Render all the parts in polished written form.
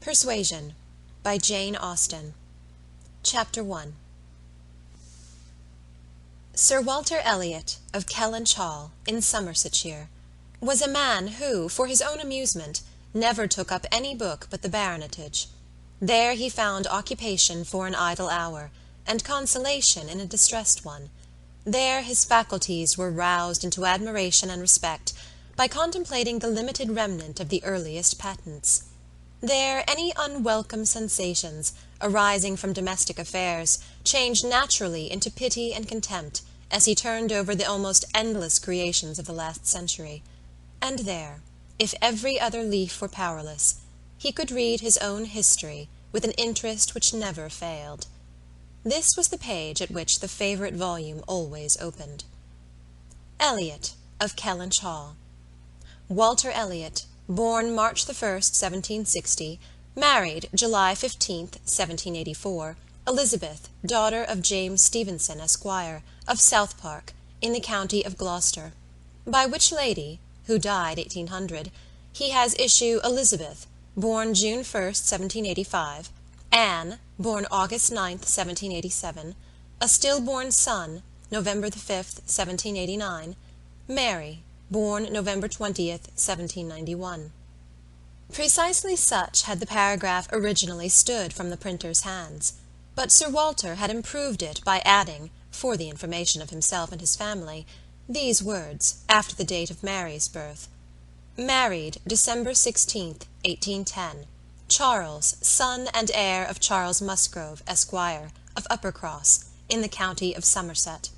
Persuasion by Jane Austen. Chapter 1. Sir Walter Elliott, of Kellynch Hall, in Somersetshire, was a man who, for his own amusement, never took up any book but the baronetage. There he found occupation for an idle hour, and consolation in a distressed one. There his faculties were roused into admiration and respect by contemplating the limited remnant of the earliest patents. There any unwelcome sensations, arising from domestic affairs, changed naturally into pity and contempt, as he turned over the almost endless creations of the last century. And there, if every other leaf were powerless, he could read his own history with an interest which never failed. This was the page at which the favourite volume always opened. Elliott, of Kellynch Hall. Walter Elliott, born March 1st, 1760, married July 15th, 1784, Elizabeth, daughter of James Stevenson, Esquire, of South Park, in the county of Gloucester, by which lady, who died 1800, he has issue Elizabeth, born June 1st, 1785, Anne, born August 9th, 1787, a stillborn son, November 5th, 1789, Mary, born November 20th, 1791. Precisely such had the paragraph originally stood from the printer's hands, but Sir Walter had improved it by adding, for the information of himself and his family, these words, after the date of Mary's birth: "Married December 16th, 1810, Charles, son and heir of Charles Musgrove, Esquire, of Uppercross, in the county of Somerset,"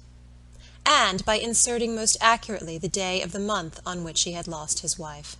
and by inserting most accurately the day of the month on which he had lost his wife.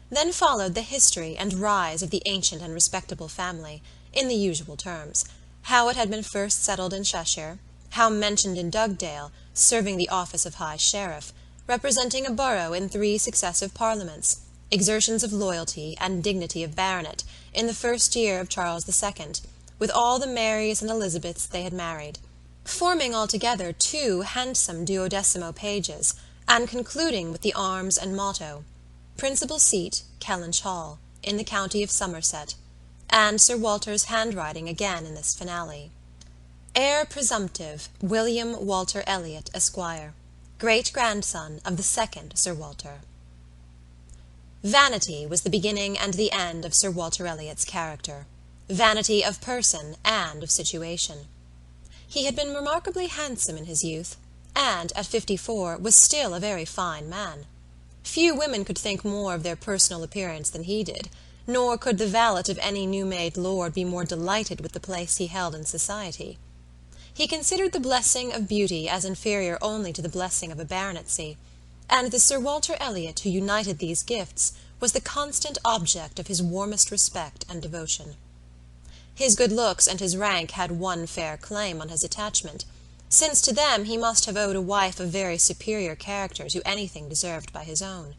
Then followed the history and rise of the ancient and respectable family, in the usual terms: how it had been first settled in Cheshire, how mentioned in Dugdale, serving the office of High Sheriff, representing a borough in 3 successive parliaments, exertions of loyalty and dignity of baronet in the first year of Charles II, with all the Marys and Elizabeths they had married, forming altogether 2 handsome 12mo pages, and concluding with the arms and motto: "Principal seat, Kellynch Hall, in the county of Somerset," and Sir Walter's handwriting again in this finale: "Heir presumptive, William Walter Elliott, Esquire, great-grandson of the 2nd Sir Walter." Vanity was the beginning and the end of Sir Walter Elliott's character, vanity of person and of situation. He had been remarkably handsome in his youth, and, at 54, was still a very fine man. Few women could think more of their personal appearance than he did, nor could the valet of any new-made lord be more delighted with the place he held in society. He considered the blessing of beauty as inferior only to the blessing of a baronetcy, and the Sir Walter Elliott who united these gifts was the constant object of his warmest respect and devotion. His good looks and his rank had one fair claim on his attachment, since to them he must have owed a wife of very superior character to anything deserved by his own.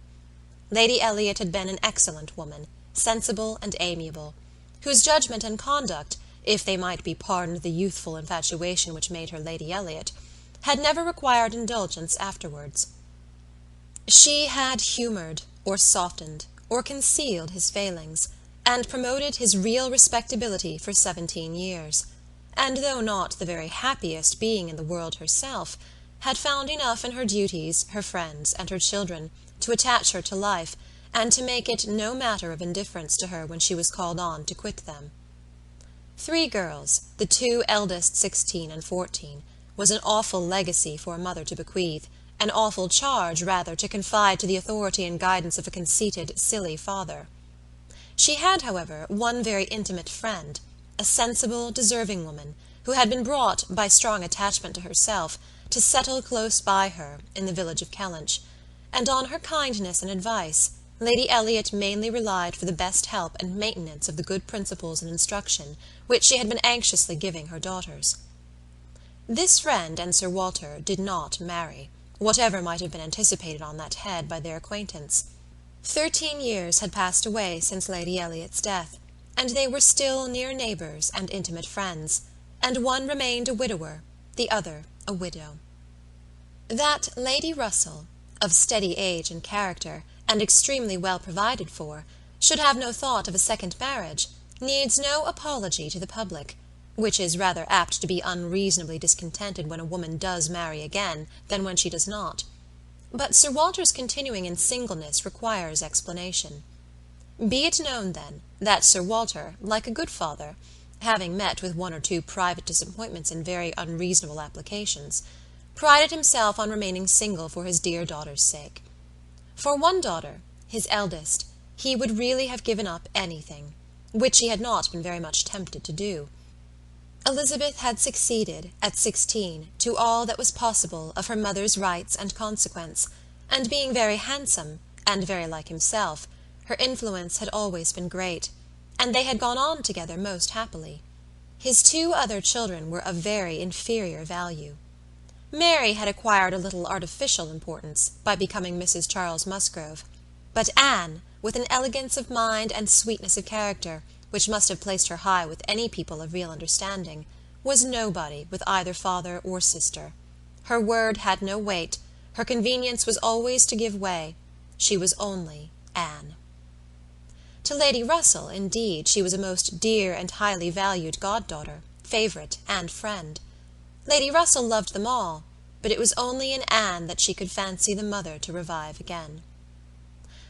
Lady Elliott had been an excellent woman, sensible and amiable, whose judgment and conduct, if they might be pardoned the youthful infatuation which made her Lady Elliott, had never required indulgence afterwards. She had humoured, or softened, or concealed his failings, and promoted his real respectability for 17 years, and though not the very happiest being in the world herself, had found enough in her duties, her friends, and her children, to attach her to life, and to make it no matter of indifference to her when she was called on to quit them. 3 girls, the 2 eldest 16 and 14, was an awful legacy for a mother to bequeath, an awful charge, rather, to confide to the authority and guidance of a conceited, silly father. She had, however, one very intimate friend, a sensible, deserving woman, who had been brought, by strong attachment to herself, to settle close by her, in the village of Kellynch, and on her kindness and advice Lady Elliott mainly relied for the best help and maintenance of the good principles and instruction which she had been anxiously giving her daughters. This friend and Sir Walter did not marry, whatever might have been anticipated on that head by their acquaintance. 13 years had passed away since Lady Elliott's death, and they were still near neighbours and intimate friends, and one remained a widower, the other a widow. That Lady Russell, of steady age and character, and extremely well provided for, should have no thought of a second marriage, needs no apology to the public, which is rather apt to be unreasonably discontented when a woman does marry again than when she does not. But Sir Walter's continuing in singleness requires explanation. Be it known, then, that Sir Walter, like a good father, having met with one or two private disappointments in very unreasonable applications, prided himself on remaining single for his dear daughter's sake. For one daughter, his eldest, he would really have given up anything, which he had not been very much tempted to do. Elizabeth had succeeded, at 16, to all that was possible of her mother's rights and consequence, and being very handsome, and very like himself, her influence had always been great, and they had gone on together most happily. His two other children were of very inferior value. Mary had acquired a little artificial importance by becoming Mrs. Charles Musgrove, but Anne, with an elegance of mind and sweetness of character, which must have placed her high with any people of real understanding, was nobody with either father or sister. Her word had no weight, her convenience was always to give way, she was only Anne. To Lady Russell, indeed, she was a most dear and highly valued goddaughter, favourite, and friend. Lady Russell loved them all, but it was only in Anne that she could fancy the mother to revive again.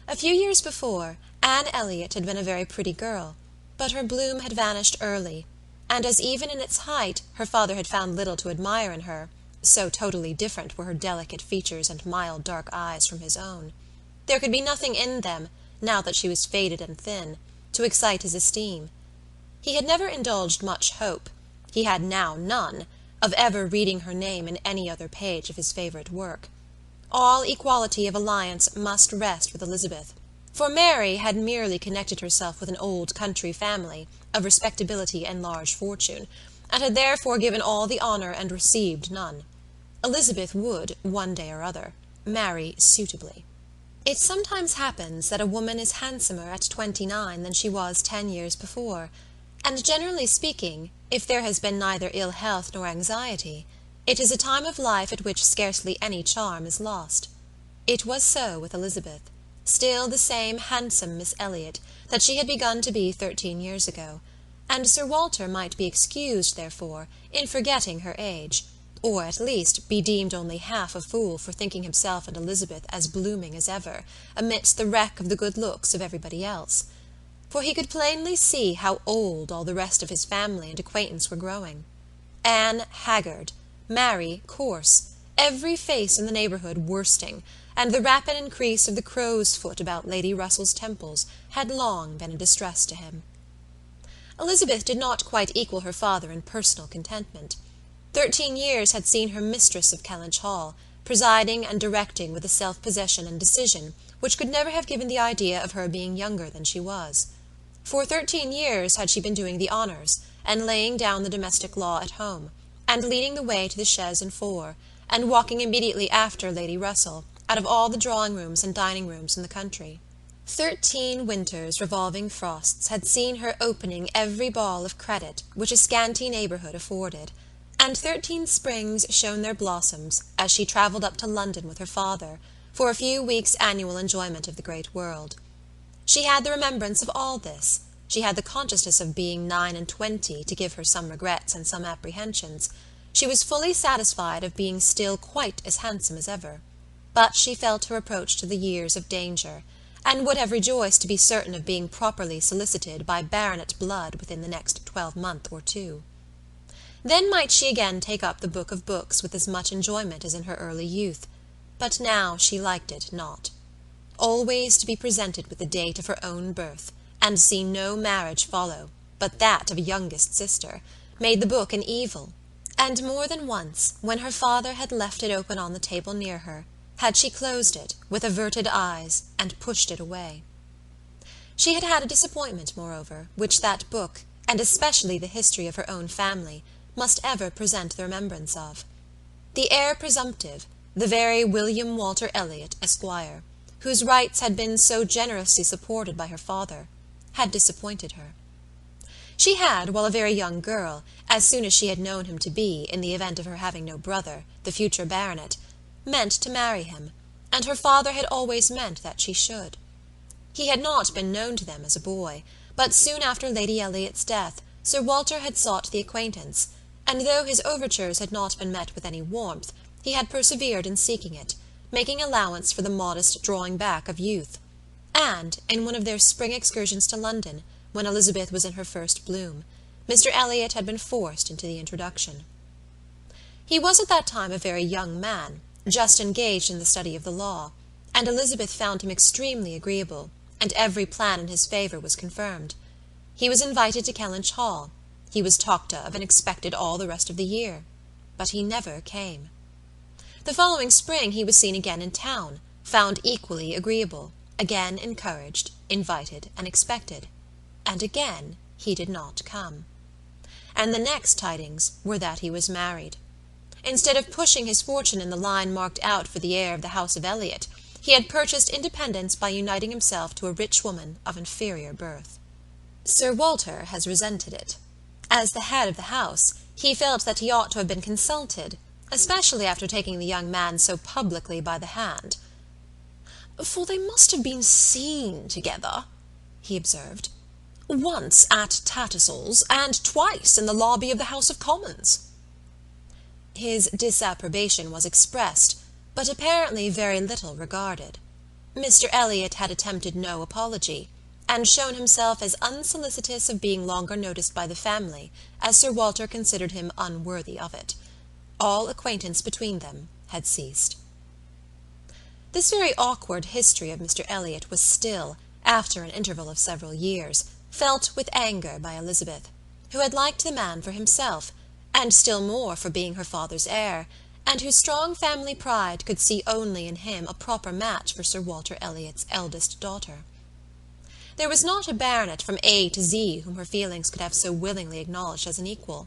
A few years before, Anne Elliott had been a very pretty girl, but her bloom had vanished early, and as even in its height her father had found little to admire in her, so totally different were her delicate features and mild dark eyes from his own, there could be nothing in them, now that she was faded and thin, to excite his esteem. He had never indulged much hope, he had now none, of ever reading her name in any other page of his favourite work. All equality of alliance must rest with Elizabeth, for Mary had merely connected herself with an old country family of respectability and large fortune, and had therefore given all the honour and received none. Elizabeth would, one day or other, marry suitably. It sometimes happens that a woman is handsomer at 29 than she was 10 years before, and generally speaking, if there has been neither ill health nor anxiety, it is a time of life at which scarcely any charm is lost. It was so with Elizabeth, still the same handsome Miss Elliott that she had begun to be 13 years ago, and Sir Walter might be excused, therefore, in forgetting her age, or at least be deemed only half a fool for thinking himself and Elizabeth as blooming as ever, amidst the wreck of the good looks of everybody else. For he could plainly see how old all the rest of his family and acquaintance were growing. Anne haggard, Mary coarse, every face in the neighbourhood worsting, and the rapid increase of the crow's foot about Lady Russell's temples had long been a distress to him. Elizabeth did not quite equal her father in personal contentment. 13 years had seen her mistress of Kellynch Hall, presiding and directing with a self-possession and decision which could never have given the idea of her being younger than she was. For 13 years had she been doing the honours, and laying down the domestic law at home, and leading the way to the chaise and four, and walking immediately after Lady Russell, out of all the drawing-rooms and dining-rooms in the country. 13 winters' revolving frosts had seen her opening every ball of credit which a scanty neighbourhood afforded, and 13 springs shone their blossoms as she travelled up to London with her father for a few weeks' annual enjoyment of the great world. She had the remembrance of all this, she had the consciousness of being 29 to give her some regrets and some apprehensions, she was fully satisfied of being still quite as handsome as ever, but she felt her approach to the years of danger, and would have rejoiced to be certain of being properly solicited by baronet blood within the next 12-month or two. Then might she again take up the book of books with as much enjoyment as in her early youth, but now she liked it not. Always to be presented with the date of her own birth, and see no marriage follow, but that of a youngest sister, made the book an evil, and more than once, when her father had left it open on the table near her, had she closed it, with averted eyes, and pushed it away. She had had a disappointment, moreover, which that book, and especially the history of her own family, must ever present the remembrance of. The heir presumptive, the very William Walter Elliott, Esquire, whose rights had been so generously supported by her father, had disappointed her. She had, while a very young girl, as soon as she had known him to be, in the event of her having no brother, the future baronet, meant to marry him, and her father had always meant that she should. He had not been known to them as a boy, but soon after Lady Elliott's death Sir Walter had sought the acquaintance, and though his overtures had not been met with any warmth, he had persevered in seeking it, making allowance for the modest drawing back of youth. And, in one of their spring excursions to London, when Elizabeth was in her first bloom, Mr. Elliott had been forced into the introduction. He was at that time a very young man, just engaged in the study of the law, and Elizabeth found him extremely agreeable, and every plan in his favour was confirmed. He was invited to Kellynch Hall. He was talked of and expected all the rest of the year. But he never came. The following spring he was seen again in town, found equally agreeable, again encouraged, invited, and expected. And again he did not come. And the next tidings were that he was married. Instead of pushing his fortune in the line marked out for the heir of the house of Elliott, he had purchased independence by uniting himself to a rich woman of inferior birth. Sir Walter has resented it. As the head of the house, he felt that he ought to have been consulted, especially after taking the young man so publicly by the hand. "For they must have been seen together," he observed, "once at Tattersall's, and twice in the lobby of the House of Commons." His disapprobation was expressed, but apparently very little regarded. Mr. Elliott had attempted no apology, and shown himself as unsolicitous of being longer noticed by the family as Sir Walter considered him unworthy of it. All acquaintance between them had ceased. This very awkward history of Mr. Elliott was still, after an interval of several years, felt with anger by Elizabeth, who had liked the man for himself, and still more for being her father's heir, and whose strong family pride could see only in him a proper match for Sir Walter Elliott's eldest daughter. There was not a baronet from A to Z whom her feelings could have so willingly acknowledged as an equal.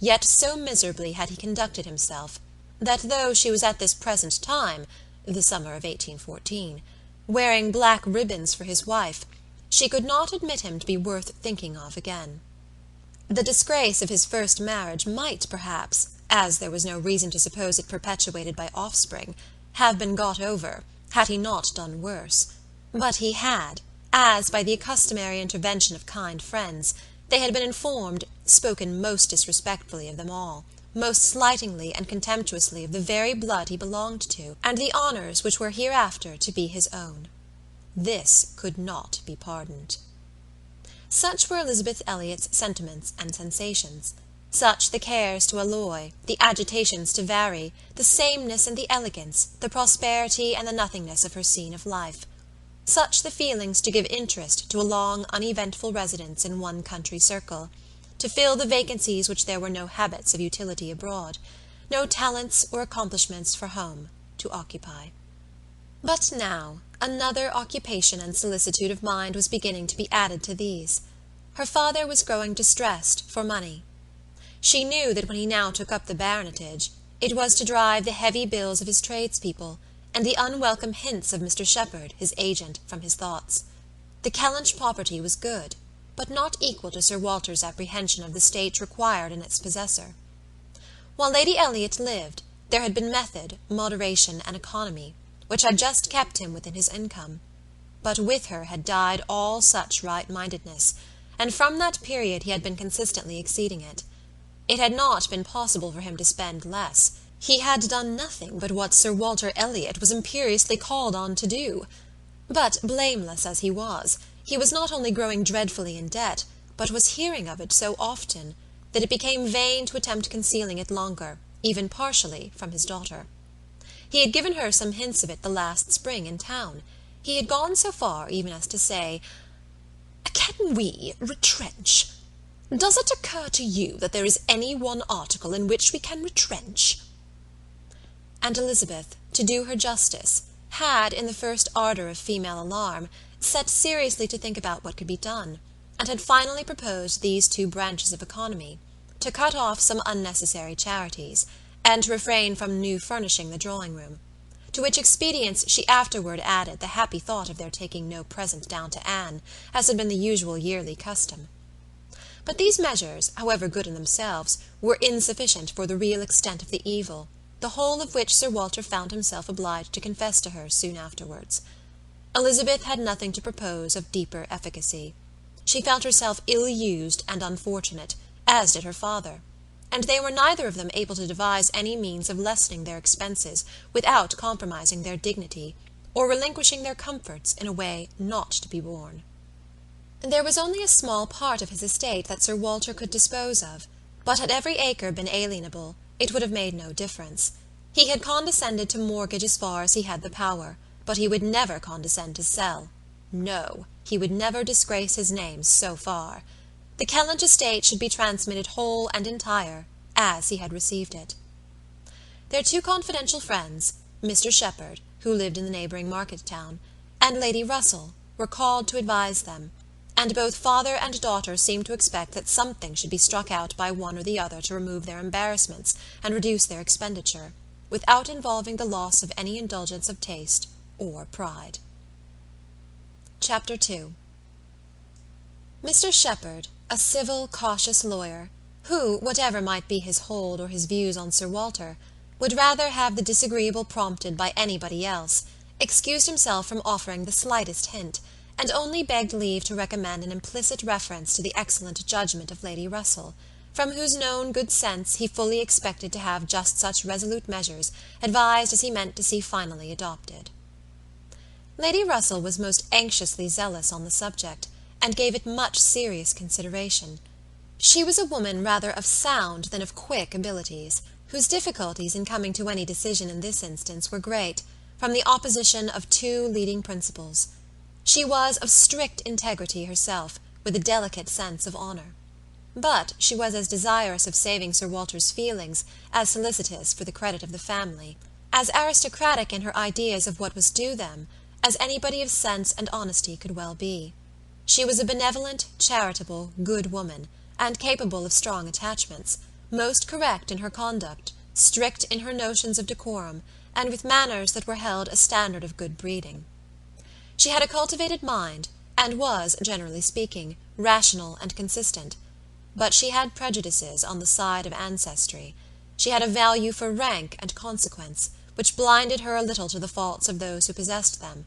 Yet so miserably had he conducted himself, that though she was at this present time, the summer of 1814, wearing black ribbons for his wife, she could not admit him to be worth thinking of again. The disgrace of his first marriage might, perhaps, as there was no reason to suppose it perpetuated by offspring, have been got over, had he not done worse. But he had, as, by the customary intervention of kind friends, they had been informed, spoken most disrespectfully of them all, most slightingly and contemptuously of the very blood he belonged to, and the honours which were hereafter to be his own. This could not be pardoned. Such were Elizabeth Elliott's sentiments and sensations, such the cares to alloy, the agitations to vary, the sameness and the elegance, the prosperity and the nothingness of her scene of life, such the feelings to give interest to a long uneventful residence in one country circle, to fill the vacancies which there were no habits of utility abroad, no talents or accomplishments for home, to occupy. But now another occupation and solicitude of mind was beginning to be added to these. Her father was growing distressed for money. She knew that when he now took up the baronetage, it was to drive the heavy bills of his tradespeople, and the unwelcome hints of Mr. Shepherd, his agent, from his thoughts. The Kellynch property was good, but not equal to Sir Walter's apprehension of the state required in its possessor. While Lady Elliott lived, there had been method, moderation, and economy, which had just kept him within his income. But with her had died all such right-mindedness, and from that period he had been consistently exceeding it. It had not been possible for him to spend less. He had done nothing but what Sir Walter Elliott was imperiously called on to do. But, blameless as he was not only growing dreadfully in debt, but was hearing of it so often, that it became vain to attempt concealing it longer, even partially, from his daughter. He had given her some hints of it the last spring in town. He had gone so far even as to say, "Can we retrench? Does it occur to you that there is any one article in which we can retrench?" And Elizabeth, to do her justice, had, in the first ardour of female alarm, set seriously to think about what could be done, and had finally proposed these two branches of economy, to cut off some unnecessary charities, and to refrain from new furnishing the drawing-room, to which expedients she afterward added the happy thought of their taking no present down to Anne, as had been the usual yearly custom. But these measures, however good in themselves, were insufficient for the real extent of the evil, the whole of which Sir Walter found himself obliged to confess to her soon afterwards. Elizabeth had nothing to propose of deeper efficacy. She felt herself ill-used and unfortunate, as did her father, and they were neither of them able to devise any means of lessening their expenses without compromising their dignity, or relinquishing their comforts in a way not to be borne. There was only a small part of his estate that Sir Walter could dispose of, but had every acre been alienable, it would have made no difference. He had condescended to mortgage as far as he had the power, but he would never condescend to sell. No, he would never disgrace his name so far. The Kellynch estate should be transmitted whole and entire, as he had received it. Their two confidential friends, Mr. Shepherd, who lived in the neighbouring market-town, and Lady Russell, were called to advise them, and both father and daughter seemed to expect that something should be struck out by one or the other to remove their embarrassments and reduce their expenditure, without involving the loss of any indulgence of taste or pride. Chapter 2. Mr. Shepherd, a civil, cautious lawyer, who, whatever might be his hold or his views on Sir Walter, would rather have the disagreeable prompted by anybody else, excused himself from offering the slightest hint, and only begged leave to recommend an implicit reference to the excellent judgment of Lady Russell, from whose known good sense he fully expected to have just such resolute measures advised as he meant to see finally adopted. Lady Russell was most anxiously zealous on the subject, and gave it much serious consideration. She was a woman rather of sound than of quick abilities, whose difficulties in coming to any decision in this instance were great, from the opposition of two leading principles. She was of strict integrity herself, with a delicate sense of honour. But she was as desirous of saving Sir Walter's feelings as solicitous for the credit of the family, as aristocratic in her ideas of what was due them, as anybody of sense and honesty could well be. She was a benevolent, charitable, good woman, and capable of strong attachments, most correct in her conduct, strict in her notions of decorum, and with manners that were held a standard of good breeding. She had a cultivated mind, and was, generally speaking, rational and consistent, but she had prejudices on the side of ancestry. She had a value for rank and consequence, which blinded her a little to the faults of those who possessed them.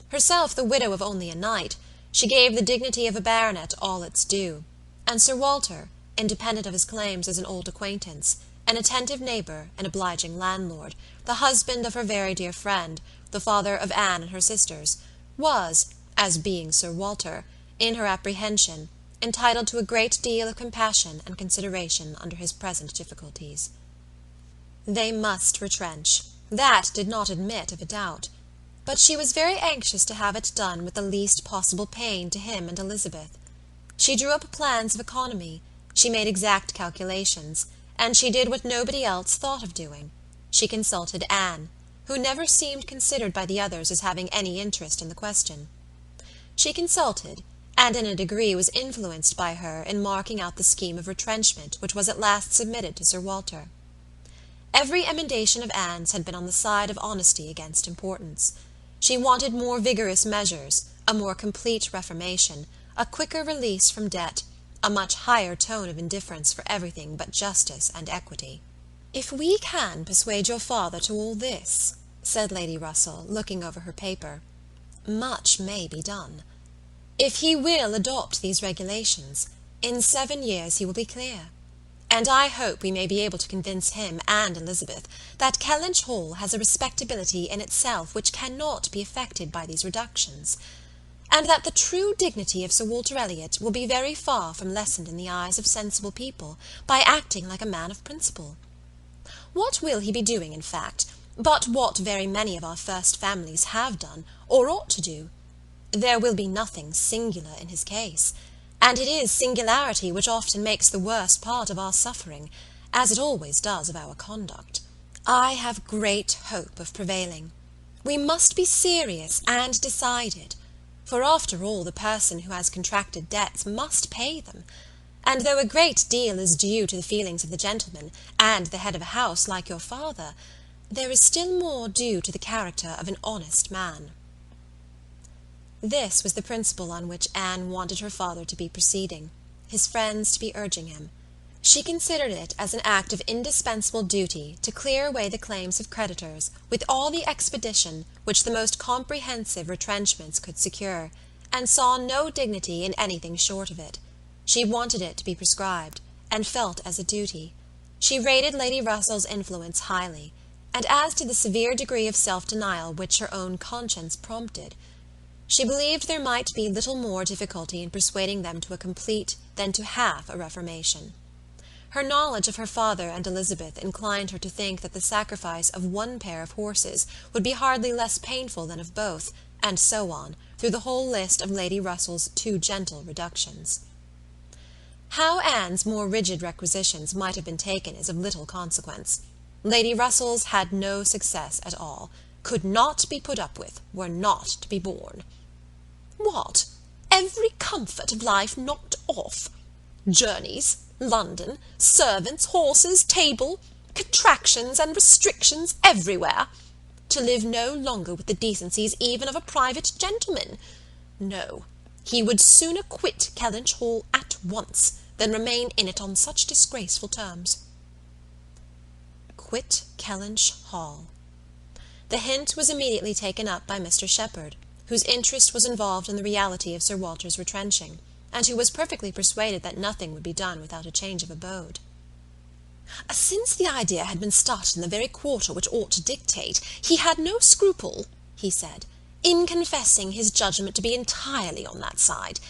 Herself the widow of only a knight, she gave the dignity of a baronet all its due, and Sir Walter, independent of his claims as an old acquaintance, an attentive neighbour, an obliging landlord, the husband of her very dear friend, the father of Anne and her sisters, was, as being Sir Walter, in her apprehension, entitled to a great deal of compassion and consideration under his present difficulties. They must retrench. That did not admit of a doubt. But she was very anxious to have it done with the least possible pain to him and Elizabeth. She drew up plans of economy, she made exact calculations, and she did what nobody else thought of doing. She consulted Anne, who never seemed considered by the others as having any interest in the question. She consulted, and in a degree was influenced by her in marking out the scheme of retrenchment which was at last submitted to Sir Walter. Every emendation of Anne's had been on the side of honesty against importance. She wanted more vigorous measures, a more complete reformation, a quicker release from debt, a much higher tone of indifference for everything but justice and equity. "If we can persuade your father to all this," said Lady Russell, looking over her paper, "much may be done. If he will adopt these regulations, in 7 years he will be clear. And I hope we may be able to convince him and Elizabeth that Kellynch Hall has a respectability in itself which cannot be affected by these reductions, and that the true dignity of Sir Walter Elliott will be very far from lessened in the eyes of sensible people by acting like a man of principle. What will he be doing, in fact, but what very many of our first families have done, or ought to do? There will be nothing singular in his case, and it is singularity which often makes the worst part of our suffering, as it always does of our conduct. I have great hope of prevailing. We must be serious and decided, for after all the person who has contracted debts must pay them, and though a great deal is due to the feelings of the gentleman and the head of a house like your father, there is still more due to the character of an honest man." This was the principle on which Anne wanted her father to be proceeding, his friends to be urging him, She considered it as an act of indispensable duty to clear away the claims of creditors with all the expedition which the most comprehensive retrenchments could secure, and saw no dignity in anything short of it. She wanted it to be prescribed, and felt as a duty. She rated Lady Russell's influence highly, and as to the severe degree of self-denial which her own conscience prompted, she believed there might be little more difficulty in persuading them to a complete than to half a reformation. Her knowledge of her father and Elizabeth inclined her to think that the sacrifice of one pair of horses would be hardly less painful than of both, and so on, through the whole list of Lady Russell's too gentle reductions. How Anne's more rigid requisitions might have been taken is of little consequence. Lady Russell's had no success at all, could not be put up with, were not to be borne. What? Every comfort of life knocked off? Journeys, London, servants, horses, table, contractions and restrictions everywhere. To live no longer with the decencies even of a private gentleman. No, he would sooner quit Kellynch Hall at once than remain in it on such disgraceful terms. Quit Kellynch Hall. The hint was immediately taken up by Mr. Shepherd, whose interest was involved in the reality of Sir Walter's retrenching, and who was perfectly persuaded that nothing would be done without a change of abode. Since the idea had been started in the very quarter which ought to dictate, he had no scruple, he said, in confessing his judgment to be entirely on that side.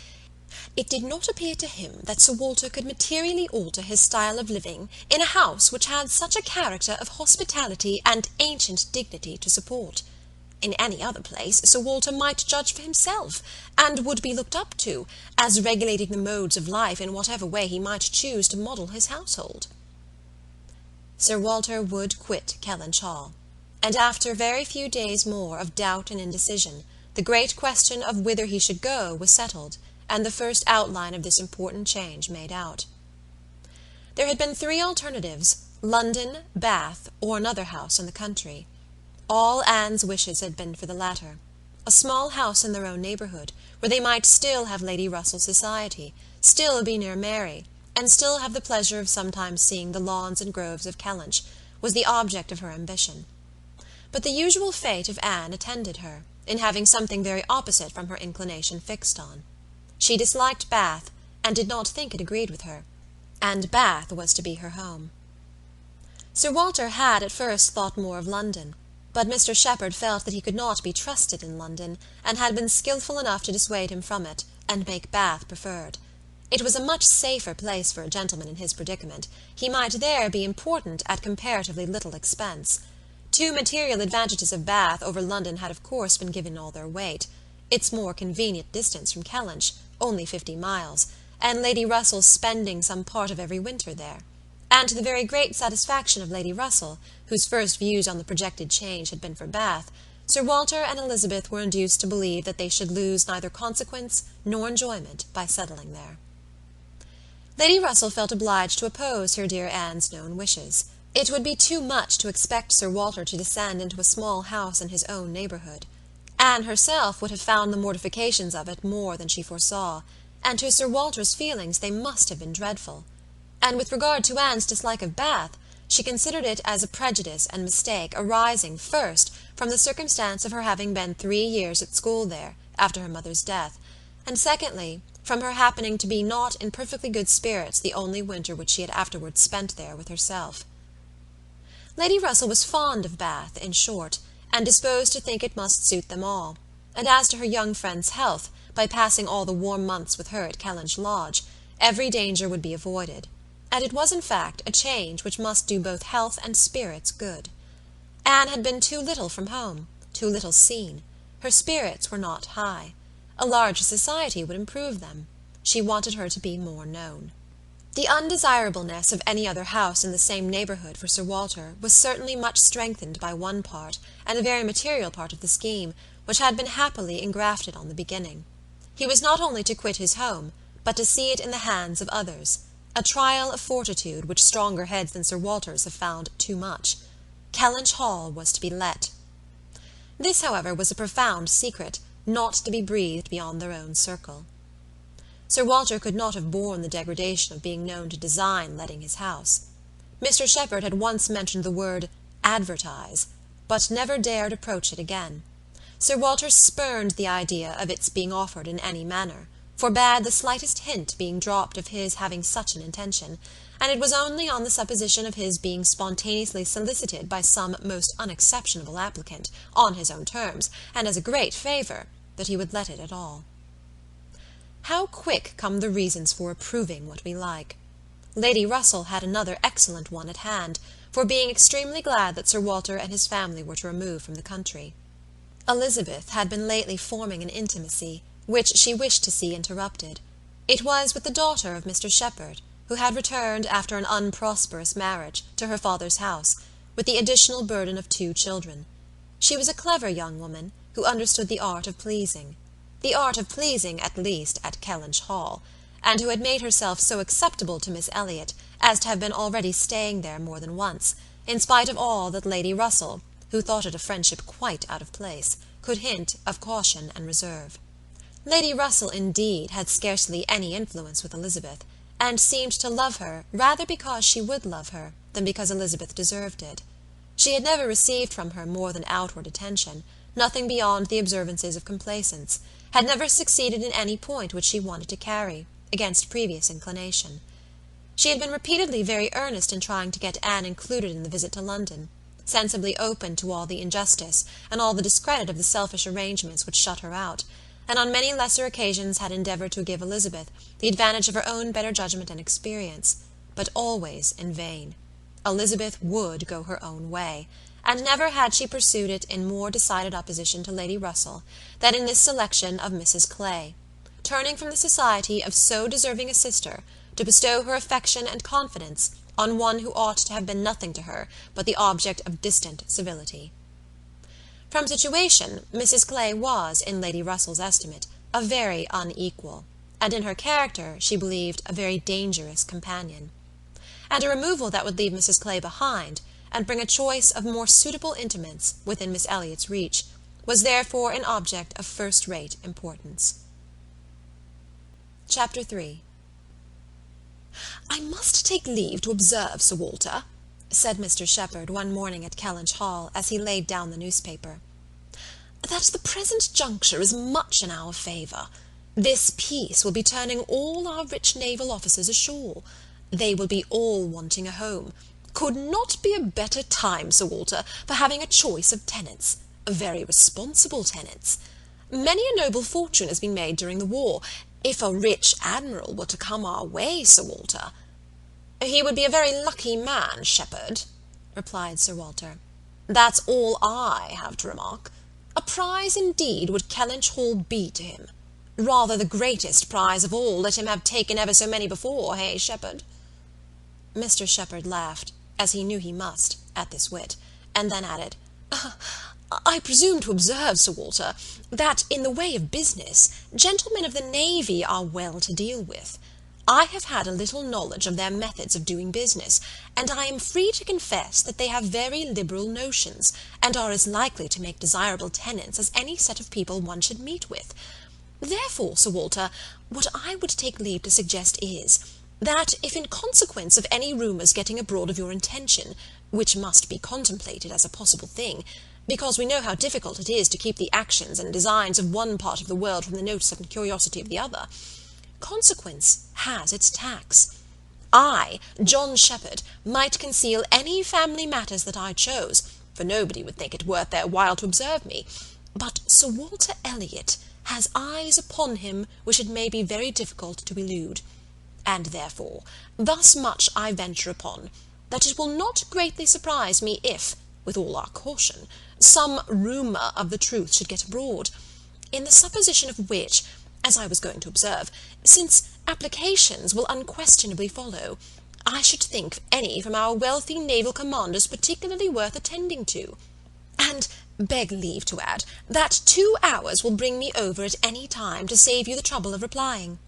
It did not appear to him that Sir Walter could materially alter his style of living in a house which had such a character of hospitality and ancient dignity to support. In any other place Sir Walter might judge for himself, and would be looked up to, as regulating the modes of life in whatever way he might choose to model his household. Sir Walter would quit Kellynch Hall, and after very few days more of doubt and indecision, the great question of whither he should go was settled, and the first outline of this important change made out. There had been 3 alternatives, London, Bath, or another house in the country. All Anne's wishes had been for the latter. A small house in their own neighbourhood, where they might still have Lady Russell's society, still be near Mary, and still have the pleasure of sometimes seeing the lawns and groves of Kellynch, was the object of her ambition. But the usual fate of Anne attended her, in having something very opposite from her inclination fixed on. She disliked Bath, and did not think it agreed with her, and Bath was to be her home. Sir Walter had at first thought more of London, but Mr. Shepherd felt that he could not be trusted in London, and had been skilful enough to dissuade him from it, and make Bath preferred. It was a much safer place for a gentleman in his predicament. He might there be important at comparatively little expense. 2 material advantages of Bath over London had of course been given all their weight. Its more convenient distance from Kellynch, only 50 miles, and Lady Russell's spending some part of every winter there, and to the very great satisfaction of Lady Russell, whose first views on the projected change had been for Bath, Sir Walter and Elizabeth were induced to believe that they should lose neither consequence nor enjoyment by settling there. Lady Russell felt obliged to oppose her dear Anne's known wishes. It would be too much to expect Sir Walter to descend into a small house in his own neighbourhood. Anne herself would have found the mortifications of it more than she foresaw, and to Sir Walter's feelings they must have been dreadful. And with regard to Anne's dislike of Bath, she considered it as a prejudice and mistake arising, first, from the circumstance of her having been 3 years at school there, after her mother's death, and secondly, from her happening to be not in perfectly good spirits the only winter which she had afterwards spent there with herself. Lady Russell was fond of Bath, in short, and disposed to think it must suit them all, and as to her young friend's health, by passing all the warm months with her at Kellynch Lodge, every danger would be avoided, and it was in fact a change which must do both health and spirits good. Anne had been too little from home, too little seen. Her spirits were not high. A larger society would improve them. She wanted her to be more known. The undesirableness of any other house in the same neighbourhood for Sir Walter was certainly much strengthened by one part, and a very material part of the scheme, which had been happily engrafted on the beginning. He was not only to quit his home, but to see it in the hands of others, a trial of fortitude which stronger heads than Sir Walter's have found too much. Kellynch Hall was to be let. This, however, was a profound secret, not to be breathed beyond their own circle. Sir Walter could not have borne the degradation of being known to design letting his house. Mr. Shepherd had once mentioned the word advertise, but never dared approach it again. Sir Walter spurned the idea of its being offered in any manner, forbade the slightest hint being dropped of his having such an intention, and it was only on the supposition of his being spontaneously solicited by some most unexceptionable applicant, on his own terms, and as a great favour, that he would let it at all. How quick come the reasons for approving what we like! Lady Russell had another excellent one at hand, for being extremely glad that Sir Walter and his family were to remove from the country. Elizabeth had been lately forming an intimacy, which she wished to see interrupted. It was with the daughter of Mr. Shepherd, who had returned, after an unprosperous marriage, to her father's house, with the additional burden of 2 children. She was a clever young woman, who understood the art of pleasing, at least, at Kellynch Hall, and who had made herself so acceptable to Miss Elliott as to have been already staying there more than once, in spite of all that Lady Russell, who thought it a friendship quite out of place, could hint of caution and reserve. Lady Russell, indeed, had scarcely any influence with Elizabeth, and seemed to love her rather because she would love her than because Elizabeth deserved it. She had never received from her more than outward attention, nothing beyond the observances of complaisance, had never succeeded in any point which she wanted to carry, against previous inclination. She had been repeatedly very earnest in trying to get Anne included in the visit to London, sensibly open to all the injustice and all the discredit of the selfish arrangements which shut her out, and on many lesser occasions had endeavoured to give Elizabeth the advantage of her own better judgment and experience, but always in vain. Elizabeth would go her own way, and never had she pursued it in more decided opposition to Lady Russell than in this selection of Mrs. Clay, turning from the society of so deserving a sister to bestow her affection and confidence on one who ought to have been nothing to her but the object of distant civility. From situation, Mrs. Clay was, in Lady Russell's estimate, a very unequal, and in her character, she believed, a very dangerous companion. And a removal that would leave Mrs. Clay behind, and bring a choice of more suitable intimates within Miss Elliott's reach, was therefore an object of first-rate importance. Chapter 3. "I must take leave to observe, Sir Walter," said Mr. Shepherd one morning at Kellynch Hall, as he laid down the newspaper, "that the present juncture is much in our favour. This peace will be turning all our rich naval officers ashore. They will be all wanting a home. Could not be a better time, Sir Walter, for having a choice of tenants, very responsible tenants. Many a noble fortune has been made during the war. If a rich admiral were to come our way, Sir Walter—" "He would be a very lucky man, Shepherd," replied Sir Walter. "That's all I have to remark. A prize indeed would Kellynch Hall be to him. Rather the greatest prize of all, let him have taken ever so many before, hey, Shepherd?" Mr. Shepherd laughed, as he knew he must, at this wit, and then added, "I presume to observe, Sir Walter, that in the way of business, gentlemen of the navy are well to deal with. I have had a little knowledge of their methods of doing business, and I am free to confess that they have very liberal notions, and are as likely to make desirable tenants as any set of people one should meet with. Therefore, Sir Walter, what I would take leave to suggest is, that if in consequence of any rumours getting abroad of your intention, which must be contemplated as a possible thing, because we know how difficult it is to keep the actions and designs of one part of the world from the notice and curiosity of the other, consequence has its tax. I, John Shepherd, might conceal any family matters that I chose, for nobody would think it worth their while to observe me, but Sir Walter Elliott has eyes upon him which it may be very difficult to elude, and therefore, thus much I venture upon, that it will not greatly surprise me if, with all our caution, some rumour of the truth should get abroad, in the supposition of which, as I was going to observe, since applications will unquestionably follow, I should think any from our wealthy naval commanders particularly worth attending to, and beg leave to add, that 2 hours will bring me over at any time to save you the trouble of replying."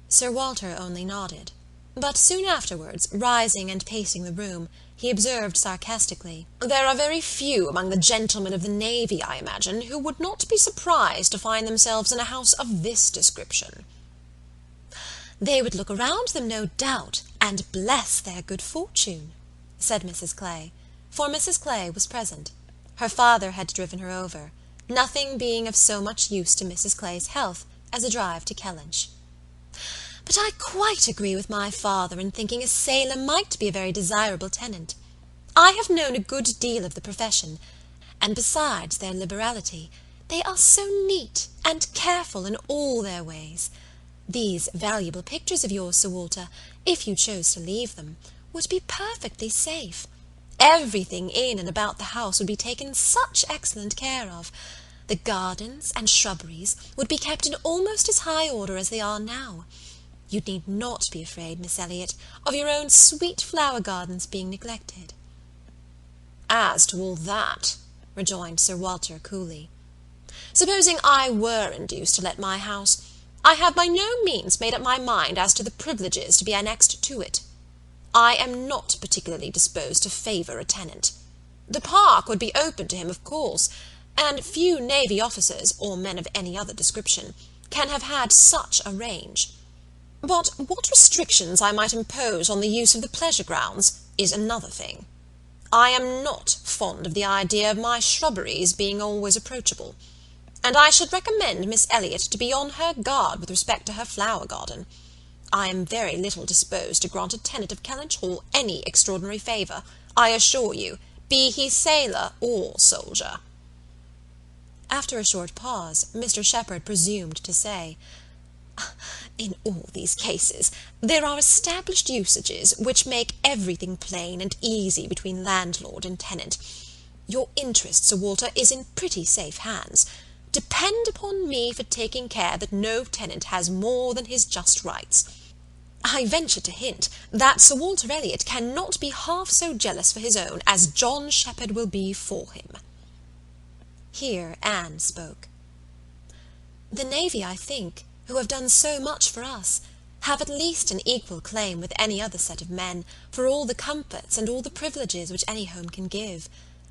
Sir Walter only nodded, but soon afterwards, rising and pacing the room, he observed sarcastically, "There are very few among the gentlemen of the navy, I imagine, who would not be surprised to find themselves in a house of this description." They would look around them, no doubt, and bless their good fortune," said Mrs. Clay, for Mrs. Clay was present. Her father had driven her over, nothing being of so much use to Mrs. Clay's health as a drive to Kellynch. "But I quite agree with my father in thinking a sailor might be a very desirable tenant. I have known a good deal of the profession, and besides their liberality, they are so neat and careful in all their ways. These valuable pictures of yours, Sir Walter, if you chose to leave them, would be perfectly safe. Everything in and about the house would be taken such excellent care of. The gardens and shrubberies would be kept in almost as high order as they are now. You need not be afraid, Miss Elliott, of your own sweet flower gardens being neglected." "As to all that," rejoined Sir Walter coolly, "supposing I were induced to let my house, I have by no means made up my mind as to the privileges to be annexed to it. I am not particularly disposed to favour a tenant. The park would be open to him, of course, and few navy officers, or men of any other description, can have had such a range. But what restrictions I might impose on the use of the pleasure grounds is another thing. I am not fond of the idea of my shrubberies being always approachable, and I should recommend Miss Elliott to be on her guard with respect to her flower garden. I am very little disposed to grant a tenant of Kellynch Hall any extraordinary favour, I assure you, be he sailor or soldier." After a short pause, Mr. Shepherd presumed to say, "In all these cases there are established usages which make everything plain and easy between landlord and tenant. Your interest, Sir Walter, is in pretty safe hands. Depend upon me for taking care that no tenant has more than his just rights. I venture to hint that Sir Walter Elliott cannot be half so jealous for his own as John Shepherd will be for him." Here Anne spoke. "The navy, I think, who have done so much for us, have at least an equal claim with any other set of men for all the comforts and all the privileges which any home can give.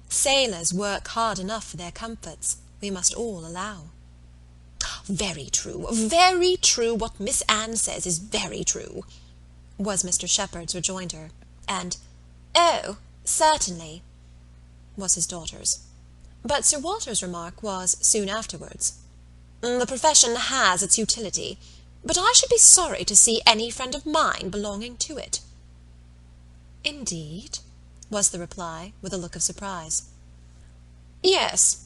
Sailors work hard enough for their comforts, we must all allow." Very true, what Miss Anne says is very true," was Mr. Shepherd's rejoinder, and "Oh, certainly," was his daughter's. But Sir Walter's remark was, soon afterwards, "The profession has its utility, but I should be sorry to see any friend of mine belonging to it." "Indeed?" was the reply, with a look of surprise. "Yes,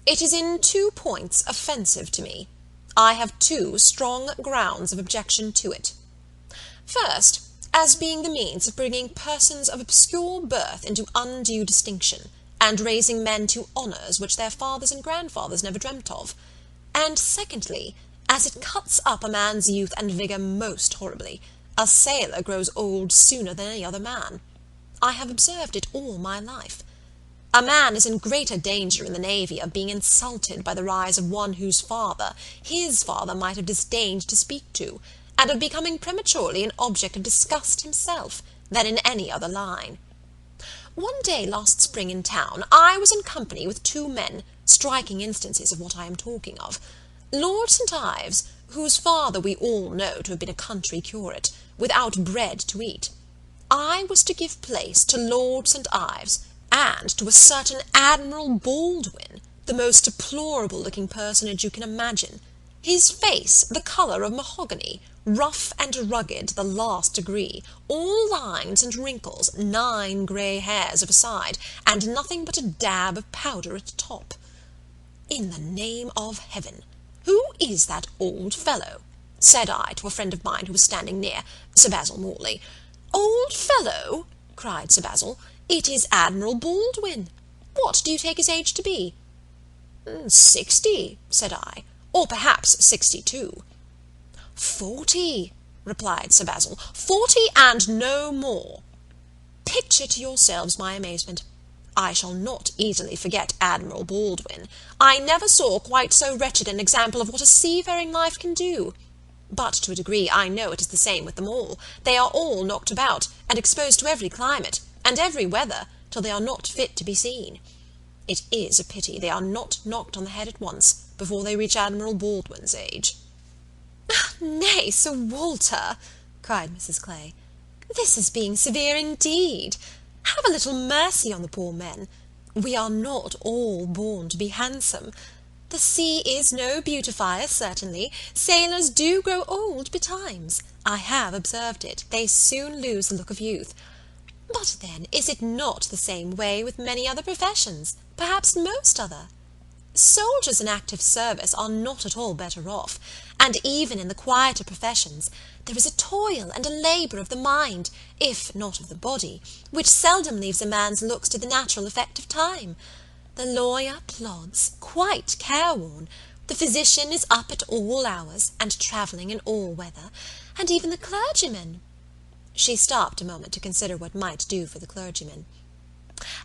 it is in 2 points offensive to me. I have 2 strong grounds of objection to it. First, as being the means of bringing persons of obscure birth into undue distinction, and raising men to honours which their fathers and grandfathers never dreamt of; and secondly, as it cuts up a man's youth and vigour most horribly. A sailor grows old sooner than any other man. I have observed it all my life. A man is in greater danger in the navy of being insulted by the rise of one whose father, his father might have disdained to speak to, and of becoming prematurely an object of disgust himself, than in any other line. One day last spring in town I was in company with 2 men, striking instances of what I am talking of. Lord St. Ives, whose father we all know to have been a country curate, without bread to eat. I was to give place to Lord St. Ives, and to a certain Admiral Baldwin, the most deplorable-looking personage you can imagine. His face the colour of mahogany, rough and rugged to the last degree, all lines and wrinkles, 9 grey hairs of a side, and nothing but a dab of powder at top. In the name of heaven, who is that old fellow? Said I to a friend of mine who was standing near, Sir Basil Morley. Old fellow, cried Sir Basil, it is Admiral Baldwin. What do you take his age to be? 60, said I, or perhaps 62. 40, replied Sir Basil, 40 and no more. Picture to yourselves my amazement. I shall not easily forget Admiral Baldwin. I never saw quite so wretched an example of what a seafaring life can do. But to a degree I know it is the same with them all. They are all knocked about, and exposed to every climate, and every weather, till they are not fit to be seen. It is a pity they are not knocked on the head at once, before they reach Admiral Baldwin's age. Nay, Sir Walter, cried Mrs. Clay. "This is being severe indeed. Have a little mercy on the poor men. We are not all born to be handsome. The sea is no beautifier, certainly. Sailors do grow old betimes. I have observed it. They soon lose the look of youth. But then, is it not the same way with many other professions, perhaps most other? Soldiers in active service are not at all better off, and even in the quieter professions there is a toil and a labour of the mind, if not of the body, which seldom leaves a man's looks to the natural effect of time. The lawyer plods, quite careworn, the physician is up at all hours, and travelling in all weather, and even the clergyman—" She stopped a moment to consider what might do for the clergyman.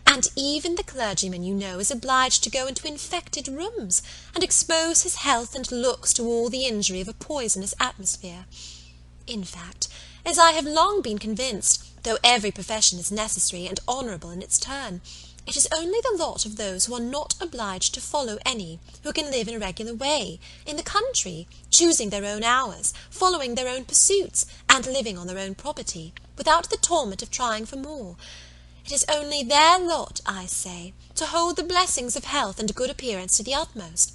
"And even the clergyman, you know, is obliged to go into infected rooms, and expose his health and looks to all the injury of a poisonous atmosphere. In fact, as I have long been convinced, though every profession is necessary and honourable in its turn, it is only the lot of those who are not obliged to follow any, who can live in a regular way, in the country, choosing their own hours, following their own pursuits, and living on their own property, without the torment of trying for more. It is only their lot, I say, to hold the blessings of health and good appearance to the utmost.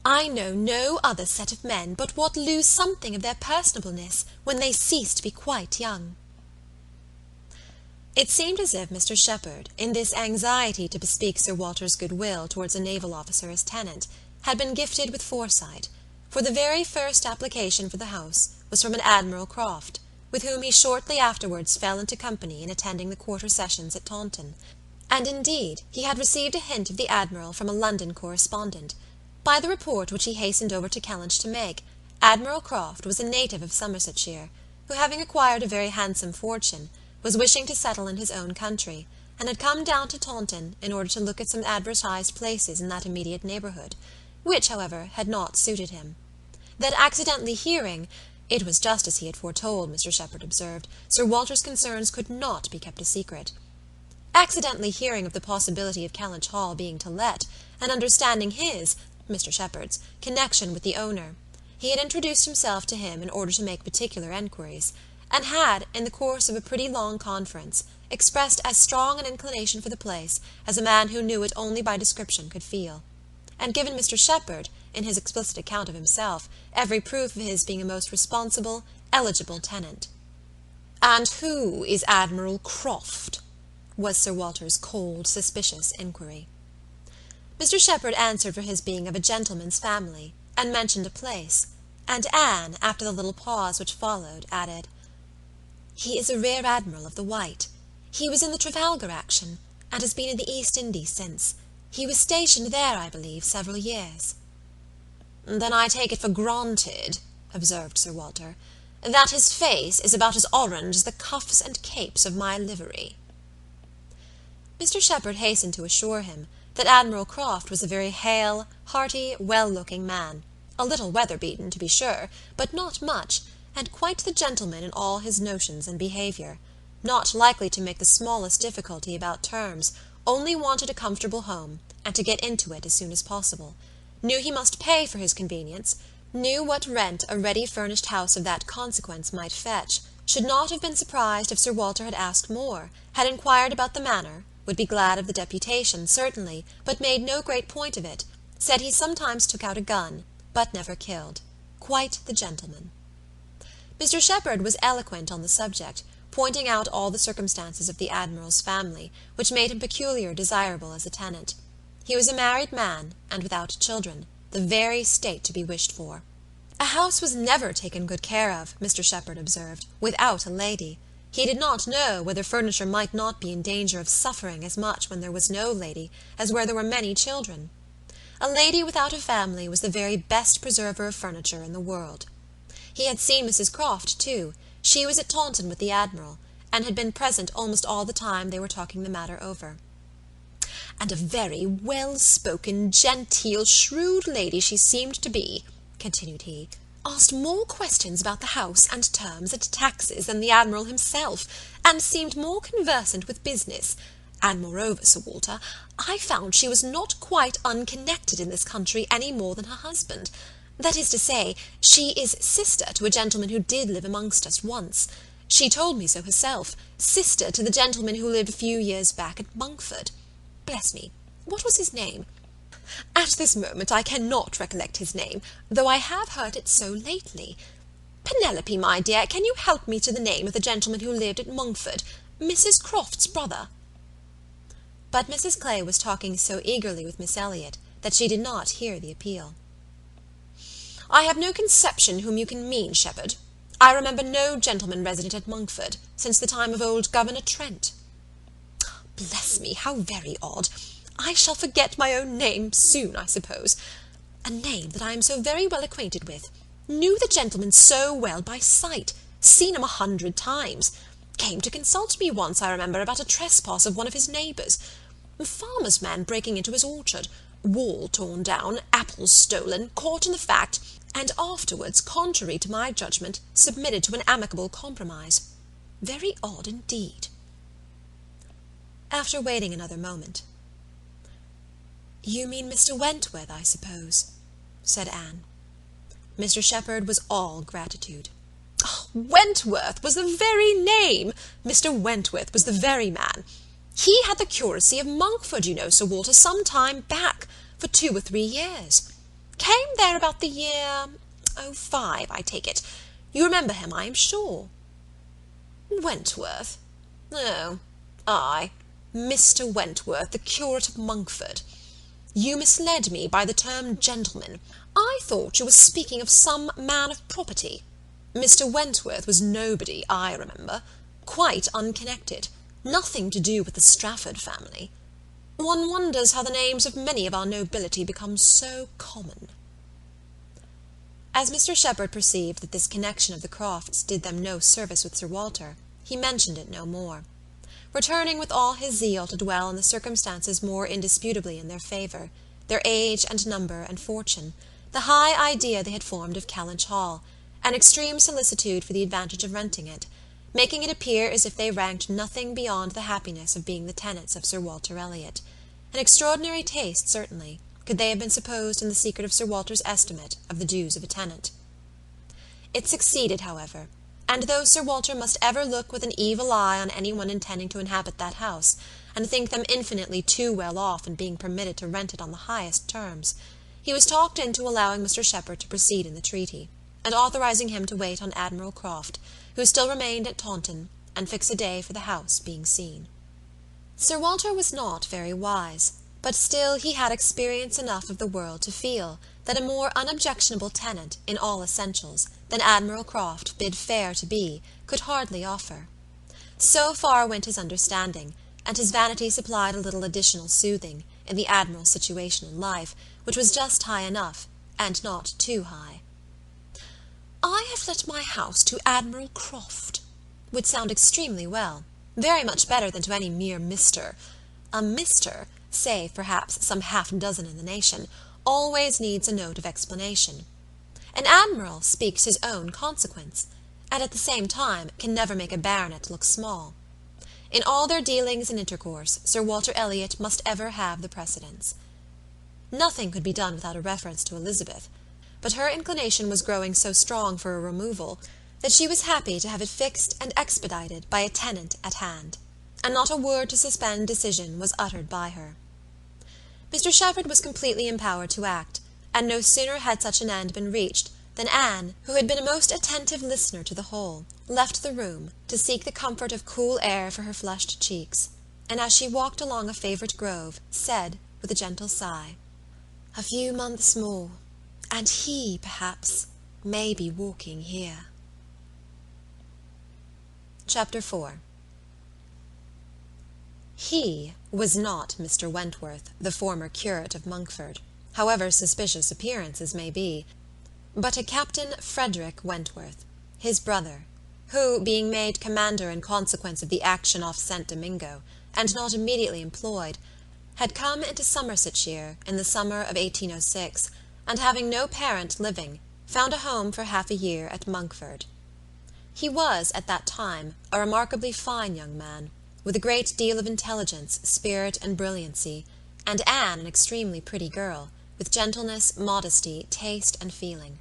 I know no other set of men but what lose something of their personableness when they cease to be quite young." It seemed as if Mr. Shepherd, in this anxiety to bespeak Sir Walter's goodwill towards a naval officer as tenant, had been gifted with foresight, for the very first application for the house was from an Admiral Croft, with whom he shortly afterwards fell into company in attending the quarter sessions at Taunton, and indeed he had received a hint of the Admiral from a London correspondent. By the report which he hastened over to Kellynch to make, Admiral Croft was a native of Somersetshire, who, having acquired a very handsome fortune, was wishing to settle in his own country, and had come down to Taunton in order to look at some advertised places in that immediate neighbourhood, which, however, had not suited him. That accidentally hearing, it was just as he had foretold, Mr. Shepherd observed, Sir Walter's concerns could not be kept a secret. Accidentally hearing of the possibility of Kellynch Hall being to let, and understanding his, Mr. Shepherd's, connection with the owner, he had introduced himself to him in order to make particular enquiries, and had, in the course of a pretty long conference, expressed as strong an inclination for the place as a man who knew it only by description could feel, and given Mr. Shepherd, in his explicit account of himself, every proof of his being a most responsible, eligible tenant. "And who is Admiral Croft?" was Sir Walter's cold, suspicious inquiry. Mr. Shepherd answered for his being of a gentleman's family, and mentioned a place, and Anne, after the little pause which followed, added, "He is a rear admiral of the White. He was in the Trafalgar action, and has been in the East Indies since. He was stationed there, I believe, several years." "Then I take it for granted," observed Sir Walter, "that his face is about as orange as the cuffs and capes of my livery." Mr. Shepherd hastened to assure him that Admiral Croft was a very hale, hearty, well-looking man, a little weather-beaten, to be sure, but not much, and quite the gentleman in all his notions and behaviour, not likely to make the smallest difficulty about terms, only wanted a comfortable home, and to get into it as soon as possible, knew he must pay for his convenience, knew what rent a ready-furnished house of that consequence might fetch, should not have been surprised if Sir Walter had asked more, had inquired about the manor, would be glad of the deputation, certainly, but made no great point of it, said he sometimes took out a gun, but never killed. Quite the gentleman. Mr. Shepherd was eloquent on the subject, pointing out all the circumstances of the Admiral's family, which made him peculiarly desirable as a tenant. He was a married man, and without children, the very state to be wished for. A house was never taken good care of, Mr. Shepherd observed, without a lady. He did not know whether furniture might not be in danger of suffering as much when there was no lady as where there were many children. A lady without a family was the very best preserver of furniture in the world. He had seen Mrs. Croft, too. She was at Taunton with the Admiral, and had been present almost all the time they were talking the matter over. "And a very well-spoken, genteel, shrewd lady she seemed to be," continued he. "Asked more questions about the house and terms and taxes than the Admiral himself, and seemed more conversant with business. And moreover, Sir Walter, I found she was not quite unconnected in this country any more than her husband. That is to say, she is sister to a gentleman who did live amongst us once. She told me so herself, sister to the gentleman who lived a few years back at Monkford. Bless me, what was his name? At this moment I cannot recollect his name, though I have heard it so lately. Penelope, my dear, can you help me to the name of the gentleman who lived at Monkford, Mrs. Croft's brother?" But Mrs. Clay was talking so eagerly with Miss Elliott that she did not hear the appeal. "I have no conception whom you can mean, Shepherd. I remember no gentleman resident at Monkford since the time of old Governor Trent." "Bless me, how very odd! I shall forget my own name soon, I suppose. A name that I am so very well acquainted with. Knew the gentleman so well by sight, seen him 100 times. Came to consult me once, I remember, about a trespass of one of his neighbours. A farmer's man breaking into his orchard, wall torn down, apples stolen, caught in the fact, and afterwards, contrary to my judgment, submitted to an amicable compromise. Very odd indeed." After waiting another moment, "You mean Mr. Wentworth, I suppose?" said Anne. Mr. Shepherd was all gratitude. "Oh, Wentworth was the very name! Mr. Wentworth was the very man. He had the curacy of Monkford, you know, Sir Walter, some time back, for 2 or 3 years. Came there about the year 05, I take it. You remember him, I am sure." "Wentworth? Oh, ay, Mr. Wentworth, the curate of Monkford. You misled me by the term gentleman. I thought you were speaking of some man of property. Mr. Wentworth was nobody, I remember. Quite unconnected. Nothing to do with the Strafford family. One wonders how the names of many of our nobility become so common." As Mr. Shepherd perceived that this connection of the Crofts did them no service with Sir Walter, he mentioned it no more, returning with all his zeal to dwell on the circumstances more indisputably in their favour, their age and number and fortune, the high idea they had formed of Kellynch Hall, and extreme solicitude for the advantage of renting it, making it appear as if they ranked nothing beyond the happiness of being the tenants of Sir Walter Elliott. An extraordinary taste, certainly, could they have been supposed in the secret of Sir Walter's estimate of the dues of a tenant. It succeeded, however, and though Sir Walter must ever look with an evil eye on any one intending to inhabit that house, and think them infinitely too well off in being permitted to rent it on the highest terms, he was talked into allowing Mr. Shepherd to proceed in the treaty, and authorizing him to wait on Admiral Croft, who still remained at Taunton, and fix a day for the house being seen. Sir Walter was not very wise, but still he had experience enough of the world to feel that a more unobjectionable tenant, in all essentials, than Admiral Croft bid fair to be, could hardly offer. So far went his understanding, and his vanity supplied a little additional soothing, in the Admiral's situation in life, which was just high enough, and not too high. "I have let my house to Admiral Croft," would sound extremely well, very much better than to any mere Mr. A Mr., save perhaps some half-dozen in the nation, always needs a note of explanation. An admiral speaks his own consequence, and at the same time can never make a baronet look small. In all their dealings and intercourse, Sir Walter Elliott must ever have the precedence. Nothing could be done without a reference to Elizabeth, but her inclination was growing so strong for a removal that she was happy to have it fixed and expedited by a tenant at hand, and not a word to suspend decision was uttered by her. Mr. Shepherd was completely empowered to act, and no sooner had such an end been reached than Anne, who had been a most attentive listener to the whole, left the room to seek the comfort of cool air for her flushed cheeks, and as she walked along a favourite grove, said, with a gentle sigh, "A few months more, and he, perhaps, may be walking here." Chapter 4. He was not Mr. Wentworth, the former curate of Monkford, however suspicious appearances may be, but a Captain Frederick Wentworth, his brother, who, being made commander in consequence of the action off St. Domingo, and not immediately employed, had come into Somersetshire in the summer of 1806, and having no parent living, found a home for half a year at Monkford. He was, at that time, a remarkably fine young man, with a great deal of intelligence, spirit, and brilliancy, and Anne an extremely pretty girl, with gentleness, modesty, taste, and feeling.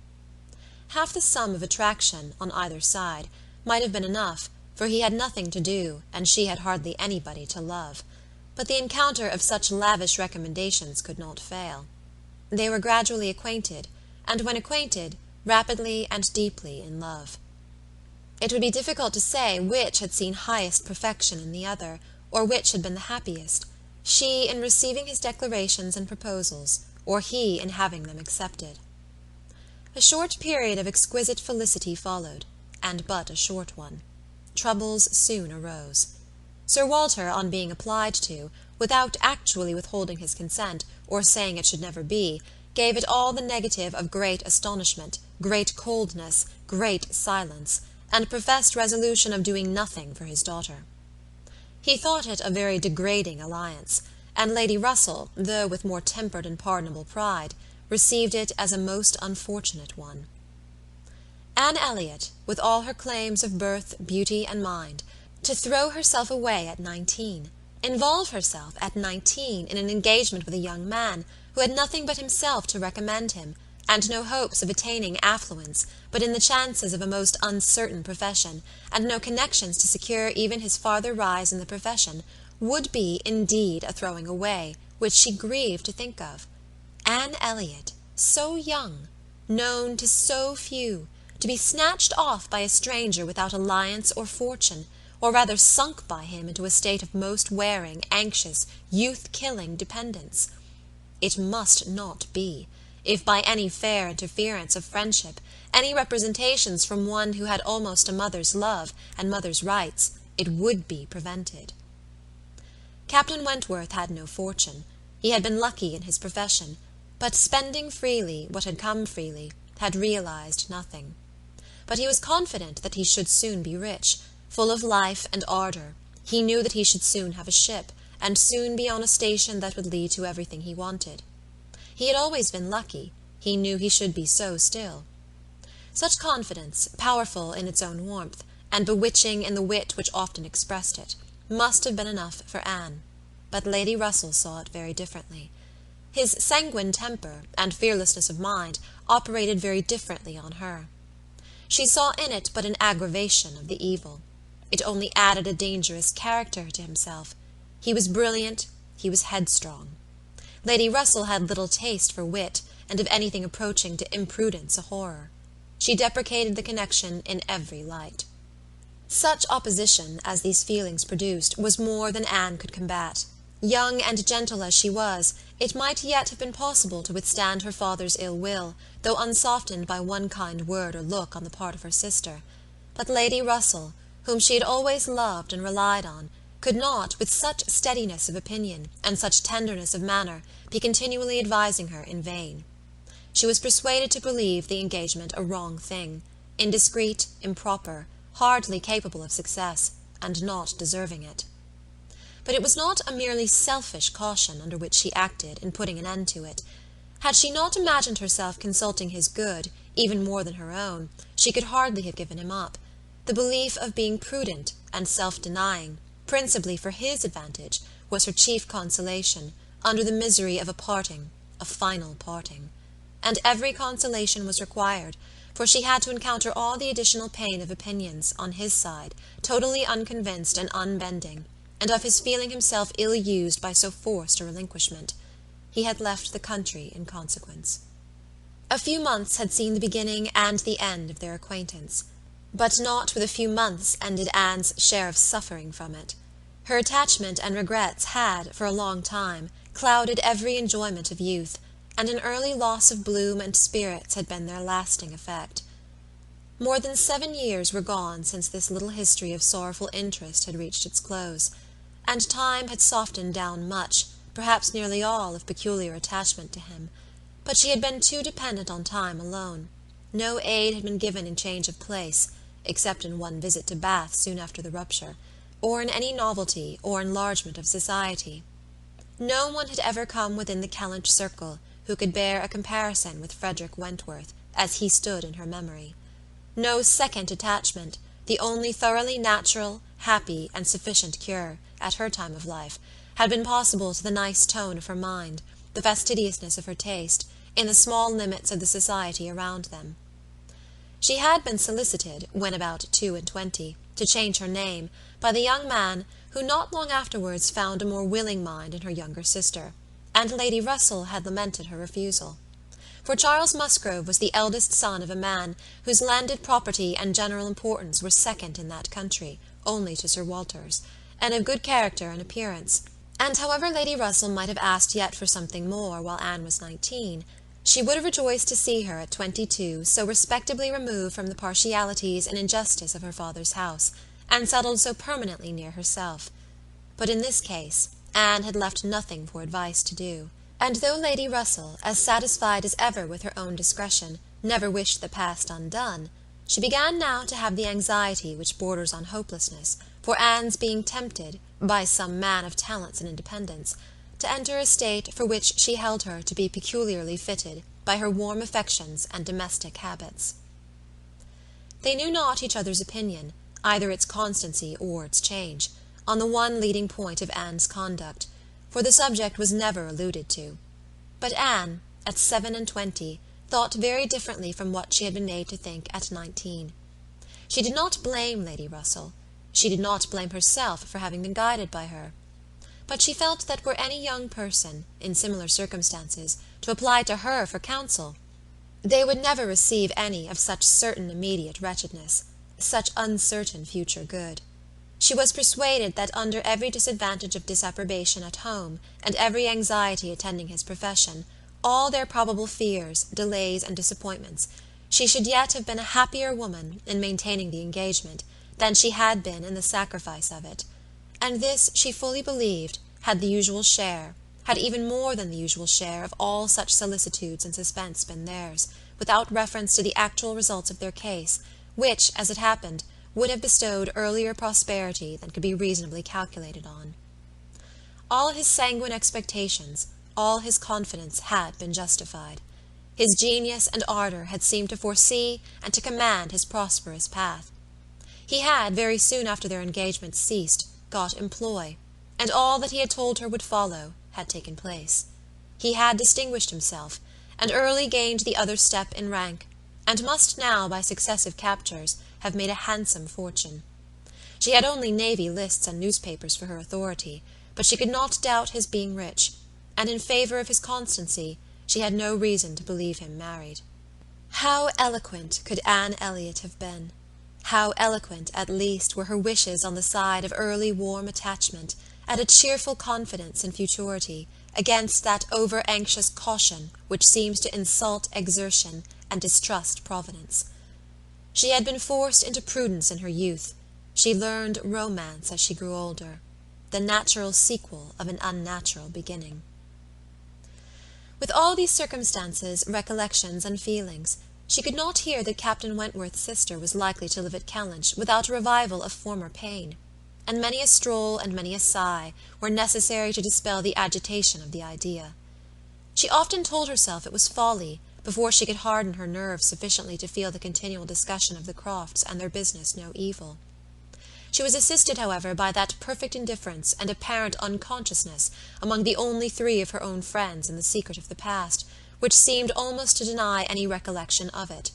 Half the sum of attraction, on either side, might have been enough, for he had nothing to do, and she had hardly anybody to love. But the encounter of such lavish recommendations could not fail. They were gradually acquainted, and when acquainted, rapidly and deeply in love. It would be difficult to say which had seen highest perfection in the other, or which had been the happiest, she in receiving his declarations and proposals, or he in having them accepted. A short period of exquisite felicity followed, and but a short one. Troubles soon arose. Sir Walter, on being applied to, without actually withholding his consent, or saying it should never be, gave it all the negative of great astonishment, great coldness, great silence, and professed resolution of doing nothing for his daughter. He thought it a very degrading alliance, and Lady Russell, though with more tempered and pardonable pride, received it as a most unfortunate one. Anne Elliott, with all her claims of birth, beauty, and mind, to throw herself away at 19, involve herself at 19 in an engagement with a young man who had nothing but himself to recommend him, and no hopes of attaining affluence but in the chances of a most uncertain profession, and no connections to secure even his farther rise in the profession, would be, indeed, a throwing away, which she grieved to think of. Anne Elliott, so young, known to so few, to be snatched off by a stranger without alliance or fortune, or rather sunk by him into a state of most wearing, anxious, youth-killing dependence. It must not be, if by any fair interference of friendship, any representations from one who had almost a mother's love and mother's rights, it would be prevented. Captain Wentworth had no fortune. He had been lucky in his profession, but spending freely what had come freely, had realized nothing. But he was confident that he should soon be rich, full of life and ardour. He knew that he should soon have a ship, and soon be on a station that would lead to everything he wanted. He had always been lucky. He knew he should be so still. Such confidence, powerful in its own warmth, and bewitching in the wit which often expressed it, must have been enough for Anne. But Lady Russell saw it very differently. His sanguine temper and fearlessness of mind operated very differently on her. She saw in it but an aggravation of the evil. It only added a dangerous character to himself. He was brilliant, he was headstrong. Lady Russell had little taste for wit, and of anything approaching to imprudence a horror. She deprecated the connection in every light. Such opposition as these feelings produced was more than Anne could combat. Young and gentle as she was, it might yet have been possible to withstand her father's ill will, though unsoftened by one kind word or look on the part of her sister. But Lady Russell, whom she had always loved and relied on, could not, with such steadiness of opinion and such tenderness of manner, be continually advising her in vain. She was persuaded to believe the engagement a wrong thing, indiscreet, improper, hardly capable of success, and not deserving it. But it was not a merely selfish caution under which she acted in putting an end to it. Had she not imagined herself consulting his good, even more than her own, she could hardly have given him up. The belief of being prudent and self-denying, principally for his advantage, was her chief consolation, under the misery of a parting, a final parting. And every consolation was required, for she had to encounter all the additional pain of opinions, on his side, totally unconvinced and unbending, and of his feeling himself ill-used by so forced a relinquishment. He had left the country in consequence. A few months had seen the beginning and the end of their acquaintance, but not with a few months ended Anne's share of suffering from it. Her attachment and regrets had, for a long time, clouded every enjoyment of youth, and an early loss of bloom and spirits had been their lasting effect. More than 7 years were gone since this little history of sorrowful interest had reached its close, and time had softened down much, perhaps nearly all, of peculiar attachment to him. But she had been too dependent on time alone. No aid had been given in change of place, except in one visit to Bath soon after the rupture, or in any novelty or enlargement of society. No one had ever come within the Kellynch circle who could bear a comparison with Frederick Wentworth, as he stood in her memory. No second attachment, the only thoroughly natural, happy, and sufficient cure, at her time of life, had been possible to the nice tone of her mind, the fastidiousness of her taste, in the small limits of the society around them. She had been solicited, when about 22, to change her name, by the young man who not long afterwards found a more willing mind in her younger sister, and Lady Russell had lamented her refusal. For Charles Musgrove was the eldest son of a man whose landed property and general importance were second in that country, only to Sir Walter's, and of good character and appearance, and however Lady Russell might have asked yet for something more while Anne was 19, she would have rejoiced to see her at 22 so respectably removed from the partialities and injustice of her father's house, and settled so permanently near herself. But in this case Anne had left nothing for advice to do, and though Lady Russell, as satisfied as ever with her own discretion, never wished the past undone, she began now to have the anxiety which borders on hopelessness, for Anne's being tempted, by some man of talents and independence, to enter a state for which she held her to be peculiarly fitted by her warm affections and domestic habits. They knew not each other's opinion, either its constancy or its change, on the one leading point of Anne's conduct, for the subject was never alluded to. But Anne, at 27, thought very differently from what she had been made to think at 19. She did not blame Lady Russell. She did not blame herself for having been guided by her. But she felt that were any young person, in similar circumstances, to apply to her for counsel, they would never receive any of such certain immediate wretchedness, such uncertain future good. She was persuaded that under every disadvantage of disapprobation at home, and every anxiety attending his profession, all their probable fears, delays, and disappointments, she should yet have been a happier woman in maintaining the engagement than she had been in the sacrifice of it, and this she fully believed had the usual share, had even more than the usual share of all such solicitudes and suspense been theirs, without reference to the actual results of their case, which, as it happened, would have bestowed earlier prosperity than could be reasonably calculated on. All his sanguine expectations, all his confidence had been justified. His genius and ardour had seemed to foresee and to command his prosperous path. He had, very soon after their engagement ceased, got employ, and all that he had told her would follow had taken place. He had distinguished himself, and early gained the other step in rank, and must now, by successive captures, have made a handsome fortune. She had only navy lists and newspapers for her authority, but she could not doubt his being rich, and in favour of his constancy she had no reason to believe him married. How eloquent could Anne Elliott have been! How eloquent, at least, were her wishes on the side of early warm attachment, and a cheerful confidence in futurity, against that over-anxious caution which seems to insult exertion and distrust providence. She had been forced into prudence in her youth. She learned romance as she grew older, the natural sequel of an unnatural beginning. With all these circumstances, recollections, and feelings, she could not hear that Captain Wentworth's sister was likely to live at Kellynch without a revival of former pain, and many a stroll and many a sigh were necessary to dispel the agitation of the idea. She often told herself it was folly, before she could harden her nerves sufficiently to feel the continual discussion of the Crofts and their business no evil. She was assisted, however, by that perfect indifference and apparent unconsciousness among the only three of her own friends in the secret of the past, which seemed almost to deny any recollection of it.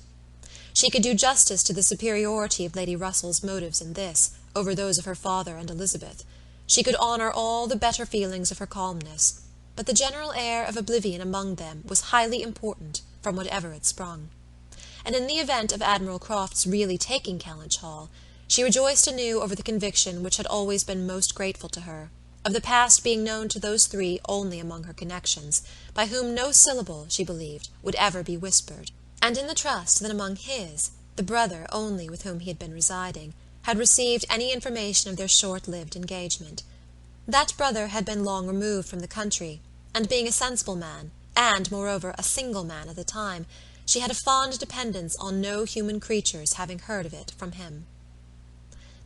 She could do justice to the superiority of Lady Russell's motives in this, over those of her father and Elizabeth. She could honour all the better feelings of her calmness, but the general air of oblivion among them was highly important, from whatever it sprung. And in the event of Admiral Croft's really taking Kellynch Hall, she rejoiced anew over the conviction which had always been most grateful to her, of the past being known to those three only among her connections, by whom no syllable, she believed, would ever be whispered, and in the trust that among his, the brother only with whom he had been residing, had received any information of their short-lived engagement. That brother had been long removed from the country, and being a sensible man, and, moreover, a single man at the time, she had a fond dependence on no human creature's having heard of it from him.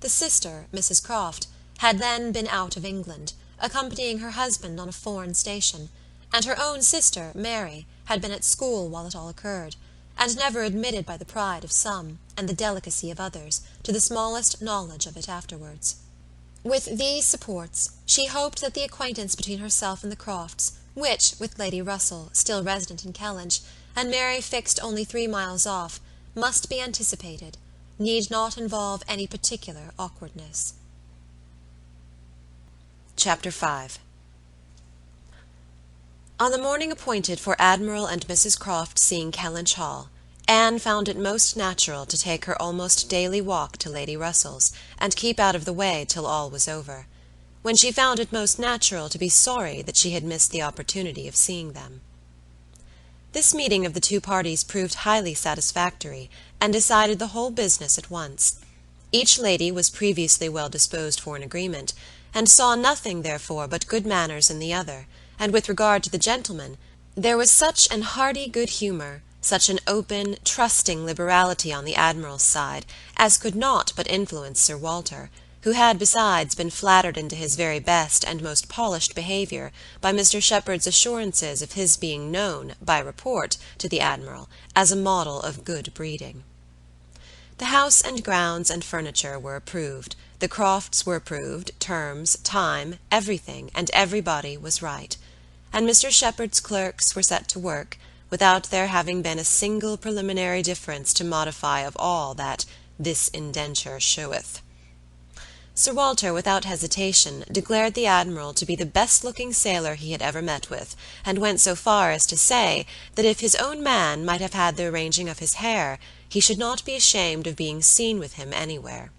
The sister, Mrs. Croft, had then been out of England, accompanying her husband on a foreign station, and her own sister, Mary, had been at school while it all occurred, and never admitted by the pride of some, and the delicacy of others, to the smallest knowledge of it afterwards. With these supports, she hoped that the acquaintance between herself and the Crofts which, with Lady Russell, still resident in Kellynch, and Mary fixed only 3 miles off, must be anticipated, need not involve any particular awkwardness. Chapter 5. On the morning appointed for Admiral and Mrs Croft seeing Kellynch Hall, Anne found it most natural to take her almost daily walk to Lady Russell's, and keep out of the way till all was over, when she found it most natural to be sorry that she had missed the opportunity of seeing them. This meeting of the two parties proved highly satisfactory, and decided the whole business at once. Each lady was previously well disposed for an agreement, and saw nothing, therefore, but good manners in the other, and with regard to the gentleman, there was such an hearty good humour, such an open, trusting liberality on the Admiral's side, as could not but influence Sir Walter, who had besides been flattered into his very best and most polished behaviour by Mr Shepherd's assurances of his being known, by report, to the Admiral, as a model of good breeding. The house and grounds and furniture were approved, the Crofts were approved, terms, time, everything, and everybody was right, and Mr Shepherd's clerks were set to work, without there having been a single preliminary difference to modify of all that "this indenture showeth." Sir Walter, without hesitation, declared the Admiral to be the best-looking sailor he had ever met with, and went so far as to say that if his own man might have had the arranging of his hair, he should not be ashamed of being seen with him anywhere.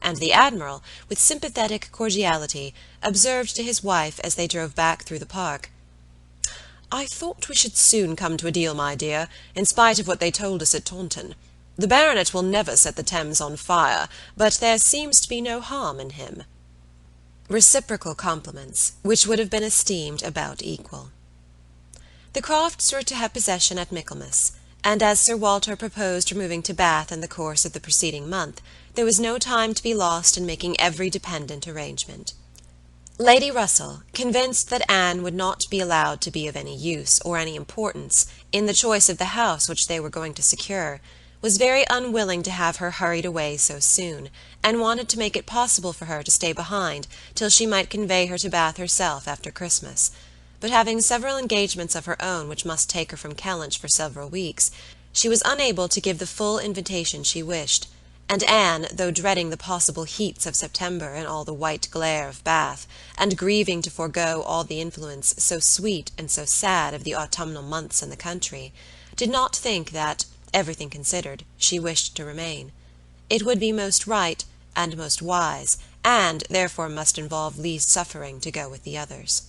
And the Admiral, with sympathetic cordiality, observed to his wife as they drove back through the park, "I thought we should soon come to a deal, my dear, in spite of what they told us at Taunton. The baronet will never set the Thames on fire, but there seems to be no harm in him." Reciprocal compliments, which would have been esteemed about equal. The Crofts were to have possession at Michaelmas, and as Sir Walter proposed removing to Bath in the course of the preceding month, there was no time to be lost in making every dependent arrangement. Lady Russell, convinced that Anne would not be allowed to be of any use, or any importance, in the choice of the house which they were going to secure, was very unwilling to have her hurried away so soon, and wanted to make it possible for her to stay behind till she might convey her to Bath herself after Christmas, but having several engagements of her own which must take her from Kellynch for several weeks, she was unable to give the full invitation she wished, and Anne, though dreading the possible heats of September in all the white glare of Bath, and grieving to forego all the influence so sweet and so sad of the autumnal months in the country, did not think that, everything considered, she wished to remain. It would be most right, and most wise, and therefore must involve least suffering to go with the others.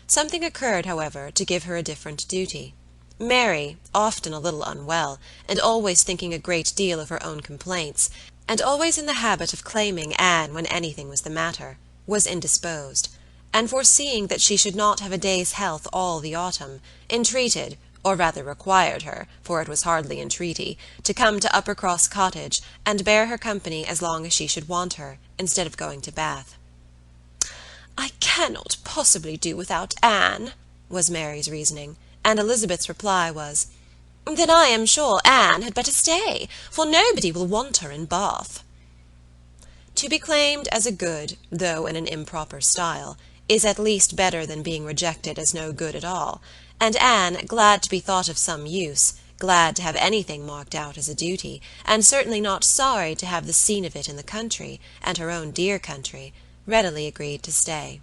Something occurred, however, to give her a different duty. Mary, often a little unwell, and always thinking a great deal of her own complaints, and always in the habit of claiming Anne when anything was the matter, was indisposed, and foreseeing that she should not have a day's health all the autumn, entreated, or rather required her, for it was hardly entreaty, to come to Uppercross Cottage, and bear her company as long as she should want her, instead of going to Bath. "I cannot possibly do without Anne," was Mary's reasoning, and Elizabeth's reply was, "Then I am sure Anne had better stay, for nobody will want her in Bath." To be claimed as a good, though in an improper style, is at least better than being rejected as no good at all, and Anne, glad to be thought of some use, glad to have anything marked out as a duty, and certainly not sorry to have the scene of it in the country, and her own dear country, readily agreed to stay.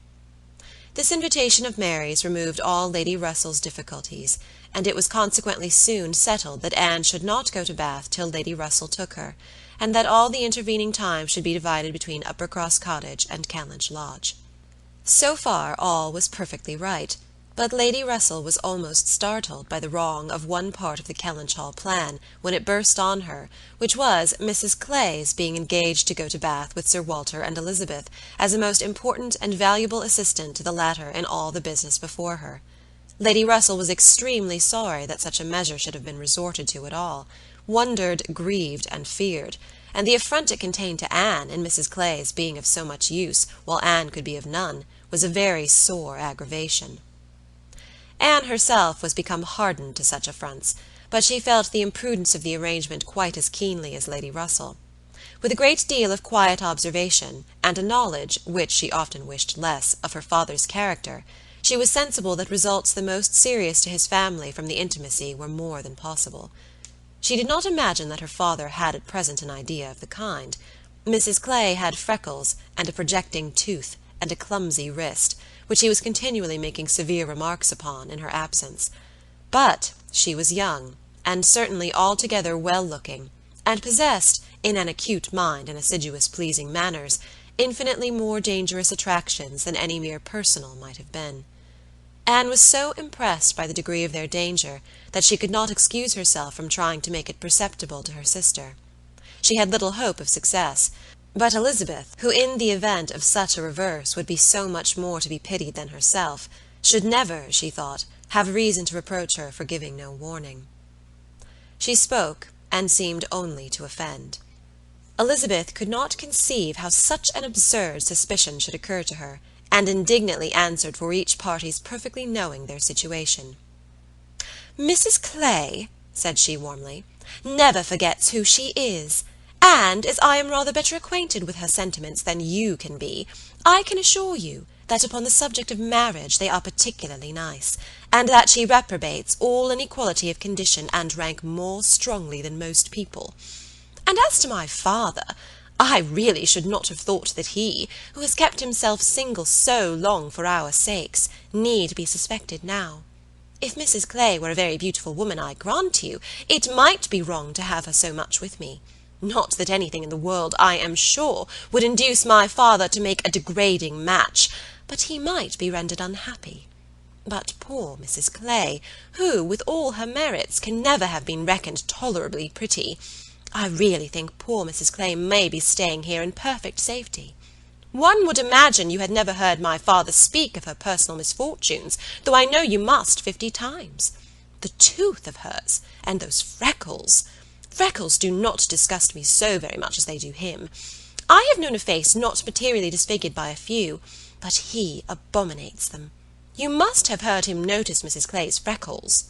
This invitation of Mary's removed all Lady Russell's difficulties, and it was consequently soon settled that Anne should not go to Bath till Lady Russell took her, and that all the intervening time should be divided between Uppercross Cottage and Kellynch Lodge. So far all was perfectly right, but Lady Russell was almost startled by the wrong of one part of the Kellynch Hall plan when it burst on her, which was Mrs Clay's being engaged to go to Bath with Sir Walter and Elizabeth as a most important and valuable assistant to the latter in all the business before her. Lady Russell was extremely sorry that such a measure should have been resorted to at all, wondered, grieved, and feared, and the affront it contained to Anne in Mrs Clay's being of so much use, while Anne could be of none, was a very sore aggravation. Anne herself was become hardened to such affronts, but she felt the imprudence of the arrangement quite as keenly as Lady Russell. With a great deal of quiet observation, and a knowledge, which she often wished less, of her father's character, She was sensible that results the most serious to his family from the intimacy were more than possible. She did not imagine that her father had at present an idea of the kind. Mrs. Clay had freckles, and a projecting tooth, and a clumsy wrist, which he was continually making severe remarks upon in her absence. But she was young, and certainly altogether well-looking, and possessed, in an acute mind and assiduous pleasing manners, infinitely more dangerous attractions than any mere personal might have been. Anne was so impressed by the degree of their danger that she could not excuse herself from trying to make it perceptible to her sister. She had little hope of success, but Elizabeth, who in the event of such a reverse would be so much more to be pitied than herself, should never, she thought, have reason to reproach her for giving no warning. She spoke, and seemed only to offend. Elizabeth could not conceive how such an absurd suspicion should occur to her, and indignantly answered for each party's perfectly knowing their situation. "Mrs. Clay," said she warmly, "never forgets who she is, and as I am rather better acquainted with her sentiments than you can be, I can assure you that upon the subject of marriage they are particularly nice, and that she reprobates all inequality of condition and rank more strongly than most people. And as to my father, I really should not have thought that he, who has kept himself single so long for our sakes, need be suspected now. If Mrs. Clay were a very beautiful woman, I grant you, it might be wrong to have her so much with me. Not that anything in the world, I am sure, would induce my father to make a degrading match, but he might be rendered unhappy. But poor Mrs. Clay, who, with all her merits, can never have been reckoned tolerably pretty, I really think poor Mrs. Clay may be staying here in perfect safety. One would imagine you had never heard my father speak of her personal misfortunes, though I know you must 50 times. The tooth of hers, and those freckles! Freckles do not disgust me so very much as they do him. I have known a face not materially disfigured by a few, but he abominates them. You must have heard him notice Mrs. Clay's freckles."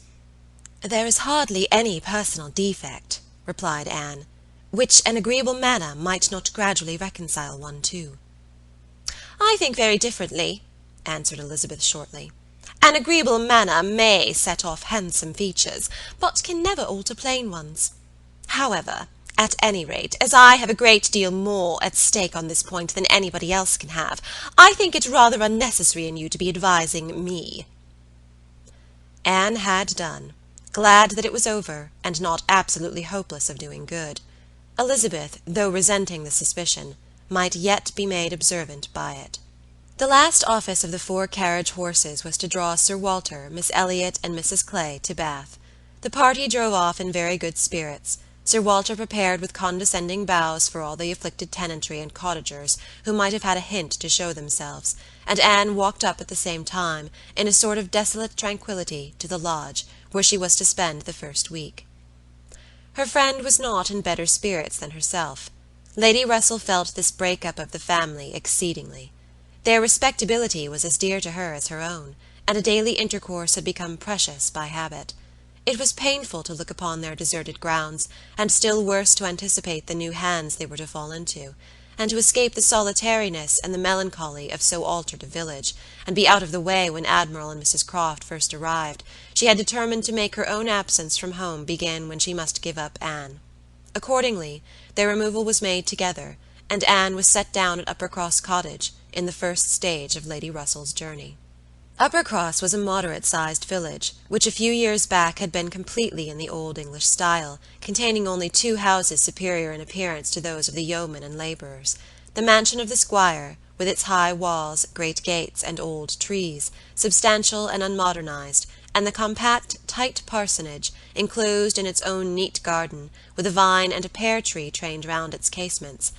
"There is hardly any personal defect," replied Anne, "which an agreeable manner might not gradually reconcile one to." "I think very differently," answered Elizabeth shortly. "An agreeable manner may set off handsome features, but can never alter plain ones. However, at any rate, as I have a great deal more at stake on this point than anybody else can have, I think it rather unnecessary in you to be advising me." Anne had done, glad that it was over, and not absolutely hopeless of doing good. Elizabeth, though resenting the suspicion, might yet be made observant by it. The last office of the 4 carriage horses was to draw Sir Walter, Miss Elliott, and Mrs. Clay to Bath. The party drove off in very good spirits. Sir Walter prepared with condescending bows for all the afflicted tenantry and cottagers who might have had a hint to show themselves, and Anne walked up at the same time, in a sort of desolate tranquillity, to the lodge, where she was to spend the first week. Her friend was not in better spirits than herself. Lady Russell felt this break-up of the family exceedingly. Their respectability was as dear to her as her own, and a daily intercourse had become precious by habit. It was painful to look upon their deserted grounds, and still worse to anticipate the new hands they were to fall into, and to escape the solitariness and the melancholy of so altered a village, and be out of the way when Admiral and Mrs. Croft first arrived. She had determined to make her own absence from home begin when she must give up Anne. Accordingly, their removal was made together, and Anne was set down at Uppercross Cottage, in the first stage of Lady Russell's journey. Uppercross was a moderate-sized village, which a few years back had been completely in the old English style, containing only 2 houses superior in appearance to those of the yeomen and labourers. The mansion of the squire, with its high walls, great gates, and old trees, substantial and unmodernized, and the compact, tight parsonage, enclosed in its own neat garden, with a vine and a pear-tree trained round its casements.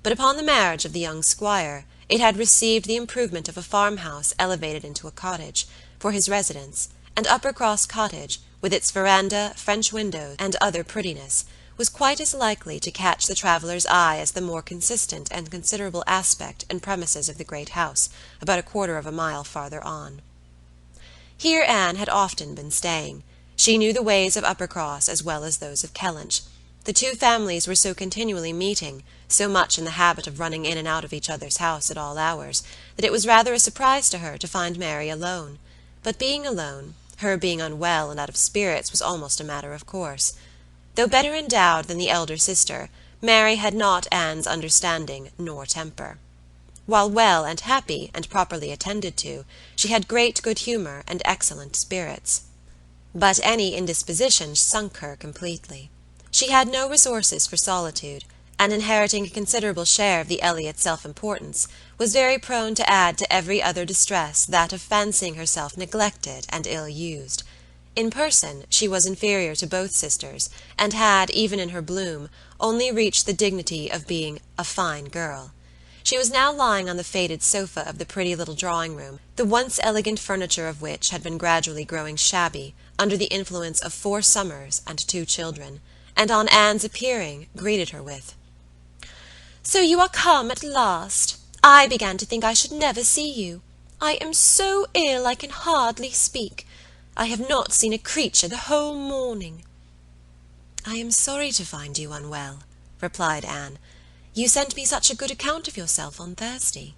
But upon the marriage of the young squire, it had received the improvement of a farmhouse elevated into a cottage, for his residence, and Uppercross Cottage, with its verandah, French windows, and other prettiness, was quite as likely to catch the traveller's eye as the more consistent and considerable aspect and premises of the great house, about 1/4 of a mile farther on. Here Anne had often been staying. She knew the ways of Uppercross as well as those of Kellynch. The two families were so continually meeting, so much in the habit of running in and out of each other's house at all hours, that it was rather a surprise to her to find Mary alone. But being alone, her being unwell and out of spirits, was almost a matter of course. Though better endowed than the elder sister, Mary had not Anne's understanding nor temper. While well and happy and properly attended to, she had great good humour and excellent spirits. But any indisposition sunk her completely. She had no resources for solitude, and inheriting a considerable share of the Elliott self-importance, was very prone to add to every other distress that of fancying herself neglected and ill-used. In person she was inferior to both sisters, and had, even in her bloom, only reached the dignity of being a fine girl. She was now lying on the faded sofa of the pretty little drawing-room, the once elegant furniture of which had been gradually growing shabby under the influence of 4 summers and 2 children, and on Anne's appearing, greeted her with, "So you are come at last. I began to think I should never see you. I am so ill I can hardly speak. I have not seen a creature the whole morning." "I am sorry to find you unwell," replied Anne. "You sent me such a good account of yourself on Thursday."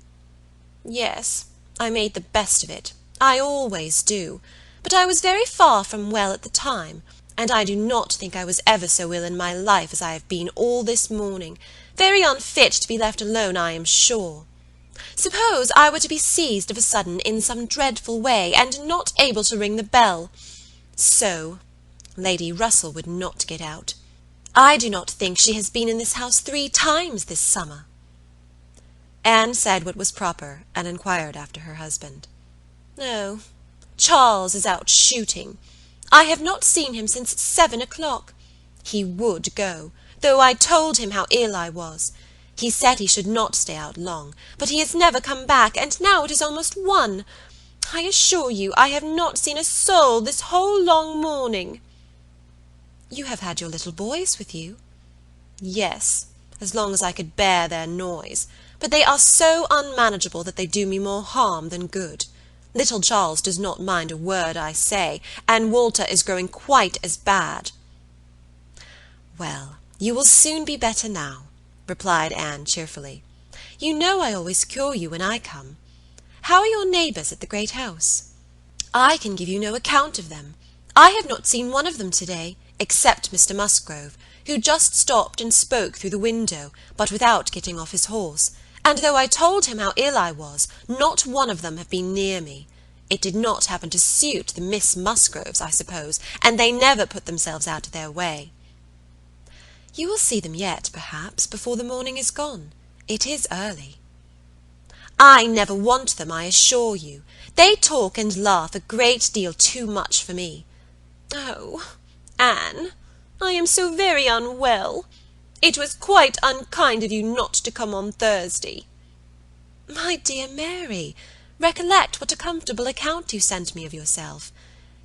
"Yes, I made the best of it. I always do. But I was very far from well at the time, and I do not think I was ever so ill in my life as I have been all this morning. Very unfit to be left alone, I am sure. Suppose I were to be seized of a sudden in some dreadful way, and not able to ring the bell. So, Lady Russell would not get out. I do not think she has been in this house 3 times this summer." Anne said what was proper, and inquired after her husband. "Oh, Charles is out shooting. I have not seen him since 7 o'clock. He would go, though I told him how ill I was. He said he should not stay out long, but he has never come back, and now it is almost 1. I assure you I have not seen a soul this whole long morning." "You have had your little boys with you?" "Yes, as long as I could bear their noise, but they are so unmanageable that they do me more harm than good. Little Charles does not mind a word I say, and Walter is growing quite as bad." "Well, you will soon be better now," replied Anne cheerfully. "You know I always cure you when I come. How are your neighbours at the great house?" "I can give you no account of them. I have not seen one of them to-day, except Mr. Musgrove, who just stopped and spoke through the window, but without getting off his horse, and though I told him how ill I was, not one of them have been near me. It did not happen to suit the Miss Musgroves, I suppose, and they never put themselves out of their way." "You will see them yet, perhaps, before the morning is gone. It is early." "I never want them, I assure you. They talk and laugh a great deal too much for me. Oh, Anne, I am so very unwell. It was quite unkind of you not to come on Thursday." "My dear Mary, recollect what a comfortable account you sent me of yourself.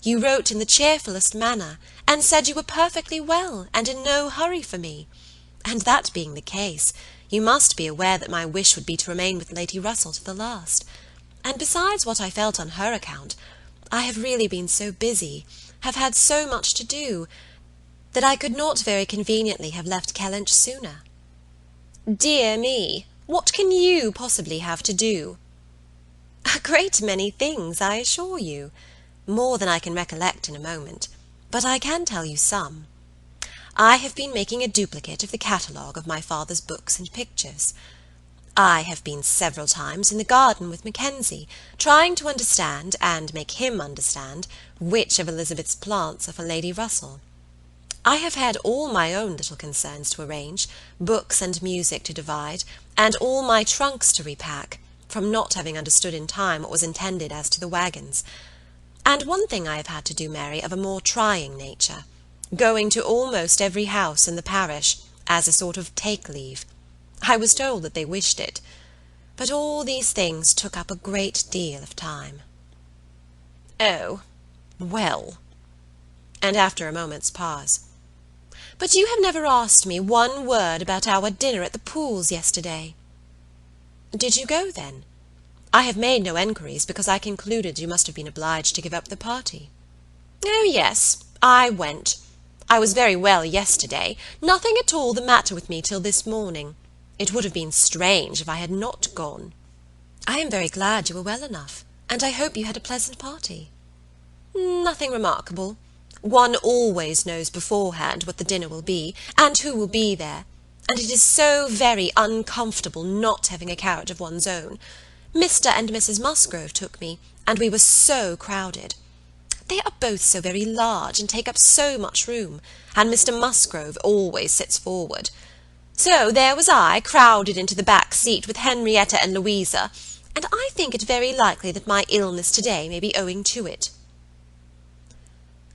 You wrote in the cheerfullest manner, and said you were perfectly well, and in no hurry for me. And that being the case, you must be aware that my wish would be to remain with Lady Russell to the last. And besides what I felt on her account, I have really been so busy, have had so much to do, that I could not very conveniently have left Kellynch sooner." "Dear me, what can you possibly have to do?" "A great many things, I assure you. More than I can recollect in a moment, but I can tell you some. I have been making a duplicate of the catalogue of my father's books and pictures. I have been several times in the garden with Mackenzie, trying to understand, and make him understand, which of Elizabeth's plants are for Lady Russell. I have had all my own little concerns to arrange, books and music to divide, and all my trunks to repack, from not having understood in time what was intended as to the wagons. And one thing I have had to do, Mary, of a more trying nature, going to almost every house in the parish, as a sort of take-leave. I was told that they wished it. But all these things took up a great deal of time." "Oh, well." And after a moment's pause, "But you have never asked me one word about our dinner at the Pools yesterday." "Did you go, then? I have made no enquiries, because I concluded you must have been obliged to give up the party." "Oh, yes, I went. I was very well yesterday, nothing at all the matter with me till this morning. It would have been strange if I had not gone." "I am very glad you were well enough, and I hope you had a pleasant party." "Nothing remarkable. One always knows beforehand what the dinner will be, and who will be there, and it is so very uncomfortable not having a carriage of one's own. Mr. and Mrs. Musgrove took me, and we were so crowded. They are both so very large and take up so much room, and Mr. Musgrove always sits forward. So there was I, crowded into the back seat with Henrietta and Louisa, and I think it very likely that my illness today may be owing to it."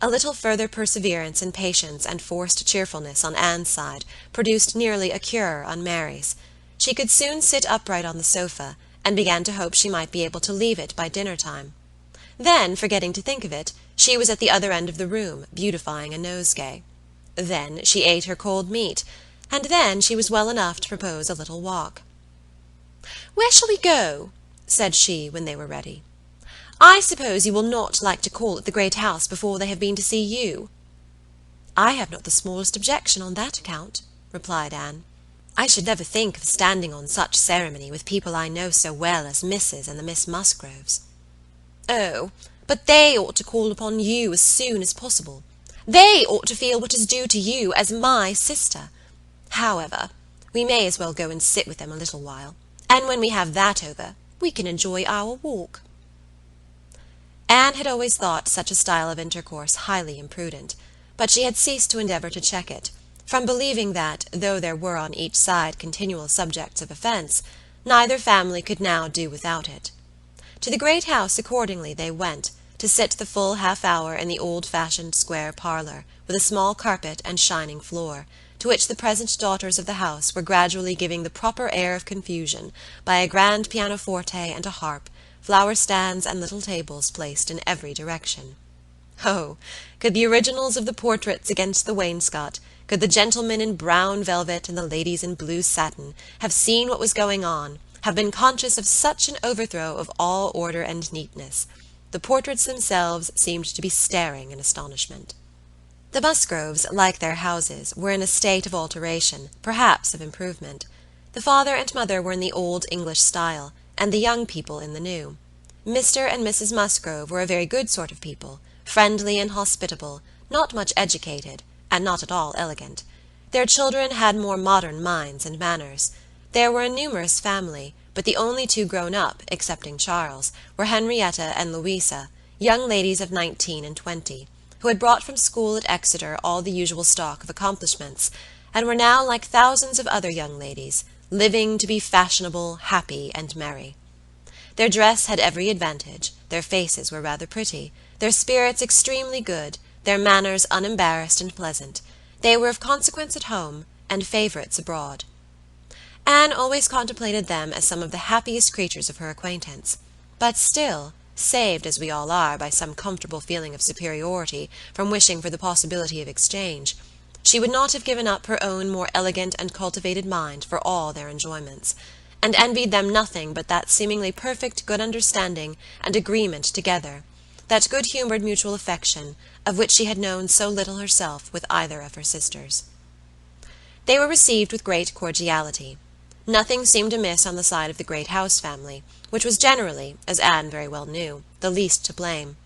A little further perseverance and patience and forced cheerfulness on Anne's side produced nearly a cure on Mary's. She could soon sit upright on the sofa, and began to hope she might be able to leave it by dinner-time. Then, forgetting to think of it, she was at the other end of the room, beautifying a nosegay. Then she ate her cold meat, and then she was well enough to propose a little walk. "Where shall we go?" said she, when they were ready. "I suppose you will not like to call at the great house before they have been to see you?" "I have not the smallest objection on that account," replied Anne. "I should never think of standing on such ceremony with people I know so well as Mrs. and the Miss Musgroves." "Oh, but they ought to call upon you as soon as possible. They ought to feel what is due to you as my sister. However, we may as well go and sit with them a little while, and when we have that over, we can enjoy our walk." Anne had always thought such a style of intercourse highly imprudent, but she had ceased to endeavour to check it, from believing that, though there were on each side continual subjects of offence, neither family could now do without it. To the great house accordingly they went, to sit the full half-hour in the old-fashioned square parlour, with a small carpet and shining floor, to which the present daughters of the house were gradually giving the proper air of confusion by a grand pianoforte and a harp, flower-stands and little tables placed in every direction. Oh, could the originals of the portraits against the wainscot, could the gentlemen in brown velvet and the ladies in blue satin, have seen what was going on, have been conscious of such an overthrow of all order and neatness, the portraits themselves seemed to be staring in astonishment. The Musgroves, like their houses, were in a state of alteration, perhaps of improvement. The father and mother were in the old English style, and the young people in the new. Mr. and Mrs. Musgrove were a very good sort of people, friendly and hospitable, not much educated, and not at all elegant. Their children had more modern minds and manners. There were a numerous family, but the only two grown up, excepting Charles, were Henrietta and Louisa, young ladies of 19 and 20, who had brought from school at Exeter all the usual stock of accomplishments, and were now like thousands of other young ladies, living to be fashionable, happy, and merry. Their dress had every advantage, their faces were rather pretty, their spirits extremely good, their manners unembarrassed and pleasant. They were of consequence at home, and favourites abroad. Anne always contemplated them as some of the happiest creatures of her acquaintance, but still, saved as we all are by some comfortable feeling of superiority from wishing for the possibility of exchange, she would not have given up her own more elegant and cultivated mind for all their enjoyments, and envied them nothing but that seemingly perfect good understanding and agreement together, that good-humoured mutual affection, of which she had known so little herself with either of her sisters. They were received with great cordiality. Nothing seemed amiss on the side of the great house family, which was generally, as Anne very well knew, the least to blame.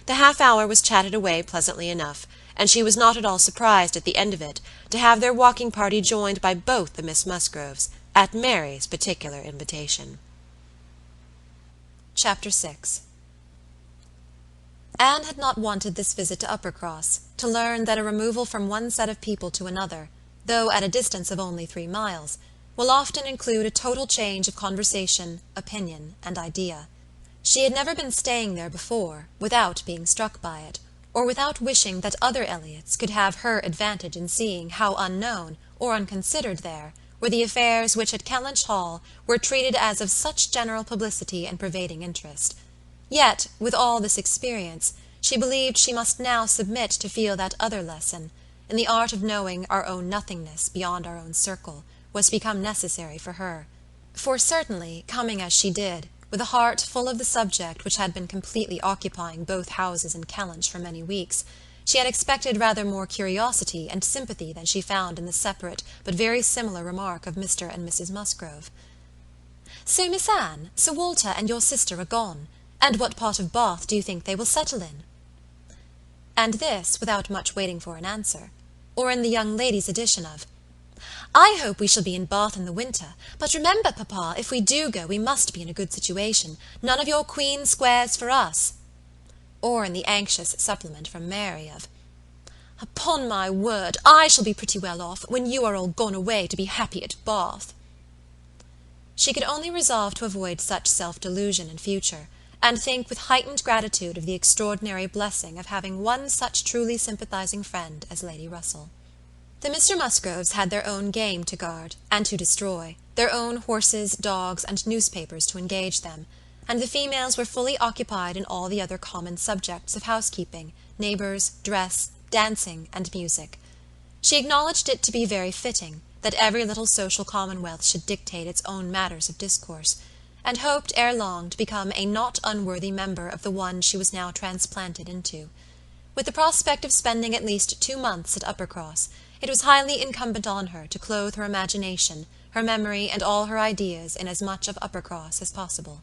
The half-hour was chatted away pleasantly enough, and she was not at all surprised at the end of it to have their walking party joined by both the Miss Musgroves, at Mary's particular invitation. Chapter 6. Anne had not wanted this visit to Uppercross, to learn that a removal from one set of people to another, though at a distance of only 3 miles, will often include a total change of conversation, opinion, and idea. She had never been staying there before, without being struck by it, or without wishing that other Elliots could have her advantage in seeing how unknown, or unconsidered there, were the affairs which at Kellynch Hall were treated as of such general publicity and pervading interest. Yet, with all this experience, she believed she must now submit to feel that other lesson, in the art of knowing our own nothingness beyond our own circle, was become necessary for her. For certainly, coming as she did, with a heart full of the subject which had been completely occupying both houses in Kellynch for many weeks, She had expected rather more curiosity and sympathy than she found in the separate but very similar remark of Mr. and Mrs. Musgrove. "So Miss Anne, Sir Walter and your sister are gone, and what part of Bath do you think they will settle in?" And this without much waiting for an answer, or in the young lady's addition of, "I hope we shall be in Bath in the winter, but remember, papa, if we do go we must be in a good situation. None of your Queen squares for us." Or in the anxious supplement from Mary of, "Upon my word, I shall be pretty well off when you are all gone away to be happy at Bath." She could only resolve to avoid such self-delusion in future, and think with heightened gratitude of the extraordinary blessing of having one such truly sympathizing friend as Lady Russell. The Mr. Musgroves had their own game to guard and to destroy, their own horses, dogs, and newspapers to engage them, and the females were fully occupied in all the other common subjects of housekeeping, neighbours, dress, dancing, and music. She acknowledged it to be very fitting that every little social commonwealth should dictate its own matters of discourse, and hoped ere long to become a not unworthy member of the one she was now transplanted into. With the prospect of spending at least 2 months at Uppercross, it was highly incumbent on her to clothe her imagination, her memory, and all her ideas in as much of Uppercross as possible.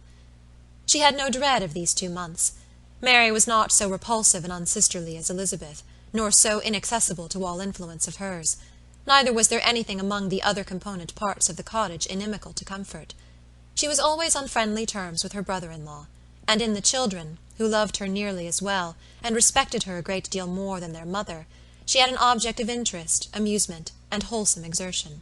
She had no dread of these 2 months. Mary was not so repulsive and unsisterly as Elizabeth, nor so inaccessible to all influence of hers. Neither was there anything among the other component parts of the cottage inimical to comfort. She was always on friendly terms with her brother-in-law, and in the children, who loved her nearly as well, and respected her a great deal more than their mother, she had an object of interest, amusement, and wholesome exertion.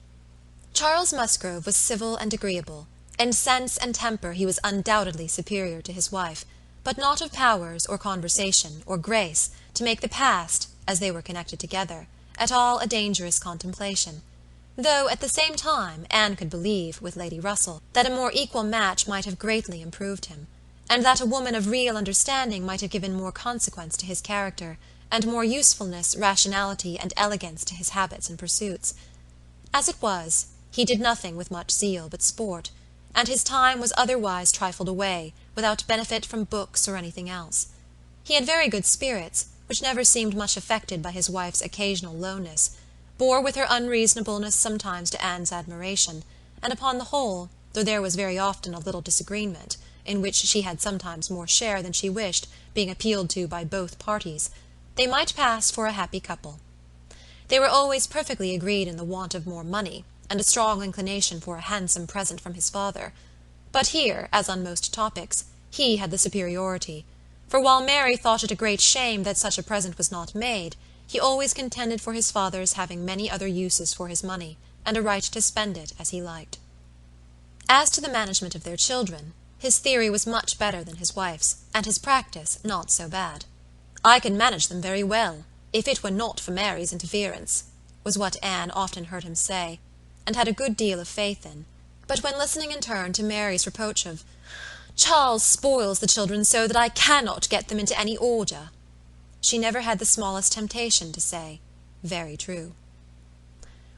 Charles Musgrove was civil and agreeable. In sense and temper he was undoubtedly superior to his wife, but not of powers, or conversation, or grace, to make the past, as they were connected together, at all a dangerous contemplation, though, at the same time, Anne could believe, with Lady Russell, that a more equal match might have greatly improved him, and that a woman of real understanding might have given more consequence to his character, and more usefulness, rationality, and elegance to his habits and pursuits. As it was, he did nothing with much zeal but sport, and his time was otherwise trifled away, without benefit from books or anything else. He had very good spirits, which never seemed much affected by his wife's occasional lowness, bore with her unreasonableness sometimes to Anne's admiration, and upon the whole, though there was very often a little disagreement, in which she had sometimes more share than she wished, being appealed to by both parties, they might pass for a happy couple. They were always perfectly agreed in the want of more money, and a strong inclination for a handsome present from his father. But here, as on most topics, he had the superiority, for while Mary thought it a great shame that such a present was not made, he always contended for his father's having many other uses for his money, and a right to spend it as he liked. As to the management of their children, his theory was much better than his wife's, and his practice not so bad. "I can manage them very well, if it were not for Mary's interference," was what Anne often heard him say, and had a good deal of faith in. But when listening in turn to Mary's reproach of, "Charles spoils the children so that I cannot get them into any order," she never had the smallest temptation to say, "Very true."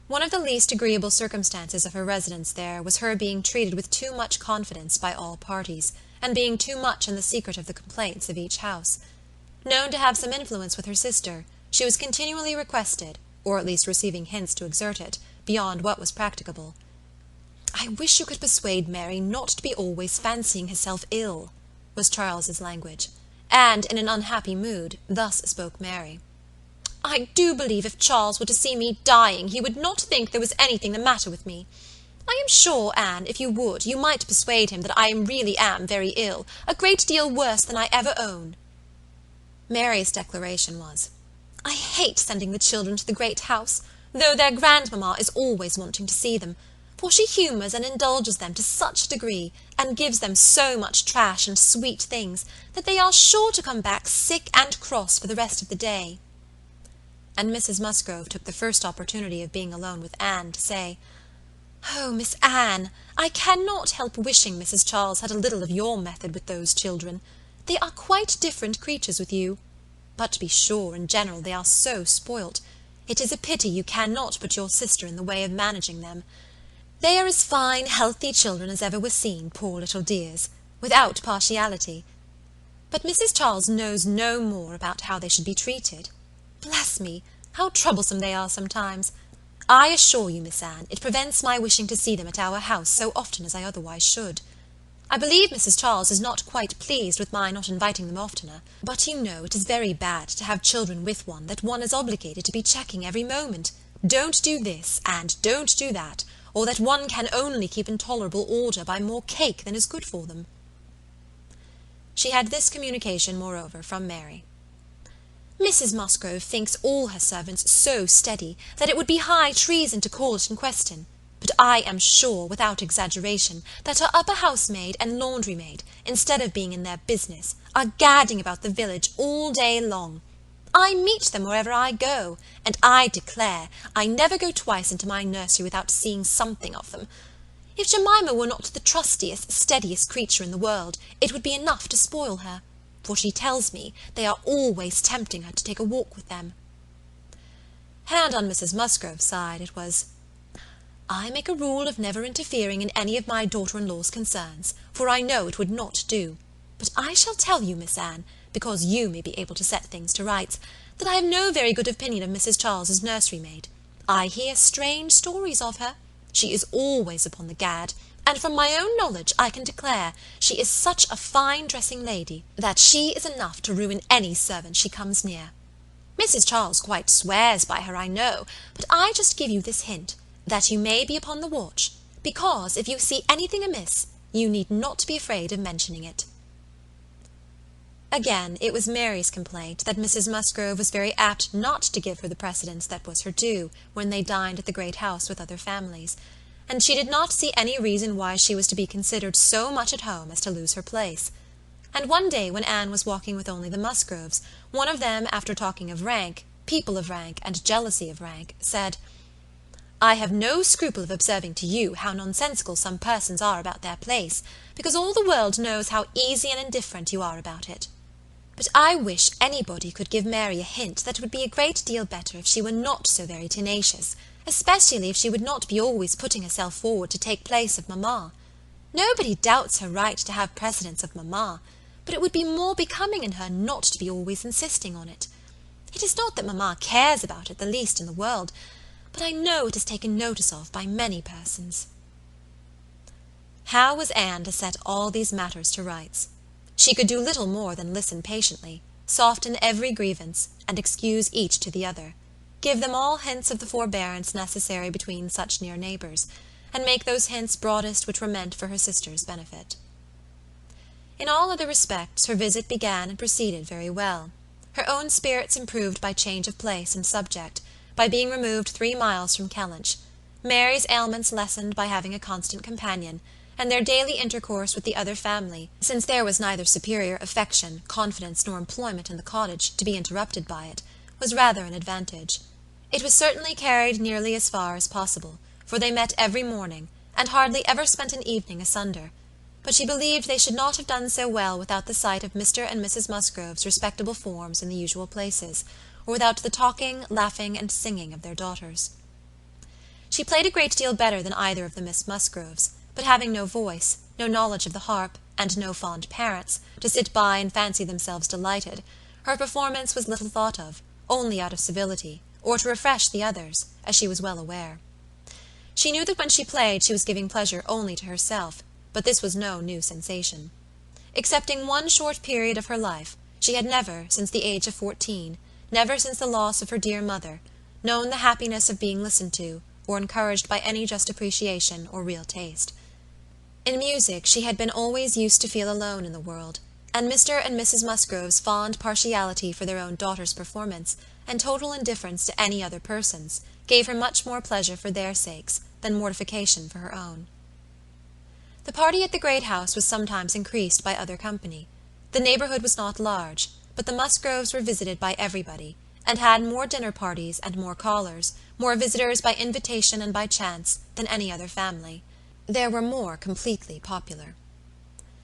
One of the least agreeable circumstances of her residence there was her being treated with too much confidence by all parties, and being too much in the secret of the complaints of each house. Known to have some influence with her sister, she was continually requested, or at least receiving hints to exert it, beyond what was practicable. "I wish you could persuade Mary not to be always fancying herself ill," was Charles's language, and, in an unhappy mood, thus spoke Mary. "I do believe if Charles were to see me dying, he would not think there was anything the matter with me. I am sure, Anne, if you would, you might persuade him that I really am very ill, a great deal worse than I ever own." Mary's declaration was, "I hate sending the children to the great house, though their grandmamma is always wanting to see them, for she humours and indulges them to such a degree, and gives them so much trash and sweet things, that they are sure to come back sick and cross for the rest of the day." And Mrs. Musgrove took the first opportunity of being alone with Anne to say, "Oh, Miss Anne, I cannot help wishing Mrs. Charles had a little of your method with those children. They are quite different creatures with you. But to be sure, in general, they are so spoilt. It is a pity you cannot put your sister in the way of managing them. They are as fine, healthy children as ever were seen, poor little dears, without partiality. But Mrs. Charles knows no more about how they should be treated. Bless me, how troublesome they are sometimes! I assure you, Miss Anne, it prevents my wishing to see them at our house so often as I otherwise should. I believe Mrs. Charles is not quite pleased with my not inviting them oftener, but you know it is very bad to have children with one that one is obligated to be checking every moment. Don't do this, and don't do that, or that one can only keep in tolerable order by more cake than is good for them. She had this communication, moreover, from Mary. Mrs. Musgrove thinks all her servants so steady that it would be high treason to call it in question. But I am sure, without exaggeration, that her upper housemaid and laundry-maid, instead of being in their business, are gadding about the village all day long. I meet them wherever I go, and I declare I never go twice into my nursery without seeing something of them. If Jemima were not the trustiest, steadiest creature in the world, it would be enough to spoil her, for she tells me they are always tempting her to take a walk with them. And on Mrs. Musgrove's side it was, I make a rule of never interfering in any of my daughter-in-law's concerns, for I know it would not do. But I shall tell you, Miss Anne, because you may be able to set things to rights, that I have no very good opinion of Mrs. Charles's nursery-maid. I hear strange stories of her. She is always upon the gad, and from my own knowledge I can declare she is such a fine dressing lady that she is enough to ruin any servant she comes near. Mrs. Charles quite swears by her, I know, but I just give you this hint, that you may be upon the watch, because if you see anything amiss, you need not be afraid of mentioning it. Again, it was Mary's complaint that Mrs. Musgrove was very apt not to give her the precedence that was her due when they dined at the great house with other families, and she did not see any reason why she was to be considered so much at home as to lose her place. And one day when Anne was walking with only the Musgroves, one of them, after talking of rank, people of rank, and jealousy of rank, said, I have no scruple of observing to you how nonsensical some persons are about their place, because all the world knows how easy and indifferent you are about it. But I wish anybody could give Mary a hint that it would be a great deal better if she were not so very tenacious, especially if she would not be always putting herself forward to take place of mamma. Nobody doubts her right to have precedence of mamma, but it would be more becoming in her not to be always insisting on it. It is not that mamma cares about it the least in the world, but I know it is taken notice of by many persons. How was Anne to set all these matters to rights? She could do little more than listen patiently, soften every grievance, and excuse each to the other, give them all hints of the forbearance necessary between such near neighbours, and make those hints broadest which were meant for her sister's benefit. In all other respects her visit began and proceeded very well. Her own spirits improved by change of place and subject, by being removed 3 miles from Kellynch, Mary's ailments lessened by having a constant companion, and their daily intercourse with the other family, since there was neither superior affection, confidence, nor employment in the cottage to be interrupted by it, was rather an advantage. It was certainly carried nearly as far as possible, for they met every morning, and hardly ever spent an evening asunder, but she believed they should not have done so well without the sight of Mr. and Mrs. Musgrove's respectable forms in the usual places, or without the talking, laughing, and singing of their daughters. She played a great deal better than either of the Miss Musgroves, but having no voice, no knowledge of the harp, and no fond parents, to sit by and fancy themselves delighted, her performance was little thought of, only out of civility, or to refresh the others, as she was well aware. She knew that when she played she was giving pleasure only to herself, but this was no new sensation. Excepting one short period of her life, she had never, since the age of 14, never since the loss of her dear mother, known the happiness of being listened to, or encouraged by any just appreciation or real taste. In music she had been always used to feel alone in the world, and Mr. and Mrs. Musgrove's fond partiality for their own daughter's performance, and total indifference to any other person's, gave her much more pleasure for their sakes than mortification for her own. The party at the great house was sometimes increased by other company. The neighbourhood was not large, but the Musgroves were visited by everybody, and had more dinner parties and more callers, more visitors by invitation and by chance, than any other family. There were more completely popular.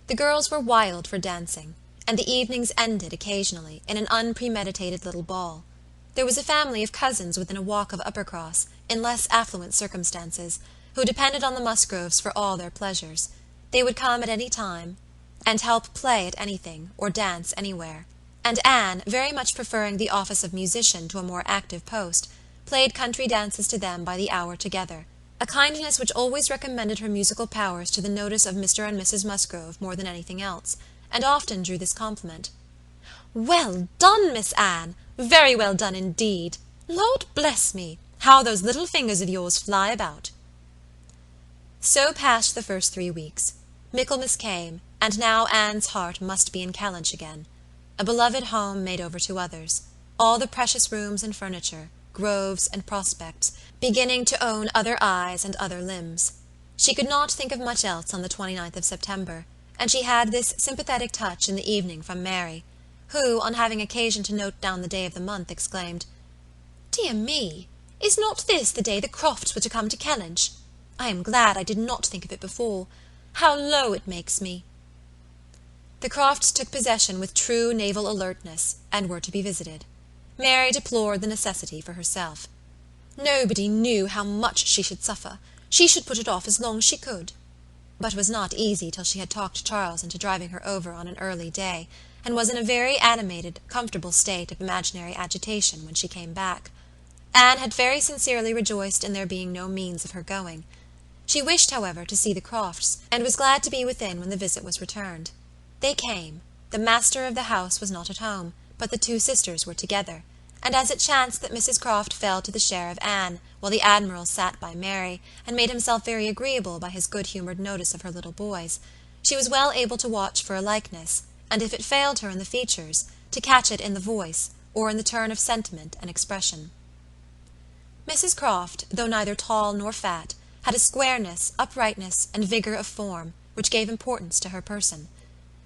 The girls were wild for dancing, and the evenings ended occasionally in an unpremeditated little ball. There was a family of cousins within a walk of Uppercross, in less affluent circumstances, who depended on the Musgroves for all their pleasures. They would come at any time, and help play at anything, or dance anywhere, and Anne, very much preferring the office of musician to a more active post, played country dances to them by the hour together, a kindness which always recommended her musical powers to the notice of Mr. and Mrs. Musgrove more than anything else, and often drew this compliment. "Well done, Miss Anne! Very well done indeed! Lord bless me! How those little fingers of yours fly about!" So passed the first 3 weeks. Michaelmas came, and now Anne's heart must be in Kellynch again. A beloved home made over to others, all the precious rooms and furniture, groves and prospects, beginning to own other eyes and other limbs. She could not think of much else on the 29th of September, and she had this sympathetic touch in the evening from Mary, who, on having occasion to note down the day of the month, exclaimed, "Dear me! Is not this the day the Crofts were to come to Kellynch? I am glad I did not think of it before. How low it makes me!" The Crofts took possession with true naval alertness, and were to be visited. Mary deplored the necessity for herself. Nobody knew how much she should suffer. She should put it off as long as she could. But it was not easy till she had talked Charles into driving her over on an early day, and was in a very animated, comfortable state of imaginary agitation when she came back. Anne had very sincerely rejoiced in there being no means of her going. She wished, however, to see the Crofts, and was glad to be within when the visit was returned. They came. The master of the house was not at home, but the 2 sisters were together, and as it chanced that Mrs. Croft fell to the share of Anne, while the Admiral sat by Mary, and made himself very agreeable by his good-humoured notice of her little boys, she was well able to watch for a likeness, and if it failed her in the features, to catch it in the voice, or in the turn of sentiment and expression. Mrs. Croft, though neither tall nor fat, had a squareness, uprightness, and vigour of form, which gave importance to her person.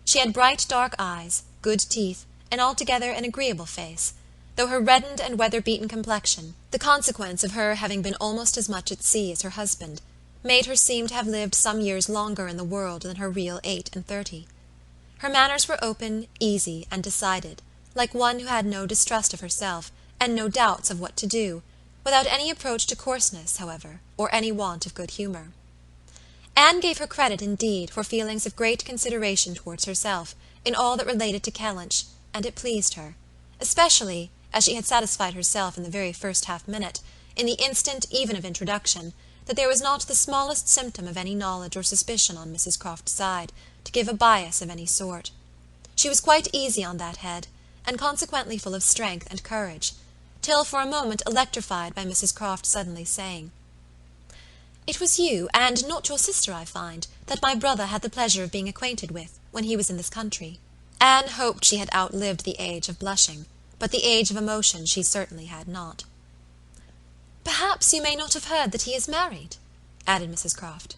She had bright dark eyes, good teeth, and altogether an agreeable face, though her reddened and weather-beaten complexion, the consequence of her having been almost as much at sea as her husband, made her seem to have lived some years longer in the world than her real 38. Her manners were open, easy, and decided, like one who had no distrust of herself, and no doubts of what to do, without any approach to coarseness, however, or any want of good humour. Anne gave her credit, indeed, for feelings of great consideration towards herself, in all that related to Kellynch, and it pleased her, especially, as she had satisfied herself in the very first half-minute, in the instant even of introduction, that there was not the smallest symptom of any knowledge or suspicion on Mrs. Croft's side, to give a bias of any sort. She was quite easy on that head, and consequently full of strength and courage, till for a moment electrified by Mrs. Croft suddenly saying, "It was you, and not your sister, I find, that my brother had the pleasure of being acquainted with, when he was in this country." Anne hoped she had outlived the age of blushing, but the age of emotion she certainly had not. "Perhaps you may not have heard that he is married," added Mrs. Croft.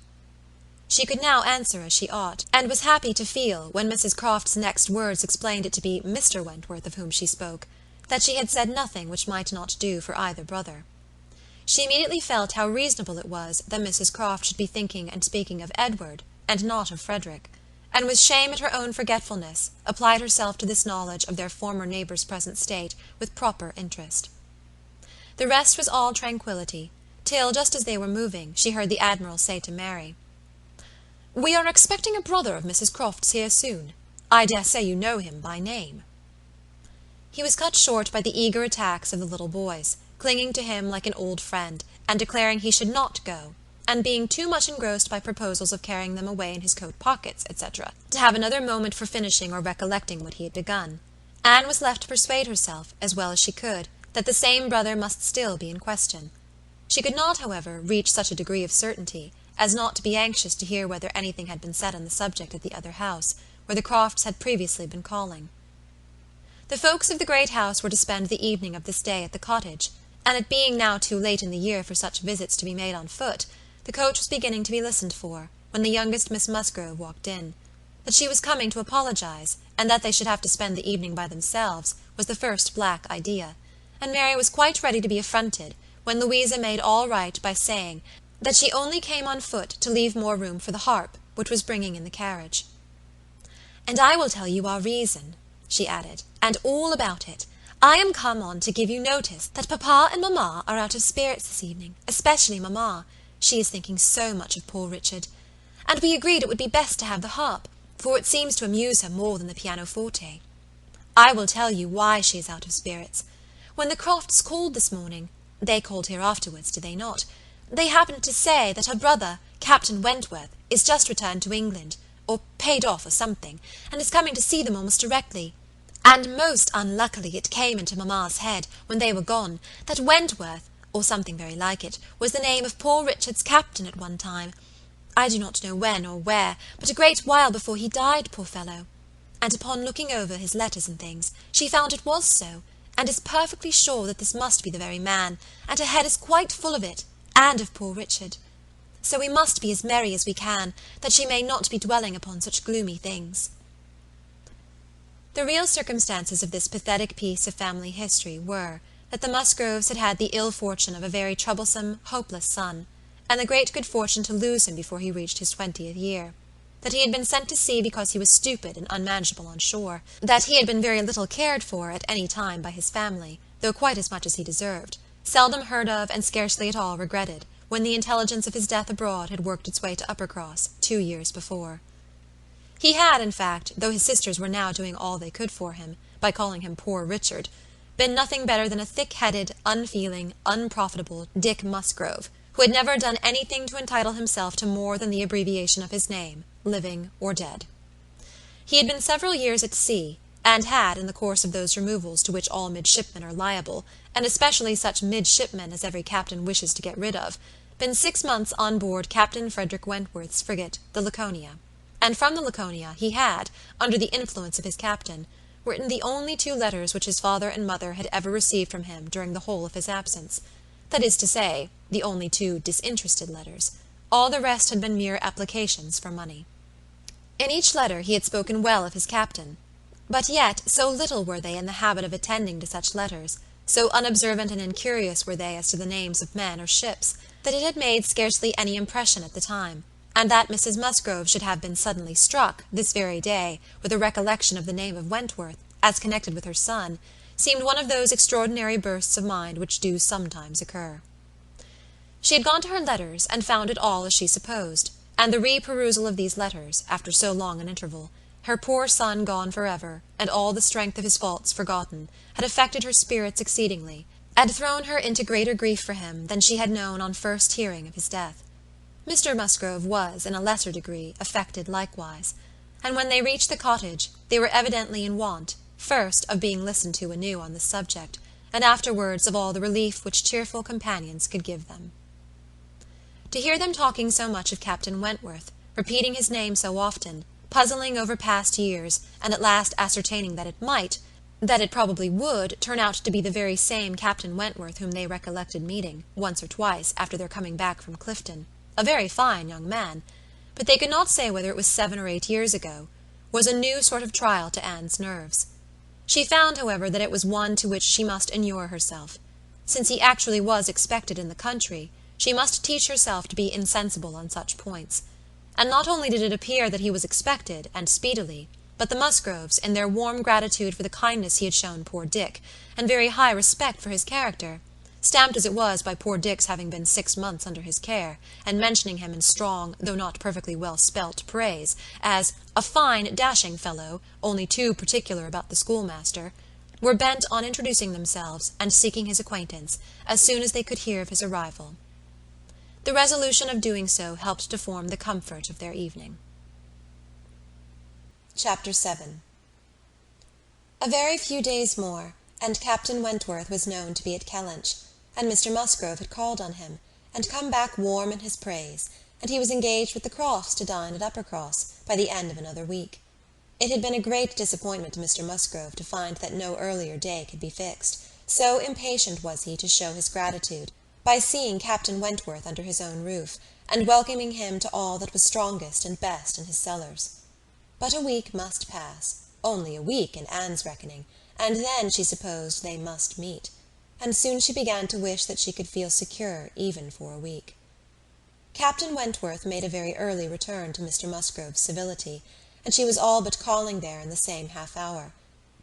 She could now answer as she ought, and was happy to feel, when Mrs. Croft's next words explained it to be Mr. Wentworth of whom she spoke, that she had said nothing which might not do for either brother. She immediately felt how reasonable it was that Mrs. Croft should be thinking and speaking of Edward, and not of Frederick, and with shame at her own forgetfulness, applied herself to this knowledge of their former neighbour's present state with proper interest. The rest was all tranquillity, till, just as they were moving, she heard the Admiral say to Mary, "We are expecting a brother of Mrs. Croft's here soon. I dare say you know him by name." He was cut short by the eager attacks of the little boys, clinging to him like an old friend, and declaring he should not go, and being too much engrossed by proposals of carrying them away in his coat pockets, etc., to have another moment for finishing or recollecting what he had begun. Anne was left to persuade herself, as well as she could, that the same brother must still be in question. She could not, however, reach such a degree of certainty as not to be anxious to hear whether anything had been said on the subject at the other house, where the Crofts had previously been calling. The folks of the great house were to spend the evening of this day at the cottage, and it being now too late in the year for such visits to be made on foot, the coach was beginning to be listened for, when the youngest Miss Musgrove walked in. That she was coming to apologize, and that they should have to spend the evening by themselves, was the first black idea, and Mary was quite ready to be affronted, when Louisa made all right by saying that she only came on foot to leave more room for the harp, which was bringing in the carriage. "And I will tell you our reason," she added, "and all about it. I am come on to give you notice that papa and mamma are out of spirits this evening, especially mamma. She is thinking so much of poor Richard. And we agreed it would be best to have the harp, for it seems to amuse her more than the pianoforte. I will tell you why she is out of spirits. When the Crofts called this morning, they called here afterwards, did they not? They happened to say that her brother, Captain Wentworth, is just returned to England, or paid off or something, and is coming to see them almost directly. And most unluckily it came into mamma's head, when they were gone, that Wentworth, or something very like it, was the name of poor Richard's captain at one time. I do not know when or where, but a great while before he died, poor fellow. And upon looking over his letters and things, she found it was so, and is perfectly sure that this must be the very man, and her head is quite full of it, and of poor Richard. So we must be as merry as we can, that she may not be dwelling upon such gloomy things. The real circumstances of this pathetic piece of family history were, that the Musgroves had had the ill fortune of a very troublesome, hopeless son, and the great good fortune to lose him before he reached his 20th year; that he had been sent to sea because he was stupid and unmanageable on shore; that he had been very little cared for at any time by his family, though quite as much as he deserved, seldom heard of and scarcely at all regretted, when the intelligence of his death abroad had worked its way to Uppercross 2 years before. He had, in fact, though his sisters were now doing all they could for him, by calling him poor Richard, been nothing better than a thick-headed, unfeeling, unprofitable Dick Musgrove, who had never done anything to entitle himself to more than the abbreviation of his name, living or dead. He had been several years at sea, and had, in the course of those removals to which all midshipmen are liable, and especially such midshipmen as every captain wishes to get rid of, been 6 months on board Captain Frederick Wentworth's frigate, the Laconia; and from the Laconia he had, under the influence of his captain, written the only 2 letters which his father and mother had ever received from him during the whole of his absence; that is to say, the only 2 disinterested letters. All the rest had been mere applications for money. In each letter he had spoken well of his captain, but yet so little were they in the habit of attending to such letters, so unobservant and incurious were they as to the names of men or ships, that it had made scarcely any impression at the time, and that Mrs. Musgrove should have been suddenly struck, this very day, with a recollection of the name of Wentworth, as connected with her son, seemed one of those extraordinary bursts of mind which do sometimes occur. She had gone to her letters, and found it all as she supposed, and the re-perusal of these letters, after so long an interval, her poor son gone for ever, and all the strength of his faults forgotten, had affected her spirits exceedingly, had thrown her into greater grief for him than she had known on first hearing of his death. Mr. Musgrove was, in a lesser degree, affected likewise, and when they reached the cottage, they were evidently in want, first of being listened to anew on this subject, and afterwards of all the relief which cheerful companions could give them. To hear them talking so much of Captain Wentworth, repeating his name so often, puzzling over past years, and at last ascertaining that it probably would, turn out to be the very same Captain Wentworth whom they recollected meeting, once or twice, after their coming back from Clifton, a very fine young man, but they could not say whether it was 7 or 8 years ago, was a new sort of trial to Anne's nerves. She found, however, that it was one to which she must inure herself. Since he actually was expected in the country, she must teach herself to be insensible on such points. And not only did it appear that he was expected, and speedily, but the Musgroves, in their warm gratitude for the kindness he had shown poor Dick, and very high respect for his character, stamped as it was by poor Dick's having been 6 months under his care, and mentioning him in strong, though not perfectly well spelt praise, as a fine dashing fellow, only too particular about the schoolmaster, were bent on introducing themselves and seeking his acquaintance, as soon as they could hear of his arrival. The resolution of doing so helped to form the comfort of their evening. Chapter 7. A very few days more, and Captain Wentworth was known to be at Kellynch, and Mr. Musgrove had called on him, and come back warm in his praise, and he was engaged with the Crofts to dine at Uppercross by the end of another week. It had been a great disappointment to Mr. Musgrove to find that no earlier day could be fixed, so impatient was he to show his gratitude, by seeing Captain Wentworth under his own roof, and welcoming him to all that was strongest and best in his cellars. But a week must pass, only a week in Anne's reckoning, and then she supposed they must meet, and soon she began to wish that she could feel secure even for a week. Captain Wentworth made a very early return to Mr. Musgrove's civility, and she was all but calling there in the same half-hour.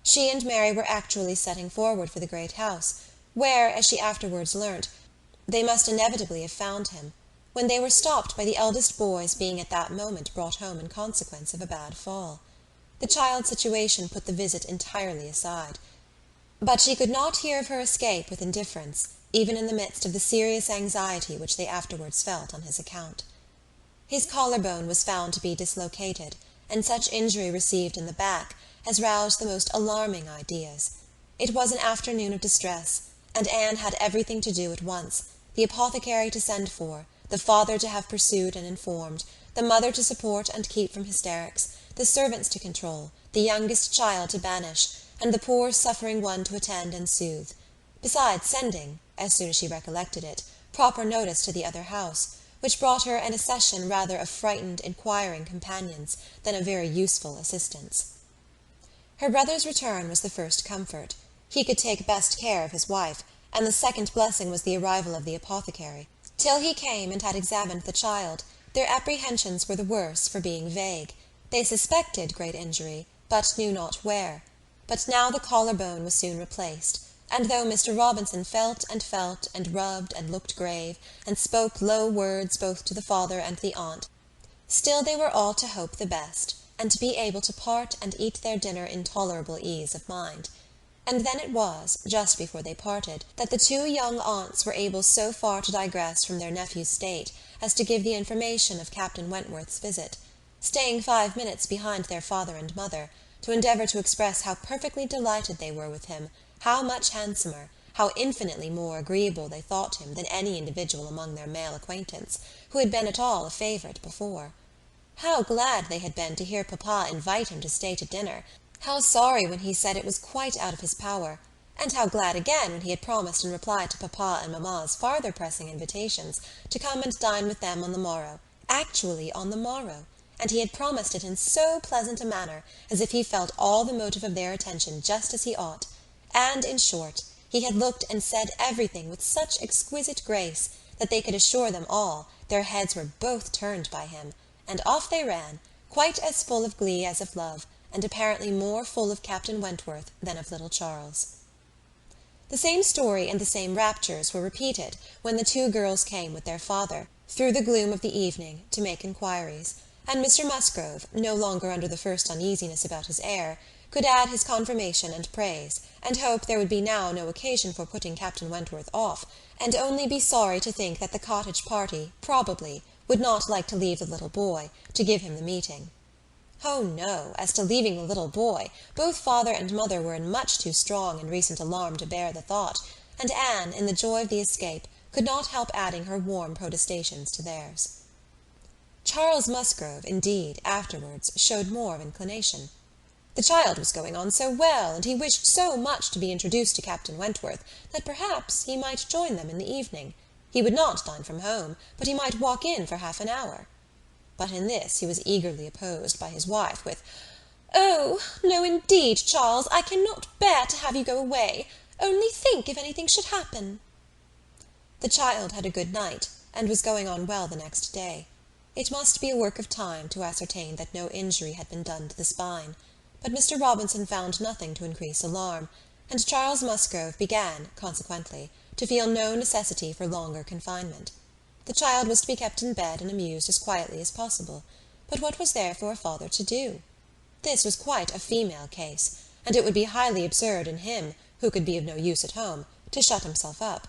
She and Mary were actually setting forward for the great house, where, as she afterwards learnt, they must inevitably have found him, when they were stopped by the eldest boy's being at that moment brought home in consequence of a bad fall. The child's situation put the visit entirely aside. But she could not hear of her escape with indifference, even in the midst of the serious anxiety which they afterwards felt on his account. His collarbone was found to be dislocated, and such injury received in the back as roused the most alarming ideas. It was an afternoon of distress, and Anne had everything to do at once, the apothecary to send for, the father to have pursued and informed, the mother to support and keep from hysterics, the servants to control, the youngest child to banish, and the poor suffering one to attend and soothe, besides sending, as soon as she recollected it, proper notice to the other house, which brought her an accession rather of frightened, inquiring companions than of very useful assistance. Her brother's return was the first comfort. He could take best care of his wife, and the second blessing was the arrival of the apothecary. Till he came and had examined the child, their apprehensions were the worse for being vague. They suspected great injury, but knew not where. But now the collar-bone was soon replaced, and though Mr. Robinson felt and rubbed and looked grave, and spoke low words both to the father and the aunt, still they were all to hope the best, and to be able to part and eat their dinner in tolerable ease of mind. And then it was, just before they parted, that the two young aunts were able so far to digress from their nephew's state as to give the information of Captain Wentworth's visit, staying 5 minutes behind their father and mother, to endeavour to express how perfectly delighted they were with him, how much handsomer, how infinitely more agreeable they thought him than any individual among their male acquaintance, who had been at all a favourite before. How glad they had been to hear papa invite him to stay to dinner, how sorry when he said it was quite out of his power, and how glad again when he had promised in reply to papa and mamma's farther pressing invitations to come and dine with them on the morrow, actually on the morrow, and he had promised it in so pleasant a manner as if he felt all the motive of their attention just as he ought, and, in short, he had looked and said everything with such exquisite grace that they could assure them all their heads were both turned by him, and off they ran, quite as full of glee as of love, and apparently more full of Captain Wentworth than of little Charles. The same story and the same raptures were repeated when the two girls came with their father, through the gloom of the evening, to make inquiries, and Mr. Musgrove, no longer under the first uneasiness about his heir, could add his confirmation and praise, and hope there would be now no occasion for putting Captain Wentworth off, and only be sorry to think that the cottage party, probably, would not like to leave the little boy, to give him the meeting. Oh, no, as to leaving the little boy, both father and mother were in much too strong and recent alarm to bear the thought, and Anne, in the joy of the escape, could not help adding her warm protestations to theirs. Charles Musgrove, indeed, afterwards, showed more of inclination. The child was going on so well, and he wished so much to be introduced to Captain Wentworth, that perhaps he might join them in the evening. He would not dine from home, but he might walk in for half an hour. But in this he was eagerly opposed by his wife, with, "Oh, no, indeed, Charles, I cannot bear to have you go away. Only think if anything should happen." The child had a good night, and was going on well the next day. It must be a work of time to ascertain that no injury had been done to the spine, but Mr. Robinson found nothing to increase alarm, and Charles Musgrove began, consequently, to feel no necessity for longer confinement. The child was to be kept in bed and amused as quietly as possible, but what was there for a father to do? This was quite a female case, and it would be highly absurd in him, who could be of no use at home, to shut himself up.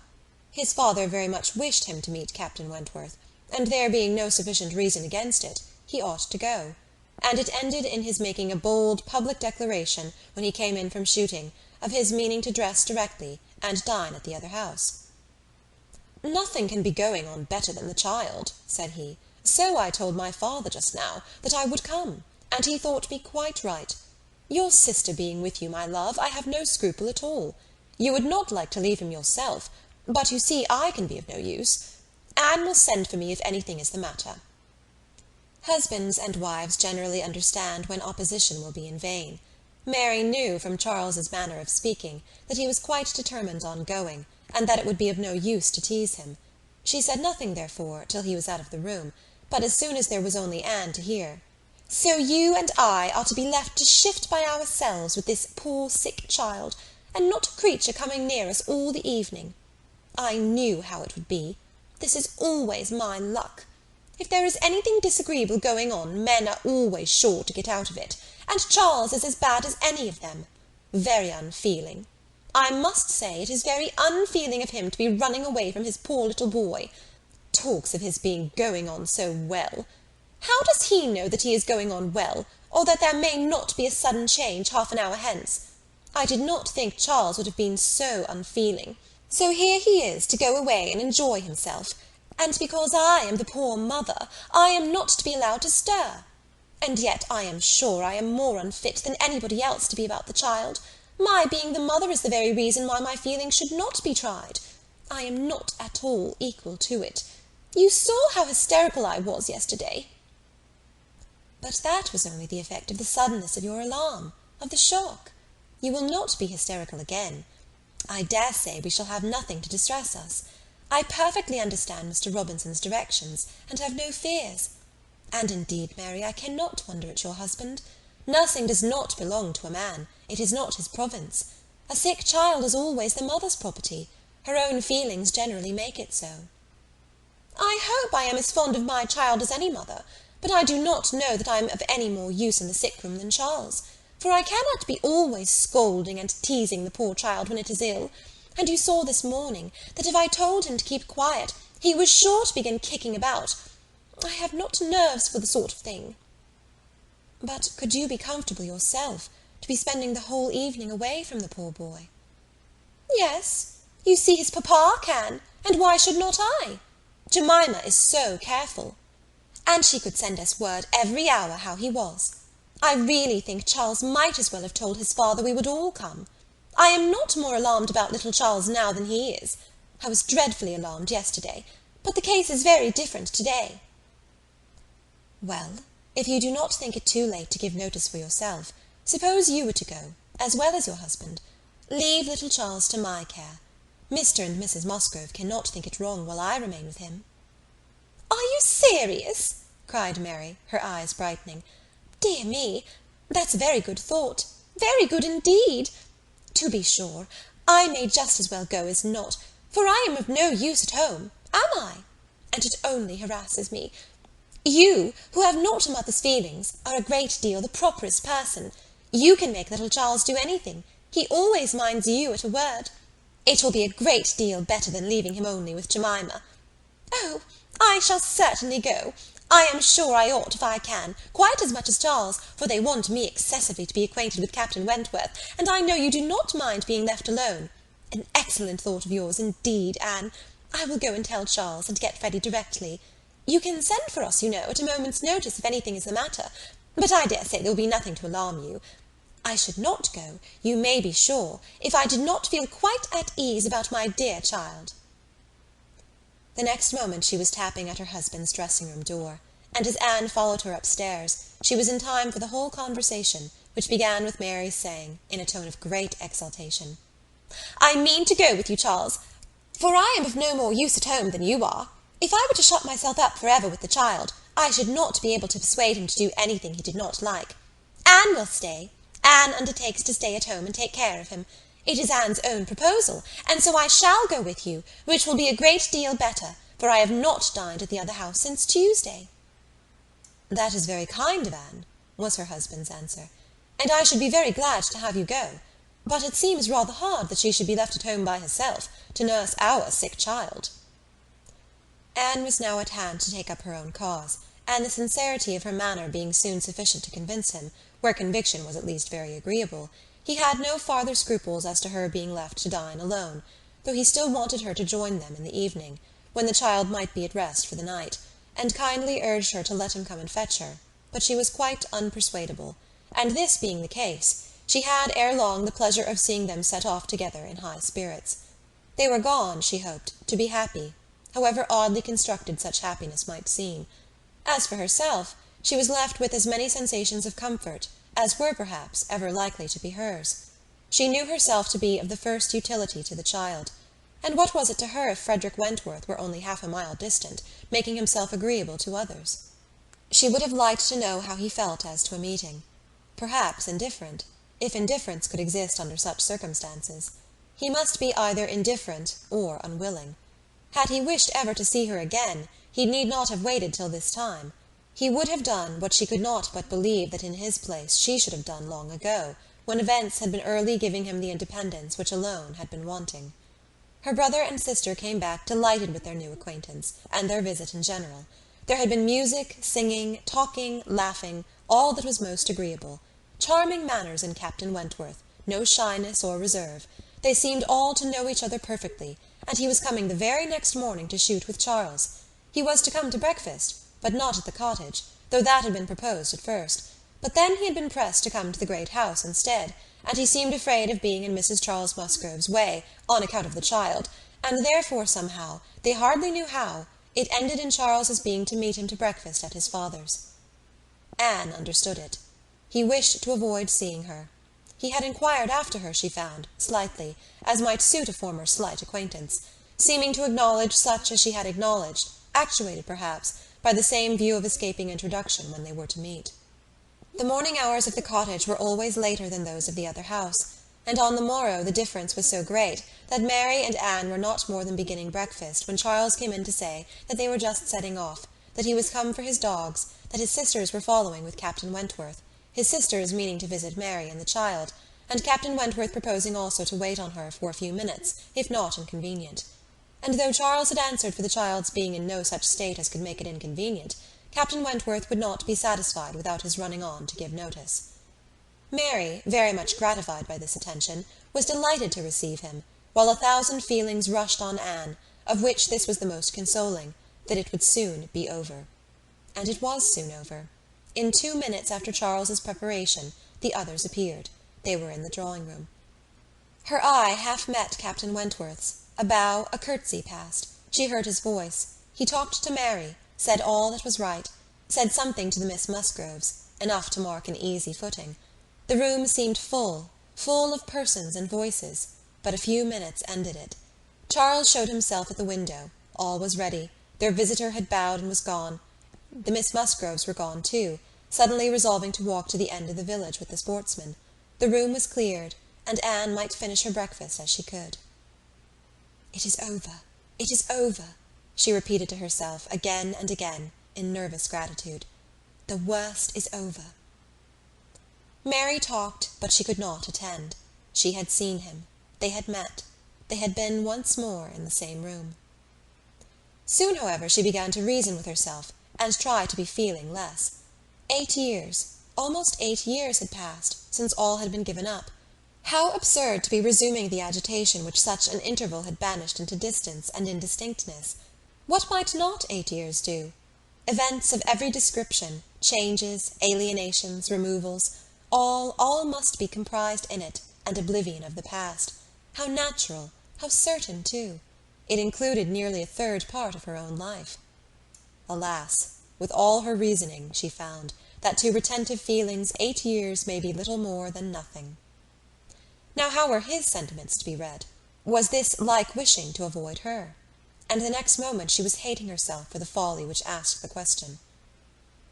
His father very much wished him to meet Captain Wentworth, and there being no sufficient reason against it, he ought to go, and it ended in his making a bold public declaration, when he came in from shooting, of his meaning to dress directly and dine at the other house. "Nothing can be going on better than the child," said he. "So I told my father just now, that I would come, and he thought me quite right. Your sister being with you, my love, I have no scruple at all. You would not like to leave him yourself, but you see I can be of no use. Anne will send for me if anything is the matter." Husbands and wives generally understand when opposition will be in vain. Mary knew, from Charles's manner of speaking, that he was quite determined on going, and that it would be of no use to tease him. She said nothing, therefore, till he was out of the room, but as soon as there was only Anne to hear, "So you and I are to be left to shift by ourselves with this poor sick child, and not a creature coming near us all the evening. I knew how it would be. This is always my luck. If there is anything disagreeable going on, men are always sure to get out of it, and Charles is as bad as any of them. Very unfeeling. I must say it is very unfeeling of him to be running away from his poor little boy. Talks of his being going on so well. How does he know that he is going on well, or that there may not be a sudden change half an hour hence? I did not think Charles would have been so unfeeling. So here he is to go away and enjoy himself, and because I am the poor mother, I am not to be allowed to stir. And yet I am sure I am more unfit than anybody else to be about the child. My being the mother is the very reason why my feelings should not be tried. I am not at all equal to it. You saw how hysterical I was yesterday. But that was only the effect of the suddenness of your alarm, of the shock. You will not be hysterical again. I dare say we shall have nothing to distress us. I perfectly understand Mr. Robinson's directions, and have no fears. And indeed, Mary, I cannot wonder at your husband. Nursing does not belong to a man. It is not his province. A sick child is always the mother's property. Her own feelings generally make it so. I hope I am as fond of my child as any mother, but I do not know that I am of any more use in the sick-room than Charles, for I cannot be always scolding and teasing the poor child when it is ill, and you saw this morning that if I told him to keep quiet, he was sure to begin kicking about. I have not nerves for the sort of thing. But could you be comfortable yourself, to be spending the whole evening away from the poor boy? Yes, you see his papa can, and why should not I? Jemima is so careful. And she could send us word every hour how he was. I really think Charles might as well have told his father we would all come. I am not more alarmed about little Charles now than he is. I was dreadfully alarmed yesterday, but the case is very different to-day. Well, if you do not think it too late to give notice for yourself, suppose you were to go, as well as your husband. Leave little Charles to my care. Mr. and Mrs. Musgrove cannot think it wrong while I remain with him. Are you serious? Cried Mary, her eyes brightening. Dear me, that's a very good thought, very good indeed. To be sure, I may just as well go as not, for I am of no use at home, am I? And it only harasses me. You, who have not a mother's feelings, are a great deal the properest person. You can make little Charles do anything. He always minds you at a word. It will be a great deal better than leaving him only with Jemima. Oh, I shall certainly go. I am sure I ought, if I can, quite as much as Charles, for they want me excessively to be acquainted with Captain Wentworth, and I know you do not mind being left alone. An excellent thought of yours, indeed, Anne. I will go and tell Charles, and get ready directly. You can send for us, you know, at a moment's notice if anything is the matter, but I dare say there will be nothing to alarm you. I should not go, you may be sure, if I did not feel quite at ease about my dear child. The next moment she was tapping at her husband's dressing-room door, and as Anne followed her upstairs, she was in time for the whole conversation, which began with Mary's saying, in a tone of great exultation, I mean to go with you, Charles, for I am of no more use at home than you are. If I were to shut myself up for ever with the child, I should not be able to persuade him to do anything he did not like. Anne will stay. Anne undertakes to stay at home and take care of him. It is Anne's own proposal, and so I shall go with you, which will be a great deal better, for I have not dined at the other house since Tuesday. That is very kind of Anne, was her husband's answer, and I should be very glad to have you go, but it seems rather hard that she should be left at home by herself, to nurse our sick child. Anne was now at hand to take up her own cause, and the sincerity of her manner being soon sufficient to convince him, where conviction was at least very agreeable, he had no farther scruples as to her being left to dine alone, though he still wanted her to join them in the evening, when the child might be at rest for the night, and kindly urged her to let him come and fetch her, but she was quite unpersuadable, and this being the case, she had ere long the pleasure of seeing them set off together in high spirits. They were gone, she hoped, to be happy, however oddly constructed such happiness might seem. As for herself, she was left with as many sensations of comfort as were, perhaps, ever likely to be hers. She knew herself to be of the first utility to the child, and what was it to her if Frederick Wentworth were only half a mile distant, making himself agreeable to others? She would have liked to know how he felt as to a meeting. Perhaps indifferent, if indifference could exist under such circumstances. He must be either indifferent or unwilling. Had he wished ever to see her again, he need not have waited till this time. He would have done what she could not but believe that in his place she should have done long ago, when events had been early giving him the independence which alone had been wanting. Her brother and sister came back delighted with their new acquaintance, and their visit in general. There had been music, singing, talking, laughing, all that was most agreeable. Charming manners in Captain Wentworth, no shyness or reserve. They seemed all to know each other perfectly, and he was coming the very next morning to shoot with Charles. He was to come to breakfast, but not at the cottage, though that had been proposed at first. But then he had been pressed to come to the great house instead, and he seemed afraid of being in Mrs. Charles Musgrove's way, on account of the child, and therefore somehow, they hardly knew how, it ended in Charles's being to meet him to breakfast at his father's. Anne understood it. He wished to avoid seeing her. He had inquired after her, she found, slightly, as might suit a former slight acquaintance, seeming to acknowledge such as she had acknowledged, actuated, perhaps, by the same view of escaping introduction when they were to meet. The morning hours of the cottage were always later than those of the other house, and on the morrow the difference was so great that Mary and Anne were not more than beginning breakfast when Charles came in to say that they were just setting off, that he was come for his dogs, that his sisters were following with Captain Wentworth, his sisters meaning to visit Mary and the child, and Captain Wentworth proposing also to wait on her for a few minutes, if not inconvenient. And though Charles had answered for the child's being in no such state as could make it inconvenient, Captain Wentworth would not be satisfied without his running on to give notice. Mary, very much gratified by this attention, was delighted to receive him, while 1,000 feelings rushed on Anne, of which this was the most consoling, that it would soon be over. And it was soon over. In 2 minutes after Charles's preparation, the others appeared. They were in the drawing-room. Her eye half met Captain Wentworth's. A bow, a curtsy passed. She heard his voice. He talked to Mary, said all that was right, said something to the Miss Musgroves, enough to mark an easy footing. The room seemed full of persons and voices, but a few minutes ended it. Charles showed himself at the window. All was ready. Their visitor had bowed and was gone. The Miss Musgroves were gone too, suddenly resolving to walk to the end of the village with the sportsmen. The room was cleared, and Anne might finish her breakfast as she could. "It is over, it is over," she repeated to herself again and again, in nervous gratitude. "The worst is over." Mary talked, but she could not attend. She had seen him. They had met. They had been once more in the same room. Soon, however, she began to reason with herself, and try to be feeling less. 8 years, almost 8 years had passed, since all had been given up. How absurd to be resuming the agitation which such an interval had banished into distance and indistinctness! What might not 8 years do? Events of every description, changes, alienations, removals, all must be comprised in it, and oblivion of the past. How natural, how certain too! It included nearly a third part of her own life. Alas! With all her reasoning, she found that to retentive feelings 8 years may be little more than nothing. Now how were his sentiments to be read? Was this like wishing to avoid her? And the next moment she was hating herself for the folly which asked the question.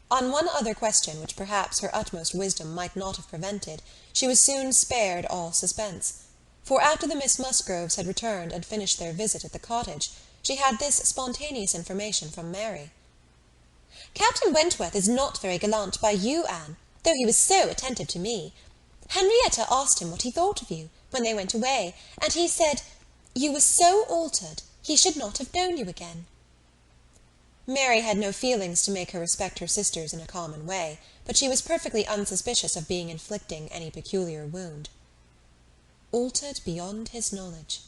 On one other question which perhaps her utmost wisdom might not have prevented, she was soon spared all suspense. For after the Miss Musgroves had returned and finished their visit at the cottage, she had this spontaneous information from Mary. "Captain Wentworth is not very gallant by you, Anne, though he was so attentive to me. Henrietta asked him what he thought of you, when they went away, and he said, 'You were so altered, he should not have known you again.'" Mary had no feelings to make her respect her sisters in a common way, but she was perfectly unsuspicious of being inflicting any peculiar wound. Altered beyond his knowledge.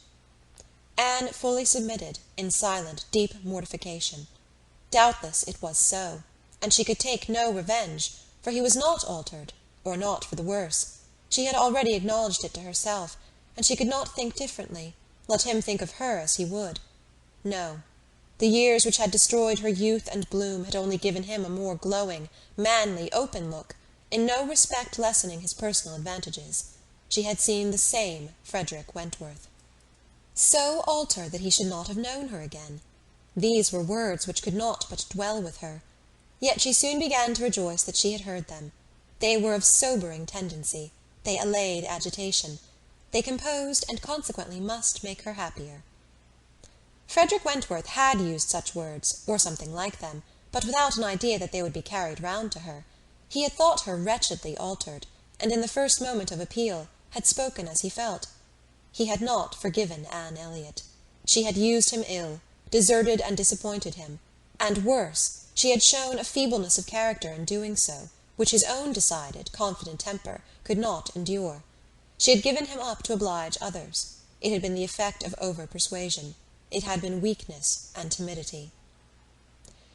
Anne fully submitted, in silent, deep mortification. Doubtless it was so, and she could take no revenge, for he was not altered, or not for the worse. She had already acknowledged it to herself, and she could not think differently, let him think of her as he would. No, the years which had destroyed her youth and bloom had only given him a more glowing, manly, open look, in no respect lessening his personal advantages. She had seen the same Frederick Wentworth. So altered that he should not have known her again. These were words which could not but dwell with her. Yet she soon began to rejoice that she had heard them. They were of sobering tendency. They allayed agitation. They composed, and consequently must make her happier. Frederick Wentworth had used such words, or something like them, but without an idea that they would be carried round to her. He had thought her wretchedly altered, and in the first moment of appeal had spoken as he felt. He had not forgiven Anne Elliott. She had used him ill, deserted and disappointed him, and worse, she had shown a feebleness of character in doing so, which his own decided, confident temper could not endure. She had given him up to oblige others. It had been the effect of over-persuasion. It had been weakness and timidity.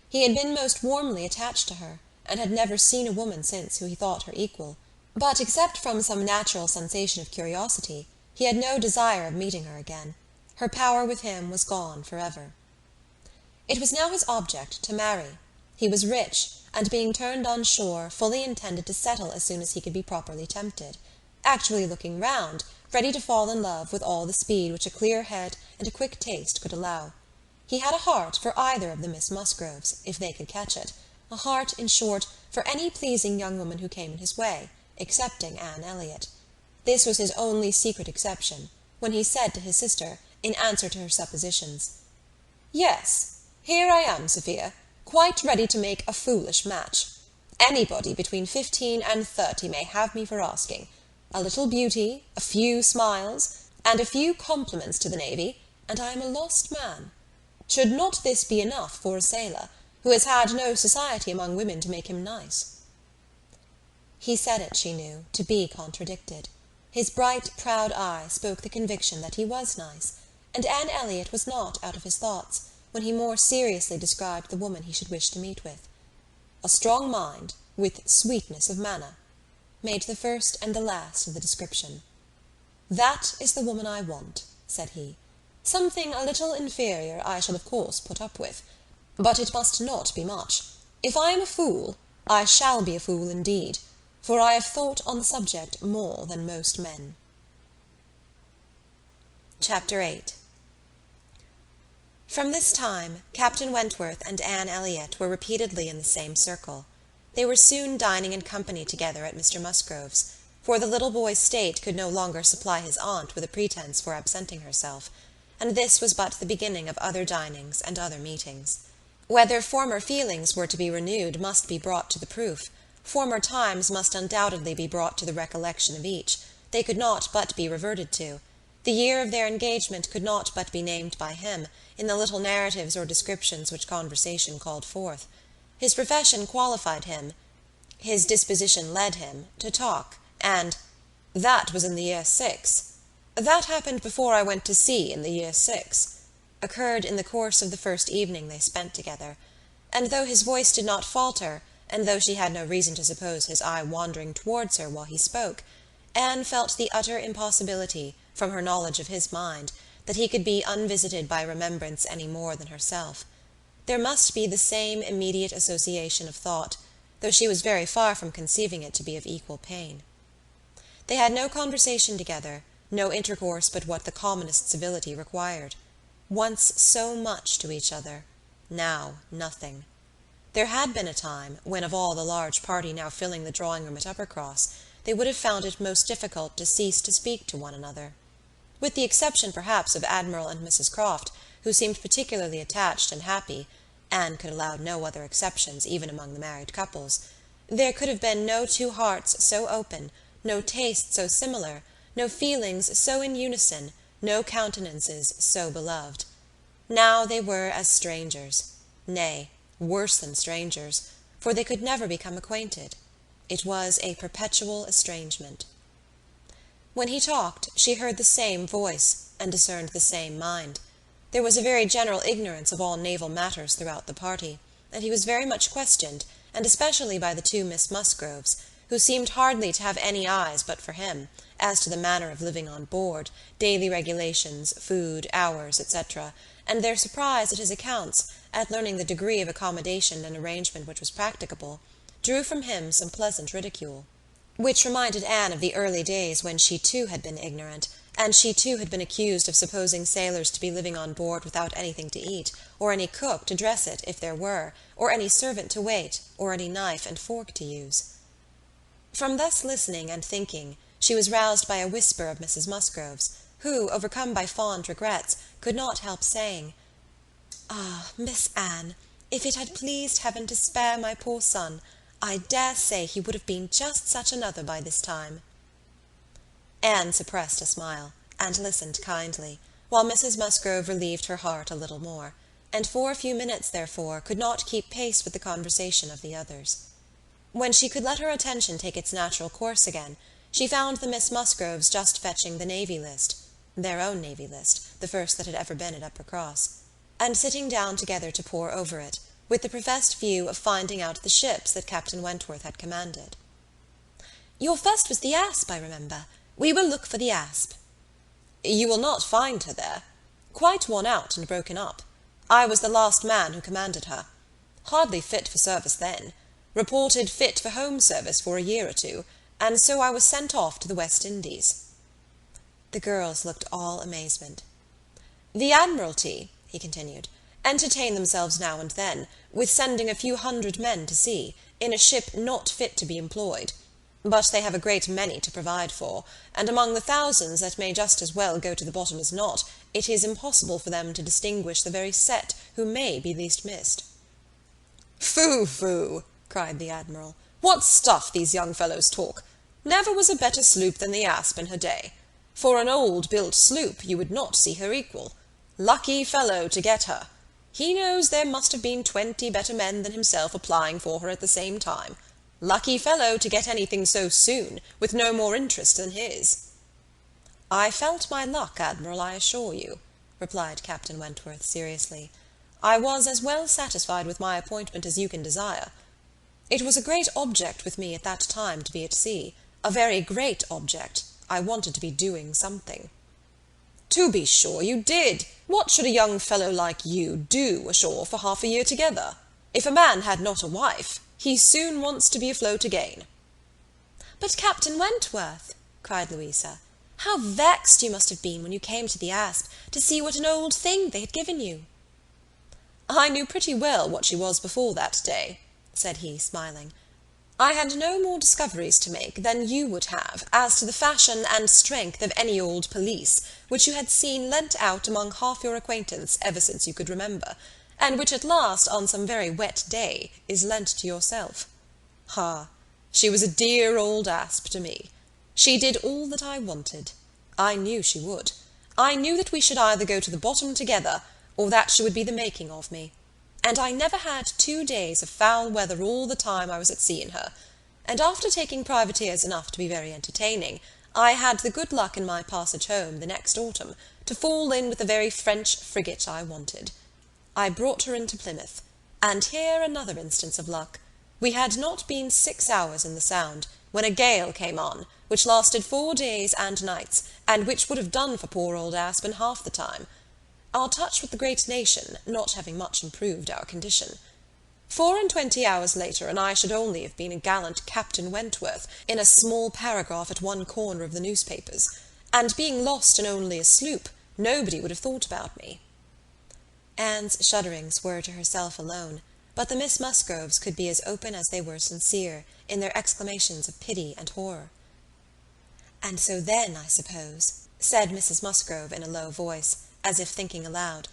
He had been most warmly attached to her, and had never seen a woman since who he thought her equal, but except from some natural sensation of curiosity, he had no desire of meeting her again. Her power with him was gone for ever. It was now his object to marry. He was rich, and being turned on shore, fully intended to settle as soon as he could be properly tempted, actually looking round, ready to fall in love with all the speed which a clear head and a quick taste could allow. He had a heart for either of the Miss Musgroves, if they could catch it, a heart, in short, for any pleasing young woman who came in his way, excepting Anne Elliott. This was his only secret exception, when he said to his sister, in answer to her suppositions, "Yes, here I am, Sophia, quite ready to make a foolish match. Anybody between 15 and 30 may have me for asking. A little beauty, a few smiles, and a few compliments to the navy, and I am a lost man. Should not this be enough for a sailor, who has had no society among women to make him nice?" He said it, she knew, to be contradicted. His bright, proud eye spoke the conviction that he was nice, and Anne Elliott was not out of his thoughts, when he more seriously described the woman he should wish to meet with. "A strong mind, with sweetness of manner," made the first and the last of the description. "That is the woman I want," said he. "Something a little inferior I shall of course put up with, but it must not be much. If I am a fool, I shall be a fool indeed, for I have thought on the subject more than most men." Chapter 8. From this time, Captain Wentworth and Anne Elliott were repeatedly in the same circle. They were soon dining in company together at Mr. Musgrove's, for the little boy's state could no longer supply his aunt with a pretence for absenting herself, and this was but the beginning of other dinings and other meetings. Whether former feelings were to be renewed must be brought to the proof. Former times must undoubtedly be brought to the recollection of each. They could not but be reverted to. The year of their engagement could not but be named by him, in the little narratives or descriptions which conversation called forth. His profession qualified him, his disposition led him, to talk, and "That was in the year 6. That happened before I went to sea in the year 6, occurred in the course of the first evening they spent together, and though his voice did not falter, and though she had no reason to suppose his eye wandering towards her while he spoke, Anne felt the utter impossibility, from her knowledge of his mind, that he could be unvisited by remembrance any more than herself. There must be the same immediate association of thought, though she was very far from conceiving it to be of equal pain. They had no conversation together, no intercourse but what the commonest civility required. Once so much to each other, now nothing. There had been a time when, of all the large party now filling the drawing-room at Uppercross, they would have found it most difficult to cease to speak to one another. With the exception, perhaps, of Admiral and Mrs. Croft, who seemed particularly attached and happy, Anne could allow no other exceptions even among the married couples, there could have been no two hearts so open, no tastes so similar, no feelings so in unison, no countenances so beloved. Now they were as strangers, nay, worse than strangers, for they could never become acquainted. It was a perpetual estrangement. When he talked, she heard the same voice, and discerned the same mind. There was a very general ignorance of all naval matters throughout the party, and he was very much questioned, and especially by the two Miss Musgroves, who seemed hardly to have any eyes but for him, as to the manner of living on board, daily regulations, food, hours, etc., and their surprise at his accounts, at learning the degree of accommodation and arrangement which was practicable, drew from him some pleasant ridicule, which reminded Anne of the early days when she too had been ignorant, and she too had been accused of supposing sailors to be living on board without anything to eat, or any cook to dress it if there were, or any servant to wait, or any knife and fork to use. From thus listening and thinking, she was roused by a whisper of Mrs. Musgrove's, who, overcome by fond regrets, could not help saying, "Ah, Miss Anne, If it had pleased heaven to spare my poor son, I dare say he would have been just such another by this time." Anne suppressed a smile, and listened kindly, while Mrs. Musgrove relieved her heart a little more, and for a few minutes, therefore, could not keep pace with the conversation of the others. When she could let her attention take its natural course again, she found the Miss Musgroves just fetching the Navy List, their own Navy List, the first that had ever been at Uppercross, and sitting down together to pore over it, with the professed view of finding out the ships that Captain Wentworth had commanded. "Your first was the Asp, I remember. We will look for the Asp." "You will not find her there. Quite worn out and broken up. I was the last man who commanded her. Hardly fit for service then. Reported fit for home service for a year or two, and so I was sent off to the West Indies." The girls looked all amazement. "The Admiralty," he continued, "entertain themselves now and then, with sending a few hundred men to sea, in a ship not fit to be employed. But they have a great many to provide for, and among the thousands that may just as well go to the bottom as not, it is impossible for them to distinguish the very set who may be least missed." "Phoo, phoo!" cried the Admiral. "What stuff these young fellows talk! Never was a better sloop than the Asp in her day. For an old-built sloop you would not see her equal. Lucky fellow to get her! He knows there must have been 20 better men than himself applying for her at the same time. Lucky fellow to get anything so soon, with no more interest than his." "I felt my luck, Admiral, I assure you," replied Captain Wentworth seriously. "I was as well satisfied with my appointment as you can desire. It was a great object with me at that time to be at sea, a very great object. I wanted to be doing something." "To be sure you did. What should a young fellow like you do ashore for half a year together? If a man had not a wife, he soon wants to be afloat again." "But, Captain Wentworth," cried Louisa, "how vexed you must have been when you came to the Asp to see what an old thing they had given you." "I knew pretty well what she was before that day," said he, smiling. "I had no more discoveries to make than you would have as to the fashion and strength of any old pelisse which you had seen lent out among half your acquaintance ever since you could remember, and which at last, on some very wet day, is lent to yourself. Ah, she was a dear old Asp to me. She did all that I wanted. I knew she would. I knew that we should either go to the bottom together, or that she would be the making of me. And I never had 2 days of foul weather all the time I was at sea in her, and after taking privateers enough to be very entertaining, I had the good luck in my passage home the next autumn to fall in with the very French frigate I wanted. I brought her into Plymouth, and here another instance of luck. We had not been 6 hours in the Sound, when a gale came on, which lasted 4 days and nights, and which would have done for poor old Asp in half the time. Our touch with the great nation not having much improved our condition. 24 hours later, and I should only have been a gallant Captain Wentworth in a small paragraph at one corner of the newspapers, and being lost in only a sloop, nobody would have thought about me." Anne's shudderings were to herself alone, but the Miss Musgroves could be as open as they were sincere in their exclamations of pity and horror. "And so then, I suppose," said Mrs. Musgrove in a low voice, as if thinking aloud,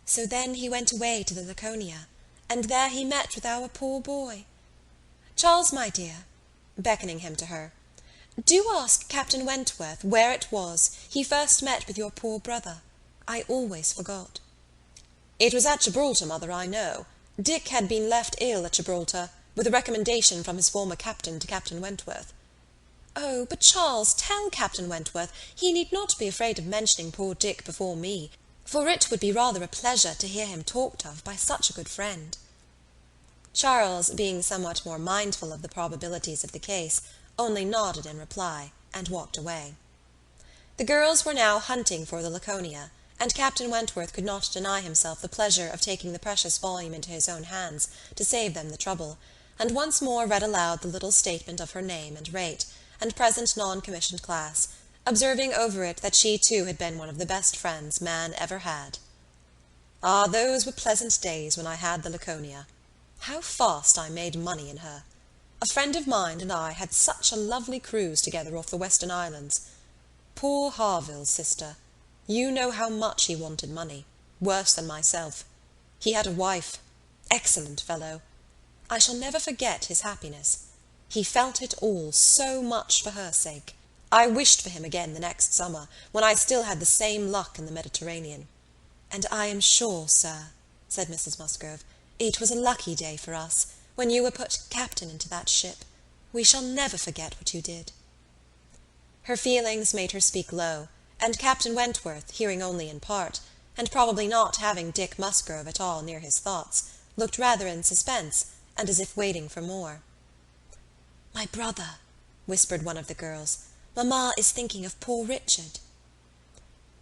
"so then he went away to the Laconia, and there he met with our poor boy. Charles, my dear," beckoning him to her, "do ask Captain Wentworth where it was he first met with your poor brother. I always forgot." "It was at Gibraltar, mother, I know. Dick had been left ill at Gibraltar, with a recommendation from his former captain to Captain Wentworth." "Oh, but Charles, tell Captain Wentworth he need not be afraid of mentioning poor Dick before me, for it would be rather a pleasure to hear him talked of by such a good friend." Charles, being somewhat more mindful of the probabilities of the case, only nodded in reply, and walked away. The girls were now hunting for the Laconia, and Captain Wentworth could not deny himself the pleasure of taking the precious volume into his own hands, to save them the trouble, and once more read aloud the little statement of her name and rate, and present non-commissioned class, observing over it that she too had been one of the best friends man ever had. "Ah, those were pleasant days when I had the Laconia. How fast I made money in her! A friend of mine and I had such a lovely cruise together off the Western Islands. Poor Harville's sister! You know how much he wanted money, worse than myself. He had a wife. Excellent fellow! I shall never forget his happiness. He felt it all so much for her sake. I wished for him again the next summer, when I still had the same luck in the Mediterranean. And I am sure, sir, said Mrs. Musgrove, it was a lucky day for us, when you were put captain into that ship. We shall never forget what you did. Her feelings made her speak low, and Captain Wentworth, hearing only in part, and probably not having Dick Musgrove at all near his thoughts, looked rather in suspense, and as if waiting for more. My brother, whispered one of the girls, mamma is thinking of poor Richard.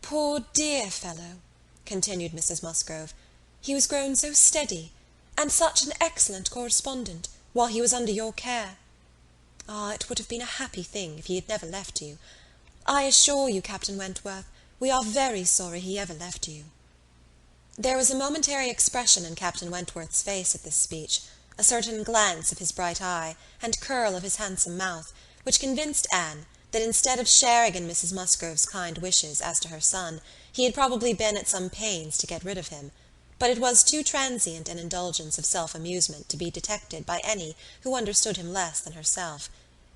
Poor dear fellow, continued Mrs. Musgrove, he was grown so steady, and such an excellent correspondent, while he was under your care. Ah, it would have been a happy thing if he had never left you. I assure you, Captain Wentworth, we are very sorry he ever left you. There was a momentary expression in Captain Wentworth's face at this speech, a certain glance of his bright eye, and curl of his handsome mouth, which convinced Anne that instead of sharing in Mrs. Musgrove's kind wishes as to her son, he had probably been at some pains to get rid of him, but it was too transient an indulgence of self-amusement to be detected by any who understood him less than herself.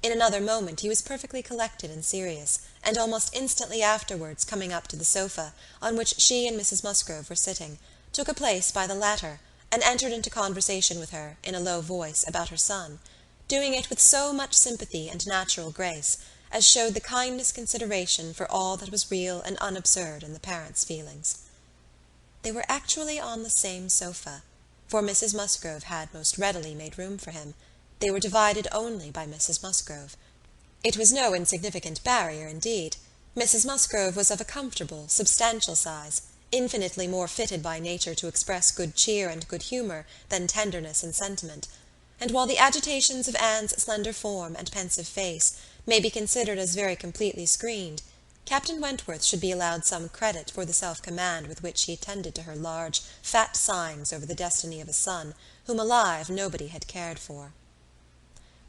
In another moment he was perfectly collected and serious, and almost instantly afterwards coming up to the sofa, on which she and Mrs. Musgrove were sitting, took a place by the latter, and entered into conversation with her, in a low voice, about her son, doing it with so much sympathy and natural grace, as showed the kindest consideration for all that was real and unabsurd in the parent's feelings. They were actually on the same sofa, for Mrs. Musgrove had most readily made room for him. They were divided only by Mrs. Musgrove. It was no insignificant barrier, indeed. Mrs. Musgrove was of a comfortable, substantial size, infinitely more fitted by nature to express good cheer and good humour than tenderness and sentiment, and while the agitations of Anne's slender form and pensive face may be considered as very completely screened, Captain Wentworth should be allowed some credit for the self-command with which he attended to her large, fat sighings over the destiny of a son whom alive nobody had cared for.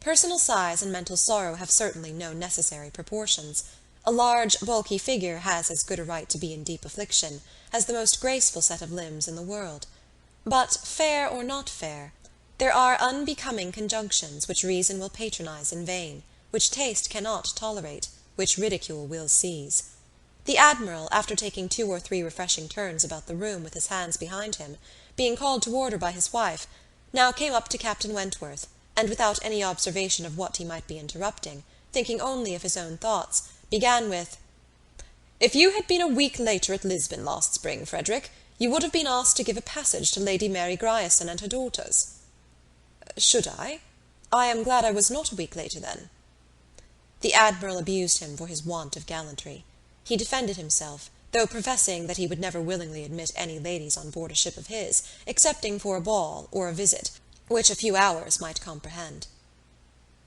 Personal size and mental sorrow have certainly no necessary proportions. A large, bulky figure has as good a right to be in deep affliction as the most graceful set of limbs in the world. But, fair or not fair, there are unbecoming conjunctions which reason will patronize in vain, which taste cannot tolerate, which ridicule will seize. The Admiral, after taking 2 or 3 refreshing turns about the room with his hands behind him, being called to order by his wife, now came up to Captain Wentworth, and without any observation of what he might be interrupting, thinking only of his own thoughts, began with, "If you had been a week later at Lisbon last spring, Frederick, you would have been asked to give a passage to Lady Mary Grierson and her daughters." "Should I? I am glad I was not a week later, then." The Admiral abused him for his want of gallantry. He defended himself, though professing that he would never willingly admit any ladies on board a ship of his, excepting for a ball or a visit, which a few hours might comprehend.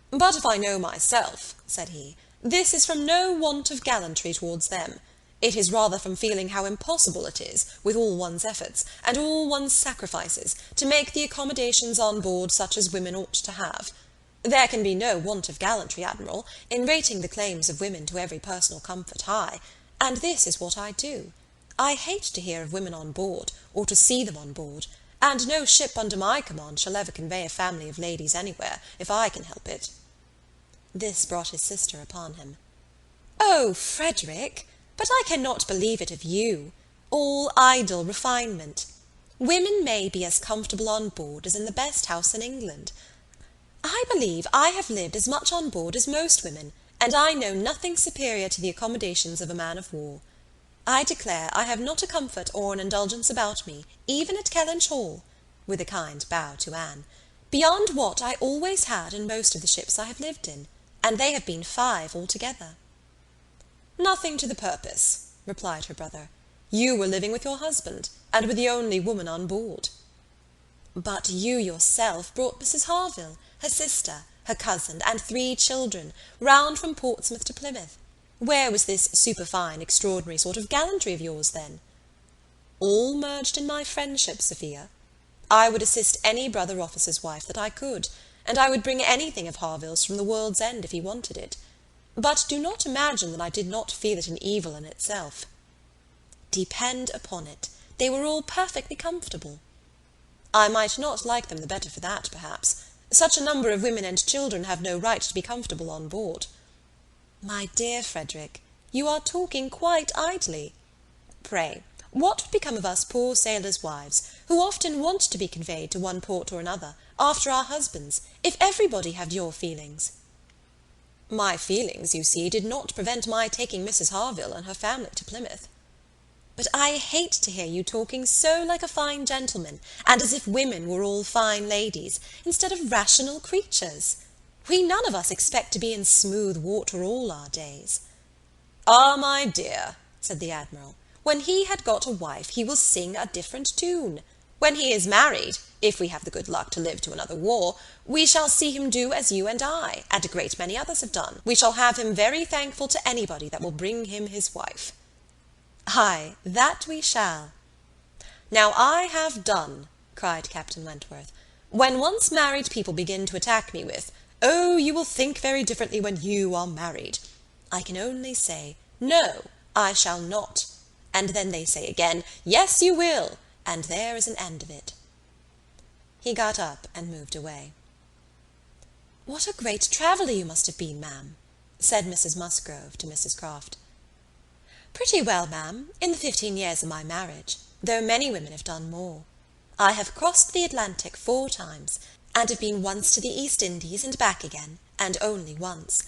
"But if I know myself," said he, "this is from no want of gallantry towards them. It is rather from feeling how impossible it is, with all one's efforts, and all one's sacrifices, to make the accommodations on board such as women ought to have. There can be no want of gallantry, Admiral, in rating the claims of women to every personal comfort high, and this is what I do. I hate to hear of women on board, or to see them on board, and no ship under my command shall ever convey a family of ladies anywhere, if I can help it." This brought his sister upon him. "Oh, Frederick, but I cannot believe it of you. All idle refinement. Women may be as comfortable on board as in the best house in England. I believe I have lived as much on board as most women, and I know nothing superior to the accommodations of a man of war. I declare I have not a comfort or an indulgence about me, even at Kellynch Hall," with a kind bow to Anne, "beyond what I always had in most of the ships I have lived in, and they have been 5 altogether." "Nothing to the purpose," replied her brother. "You were living with your husband, and were the only woman on board." "But you yourself brought Mrs. Harville, her sister, her cousin, and 3 children, round from Portsmouth to Plymouth. Where was this superfine, extraordinary sort of gallantry of yours, then?" "All merged in my friendship, Sophia. I would assist any brother officer's wife that I could, and I would bring anything of Harville's from the world's end if he wanted it. But do not imagine that I did not feel it an evil in itself." "Depend upon it, they were all perfectly comfortable." I might not like them the better for that, perhaps. Such a number of women and children have no right to be comfortable on board." "My dear Frederick, you are talking quite idly. Pray, what would become of us poor sailors' wives, who often want to be conveyed to one port or another, after our husbands, if everybody had your feelings?" "My feelings, you see, did not prevent my taking Mrs. Harville and her family to Plymouth." "But I hate to hear you talking so like a fine gentleman, and as if women were all fine ladies, instead of rational creatures. We none of us expect to be in smooth water all our days." "Ah, my dear," said the Admiral, "when he had got a wife he will sing a different tune. When he is married, if we have the good luck to live to another war, we shall see him do as you and I, and a great many others have done. We shall have him very thankful to anybody that will bring him his wife." "Ay, that we shall." "Now I have done," cried Captain Wentworth. "When once married people begin to attack me with, 'Oh, you will think very differently when you are married,' I can only say, 'No, I shall not.' And then they say again, 'Yes, you will,' and there is an end of it." He got up and moved away. "What a great traveller you must have been, ma'am," said Mrs. Musgrove to Mrs. Croft. "Pretty well, ma'am, in the 15 years of my marriage, though many women have done more. I have crossed the Atlantic 4 times, and have been once to the East Indies and back again, and only once,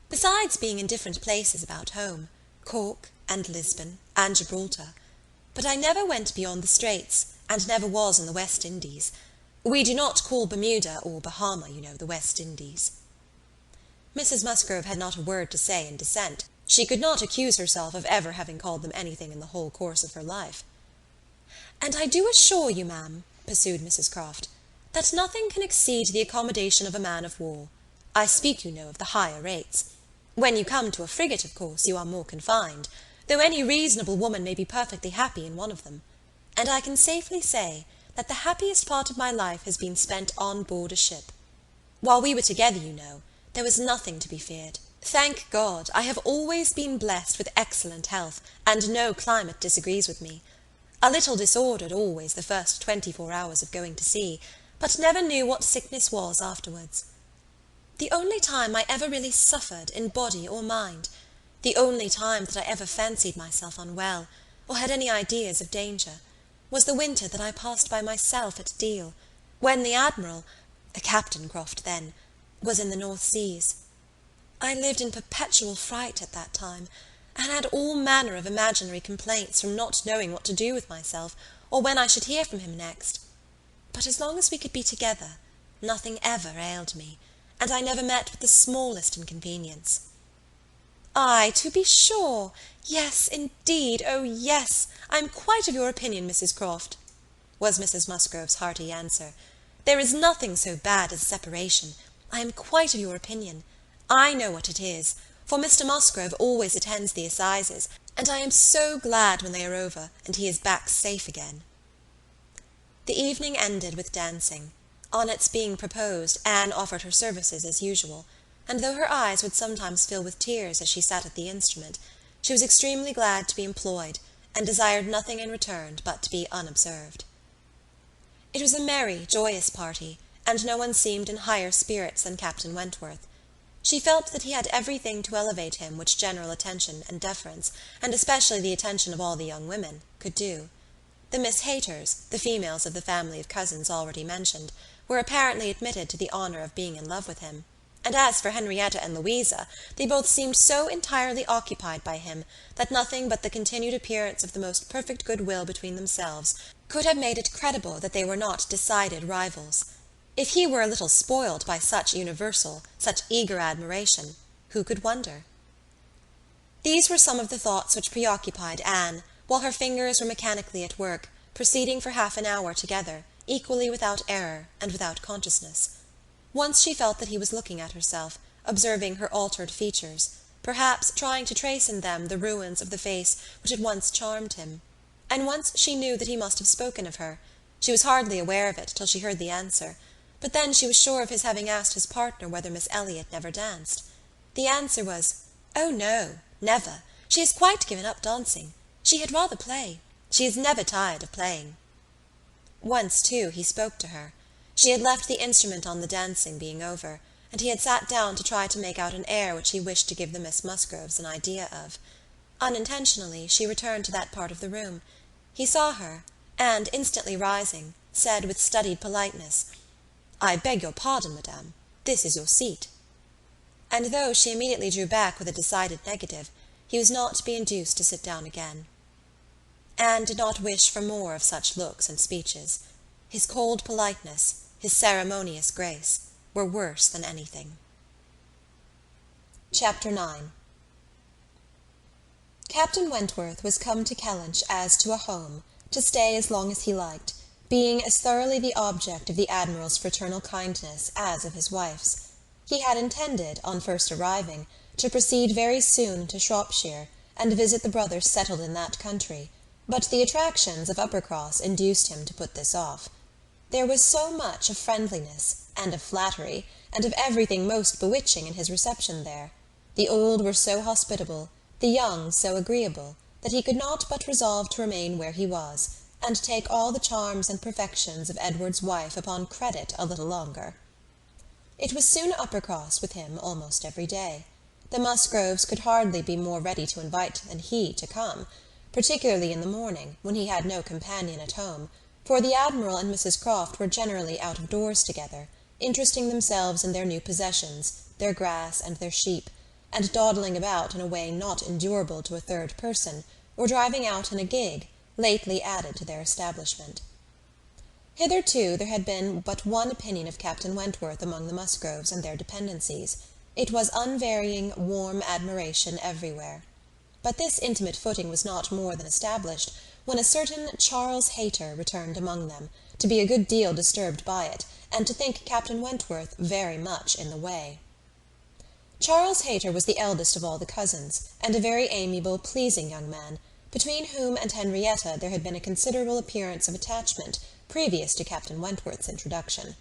besides being in different places about home, Cork and Lisbon and Gibraltar. But I never went beyond the Straits, and never was in the West Indies. We do not call Bermuda or Bahama, you know, the West Indies." Mrs. Musgrove had not a word to say in dissent. She could not accuse herself of ever having called them anything in the whole course of her life. "And I do assure you, ma'am," pursued Mrs. Croft, "that nothing can exceed the accommodation of a man of war. I speak, you know, of the higher rates. When you come to a frigate, of course, you are more confined, though any reasonable woman may be perfectly happy in one of them. And I can safely say that the happiest part of my life has been spent on board a ship. While we were together, you know, there was nothing to be feared. Thank God, I have always been blessed with excellent health, and no climate disagrees with me. A little disordered always the first 24 hours of going to sea, but never knew what sickness was afterwards. The only time I ever really suffered in body or mind, the only time that I ever fancied myself unwell, or had any ideas of danger, was the winter that I passed by myself at Deal, when the Admiral, Captain Croft then, was in the North Seas. I lived in perpetual fright at that time, and had all manner of imaginary complaints from not knowing what to do with myself, or when I should hear from him next. But as long as we could be together, nothing ever ailed me, and I never met with the smallest inconvenience." "Ay, to be sure! Yes, indeed, oh yes! I am quite of your opinion, Mrs. Croft," was Mrs. Musgrove's hearty answer. "There is nothing so bad as a separation. I am quite of your opinion. I know what it is, for Mr. Musgrove always attends the assizes, and I am so glad when they are over, and he is back safe again." The evening ended with dancing. On its being proposed, Anne offered her services as usual, and though her eyes would sometimes fill with tears as she sat at the instrument, she was extremely glad to be employed, and desired nothing in return but to be unobserved. It was a merry, joyous party, and no one seemed in higher spirits than Captain Wentworth. She felt that he had everything to elevate him which general attention and deference, and especially the attention of all the young women, could do. The Miss Hayters, the females of the family of cousins already mentioned, were apparently admitted to the honour of being in love with him, and as for Henrietta and Louisa, they both seemed so entirely occupied by him that nothing but the continued appearance of the most perfect goodwill between themselves could have made it credible that they were not decided rivals. If he were a little spoiled by such universal, such eager admiration, who could wonder? These were some of the thoughts which preoccupied Anne, while her fingers were mechanically at work, proceeding for half an hour together, equally without error and without consciousness. Once she felt that he was looking at herself, observing her altered features, perhaps trying to trace in them the ruins of the face which had once charmed him. And once she knew that he must have spoken of her. She was hardly aware of it till she heard the answer, but then she was sure of his having asked his partner whether Miss Elliott never danced. The answer was, "Oh, no, never. She has quite given up dancing. She had rather play. She is never tired of playing." Once, too, he spoke to her. She had left the instrument on the dancing being over, and he had sat down to try to make out an air which he wished to give the Miss Musgroves an idea of. Unintentionally, she returned to that part of the room. He saw her, and, instantly rising, said with studied politeness, "I beg your pardon, madame. This is your seat." And though she immediately drew back with a decided negative, he was not to be induced to sit down again. Anne did not wish for more of such looks and speeches. His cold politeness, his ceremonious grace, were worse than anything. Chapter 9. Captain Wentworth was come to Kellynch as to a home, to stay as long as he liked, being as thoroughly the object of the Admiral's fraternal kindness as of his wife's. He had intended, on first arriving, to proceed very soon into Shropshire, and visit the brothers settled in that country, but the attractions of Uppercross induced him to put this off. There was so much of friendliness, and of flattery, and of everything most bewitching in his reception there. The old were so hospitable, the young so agreeable, that he could not but resolve to remain where he was, and take all the charms and perfections of Edward's wife upon credit a little longer. It was soon Uppercross with him almost every day. The Musgroves could hardly be more ready to invite than he to come, particularly in the morning, when he had no companion at home, for the Admiral and Mrs. Croft were generally out of doors together, interesting themselves in their new possessions, their grass and their sheep, and dawdling about in a way not endurable to a third person, or driving out in a gig, lately added to their establishment. Hitherto there had been but one opinion of Captain Wentworth among the Musgroves and their dependencies. It was unvarying, warm admiration everywhere. But this intimate footing was not more than established when a certain Charles Hayter returned among them, to be a good deal disturbed by it, and to think Captain Wentworth very much in the way. Charles Hayter was the eldest of all the cousins, and a very amiable, pleasing young man, between whom and Henrietta there had been a considerable appearance of attachment previous to Captain Wentworth's introduction.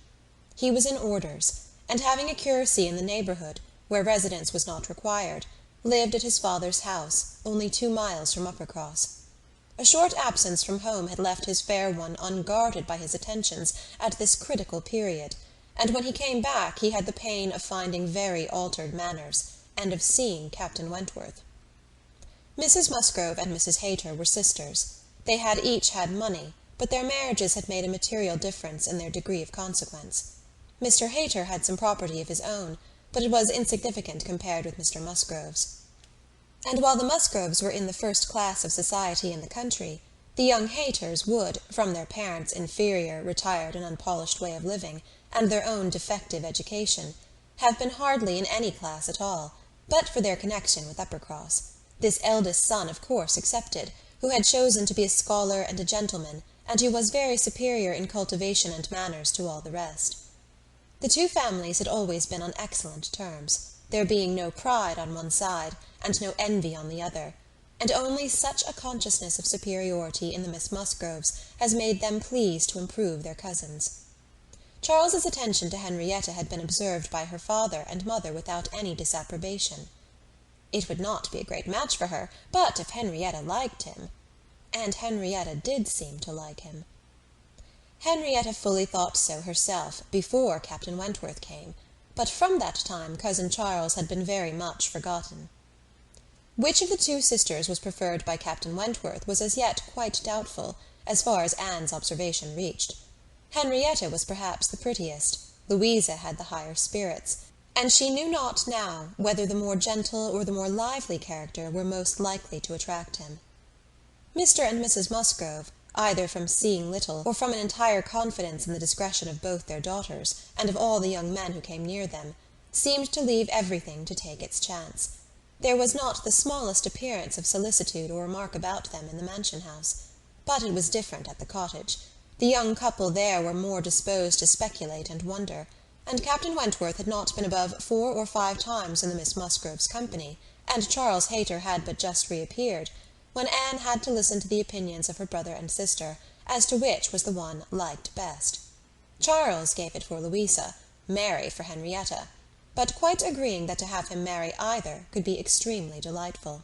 He was in orders, and having a curacy in the neighbourhood, where residence was not required, lived at his father's house, only 2 miles from Uppercross. A short absence from home had left his fair one unguarded by his attentions at this critical period, and when he came back he had the pain of finding very altered manners, and of seeing Captain Wentworth. Mrs. Musgrove and Mrs. Hayter were sisters. They had each had money, but their marriages had made a material difference in their degree of consequence. Mr. Hayter had some property of his own, but it was insignificant compared with Mr. Musgrove's. And while the Musgroves were in the first class of society in the country, the young Hayters would, from their parents' inferior, retired and unpolished way of living, and their own defective education, have been hardly in any class at all, but for their connection with Uppercross, this eldest son of course excepted, who had chosen to be a scholar and a gentleman, and who was very superior in cultivation and manners to all the rest. The two families had always been on excellent terms, there being no pride on one side, and no envy on the other, and only such a consciousness of superiority in the Miss Musgroves as made them pleased to improve their cousins. Charles's attention to Henrietta had been observed by her father and mother without any disapprobation. It would not be a great match for her, but if Henrietta liked him. And Henrietta did seem to like him. Henrietta fully thought so herself before Captain Wentworth came, but from that time cousin Charles had been very much forgotten. Which of the two sisters was preferred by Captain Wentworth was as yet quite doubtful, as far as Anne's observation reached. Henrietta was perhaps the prettiest, Louisa had the higher spirits, and she knew not now whether the more gentle or the more lively character were most likely to attract him. Mr. and Mrs. Musgrove, either from seeing little or from an entire confidence in the discretion of both their daughters, and of all the young men who came near them, seemed to leave everything to take its chance. There was not the smallest appearance of solicitude or remark about them in the mansion-house, but it was different at the cottage. The young couple there were more disposed to speculate and wonder, and Captain Wentworth had not been above 4 or 5 times in the Miss Musgroves' company, and Charles Hayter had but just reappeared, when Anne had to listen to the opinions of her brother and sister as to which was the one liked best. Charles gave it for Louisa, Mary for Henrietta, but quite agreeing that to have him marry either could be extremely delightful.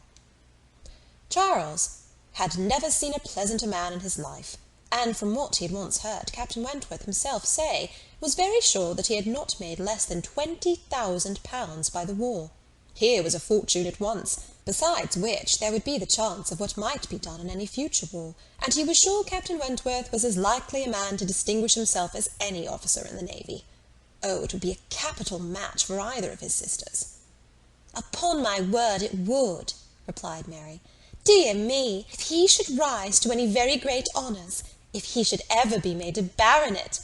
Charles had never seen a pleasanter man in his life, and from what he had once heard Captain Wentworth himself say, was very sure that he had not made less than £20,000 by the war. Here was a fortune at once, besides which there would be the chance of what might be done in any future war, and he was sure Captain Wentworth was as likely a man to distinguish himself as any officer in the navy. Oh, it would be a capital match for either of his sisters. "Upon my word it would," replied Mary. "Dear me, if he should rise to any very great honours, if he should ever be made a baronet!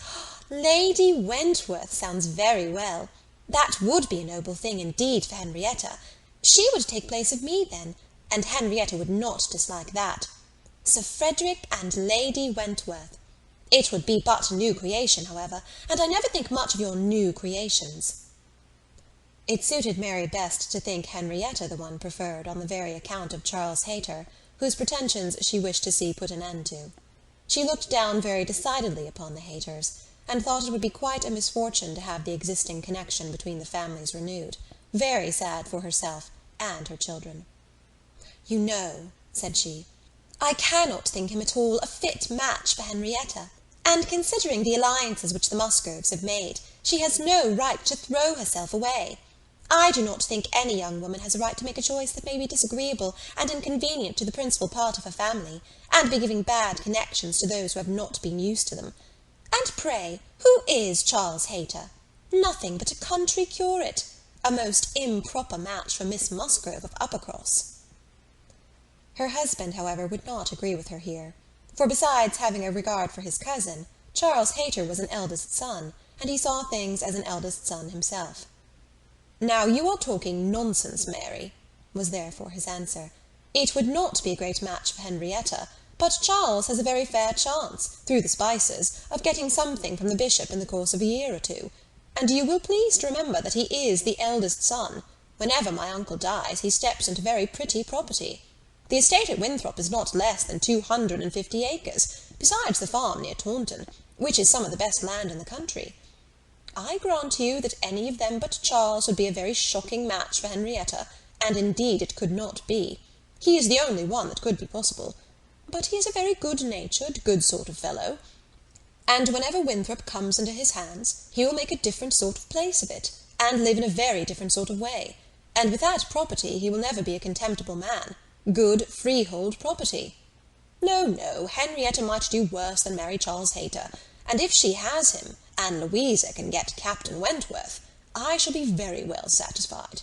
Lady Wentworth sounds very well. That would be a noble thing indeed for Henrietta. She would take place of me then, and Henrietta would not dislike that. Sir Frederick and Lady Wentworth. It would be but a new creation, however, and I never think much of your new creations." It suited Mary best to think Henrietta the one preferred on the very account of Charles Hayter, whose pretensions she wished to see put an end to. She looked down very decidedly upon the Hayters, and thought it would be quite a misfortune to have the existing connection between the families renewed, very sad for herself and her children. "You know," said she, "I cannot think him at all a fit match for Henrietta, and considering the alliances which the Musgroves have made, she has no right to throw herself away. I do not think any young woman has a right to make a choice that may be disagreeable and inconvenient to the principal part of her family, and be giving bad connections to those who have not been used to them. And pray, who is Charles Hayter? Nothing but a country curate, a most improper match for Miss Musgrove of Uppercross." Her husband, however, would not agree with her here, for besides having a regard for his cousin, Charles Hayter was an eldest son, and he saw things as an eldest son himself. "Now you are talking nonsense, Mary," was therefore his answer. "It would not be a great match for Henrietta, but Charles has a very fair chance, through the Spices, of getting something from the bishop in the course of a year or two. And you will please to remember that he is the eldest son. Whenever my uncle dies, he steps into very pretty property. The estate at Winthrop is not less than 250 acres, besides the farm near Taunton, which is some of the best land in the country. I grant you that any of them but Charles would be a very shocking match for Henrietta, and indeed it could not be. He is the only one that could be possible. But he is a very good-natured, good sort of fellow, and whenever Winthrop comes into his hands, he will make a different sort of place of it, and live in a very different sort of way, and with that property he will never be a contemptible man. Good freehold property. No, no, Henrietta might do worse than marry Charles Hayter, and if she has him, and Louisa can get Captain Wentworth, I shall be very well satisfied."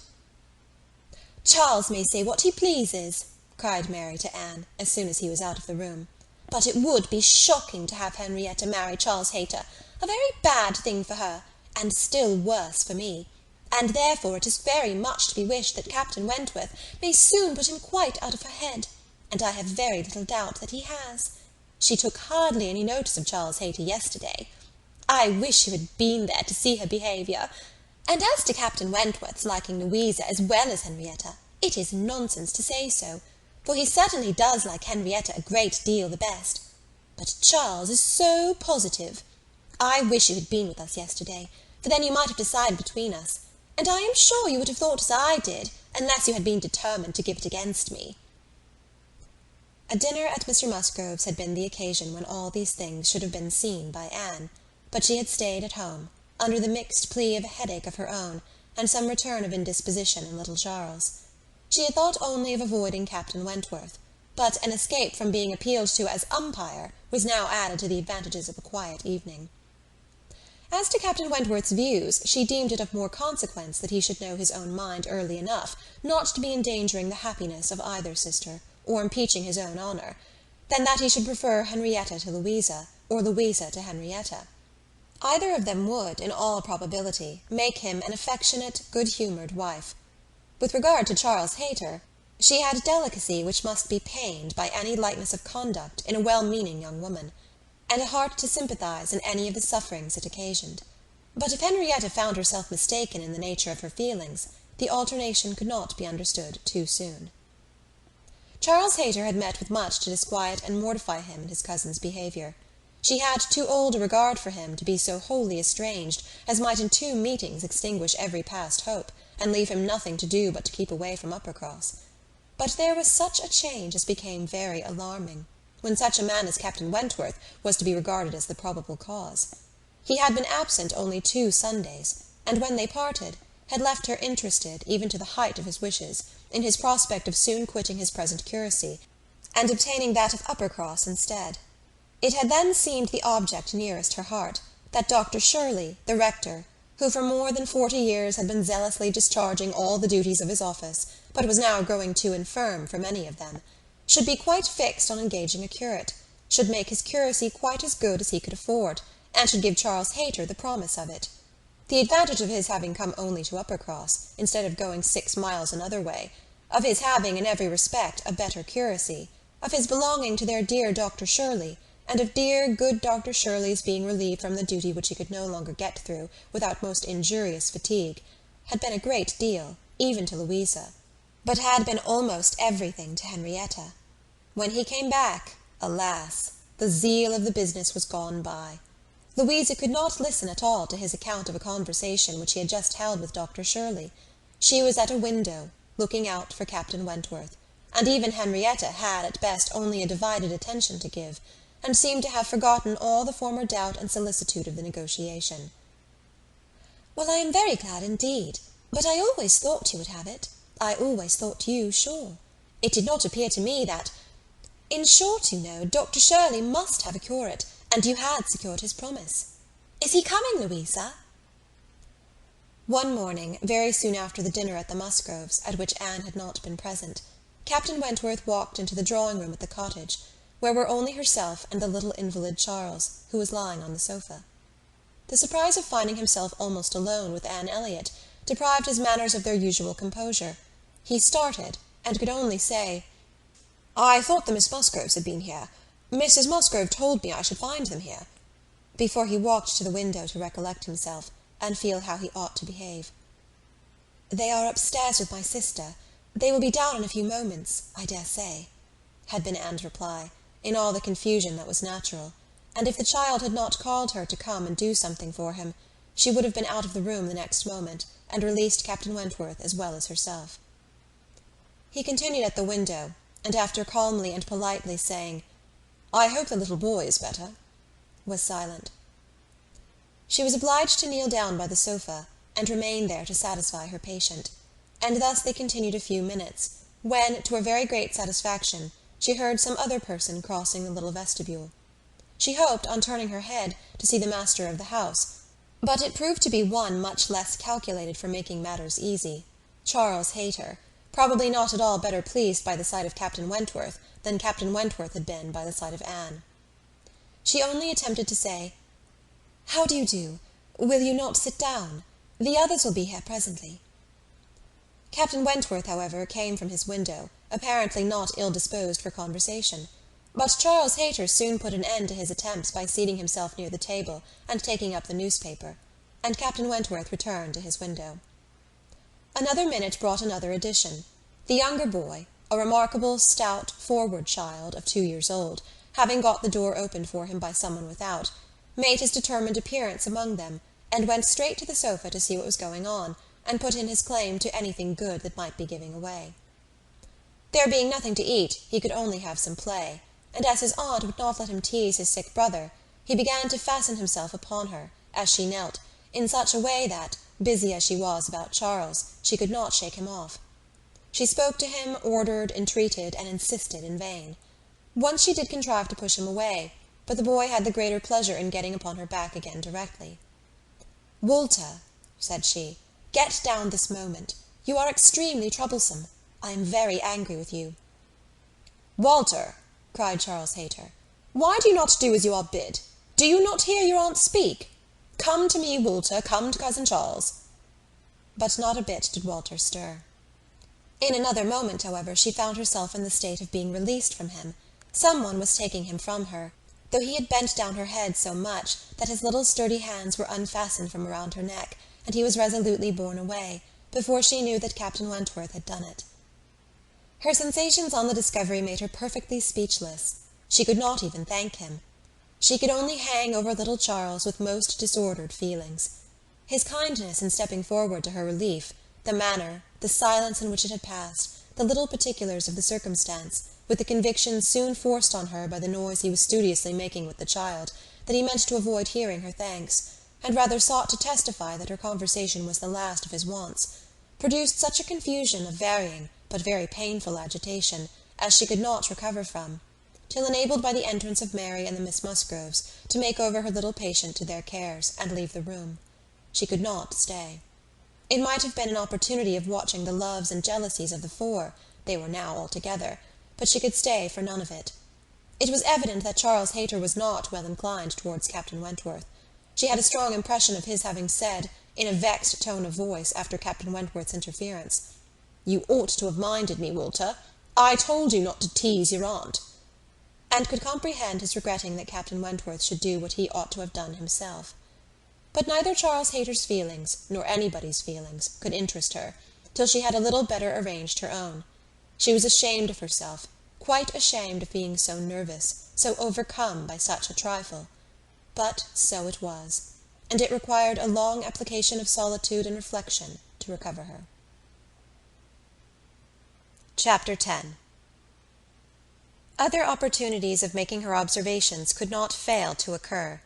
"Charles may say what he pleases," cried Mary to Anne, as soon as he was out of the room, "but it would be shocking to have Henrietta marry Charles Hayter, a very bad thing for her, and still worse for me, and therefore it is very much to be wished that Captain Wentworth may soon put him quite out of her head, and I have very little doubt that he has. She took hardly any notice of Charles Hayter yesterday. I wish you had been there to see her behaviour. And as to Captain Wentworth's liking Louisa as well as Henrietta, it is nonsense to say so, for he certainly does like Henrietta a great deal the best. But Charles is so positive. I wish you had been with us yesterday, for then you might have decided between us, and I am sure you would have thought as I did, unless you had been determined to give it against me." A dinner at Mr. Musgrove's had been the occasion when all these things should have been seen by Anne, but she had stayed at home, under the mixed plea of a headache of her own, and some return of indisposition in little Charles. She had thought only of avoiding Captain Wentworth, but an escape from being appealed to as umpire was now added to the advantages of a quiet evening. As to Captain Wentworth's views, she deemed it of more consequence that he should know his own mind early enough not to be endangering the happiness of either sister, or impeaching his own honour, than that he should prefer Henrietta to Louisa, or Louisa to Henrietta. Either of them would, in all probability, make him an affectionate, good-humoured wife. With regard to Charles Hayter, she had a delicacy which must be pained by any lightness of conduct in a well-meaning young woman, and a heart to sympathize in any of the sufferings it occasioned. But if Henrietta found herself mistaken in the nature of her feelings, the alternation could not be understood too soon. Charles Hayter had met with much to disquiet and mortify him in his cousin's behaviour. She had too old a regard for him to be so wholly estranged as might in 2 meetings extinguish every past hope, and leave him nothing to do but to keep away from Uppercross. But there was such a change as became very alarming. when such a man as Captain Wentworth was to be regarded as the probable cause. He had been absent only 2 Sundays, and when they parted, had left her interested, even to the height of his wishes, in his prospect of soon quitting his present curacy, and obtaining that of Uppercross instead. It had then seemed the object nearest her heart, that Dr. Shirley, the rector, who for more than 40 years had been zealously discharging all the duties of his office, but was now growing too infirm for many of them, should be quite fixed on engaging a curate, should make his curacy quite as good as he could afford, and should give Charles Hayter the promise of it. The advantage of his having come only to Uppercross, instead of going 6 miles another way, of his having in every respect a better curacy, of his belonging to their dear Dr. Shirley, and of dear, good Dr. Shirley's being relieved from the duty which he could no longer get through without most injurious fatigue, had been a great deal, even to Louisa, but had been almost everything to Henrietta. When he came back, alas, the zeal of the business was gone by. Louisa could not listen at all to his account of a conversation which he had just held with Dr. Shirley. She was at a window, looking out for Captain Wentworth, and even Henrietta had at best only a divided attention to give, and seemed to have forgotten all the former doubt and solicitude of the negotiation. "Well, I am very glad indeed, but I always thought you would have it. I always thought you sure. It did not appear to me that... In short, you know, Dr. Shirley must have a curate, and you had secured his promise. Is he coming, Louisa?" One morning, very soon after the dinner at the Musgroves, at which Anne had not been present, Captain Wentworth walked into the drawing-room at the cottage, where were only herself and the little invalid Charles, who was lying on the sofa. The surprise of finding himself almost alone with Anne Elliott deprived his manners of their usual composure. He started, and could only say, "I thought the Miss Musgroves had been here. Mrs. Musgrove told me I should find them here," before he walked to the window to recollect himself, and feel how he ought to behave. "They are upstairs with my sister. They will be down in a few moments, I dare say," had been Anne's reply, in all the confusion that was natural, and if the child had not called her to come and do something for him, she would have been out of the room the next moment, and released Captain Wentworth as well as herself. He continued at the window, and after calmly and politely saying, "I hope the little boy is better," was silent. She was obliged to kneel down by the sofa, and remain there to satisfy her patient, and thus they continued a few minutes, when, to her very great satisfaction, she heard some other person crossing the little vestibule. She hoped, on turning her head, to see the master of the house, but it proved to be one much less calculated for making matters easy, Charles Hayter, probably not at all better pleased by the sight of Captain Wentworth than Captain Wentworth had been by the sight of Anne. She only attempted to say, "How do you do? Will you not sit down? The others will be here presently." Captain Wentworth, however, came from his window, apparently not ill-disposed for conversation, but Charles Hayter soon put an end to his attempts by seating himself near the table and taking up the newspaper, and Captain Wentworth returned to his window. Another minute brought another addition. The younger boy, a remarkable, stout, forward child of 2 years old, having got the door opened for him by someone without, made his determined appearance among them, and went straight to the sofa to see what was going on, and put in his claim to anything good that might be giving away. There being nothing to eat, he could only have some play, and as his aunt would not let him tease his sick brother, he began to fasten himself upon her, as she knelt, in such a way that, busy as she was about Charles, she could not shake him off. She spoke to him, ordered, entreated, and insisted in vain. Once she did contrive to push him away, but the boy had the greater pleasure in getting upon her back again directly. "Walter," said she, "get down this moment. You are extremely troublesome. I am very angry with you." "Walter," cried Charles Hayter, "why do you not do as you are bid? Do you not hear your aunt speak? Come to me, Walter, come to cousin Charles." But not a bit did Walter stir. In another moment, however, she found herself in the state of being released from him. Some one was taking him from her, though he had bent down her head so much that his little sturdy hands were unfastened from around her neck, and he was resolutely borne away, before she knew that Captain Wentworth had done it. Her sensations on the discovery made her perfectly speechless. She could not even thank him. She could only hang over little Charles with most disordered feelings. His kindness in stepping forward to her relief, the manner, the silence in which it had passed, the little particulars of the circumstance, with the conviction soon forced on her by the noise he was studiously making with the child, that he meant to avoid hearing her thanks, and rather sought to testify that her conversation was the last of his wants, produced such a confusion of varying but very painful agitation as she could not recover from, till enabled by the entrance of Mary and the Miss Musgroves to make over her little patient to their cares, and leave the room. She could not stay. It might have been an opportunity of watching the loves and jealousies of the four, they were now all together, but she could stay for none of it. It was evident that Charles Hayter was not well inclined towards Captain Wentworth. She had a strong impression of his having said, in a vexed tone of voice after Captain Wentworth's interference, "You ought to have minded me, Walter. I told you not to tease your aunt," and could comprehend his regretting that Captain Wentworth should do what he ought to have done himself. But neither Charles Hayter's feelings, nor anybody's feelings, could interest her, till she had a little better arranged her own. She was ashamed of herself, quite ashamed of being so nervous, so overcome by such a trifle. But so it was, and it required a long application of solitude and reflection to recover her. Chapter 10. Other opportunities of making her observations could not fail to occur.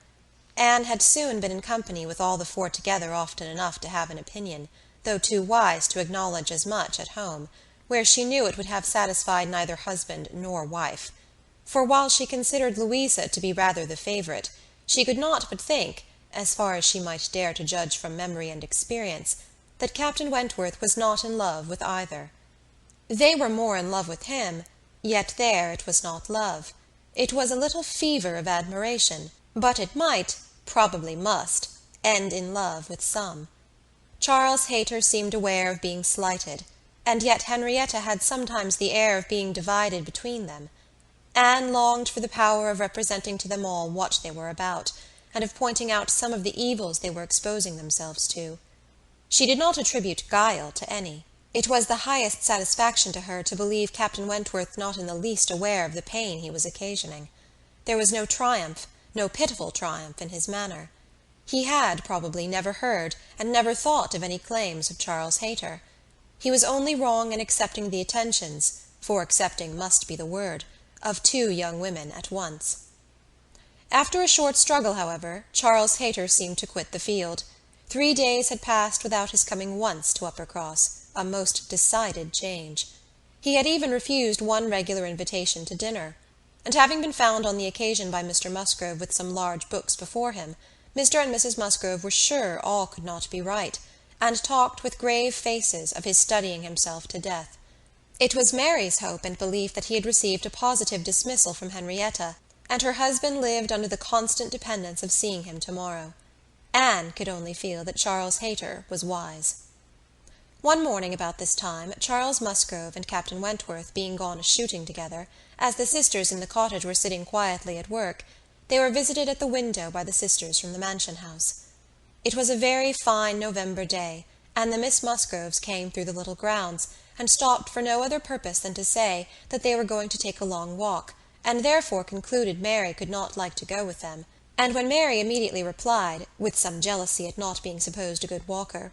Anne had soon been in company with all the four together often enough to have an opinion, though too wise to acknowledge as much at home, where she knew it would have satisfied neither husband nor wife. For while she considered Louisa to be rather the favourite, she could not but think, as far as she might dare to judge from memory and experience, that Captain Wentworth was not in love with either. They were more in love with him, yet there it was not love. It was a little fever of admiration, but it might, probably must, end in love with some. Charles Hayter seemed aware of being slighted, and yet Henrietta had sometimes the air of being divided between them. Anne longed for the power of representing to them all what they were about, and of pointing out some of the evils they were exposing themselves to. She did not attribute guile to any. It was the highest satisfaction to her to believe Captain Wentworth not in the least aware of the pain he was occasioning. There was no triumph, no pitiful triumph, in his manner. He had, probably, never heard and never thought of any claims of Charles Hayter. He was only wrong in accepting the attentions, for accepting must be the word, of two young women at once. After a short struggle, however, Charles Hayter seemed to quit the field. 3 days had passed without his coming once to Uppercross, a most decided change. He had even refused one regular invitation to dinner, and having been found on the occasion by Mr. Musgrove with some large books before him, Mr. and Mrs. Musgrove were sure all could not be right, and talked with grave faces of his studying himself to death. It was Mary's hope and belief that he had received a positive dismissal from Henrietta, and her husband lived under the constant dependence of seeing him tomorrow. Anne could only feel that Charles Hayter was wise. One morning about this time, Charles Musgrove and Captain Wentworth being gone a-shooting together, as the sisters in the cottage were sitting quietly at work, they were visited at the window by the sisters from the mansion-house. It was a very fine November day, and the Miss Musgroves came through the little grounds, and stopped for no other purpose than to say that they were going to take a long walk, and therefore concluded Mary could not like to go with them, and when Mary immediately replied, with some jealousy at not being supposed a good walker,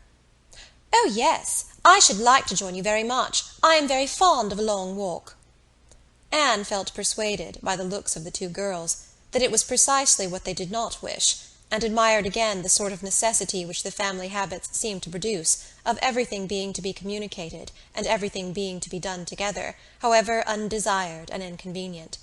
"Oh, yes, I should like to join you very much. I am very fond of a long walk." Anne felt persuaded, by the looks of the two girls, that it was precisely what they did not wish, and admired again the sort of necessity which the family habits seemed to produce, of everything being to be communicated, and everything being to be done together, however undesired and inconvenient.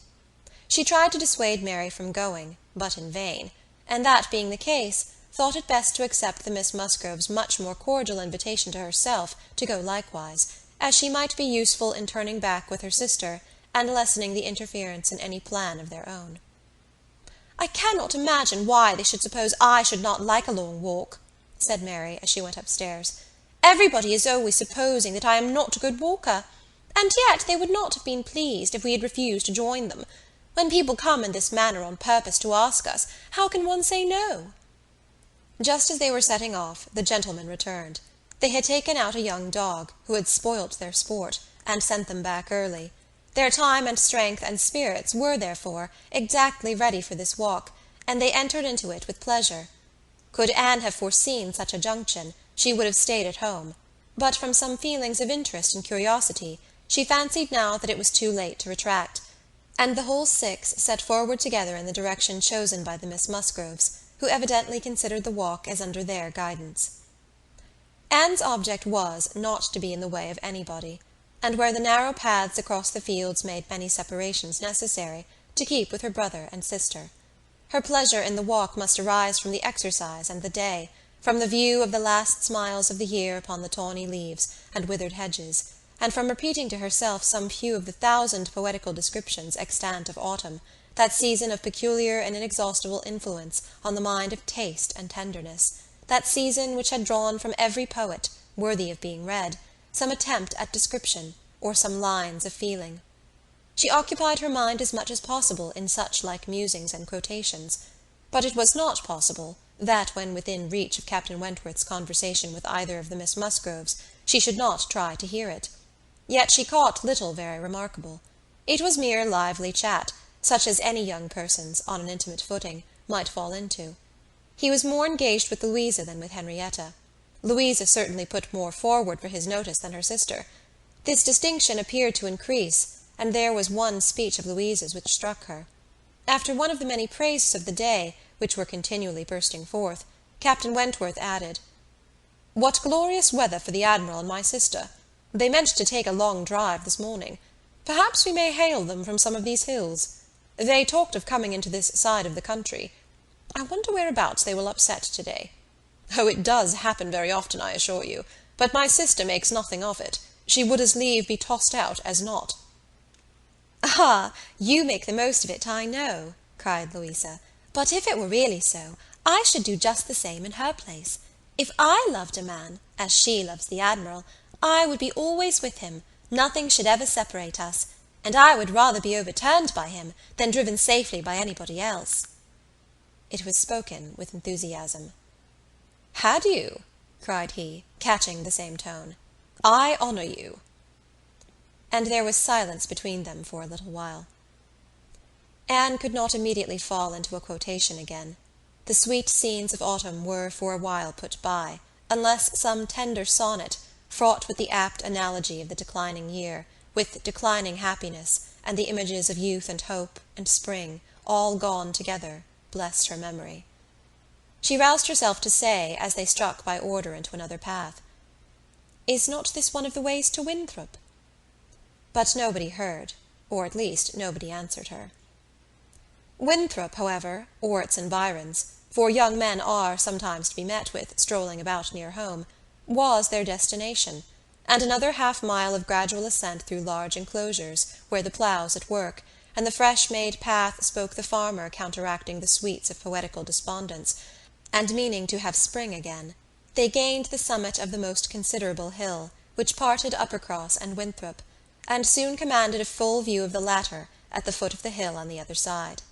She tried to dissuade Mary from going, but in vain, and that being the case, thought it best to accept the Miss Musgrove's much more cordial invitation to herself to go likewise, as she might be useful in turning back with her sister, and lessening the interference in any plan of their own. "I cannot imagine why they should suppose I should not like a long walk," said Mary, as she went upstairs. "Everybody is always supposing that I am not a good walker, and yet they would not have been pleased if we had refused to join them. When people come in this manner on purpose to ask us, how can one say no?" Just as they were setting off, the gentlemen returned. They had taken out a young dog, who had spoilt their sport, and sent them back early. Their time and strength and spirits were, therefore, exactly ready for this walk, and they entered into it with pleasure. Could Anne have foreseen such a junction, she would have stayed at home, but from some feelings of interest and curiosity, She fancied now that it was too late to retract, and the whole six set forward together in the direction chosen by the Miss Musgroves, who evidently considered the walk as under their guidance. Anne's object was not to be in the way of anybody, and where the narrow paths across the fields made many separations necessary, to keep with her brother and sister. Her pleasure in the walk must arise from the exercise and the day, from the view of the last smiles of the year upon the tawny leaves and withered hedges, and from repeating to herself some few of the 1,000 poetical descriptions extant of autumn, that season of peculiar and inexhaustible influence on the mind of taste and tenderness, that season which had drawn from every poet, worthy of being read, some attempt at description, or some lines of feeling. She occupied her mind as much as possible in such like musings and quotations, but it was not possible that when within reach of Captain Wentworth's conversation with either of the Miss Musgroves she should not try to hear it. Yet she caught little very remarkable. It was mere lively chat, such as any young persons, on an intimate footing, might fall into. He was more engaged with Louisa than with Henrietta. Louisa certainly put more forward for his notice than her sister. This distinction appeared to increase, and there was one speech of Louisa's which struck her. After one of the many praises of the day, which were continually bursting forth, Captain Wentworth added, "What glorious weather for the Admiral and my sister! They meant to take a long drive this morning. Perhaps we may hail them from some of these hills. They talked of coming into this side of the country. I wonder whereabouts they will upset to-day. Oh, it does happen very often, I assure you, but my sister makes nothing of it. She would as lieve be tossed out as not." "Ah, you make the most of it, I know," cried Louisa. "But if it were really so, I should do just the same in her place. If I loved a man, as she loves the Admiral, I would be always with him, nothing should ever separate us, and I would rather be overturned by him than driven safely by anybody else." It was spoken with enthusiasm. "Had you?" cried he, catching the same tone. "I honour you." And there was silence between them for a little while. Anne could not immediately fall into a quotation again. The sweet scenes of autumn were for a while put by, unless some tender sonnet, fraught with the apt analogy of the declining year, with declining happiness, and the images of youth and hope and spring, all gone together, blessed her memory. She roused herself to say, as they struck by order into another path, "Is not this one of the ways to Winthrop?" But nobody heard, or at least nobody answered her. Winthrop, however, or its environs, for young men are sometimes to be met with strolling about near home, was their destination, and another half-mile of gradual ascent through large enclosures, where the ploughs at work, and the fresh-made path spoke the farmer counteracting the sweets of poetical despondence, and meaning to have spring again, they gained the summit of the most considerable hill, which parted Uppercross and Winthrop, and soon commanded a full view of the latter at the foot of the hill on the other side.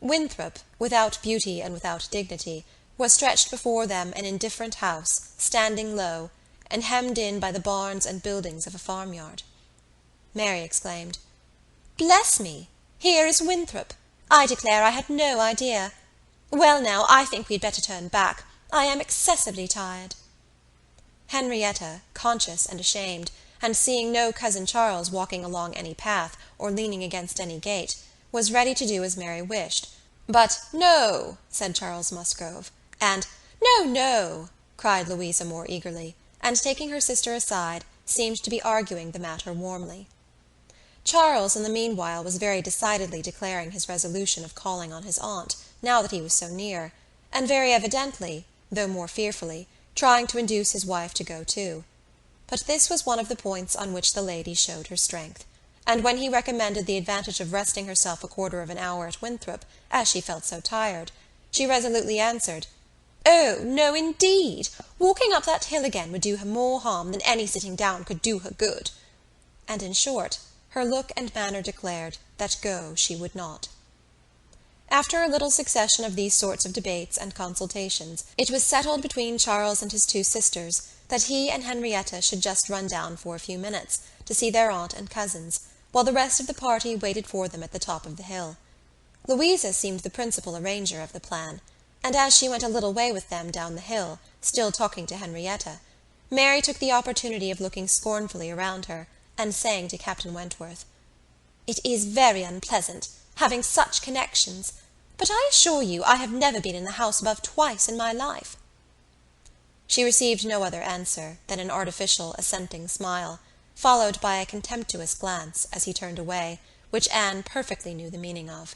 Winthrop, without beauty and without dignity, was stretched before them an indifferent house, standing low, and hemmed in by the barns and buildings of a farmyard. Mary exclaimed, "Bless me! Here is Winthrop! I declare I had no idea. Well now, I think we had better turn back. I am excessively tired." Henrietta, conscious and ashamed, and seeing no cousin Charles walking along any path or leaning against any gate, was ready to do as Mary wished, but "No," said Charles Musgrove, and "No, no," cried Louisa more eagerly, and taking her sister aside, seemed to be arguing the matter warmly. Charles, in the meanwhile, was very decidedly declaring his resolution of calling on his aunt, now that he was so near, and very evidently, though more fearfully, trying to induce his wife to go too. But this was one of the points on which the lady showed her strength, and when he recommended the advantage of resting herself a quarter of an hour at Winthrop, as she felt so tired, she resolutely answered, "Oh, no, indeed! Walking up that hill again would do her more harm than any sitting down could do her good." And in short, her look and manner declared that go she would not. After a little succession of these sorts of debates and consultations, it was settled between Charles and his two sisters that he and Henrietta should just run down for a few minutes, to see their aunt and cousins, while the rest of the party waited for them at the top of the hill. Louisa seemed the principal arranger of the plan, and as she went a little way with them down the hill, still talking to Henrietta, Mary took the opportunity of looking scornfully around her, and saying to Captain Wentworth, "It is very unpleasant, having such connections, but I assure you I have never been in the house above twice in my life." She received no other answer than an artificial assenting smile, followed by a contemptuous glance, as he turned away, which Anne perfectly knew the meaning of.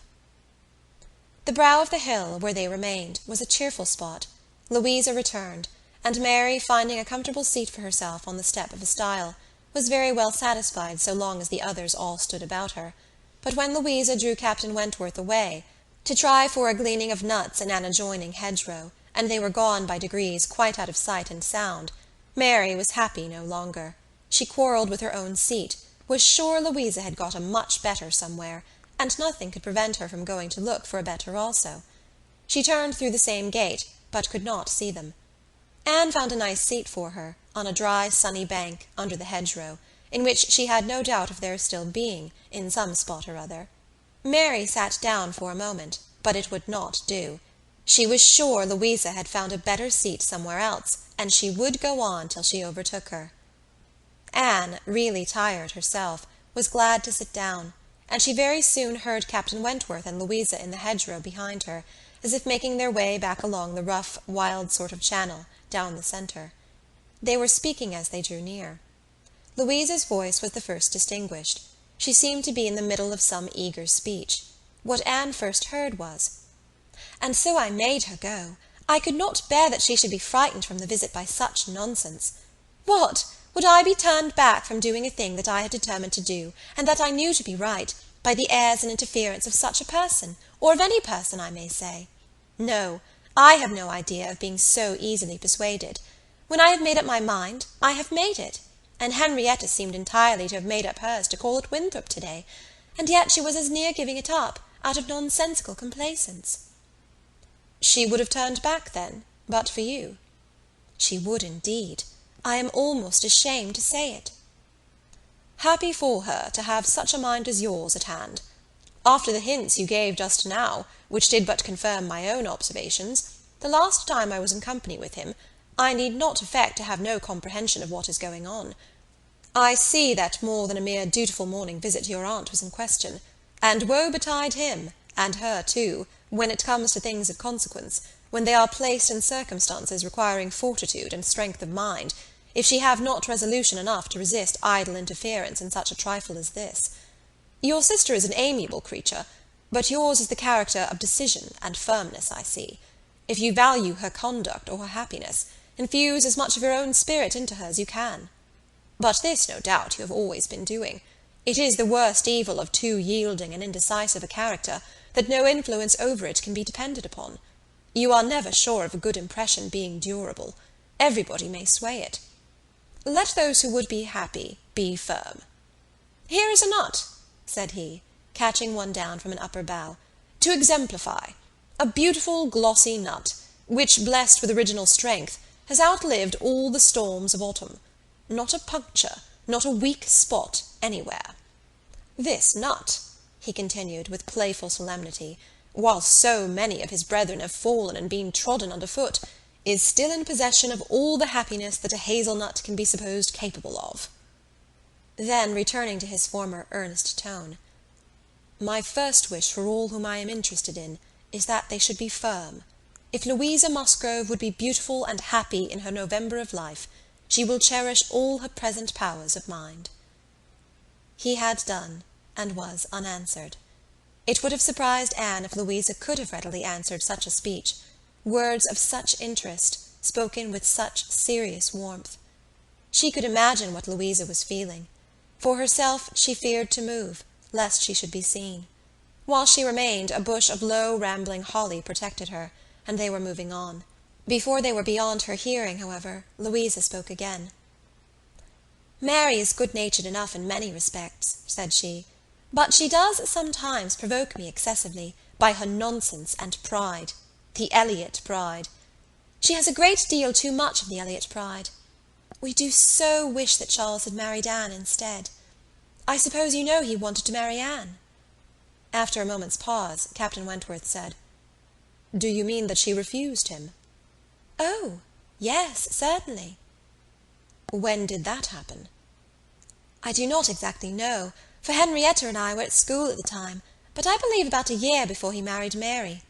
The brow of the hill, where they remained, was a cheerful spot. Louisa returned, and Mary, finding a comfortable seat for herself on the step of a stile, was very well satisfied so long as the others all stood about her. But when Louisa drew Captain Wentworth away, to try for a gleaning of nuts in an adjoining hedgerow, and they were gone by degrees quite out of sight and sound, Mary was happy no longer. She quarrelled with her own seat, was sure Louisa had got a much better somewhere, and nothing could prevent her from going to look for a better also. She turned through the same gate, but could not see them. Anne found a nice seat for her, on a dry sunny bank, under the hedgerow, in which she had no doubt of their still being, in some spot or other. Mary sat down for a moment, but it would not do. She was sure Louisa had found a better seat somewhere else, and she would go on till she overtook her. Anne, really tired herself, was glad to sit down, and she very soon heard Captain Wentworth and Louisa in the hedgerow behind her, as if making their way back along the rough, wild sort of channel, down the centre. They were speaking as they drew near. Louisa's voice was the first distinguished. She seemed to be in the middle of some eager speech. What Anne first heard was, "And so I made her go. I could not bear that she should be frightened from the visit by such nonsense. What! Would I be turned back from doing a thing that I had determined to do, and that I knew to be right, by the airs and interference of such a person, or of any person, I may say? No, I have no idea of being so easily persuaded. When I have made up my mind, I have made it, and Henrietta seemed entirely to have made up hers to call at Winthrop to-day, and yet she was as near giving it up, out of nonsensical complaisance." "She would have turned back, then, but for you?" "She would indeed. I am almost ashamed to say it." "Happy for her to have such a mind as yours at hand. After the hints you gave just now, which did but confirm my own observations, the last time I was in company with him, I need not affect to have no comprehension of what is going on. I see that more than a mere dutiful morning visit to your aunt was in question, and woe betide him, and her too, when it comes to things of consequence, when they are placed in circumstances requiring fortitude and strength of mind, if she have not resolution enough to resist idle interference in such a trifle as this. Your sister is an amiable creature, but yours is the character of decision and firmness, I see. If you value her conduct or her happiness, infuse as much of your own spirit into her as you can. But this, no doubt, you have always been doing. It is the worst evil of too yielding and indecisive a character, that no influence over it can be depended upon. You are never sure of a good impression being durable. Everybody may sway it. Let those who would be happy be firm. Here is a nut," said he, catching one down from an upper bough, "to exemplify. A beautiful glossy nut, which, blessed with original strength, has outlived all the storms of autumn. Not a puncture, not a weak spot anywhere. This nut," he continued with playful solemnity, "while so many of his brethren have fallen and been trodden under foot, is still in possession of all the happiness that a hazel-nut can be supposed capable of." Then, returning to his former earnest tone, "My first wish for all whom I am interested in is that they should be firm. If Louisa Musgrove would be beautiful and happy in her November of life, she will cherish all her present powers of mind." He had done, and was unanswered. It would have surprised Anne if Louisa could have readily answered such a speech, words of such interest, spoken with such serious warmth. She could imagine what Louisa was feeling. For herself, she feared to move, lest she should be seen. While she remained, a bush of low, rambling holly protected her, and they were moving on. Before they were beyond her hearing, however, Louisa spoke again. "Mary is good-natured enough in many respects," said she, "but she does sometimes provoke me excessively by her nonsense and pride, the Elliott pride. She has a great deal too much of the Elliott pride. We do so wish that Charles had married Anne instead. I suppose you know he wanted to marry Anne?" After a moment's pause, Captain Wentworth said, "Do you mean that she refused him?" "Oh, yes, certainly." "When did that happen?" "I do not exactly know, for Henrietta and I were at school at the time, but I believe about a year before he married Mary.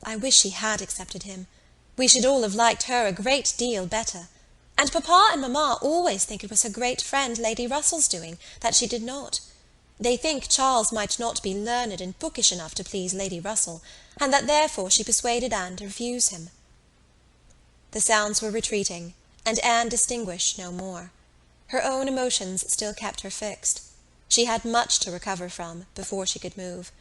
I wish he had accepted him. We should all have liked her a great deal better. And papa and mamma always think it was her great friend Lady Russell's doing that she did not. They think Charles might not be learned and bookish enough to please Lady Russell, and that therefore she persuaded Anne to refuse him." The sounds were retreating, and Anne distinguished no more. Her own emotions still kept her fixed. She had much to recover from before she could move.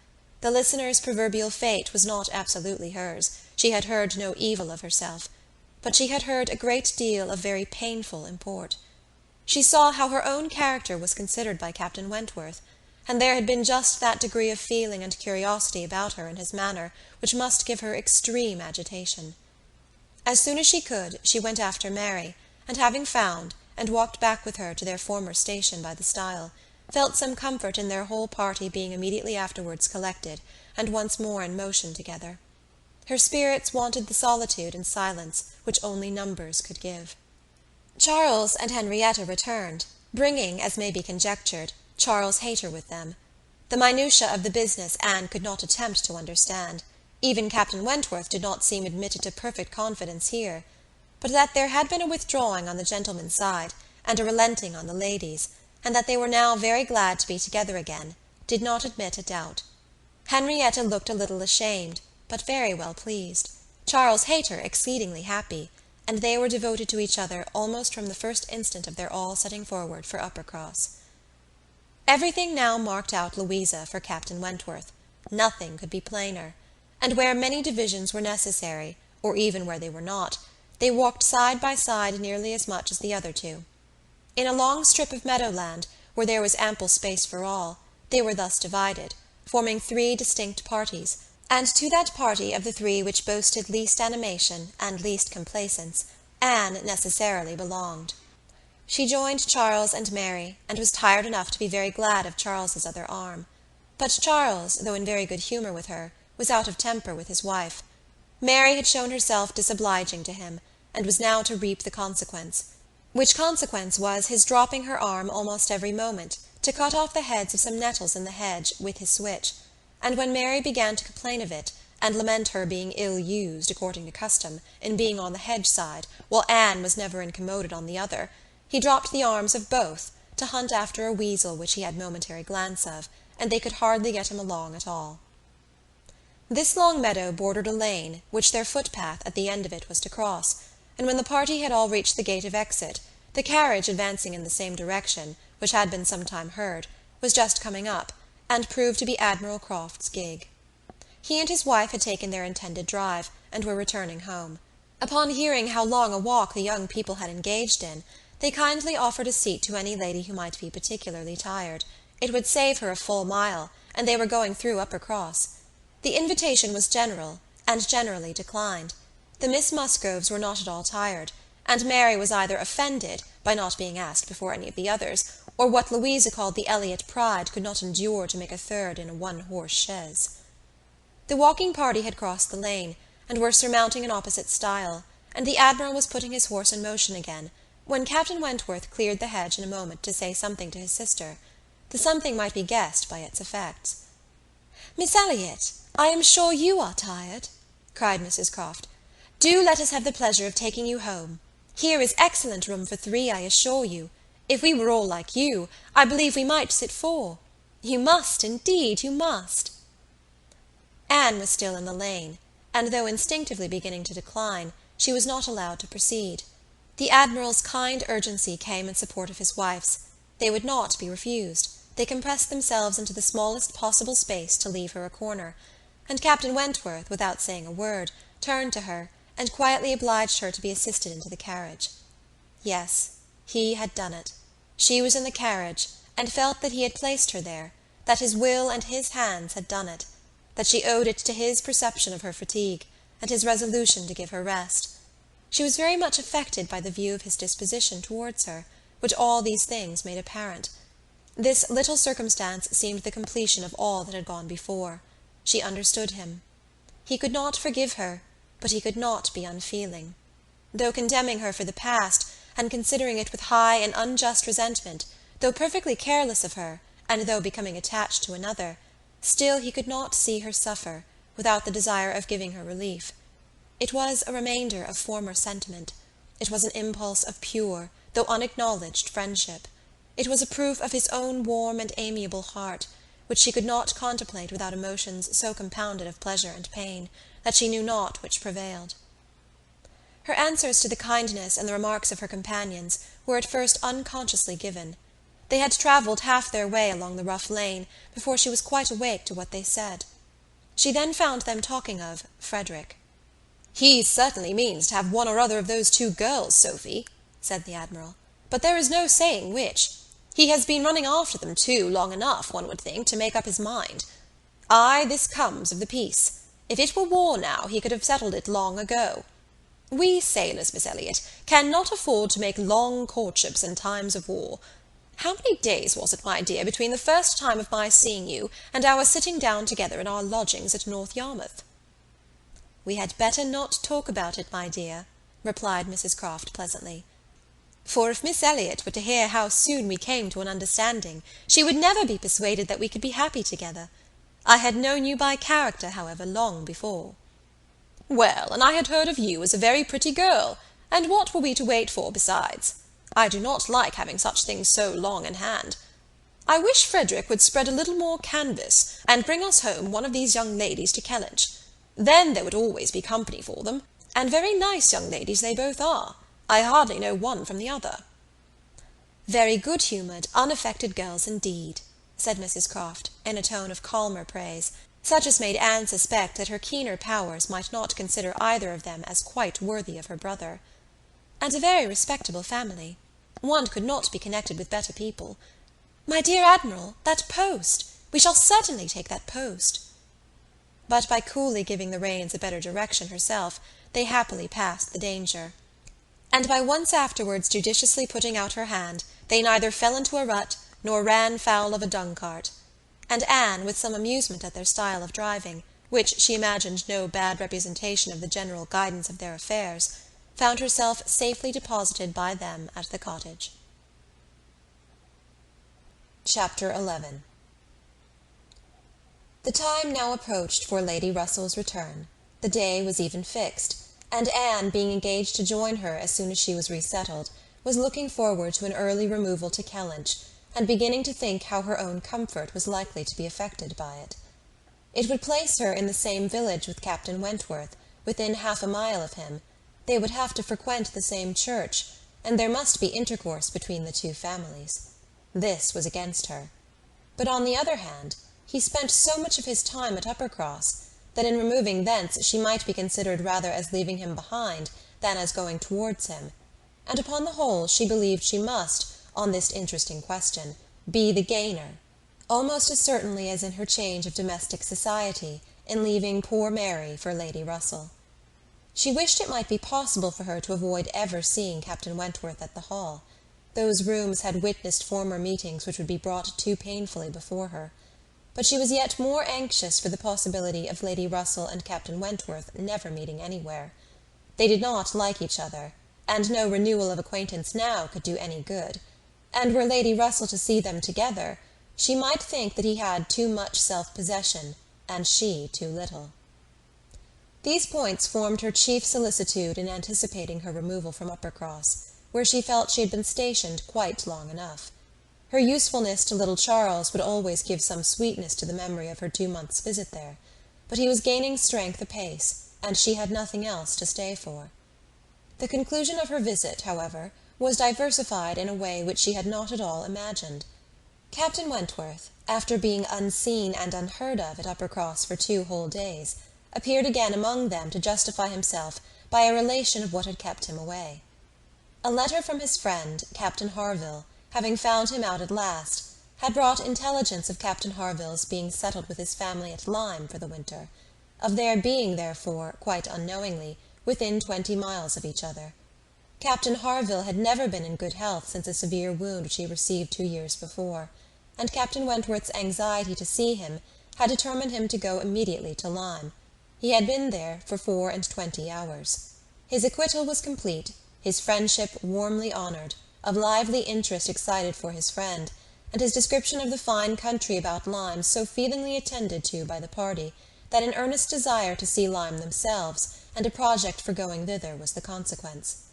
The listener's proverbial fate was not absolutely hers. She had heard no evil of herself. But she had heard a great deal of very painful import. She saw how her own character was considered by Captain Wentworth, and there had been just that degree of feeling and curiosity about her and his manner which must give her extreme agitation. As soon as she could, she went after Mary, and having found, and walked back with her to their former station by the stile, felt some comfort in their whole party being immediately afterwards collected, and once more in motion together. Her spirits wanted the solitude and silence which only numbers could give. Charles and Henrietta returned, bringing, as may be conjectured, Charles Hayter with them. The minutiae of the business Anne could not attempt to understand. Even Captain Wentworth did not seem admitted to perfect confidence here. But that there had been a withdrawing on the gentlemen's side, and a relenting on the ladies', and that they were now very glad to be together again, did not admit a doubt. Henrietta looked a little ashamed, but very well pleased. Charles Hayter exceedingly happy, and they were devoted to each other almost from the first instant of their all setting forward for Uppercross. Everything now marked out Louisa for Captain Wentworth. Nothing could be plainer. And where many divisions were necessary, or even where they were not, they walked side by side nearly as much as the other two. In a long strip of meadowland, where there was ample space for all, they were thus divided, forming 3 distinct parties, and to that party of the 3 which boasted least animation and least complaisance, Anne necessarily belonged. She joined Charles and Mary, and was tired enough to be very glad of Charles's other arm. But Charles, though in very good humour with her, was out of temper with his wife. Mary had shown herself disobliging to him, and was now to reap the consequence, which consequence was his dropping her arm almost every moment to cut off the heads of some nettles in the hedge with his switch, and when Mary began to complain of it, and lament her being ill used, according to custom, in being on the hedge side, while Anne was never incommoded on the other, he dropped the arms of both, to hunt after a weasel which he had momentary glance of, and they could hardly get him along at all. This long meadow bordered a lane, which their footpath at the end of it was to cross, and when the party had all reached the gate of exit, the carriage advancing in the same direction, which had been some time heard, was just coming up, and proved to be Admiral Croft's gig. He and his wife had taken their intended drive, and were returning home. Upon hearing how long a walk the young people had engaged in, they kindly offered a seat to any lady who might be particularly tired. It would save her a full mile, and they were going through Uppercross. The invitation was general, and generally declined. The Miss Musgroves were not at all tired, and Mary was either offended by not being asked before any of the others, or what Louisa called the Elliott pride could not endure to make a third in a one-horse chaise. The walking party had crossed the lane, and were surmounting an opposite stile, and the Admiral was putting his horse in motion again, when Captain Wentworth cleared the hedge in a moment to say something to his sister. The something might be guessed by its effects. "Miss Elliott, I am sure you are tired," cried Mrs. Croft. "Do let us have the pleasure of taking you home. Here is excellent room for 3, I assure you. If we were all like you, I believe we might sit 4. You must, indeed, you must." Anne was still in the lane, and though instinctively beginning to decline, she was not allowed to proceed. The Admiral's kind urgency came in support of his wife's. They would not be refused. They compressed themselves into the smallest possible space to leave her a corner, and Captain Wentworth, without saying a word, turned to her, and quietly obliged her to be assisted into the carriage. Yes, he had done it. She was in the carriage, and felt that he had placed her there, that his will and his hands had done it, that she owed it to his perception of her fatigue, and his resolution to give her rest. She was very much affected by the view of his disposition towards her, which all these things made apparent. This little circumstance seemed the completion of all that had gone before. She understood him. He could not forgive her, but he could not be unfeeling. Though condemning her for the past, and considering it with high and unjust resentment, though perfectly careless of her, and though becoming attached to another, still he could not see her suffer, without the desire of giving her relief. It was a remainder of former sentiment. It was an impulse of pure, though unacknowledged friendship. It was a proof of his own warm and amiable heart, which she could not contemplate without emotions so compounded of pleasure and pain, that she knew not which prevailed. Her answers to the kindness and the remarks of her companions were at first unconsciously given. They had travelled half their way along the rough lane before she was quite awake to what they said. She then found them talking of Frederick. "He certainly means to have one or other of those two girls, Sophy," said the Admiral, "but there is no saying which. He has been running after them, too, long enough, one would think, to make up his mind. Ay, this comes of the peace. If it were war now, he could have settled it long ago. We sailors, Miss Elliott, cannot afford to make long courtships in times of war. How many days was it, my dear, between the first time of my seeing you and our sitting down together in our lodgings at North Yarmouth?" "We had better not talk about it, my dear," replied Mrs. Croft pleasantly. "For if Miss Elliott were to hear how soon we came to an understanding, she would never be persuaded that we could be happy together. I had known you by character, however, long before." "Well, and I had heard of you as a very pretty girl, and what were we to wait for besides? I do not like having such things so long in hand. I wish Frederick would spread a little more canvas, and bring us home one of these young ladies to Kellynch. Then there would always be company for them, and very nice young ladies they both are. I hardly know one from the other." "Very good-humoured, unaffected girls indeed," said Mrs. Croft, in a tone of calmer praise, such as made Anne suspect that her keener powers might not consider either of them as quite worthy of her brother. "And a very respectable family. One could not be connected with better people. My dear Admiral, that post! We shall certainly take that post." But by coolly giving the reins a better direction herself, they happily passed the danger. And by once afterwards judiciously putting out her hand, they neither fell into a rut, nor ran foul of a dung-cart. And Anne, with some amusement at their style of driving, which she imagined no bad representation of the general guidance of their affairs, found herself safely deposited by them at the cottage. Chapter 11. The time now approached for Lady Russell's return. The day was even fixed, and Anne, being engaged to join her as soon as she was resettled, was looking forward to an early removal to Kellynch, and beginning to think how her own comfort was likely to be affected by it. It would place her in the same village with Captain Wentworth, within half a mile of him. They would have to frequent the same church, and there must be intercourse between the two families. This was against her. But on the other hand, he spent so much of his time at Uppercross, that in removing thence she might be considered rather as leaving him behind than as going towards him, and upon the whole she believed she must, on this interesting question, be the gainer, almost as certainly as in her change of domestic society, in leaving poor Mary for Lady Russell. She wished it might be possible for her to avoid ever seeing Captain Wentworth at the Hall. Those rooms had witnessed former meetings which would be brought too painfully before her. But she was yet more anxious for the possibility of Lady Russell and Captain Wentworth never meeting anywhere. They did not like each other, and no renewal of acquaintance now could do any good, and were Lady Russell to see them together, she might think that he had too much self-possession, and she too little. These points formed her chief solicitude in anticipating her removal from Uppercross, where she felt she had been stationed quite long enough. Her usefulness to little Charles would always give some sweetness to the memory of her 2 months' visit there, but he was gaining strength apace, and she had nothing else to stay for. The conclusion of her visit, however, was diversified in a way which she had not at all imagined. Captain Wentworth, after being unseen and unheard of at Uppercross for 2 whole days, appeared again among them to justify himself by a relation of what had kept him away. A letter from his friend, Captain Harville, having found him out at last, had brought intelligence of Captain Harville's being settled with his family at Lyme for the winter, of their being, therefore, quite unknowingly, within 20 miles of each other. Captain Harville had never been in good health since a severe wound which he received 2 years before, and Captain Wentworth's anxiety to see him had determined him to go immediately to Lyme. He had been there for 24 hours. His acquittal was complete, his friendship warmly honoured, of lively interest excited for his friend, and his description of the fine country about Lyme so feelingly attended to by the party, that an earnest desire to see Lyme themselves, and a project for going thither, was the consequence.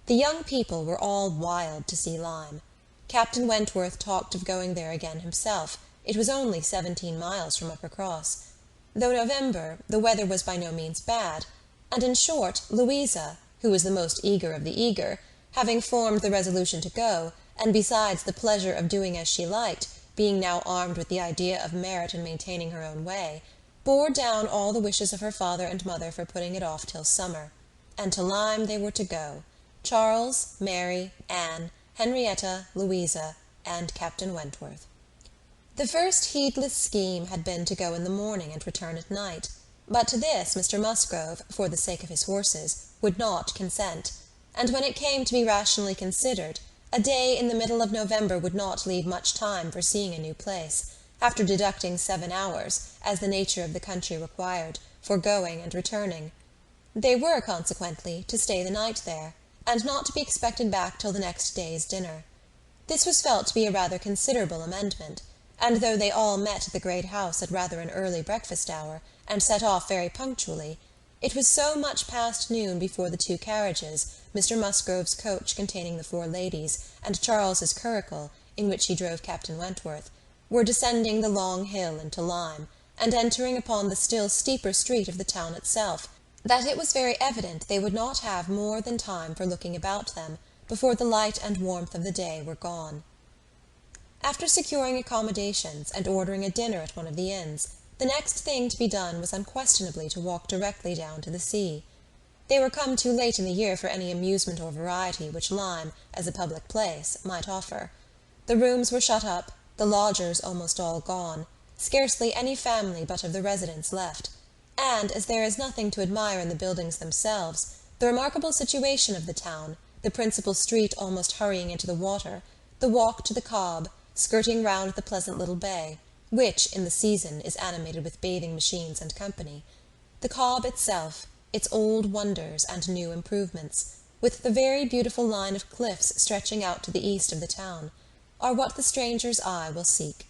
The young people were all wild to see Lyme. Captain Wentworth talked of going there again himself. It was only 17 miles from Uppercross. Though November, the weather was by no means bad, and in short, Louisa, who was the most eager of the eager, having formed the resolution to go, and besides the pleasure of doing as she liked, being now armed with the idea of merit in maintaining her own way, bore down all the wishes of her father and mother for putting it off till summer. And to Lyme they were to go, Charles, Mary, Anne, Henrietta, Louisa, and Captain Wentworth. The first heedless scheme had been to go in the morning and return at night, but to this Mr. Musgrove, for the sake of his horses, would not consent, and when it came to be rationally considered, a day in the middle of November would not leave much time for seeing a new place, after deducting 7 hours, as the nature of the country required, for going and returning. They were, consequently, to stay the night there, and not to be expected back till the next day's dinner. This was felt to be a rather considerable amendment, and though they all met at the great house at rather an early breakfast hour, and set off very punctually, it was so much past noon before the 2 carriages, Mr. Musgrove's coach containing the 4 ladies, and Charles's curricle, in which he drove Captain Wentworth, were descending the long hill into Lyme, and entering upon the still steeper street of the town itself, that it was very evident they would not have more than time for looking about them before the light and warmth of the day were gone. After securing accommodations, and ordering a dinner at one of the inns, the next thing to be done was unquestionably to walk directly down to the sea. They were come too late in the year for any amusement or variety which Lyme, as a public place, might offer. The rooms were shut up, the lodgers almost all gone, scarcely any family but of the residents left, and, as there is nothing to admire in the buildings themselves, the remarkable situation of the town, the principal street almost hurrying into the water, the walk to the Cobb, skirting round the pleasant little bay, which, in the season, is animated with bathing machines and company, the Cobb itself, its old wonders and new improvements, with the very beautiful line of cliffs stretching out to the east of the town, are what the stranger's eye will seek,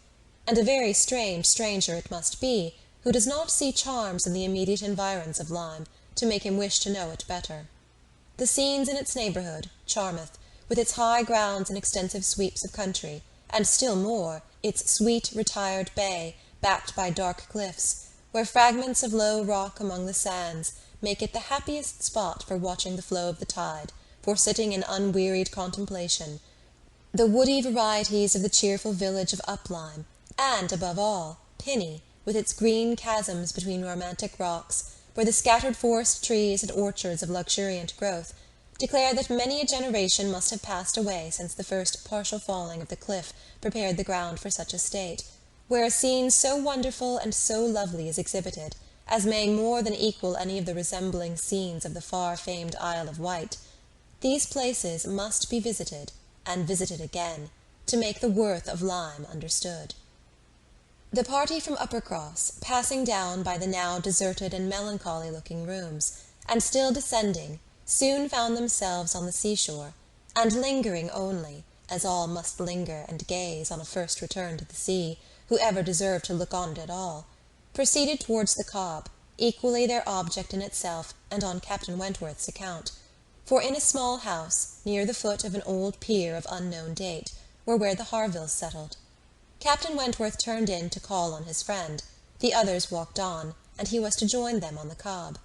and a very strange stranger it must be who does not see charms in the immediate environs of Lyme to make him wish to know it better. The scenes in its neighbourhood, Charmouth, with its high grounds and extensive sweeps of country, and still more, its sweet retired bay, backed by dark cliffs, where fragments of low rock among the sands make it the happiest spot for watching the flow of the tide, for sitting in unwearied contemplation, the woody varieties of the cheerful village of Uplyme, and, above all, Pinny, with its green chasms between romantic rocks, where the scattered forest trees and orchards of luxuriant growth declare that many a generation must have passed away since the first partial falling of the cliff prepared the ground for such a state, where a scene so wonderful and so lovely is exhibited, as may more than equal any of the resembling scenes of the far-famed Isle of Wight. These places must be visited, and visited again, to make the worth of Lyme understood. The party from Uppercross, passing down by the now deserted and melancholy-looking rooms, and still descending, soon found themselves on the seashore, and lingering only, as all must linger and gaze on a first return to the sea, who ever deserved to look on it at all, proceeded towards the Cobb, equally their object in itself and on Captain Wentworth's account, for in a small house, near the foot of an old pier of unknown date, were where the Harvilles settled. Captain Wentworth turned in to call on his friend, the others walked on, and he was to join them on the Cobb.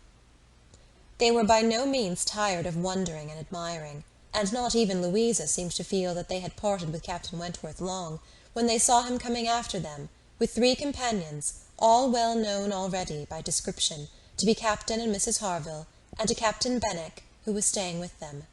They were by no means tired of wondering and admiring, and not even Louisa seemed to feel that they had parted with Captain Wentworth long, when they saw him coming after them, with 3 companions, all well known already by description, to be Captain and Mrs. Harville, and a Captain Benwick, who was staying with them.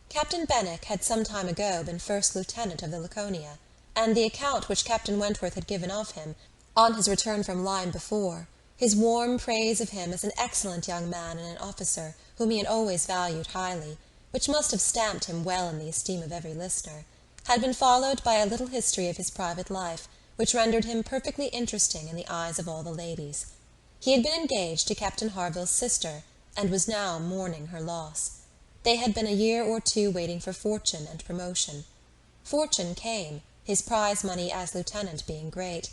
Captain Benwick had some time ago been first lieutenant of the Laconia, and the account which Captain Wentworth had given of him, on his return from Lyme before, his warm praise of him as an excellent young man and an officer whom he had always valued highly, which must have stamped him well in the esteem of every listener, had been followed by a little history of his private life, which rendered him perfectly interesting in the eyes of all the ladies. He had been engaged to Captain Harville's sister, and was now mourning her loss. they had been a year or two waiting for fortune and promotion. Fortune came, his prize money as lieutenant being great.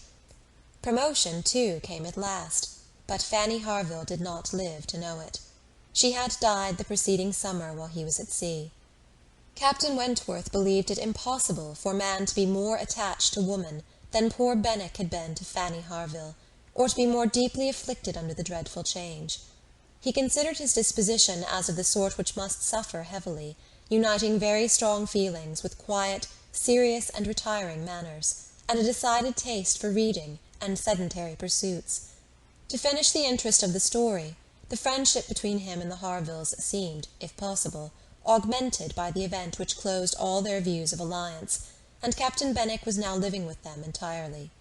Promotion, too, came at last, but Fanny Harville did not live to know it. She had died the preceding summer while he was at sea. Captain Wentworth believed it impossible for man to be more attached to woman than poor Benwick had been to Fanny Harville, or to be more deeply afflicted under the dreadful change. He considered his disposition as of the sort which must suffer heavily, uniting very strong feelings with quiet, serious and retiring manners, and a decided taste for reading and sedentary pursuits. To finish the interest of the story, the friendship between him and the Harvilles seemed, if possible, augmented by the event which closed all their views of alliance, and Captain Benwick was now living with them entirely.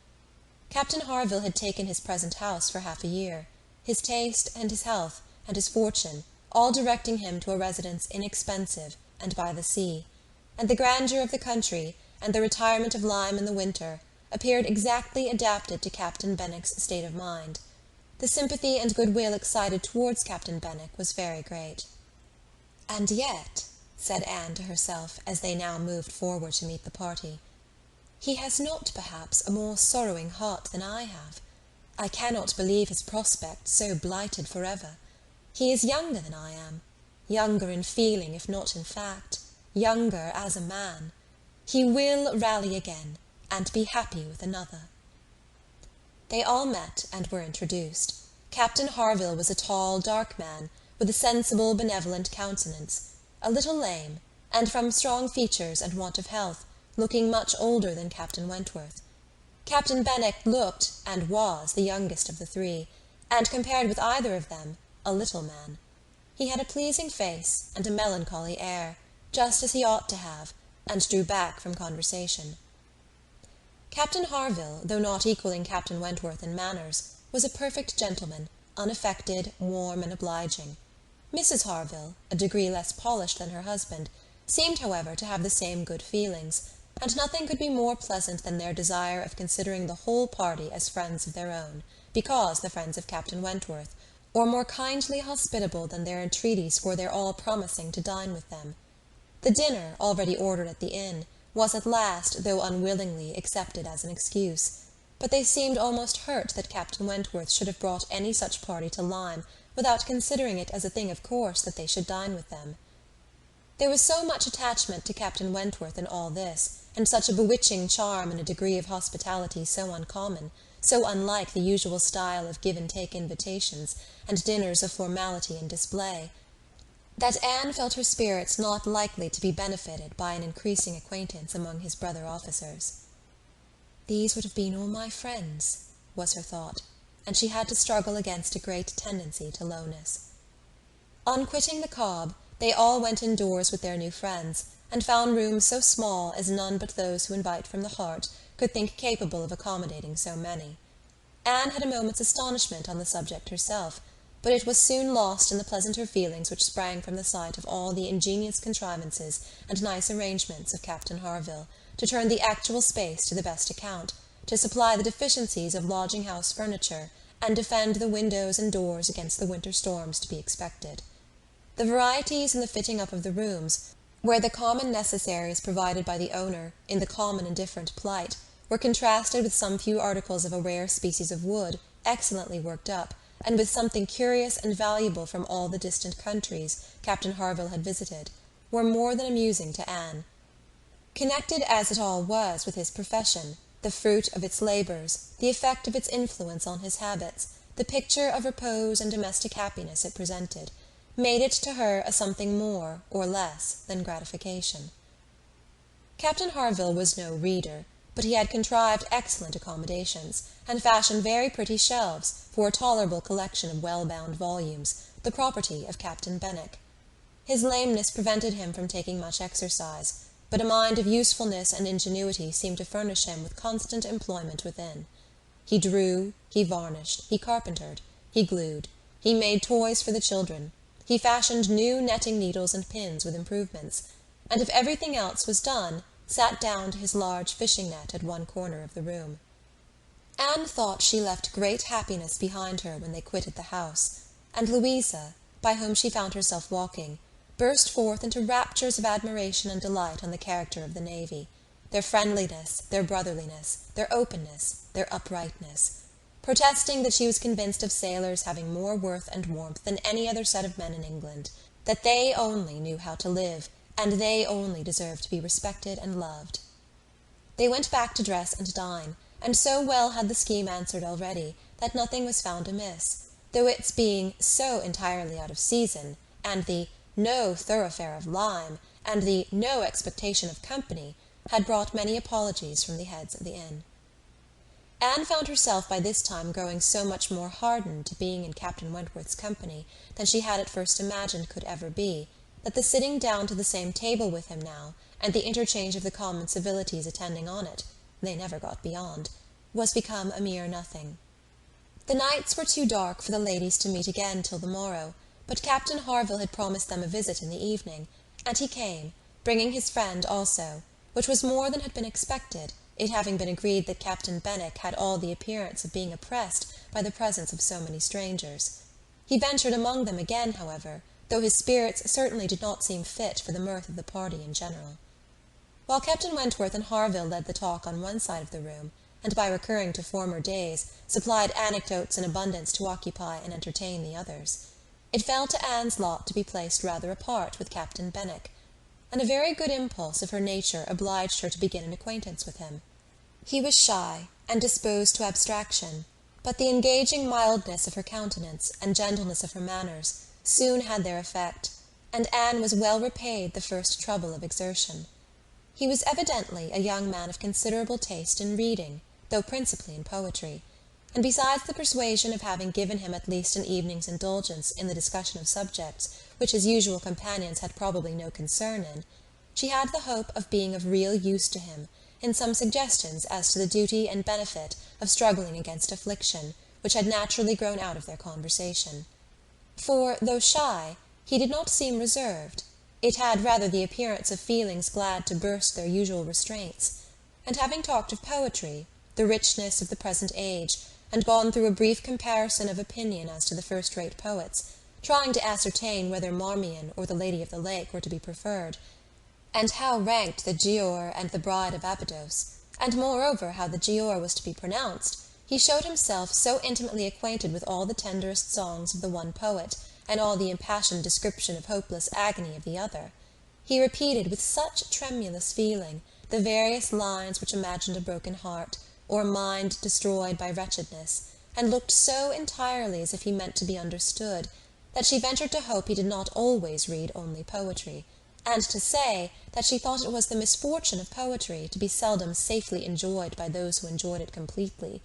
Captain Harville had taken his present house for half a year, his taste and his health and his fortune all directing him to a residence inexpensive and by the sea, and the grandeur of the country and the retirement of Lyme in the winter appeared exactly adapted to Captain Benwick's state of mind. The sympathy and goodwill excited towards Captain Benwick was very great. "And yet," said Anne to herself as they now moved forward to meet the party, "he has not perhaps a more sorrowing heart than I have. I cannot believe his prospect so blighted for ever. He is younger than I am, younger in feeling if not in fact, younger as a man. He will rally again, and be happy with another." They all met and were introduced. Captain Harville was a tall, dark man, with a sensible, benevolent countenance, a little lame, and from strong features and want of health, looking much older than Captain Wentworth. Captain Benwick looked, and was, the youngest of the three, and, compared with either of them, a little man. He had a pleasing face and a melancholy air, just as he ought to have, and drew back from conversation. Captain Harville, though not equalling Captain Wentworth in manners, was a perfect gentleman, unaffected, warm, and obliging. Mrs. Harville, a degree less polished than her husband, seemed, however, to have the same good feelings, and nothing could be more pleasant than their desire of considering the whole party as friends of their own, because the friends of Captain Wentworth, or more kindly hospitable than their entreaties for their all promising to dine with them. The dinner, already ordered at the inn, was at last, though unwillingly, accepted as an excuse, but they seemed almost hurt that Captain Wentworth should have brought any such party to Lyme without considering it as a thing of course that they should dine with them. There was so much attachment to Captain Wentworth in all this, and such a bewitching charm and a degree of hospitality so uncommon, so unlike the usual style of give-and-take invitations, and dinners of formality and display, that Anne felt her spirits not likely to be benefited by an increasing acquaintance among his brother officers. "These would have been all my friends," was her thought, and she had to struggle against a great tendency to lowness. On quitting the cob, they all went indoors with their new friends, and found rooms so small as none but those who invite from the heart could think capable of accommodating so many. Anne had a moment's astonishment on the subject herself, but it was soon lost in the pleasanter feelings which sprang from the sight of all the ingenious contrivances and nice arrangements of Captain Harville, to turn the actual space to the best account, to supply the deficiencies of lodging-house furniture, and defend the windows and doors against the winter storms to be expected. The varieties in the fitting up of the rooms, where the common necessaries provided by the owner, in the common and different plight, were contrasted with some few articles of a rare species of wood, excellently worked up, and with something curious and valuable from all the distant countries Captain Harville had visited, were more than amusing to Anne. Connected as it all was with his profession, the fruit of its labours, the effect of its influence on his habits, the picture of repose and domestic happiness it presented, made it to her a something more or less than gratification. Captain Harville was no reader, but he had contrived excellent accommodations, and fashioned very pretty shelves for a tolerable collection of well-bound volumes, the property of Captain Benwick. His lameness prevented him from taking much exercise, but a mind of usefulness and ingenuity seemed to furnish him with constant employment within. He drew, he varnished, he carpentered, he glued, he made toys for the children, he fashioned new netting needles and pins with improvements, and if everything else was done, sat down to his large fishing net at one corner of the room. Anne thought she left great happiness behind her when they quitted the house, and Louisa, by whom she found herself walking, burst forth into raptures of admiration and delight on the character of the navy, their friendliness, their brotherliness, their openness, their uprightness, protesting that she was convinced of sailors having more worth and warmth than any other set of men in England, that they only knew how to live, and they only deserved to be respected and loved. They went back to dress and dine, and so well had the scheme answered already that nothing was found amiss, though its being so entirely out of season, and the no thoroughfare of lime, and the no expectation of company, had brought many apologies from the heads of the inn. Anne found herself by this time growing so much more hardened to being in Captain Wentworth's company than she had at first imagined could ever be, that the sitting down to the same table with him now, and the interchange of the common civilities attending on it (they never got beyond), was become a mere nothing. The nights were too dark for the ladies to meet again till the morrow, but Captain Harville had promised them a visit in the evening, and he came, bringing his friend also, which was more than had been expected, it having been agreed that Captain Benwick had all the appearance of being oppressed by the presence of so many strangers. He ventured among them again, however, though his spirits certainly did not seem fit for the mirth of the party in general. While Captain Wentworth and Harville led the talk on one side of the room, and by recurring to former days, supplied anecdotes in abundance to occupy and entertain the others, it fell to Anne's lot to be placed rather apart with Captain Benwick, and a very good impulse of her nature obliged her to begin an acquaintance with him. He was shy, and disposed to abstraction, but the engaging mildness of her countenance and gentleness of her manners soon had their effect, and Anne was well repaid the first trouble of exertion. He was evidently a young man of considerable taste in reading, though principally in poetry, and besides the persuasion of having given him at least an evening's indulgence in the discussion of subjects which his usual companions had probably no concern in, she had the hope of being of real use to him in some suggestions as to the duty and benefit of struggling against affliction, which had naturally grown out of their conversation. For, though shy, he did not seem reserved. It had rather the appearance of feelings glad to burst their usual restraints, and having talked of poetry, the richness of the present age, and gone through a brief comparison of opinion as to the first-rate poets, trying to ascertain whether Marmion or the Lady of the Lake were to be preferred, and how ranked the Giaour and the Bride of Abydos, and moreover how the Giaour was to be pronounced, he showed himself so intimately acquainted with all the tenderest songs of the one poet, and all the impassioned description of hopeless agony of the other. He repeated with such tremulous feeling the various lines which imagined a broken heart, or a mind destroyed by wretchedness, and looked so entirely as if he meant to be understood, that she ventured to hope he did not always read only poetry, and to say that she thought it was the misfortune of poetry to be seldom safely enjoyed by those who enjoyed it completely,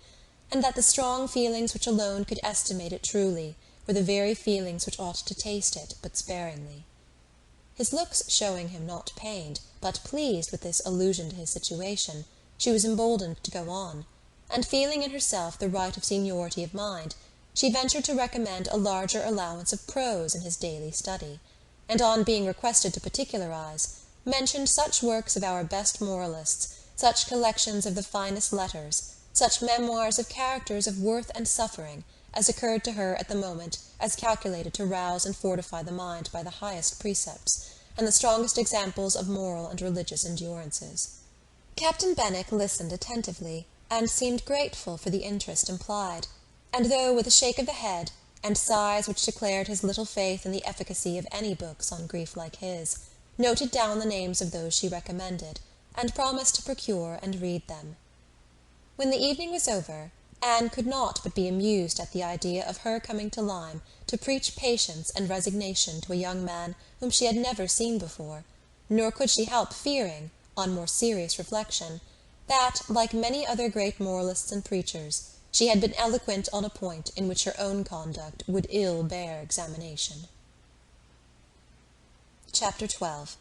and that the strong feelings which alone could estimate it truly were the very feelings which ought to taste it but sparingly. His looks showing him not pained, but pleased with this allusion to his situation, she was emboldened to go on, and feeling in herself the right of seniority of mind, she ventured to recommend a larger allowance of prose in his daily study, and on being requested to particularize, mentioned such works of our best moralists, such collections of the finest letters, such memoirs of characters of worth and suffering, as occurred to her at the moment as calculated to rouse and fortify the mind by the highest precepts, and the strongest examples of moral and religious endurances. Captain Benwick listened attentively, and seemed grateful for the interest implied, and though with a shake of the head, and sighs which declared his little faith in the efficacy of any books on grief like his, noted down the names of those she recommended, and promised to procure and read them. When the evening was over, Anne could not but be amused at the idea of her coming to Lyme to preach patience and resignation to a young man whom she had never seen before, nor could she help fearing, on more serious reflection, that, like many other great moralists and preachers, she had been eloquent on a point in which her own conduct would ill bear examination. Chapter 12.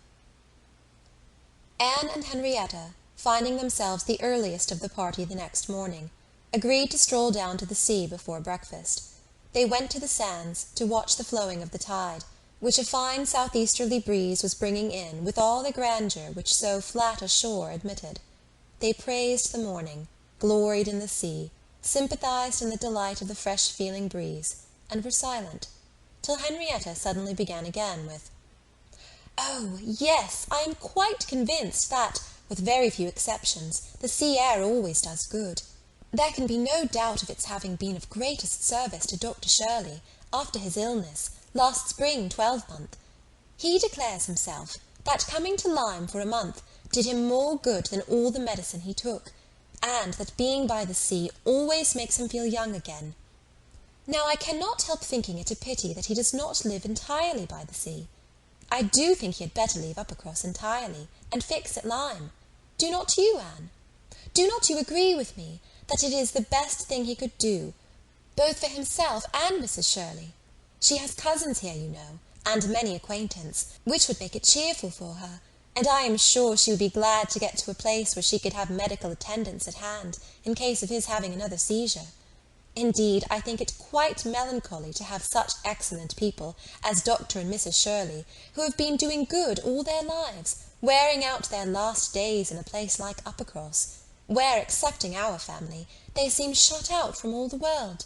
Anne and Henrietta, finding themselves the earliest of the party the next morning, agreed to stroll down to the sea before breakfast. They went to the sands to watch the flowing of the tide, which a fine southeasterly breeze was bringing in with all the grandeur which so flat a shore admitted. They praised the morning, gloried in the sea, sympathized in the delight of the fresh-feeling breeze, and were silent, till Henrietta suddenly began again with, Oh, yes, I am quite convinced that, with very few exceptions, the sea air always does good. There can be no doubt of its having been of greatest service to Dr. Shirley, after his illness, last spring 12-month. He declares himself that coming to Lyme for a month did him more good than all the medicine he took, and that being by the sea always makes him feel young again. Now I cannot help thinking it a pity that he does not live entirely by the sea. I do think he had better leave Uppercross entirely, and fix at Lyme. Do not you, Anne? Do not you agree with me that it is the best thing he could do, both for himself and Mrs. Shirley? She has cousins here, you know, and many acquaintance, which would make it cheerful for her, and I am sure she would be glad to get to a place where she could have medical attendance at hand, in case of his having another seizure. Indeed, I think it quite melancholy to have such excellent people as Dr. and Mrs. Shirley, who have been doing good all their lives, wearing out their last days in a place like Uppercross, where, excepting our family, they seem shut out from all the world.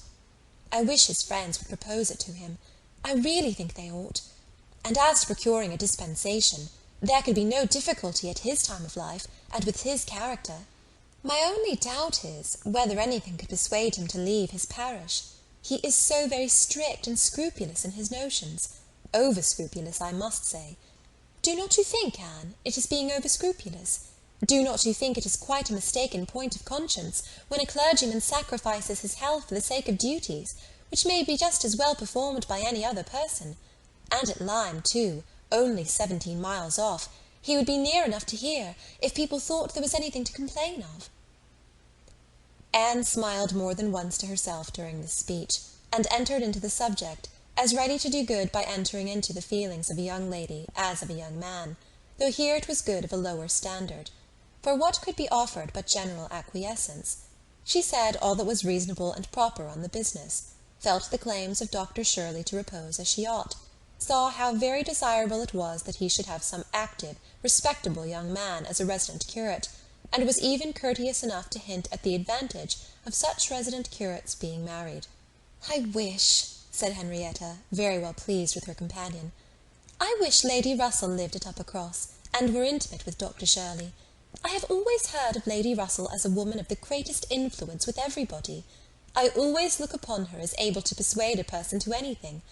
I wish his friends would propose it to him. I really think they ought. And as to procuring a dispensation, there could be no difficulty at his time of life, and with his character. My only doubt is, whether anything could persuade him to leave his parish. He is so very strict and scrupulous in his notions. Over-scrupulous, I must say. Do not you think, Anne, it is being over-scrupulous? Do not you think it is quite a mistaken point of conscience, when a clergyman sacrifices his health for the sake of duties, which may be just as well performed by any other person? And at Lyme, too, only 17 miles off, he would be near enough to hear, if people thought there was anything to complain of. Anne smiled more than once to herself during this speech, and entered into the subject, as ready to do good by entering into the feelings of a young lady as of a young man, though here it was good of a lower standard. For what could be offered but general acquiescence? She said all that was reasonable and proper on the business, felt the claims of Dr. Shirley to repose as she ought, saw how very desirable it was that he should have some active, respectable young man as a resident curate, and was even courteous enough to hint at the advantage of such resident curates being married. "I wish," said Henrietta, very well pleased with her companion, "I wish Lady Russell lived at Uppercross, and were intimate with Dr. Shirley. I have always heard of Lady Russell as a woman of the greatest influence with everybody. I always look upon her as able to persuade a person to anything.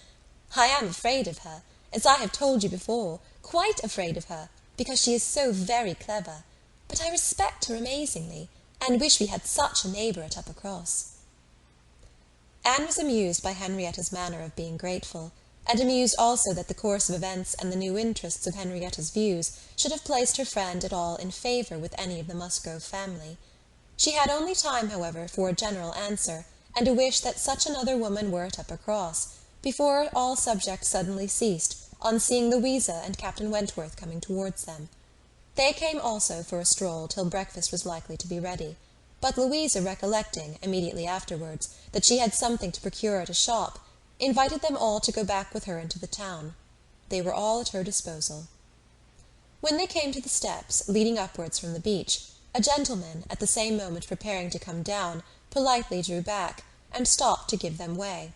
I am afraid of her, as I have told you before, quite afraid of her, because she is so very clever. But I respect her amazingly, and wish we had such a neighbour at Uppercross." Anne was amused by Henrietta's manner of being grateful, and amused also that the course of events and the new interests of Henrietta's views should have placed her friend at all in favour with any of the Musgrove family. She had only time, however, for a general answer, and a wish that such another woman were at Uppercross, before all subject suddenly ceased, on seeing Louisa and Captain Wentworth coming towards them. They came also for a stroll till breakfast was likely to be ready, but Louisa, recollecting, immediately afterwards, that she had something to procure at a shop, invited them all to go back with her into the town. They were all at her disposal. When they came to the steps, leading upwards from the beach, a gentleman, at the same moment preparing to come down, politely drew back, and stopped to give them way.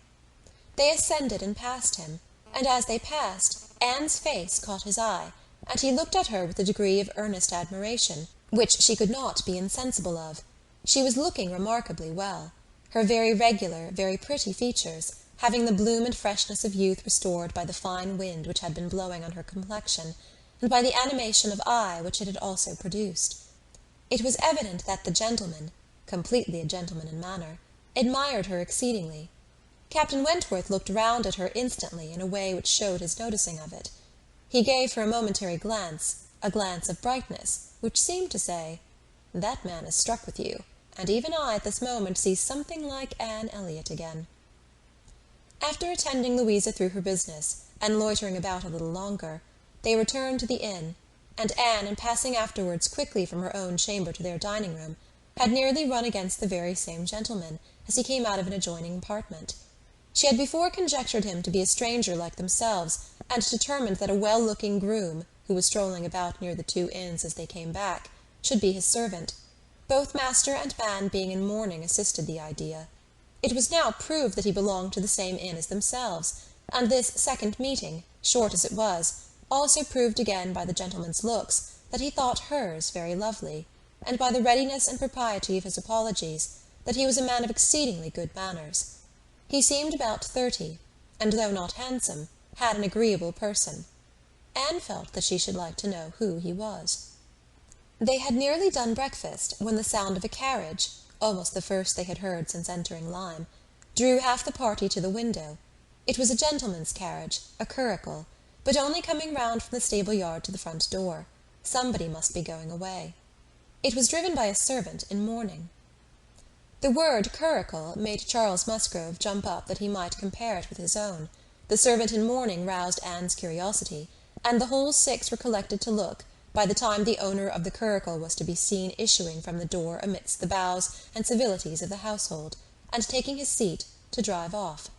They ascended and passed him, and as they passed, Anne's face caught his eye, and he looked at her with a degree of earnest admiration, which she could not be insensible of. She was looking remarkably well, her very regular, very pretty features, having the bloom and freshness of youth restored by the fine wind which had been blowing on her complexion, and by the animation of eye which it had also produced. It was evident that the gentleman, completely a gentleman in manner, admired her exceedingly. Captain Wentworth looked round at her instantly in a way which showed his noticing of it. He gave her a momentary glance, a glance of brightness, which seemed to say, "That man is struck with you, and even I at this moment see something like Anne Elliott again." After attending Louisa through her business, and loitering about a little longer, they returned to the inn, and Anne, in passing afterwards quickly from her own chamber to their dining-room, had nearly run against the very same gentleman, as he came out of an adjoining apartment. She had before conjectured him to be a stranger like themselves, and determined that a well-looking groom, who was strolling about near the two inns as they came back, should be his servant. Both master and man being in mourning assisted the idea. It was now proved that he belonged to the same inn as themselves, and this second meeting, short as it was, also proved again by the gentleman's looks that he thought hers very lovely, and by the readiness and propriety of his apologies that he was a man of exceedingly good manners. He seemed about 30, and though not handsome, had an agreeable person. Anne felt that she should like to know who he was. They had nearly done breakfast when the sound of a carriage, almost the first they had heard since entering Lyme, drew half the party to the window. It was a gentleman's carriage, a curricle, but only coming round from the stable-yard to the front door. Somebody must be going away. It was driven by a servant in mourning. The word curricle made Charles Musgrove jump up that he might compare it with his own. The servant in mourning roused Anne's curiosity, and the whole six were collected to look, by the time the owner of the curricle was to be seen issuing from the door amidst the bows and civilities of the household, and taking his seat to drive off.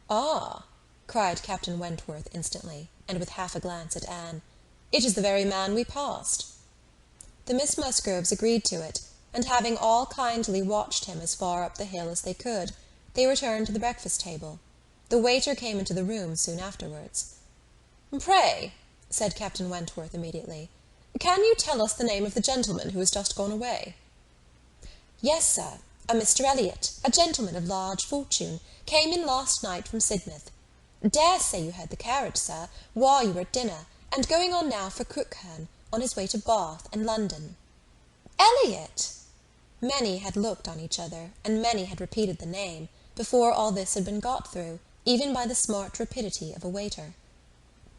"Ah!" cried Captain Wentworth instantly, and with half a glance at Anne. "It is the very man we passed." The Miss Musgroves agreed to it, and having all kindly watched him as far up the hill as they could, they returned to the breakfast table. The waiter came into the room soon afterwards. "Pray," said Captain Wentworth immediately, "can you tell us the name of the gentleman who has just gone away?" "Yes, sir, a Mr. Elliott, a gentleman of large fortune, came in last night from Sidmouth. Dare say you heard the carriage, sir, while you were at dinner, and going on now for Crookherne, on his way to Bath and London." "Elliott!" Many had looked on each other, and many had repeated the name, before all this had been got through, even by the smart rapidity of a waiter.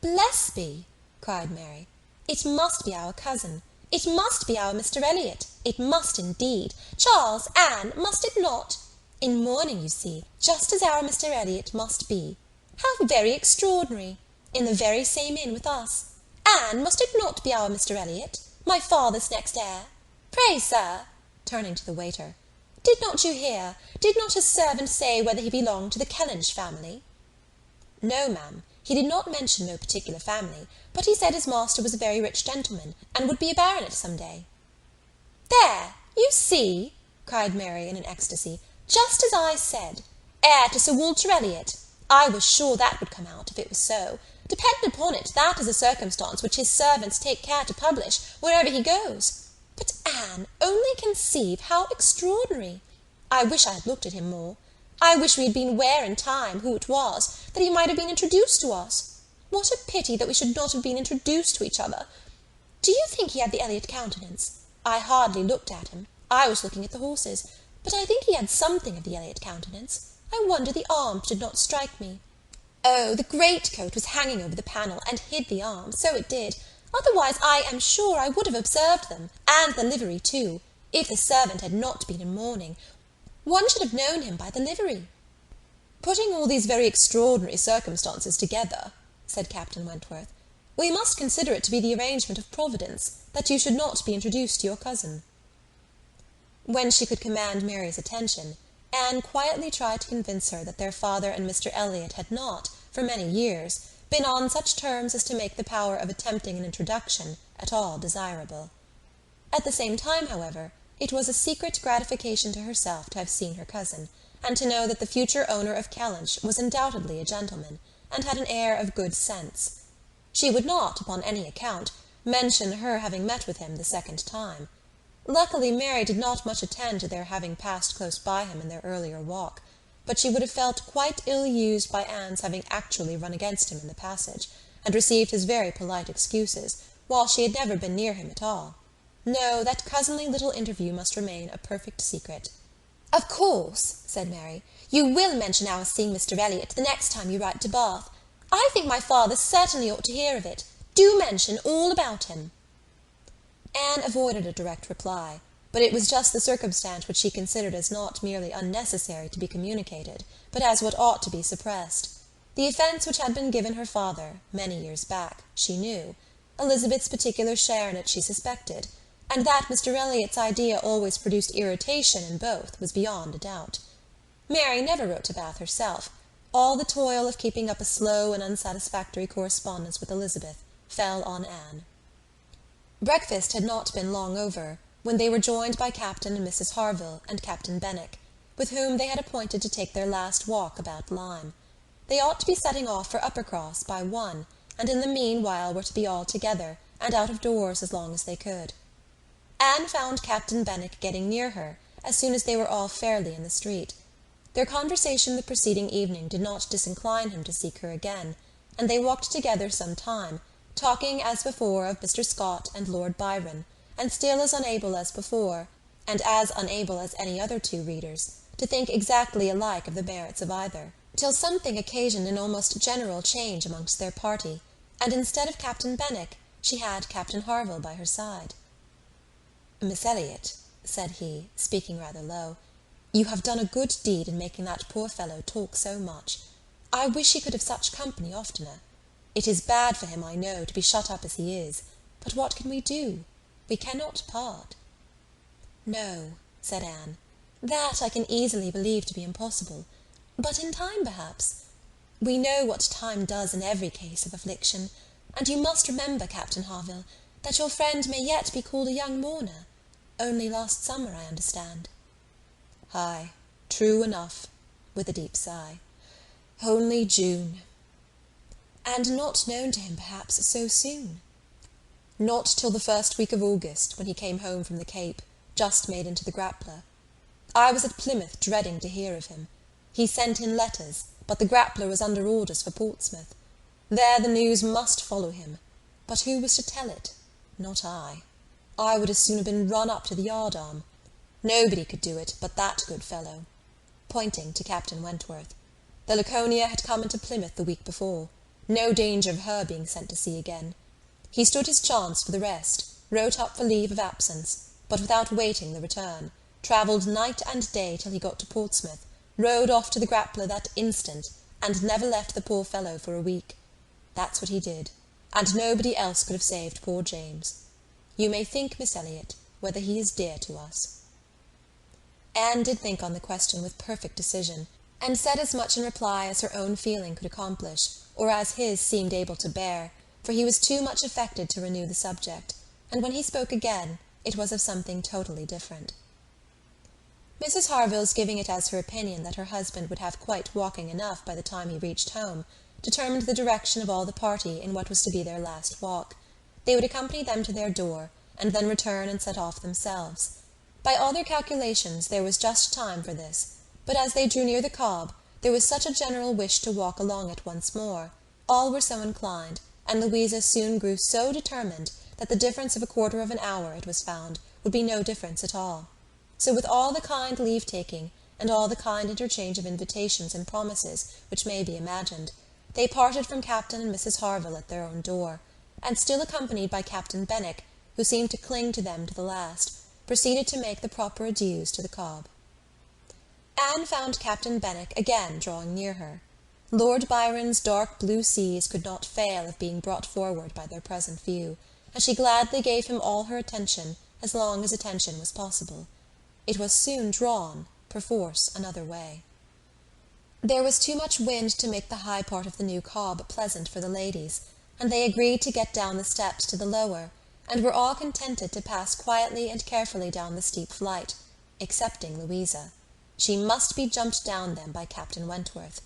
"Bless me!" cried Mary. "It must be our cousin. It must be our Mr. Elliott. It must indeed. Charles, Anne, must it not? In mourning, you see, just as our Mr. Elliott must be. How very extraordinary! In the very same inn with us. Anne, must it not be our Mr. Elliott, my father's next heir? Pray, sir," turning to the waiter, "did not you hear, did not his servant say whether he belonged to the Kellynch family?" "No, ma'am, he did not mention no particular family, but he said his master was a very rich gentleman, and would be a baronet some day." "There, you see," cried Mary in an ecstasy, "just as I said. Heir to Sir Walter Elliott. I was sure that would come out, if it was so. Depend upon it, that is a circumstance which his servants take care to publish, wherever he goes. But, Anne, only conceive how extraordinary! I wish I had looked at him more. I wish we had been aware in time who it was, that he might have been introduced to us. What a pity that we should not have been introduced to each other! Do you think he had the Elliott countenance? I hardly looked at him. I was looking at the horses, but I think he had something of the Elliott countenance. I wonder the arms did not strike me. Oh, the greatcoat was hanging over the panel, and hid the arms, so it did. Otherwise I am sure I would have observed them, and the livery too. If the servant had not been in mourning, one should have known him by the livery." "Putting all these very extraordinary circumstances together," said Captain Wentworth, "we must consider it to be the arrangement of Providence that you should not be introduced to your cousin." When she could command Mary's attention, Anne quietly tried to convince her that their father and Mr. Elliott had not, for many years, been on such terms as to make the power of attempting an introduction at all desirable. At the same time, however, it was a secret gratification to herself to have seen her cousin, and to know that the future owner of Kellynch was undoubtedly a gentleman, and had an air of good sense. She would not, upon any account, mention her having met with him the second time. Luckily Mary did not much attend to their having passed close by him in their earlier walk, but she would have felt quite ill-used by Anne's having actually run against him in the passage, and received his very polite excuses, while she had never been near him at all. No, that cousinly little interview must remain a perfect secret. "Of course," said Mary, "you will mention our seeing Mr. Elliott the next time you write to Bath. I think my father certainly ought to hear of it. Do mention all about him." Anne avoided a direct reply, but it was just the circumstance which she considered as not merely unnecessary to be communicated, but as what ought to be suppressed. The offence which had been given her father, many years back, she knew. Elizabeth's particular share in it she suspected, and that Mr. Elliott's idea always produced irritation in both was beyond a doubt. Mary never wrote to Bath herself. All the toil of keeping up a slow and unsatisfactory correspondence with Elizabeth fell on Anne. Breakfast had not been long over, when they were joined by Captain and Mrs. Harville and Captain Benwick, with whom they had appointed to take their last walk about Lyme. They ought to be setting off for Uppercross by 1, and in the meanwhile were to be all together, and out of doors as long as they could. Anne found Captain Benwick getting near her, as soon as they were all fairly in the street. Their conversation the preceding evening did not disincline him to seek her again, and they walked together some time, talking as before of Mr. Scott and Lord Byron, and still as unable as before, and as unable as any other two readers, to think exactly alike of the merits of either, till something occasioned an almost general change amongst their party, and instead of Captain Benwick, she had Captain Harville by her side. "Miss Elliott," said he, speaking rather low, "you have done a good deed in making that poor fellow talk so much. I wish he could have such company oftener. It is bad for him, I know, to be shut up as he is, but what can we do? We cannot part." "No," said Anne, "that I can easily believe to be impossible. But in time, perhaps. We know what time does in every case of affliction, and you must remember, Captain Harville, that your friend may yet be called a young mourner. Only last summer, I understand." "Ay, true enough," with a deep sigh. "Only June." "And not known to him, perhaps, so soon?" "Not till the first week of August, when he came home from the Cape, just made into the Grappler. I was at Plymouth dreading to hear of him. He sent in letters, but the Grappler was under orders for Portsmouth. There the news must follow him. But who was to tell it? Not I. I would as soon have been run up to the yardarm. Nobody could do it but that good fellow," pointing to Captain Wentworth. "The Laconia had come into Plymouth the week before. No danger of her being sent to sea again. He stood his chance for the rest, wrote up for leave of absence, but without waiting the return, travelled night and day till he got to Portsmouth, rowed off to the Grappler that instant, and never left the poor fellow for a week. That's what he did, and nobody else could have saved poor James. You may think, Miss Elliott, whether he is dear to us." Anne did think on the question with perfect decision, and said as much in reply as her own feeling could accomplish, or as his seemed able to bear, for he was too much affected to renew the subject, and when he spoke again, it was of something totally different. Mrs. Harville's giving it as her opinion that her husband would have quite walking enough by the time he reached home, determined the direction of all the party in what was to be their last walk. They would accompany them to their door, and then return and set off themselves. By all their calculations there was just time for this, but as they drew near the Cobb, there was such a general wish to walk along it once more, all were so inclined, and Louisa soon grew so determined that the difference of a quarter of an hour, it was found, would be no difference at all. So with all the kind leave-taking, and all the kind interchange of invitations and promises which may be imagined, they parted from Captain and Mrs. Harville at their own door, and still accompanied by Captain Benwick, who seemed to cling to them to the last, proceeded to make the proper adieus to the Cobb. Anne found Captain Benwick again drawing near her. Lord Byron's dark blue seas could not fail of being brought forward by their present view, and she gladly gave him all her attention, as long as attention was possible. It was soon drawn, perforce, another way. There was too much wind to make the high part of the new Cobb pleasant for the ladies, and they agreed to get down the steps to the lower, and were all contented to pass quietly and carefully down the steep flight, excepting Louisa. She must be jumped down them by Captain Wentworth.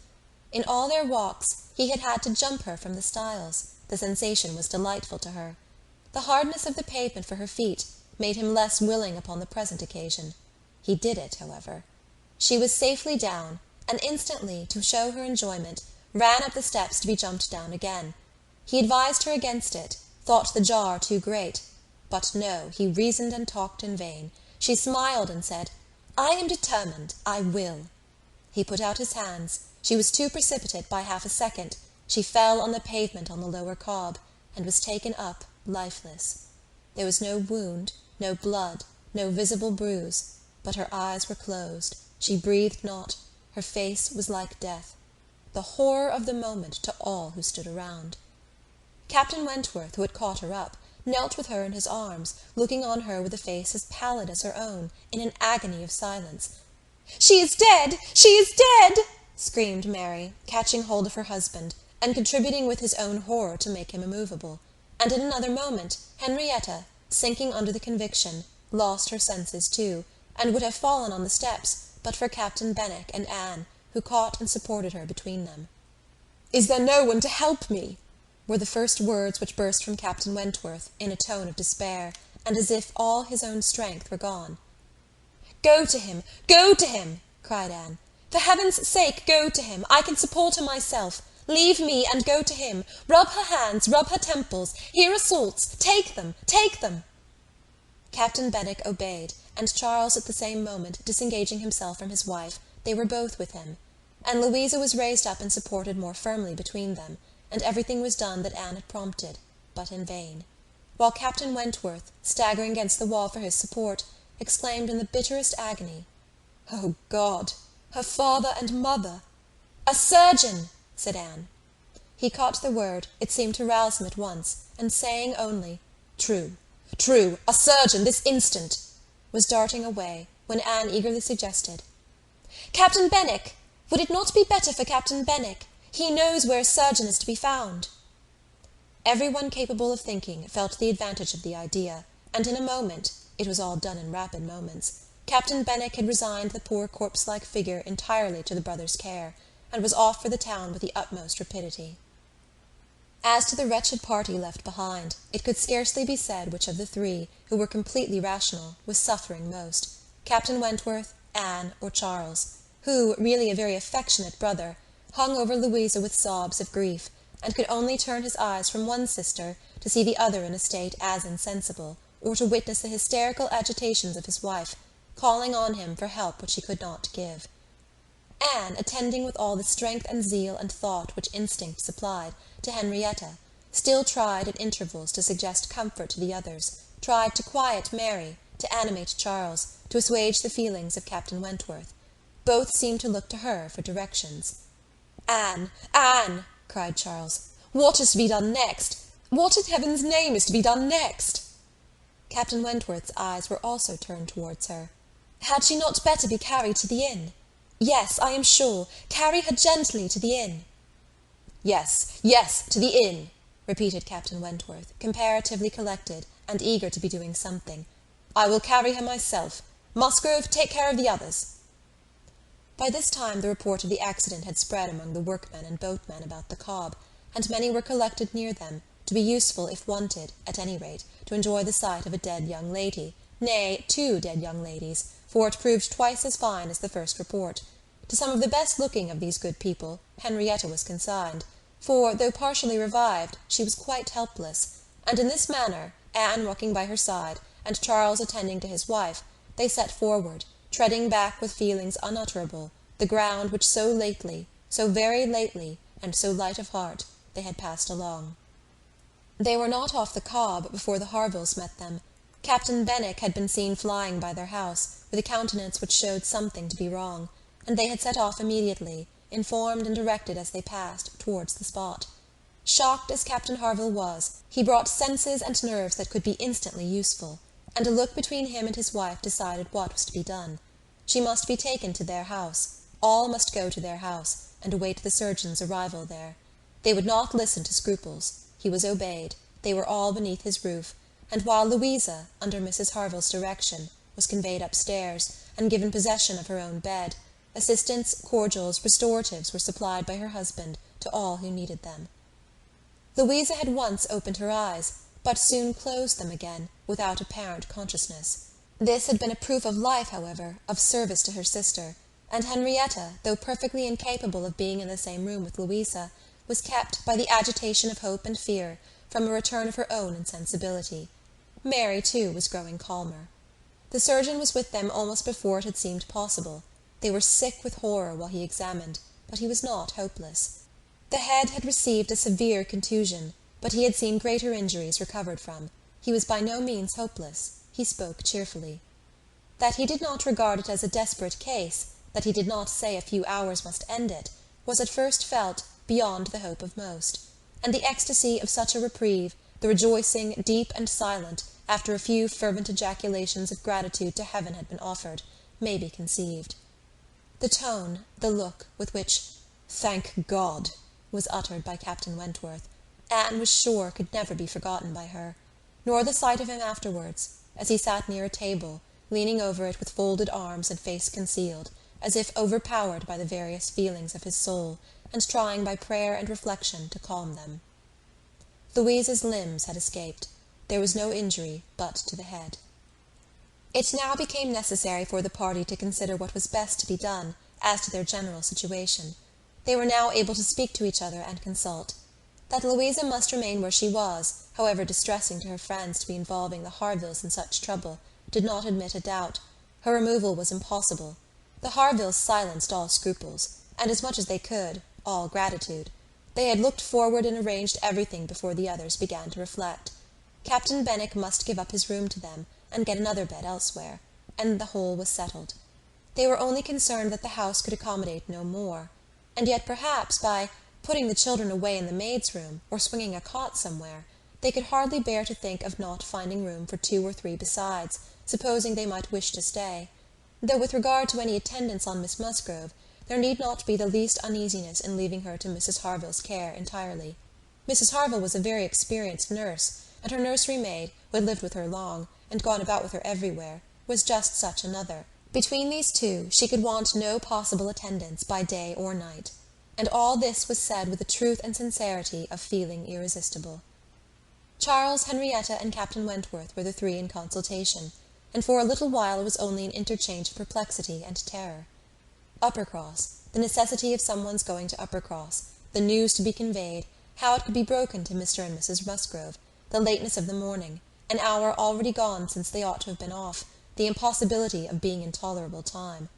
In all their walks he had had to jump her from the stiles. The sensation was delightful to her. The hardness of the pavement for her feet made him less willing upon the present occasion. He did it, however. She was safely down, and instantly, to show her enjoyment, ran up the steps to be jumped down again. He advised her against it, thought the jar too great. But no, he reasoned and talked in vain. She smiled and said, "I am determined, I will." He put out his hands. She was too precipitate by half a second. She fell on the pavement on the lower Cobb, and was taken up lifeless. There was no wound, no blood, no visible bruise, but her eyes were closed. She breathed not. Her face was like death. The horror of the moment to all who stood around. Captain Wentworth, who had caught her up, knelt with her in his arms, looking on her with a face as pallid as her own, in an agony of silence. "She is dead! She is dead!" screamed Mary, catching hold of her husband, and contributing with his own horror to make him immovable, and in another moment Henrietta, sinking under the conviction, lost her senses too, and would have fallen on the steps, but for Captain Benwick and Anne, who caught and supported her between them. "Is there no one to help me?" were the first words which burst from Captain Wentworth in a tone of despair, and as if all his own strength were gone. "Go to him! Go to him!" cried Anne. "For heaven's sake, go to him! I can support him myself. Leave me and go to him. Rub her hands, rub her temples. Here are salts. Take them, take them!" Captain Benwick obeyed, and Charles at the same moment disengaging himself from his wife, they were both with him. And Louisa was raised up and supported more firmly between them, and everything was done that Anne had prompted, but in vain. While Captain Wentworth, staggering against the wall for his support, exclaimed in the bitterest agony, "O God! Her father and mother!" "A surgeon!" said Anne. He caught the word, it seemed to rouse him at once, and saying only, "True, true, a surgeon, this instant!" was darting away, when Anne eagerly suggested, "Captain Benwick! Would it not be better for Captain Benwick? He knows where a surgeon is to be found." Every one capable of thinking felt the advantage of the idea, and in a moment, it was all done in rapid moments, Captain Benwick had resigned the poor corpse-like figure entirely to the brothers' care, and was off for the town with the utmost rapidity. As to the wretched party left behind, it could scarcely be said which of the three, who were completely rational, was suffering most, Captain Wentworth, Anne, or Charles, who, really a very affectionate brother, hung over Louisa with sobs of grief, and could only turn his eyes from one sister to see the other in a state as insensible, or to witness the hysterical agitations of his wife, calling on him for help which he could not give. Anne, attending with all the strength and zeal and thought which instinct supplied, to Henrietta, still tried at intervals to suggest comfort to the others, tried to quiet Mary, to animate Charles, to assuage the feelings of Captain Wentworth. Both seemed to look to her for directions. "Anne, Anne!" cried Charles, "what is to be done next? What in heaven's name is to be done next?" Captain Wentworth's eyes were also turned towards her. "Had she not better be carried to the inn? Yes, I am sure. Carry her gently to the inn." "Yes, yes, to the inn," repeated Captain Wentworth, comparatively collected, and eager to be doing something. "I will carry her myself. Musgrove, take care of the others." By this time the report of the accident had spread among the workmen and boatmen about the Cobb, and many were collected near them, to be useful if wanted, at any rate, to enjoy the sight of a dead young lady, nay, 2 dead young ladies, for it proved twice as fine as the first report. To some of the best-looking of these good people Henrietta was consigned, for, though partially revived, she was quite helpless, and in this manner, Anne walking by her side, and Charles attending to his wife, they set forward, treading back with feelings unutterable, the ground which so lately, so very lately, and so light of heart, they had passed along. They were not off the Cobb before the Harvilles met them. Captain Benwick had been seen flying by their house, with a countenance which showed something to be wrong, and they had set off immediately, informed and directed as they passed, towards the spot. Shocked as Captain Harville was, he brought senses and nerves that could be instantly useful, and a look between him and his wife decided what was to be done. She must be taken to their house. All must go to their house, and await the surgeon's arrival there. They would not listen to scruples. He was obeyed. They were all beneath his roof, and while Louisa, under Mrs. Harville's direction, was conveyed upstairs, and given possession of her own bed, assistance, cordials, restoratives were supplied by her husband to all who needed them. Louisa had once opened her eyes, but soon closed them again, without apparent consciousness. This had been a proof of life, however, of service to her sister, and Henrietta, though perfectly incapable of being in the same room with Louisa, was kept, by the agitation of hope and fear, from a return of her own insensibility. Mary, too, was growing calmer. The surgeon was with them almost before it had seemed possible. They were sick with horror while he examined, but he was not hopeless. The head had received a severe contusion, but he had seen greater injuries recovered from. He was by no means hopeless. He spoke cheerfully. That he did not regard it as a desperate case, that he did not say a few hours must end it, was at first felt beyond the hope of most, and the ecstasy of such a reprieve, the rejoicing, deep and silent, after a few fervent ejaculations of gratitude to heaven had been offered, may be conceived. The tone, the look, with which "Thank God!" was uttered by Captain Wentworth, Anne was sure could never be forgotten by her, nor the sight of him afterwards, as he sat near a table, leaning over it with folded arms and face concealed, as if overpowered by the various feelings of his soul, and trying by prayer and reflection to calm them. Louisa's limbs had escaped. There was no injury but to the head. It now became necessary for the party to consider what was best to be done as to their general situation. They were now able to speak to each other and consult. That Louisa must remain where she was, however distressing to her friends to be involving the Harvilles in such trouble, did not admit a doubt. Her removal was impossible. The Harvilles silenced all scruples, and as much as they could, all gratitude. They had looked forward and arranged everything before the others began to reflect. Captain Benwick must give up his room to them, and get another bed elsewhere, and the whole was settled. They were only concerned that the house could accommodate no more, and yet perhaps by putting the children away in the maid's room, or swinging a cot somewhere, they could hardly bear to think of not finding room for 2 or 3 besides, supposing they might wish to stay, though with regard to any attendance on Miss Musgrove, there need not be the least uneasiness in leaving her to Mrs. Harville's care entirely. Mrs. Harville was a very experienced nurse, and her nursery maid, who had lived with her long, and gone about with her everywhere, was just such another. Between these two she could want no possible attendance by day or night, and all this was said with a truth and sincerity of feeling irresistible. Charles, Henrietta, and Captain Wentworth were the 3 in consultation, and for a little while it was only an interchange of perplexity and terror. Uppercross, the necessity of someone's going to Uppercross, the news to be conveyed, how it could be broken to Mr. and Mrs. Musgrove, the lateness of the morning, an hour already gone since they ought to have been off, the impossibility of being in tolerable time.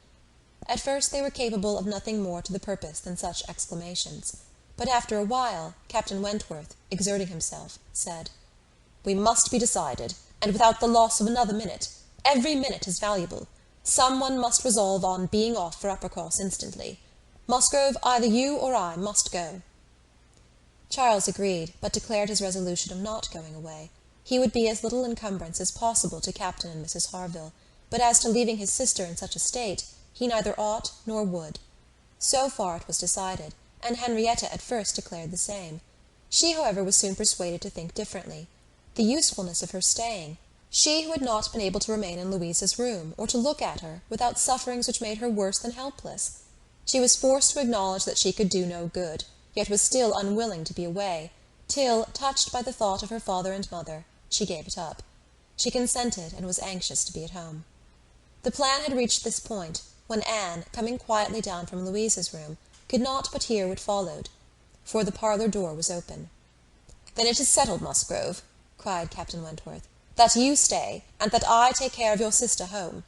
At first they were capable of nothing more to the purpose than such exclamations, but after a while Captain Wentworth, exerting himself, said, "We must be decided, and without the loss of another minute. Every minute is valuable. Some one must resolve on being off for Uppercross instantly. Musgrove, either you or I must go." Charles agreed, but declared his resolution of not going away. He would be as little encumbrance as possible to Captain and Mrs. Harville, but as to leaving his sister in such a state, he neither ought nor would. So far it was decided, and Henrietta at first declared the same. She, however, was soon persuaded to think differently. The usefulness of her staying, she who had not been able to remain in Louisa's room, or to look at her, without sufferings which made her worse than helpless. She was forced to acknowledge that she could do no good, yet was still unwilling to be away, till, touched by the thought of her father and mother, she gave it up. She consented, and was anxious to be at home. The plan had reached this point, when Anne, coming quietly down from Louisa's room, could not but hear what followed, for the parlour door was open. "Then it is settled, Musgrove," cried Captain Wentworth, "that you stay, and that I take care of your sister home.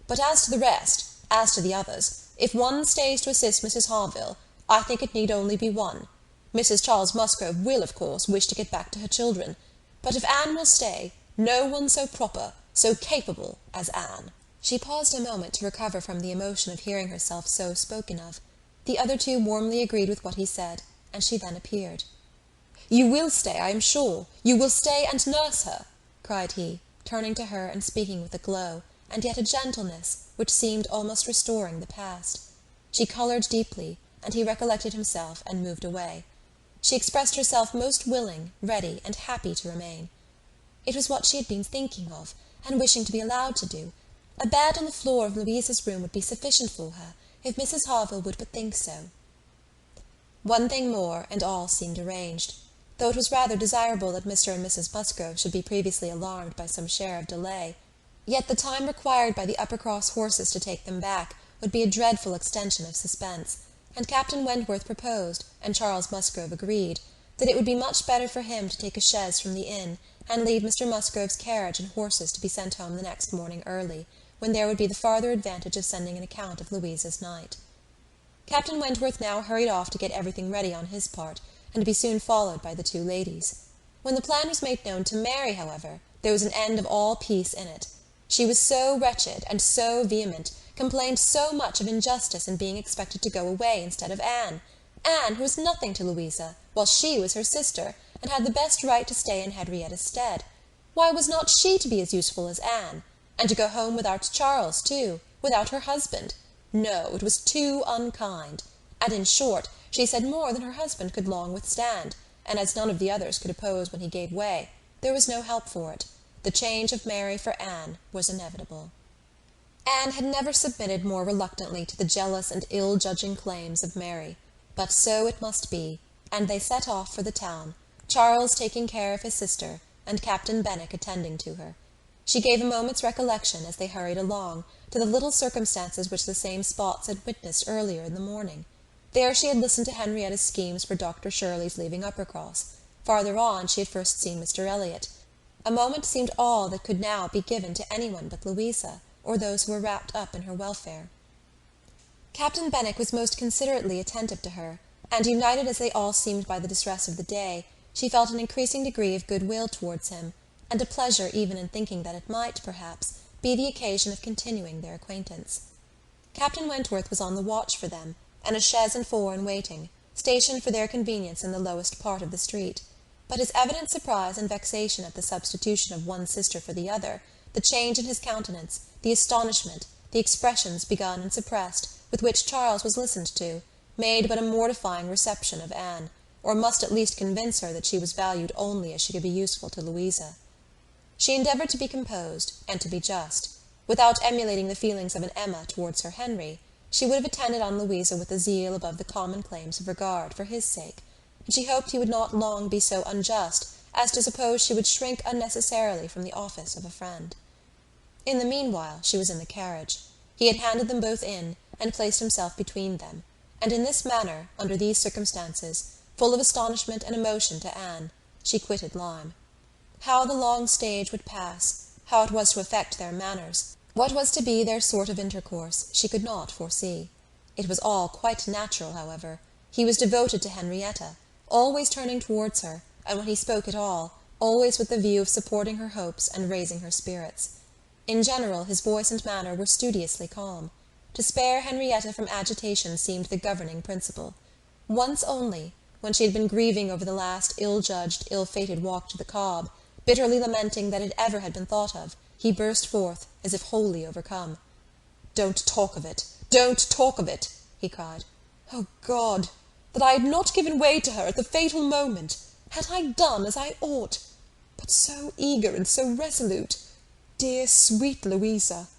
But as to the rest, as to the others, if one stays to assist Mrs. Harville, I think it need only be one. Mrs. Charles Musgrove will, of course, wish to get back to her children, but if Anne will stay, no one so proper, so capable as Anne." She paused a moment to recover from the emotion of hearing herself so spoken of. The other 2 warmly agreed with what he said, and she then appeared. "You will stay, I am sure. You will stay and nurse her," cried he, turning to her and speaking with a glow, and yet a gentleness, which seemed almost restoring the past. She coloured deeply, and he recollected himself and moved away. She expressed herself most willing, ready, and happy to remain. It was what she had been thinking of, and wishing to be allowed to do. A bed on the floor of Louisa's room would be sufficient for her, if Mrs. Harville would but think so. One thing more, and all seemed arranged. Though it was rather desirable that Mr. and Mrs. Musgrove should be previously alarmed by some share of delay, yet the time required by the Uppercross horses to take them back would be a dreadful extension of suspense, and Captain Wentworth proposed, and Charles Musgrove agreed, that it would be much better for him to take a chaise from the inn, and leave Mr. Musgrove's carriage and horses to be sent home the next morning early, when there would be the farther advantage of sending an account of Louisa's night. Captain Wentworth now hurried off to get everything ready on his part, and to be soon followed by the 2 ladies. When the plan was made known to Mary, however, there was an end of all peace in it. She was so wretched and so vehement, complained so much of injustice in being expected to go away instead of Anne, who was nothing to Louisa, while she was her sister, and had the best right to stay in Henrietta's stead. Why was not she to be as useful as Anne? And to go home without Charles, too, without her husband? No, it was too unkind. And in short, she said more than her husband could long withstand, and as none of the others could oppose when he gave way, there was no help for it. The change of Mary for Anne was inevitable. Anne had never submitted more reluctantly to the jealous and ill-judging claims of Mary, but so it must be, and they set off for the town, Charles taking care of his sister, and Captain Benwick attending to her. She gave a moment's recollection, as they hurried along, to the little circumstances which the same spots had witnessed earlier in the morning. There she had listened to Henrietta's schemes for Dr. Shirley's leaving Uppercross. Farther on she had first seen Mr. Elliott. A moment seemed all that could now be given to anyone but Louisa, or those who were wrapped up in her welfare. Captain Benwick was most considerately attentive to her, and united as they all seemed by the distress of the day, she felt an increasing degree of good-will towards him, and a pleasure even in thinking that it might, perhaps, be the occasion of continuing their acquaintance. Captain Wentworth was on the watch for them, and a chaise and four in waiting, stationed for their convenience in the lowest part of the street, but his evident surprise and vexation at the substitution of one sister for the other, the change in his countenance, the astonishment, the expressions begun and suppressed, with which Charles was listened to, made but a mortifying reception of Anne, or must at least convince her that she was valued only as she could be useful to Louisa. She endeavoured to be composed, and to be just. Without emulating the feelings of an Emma towards her Henry, she would have attended on Louisa with a zeal above the common claims of regard for his sake, and she hoped he would not long be so unjust as to suppose she would shrink unnecessarily from the office of a friend. In the meanwhile she was in the carriage. He had handed them both in, and placed himself between them, and in this manner, under these circumstances, full of astonishment and emotion to Anne, she quitted Lyme. How the long stage would pass, how it was to affect their manners, what was to be their sort of intercourse, she could not foresee. It was all quite natural, however. He was devoted to Henrietta, always turning towards her, and when he spoke at all, always with the view of supporting her hopes and raising her spirits. In general, his voice and manner were studiously calm. To spare Henrietta from agitation seemed the governing principle. Once only, when she had been grieving over the last ill-judged, ill-fated walk to the Cobb, bitterly lamenting that it ever had been thought of, he burst forth, as if wholly overcome. "Don't talk of it! Don't talk of it!" he cried. "O God! That I had not given way to her at the fatal moment! Had I done as I ought? But so eager and so resolute! Dear, sweet Louisa!"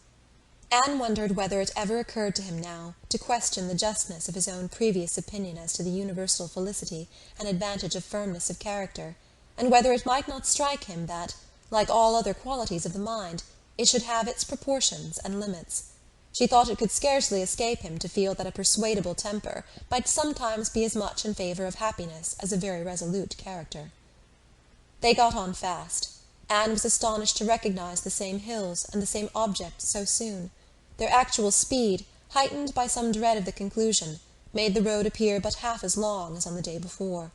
Anne wondered whether it ever occurred to him now to question the justness of his own previous opinion as to the universal felicity and advantage of firmness of character, and whether it might not strike him that, like all other qualities of the mind, it should have its proportions and limits. She thought it could scarcely escape him to feel that a persuadable temper might sometimes be as much in favour of happiness as a very resolute character. They got on fast. Anne was astonished to recognise the same hills and the same objects so soon. Their actual speed, heightened by some dread of the conclusion, made the road appear but half as long as on the day before.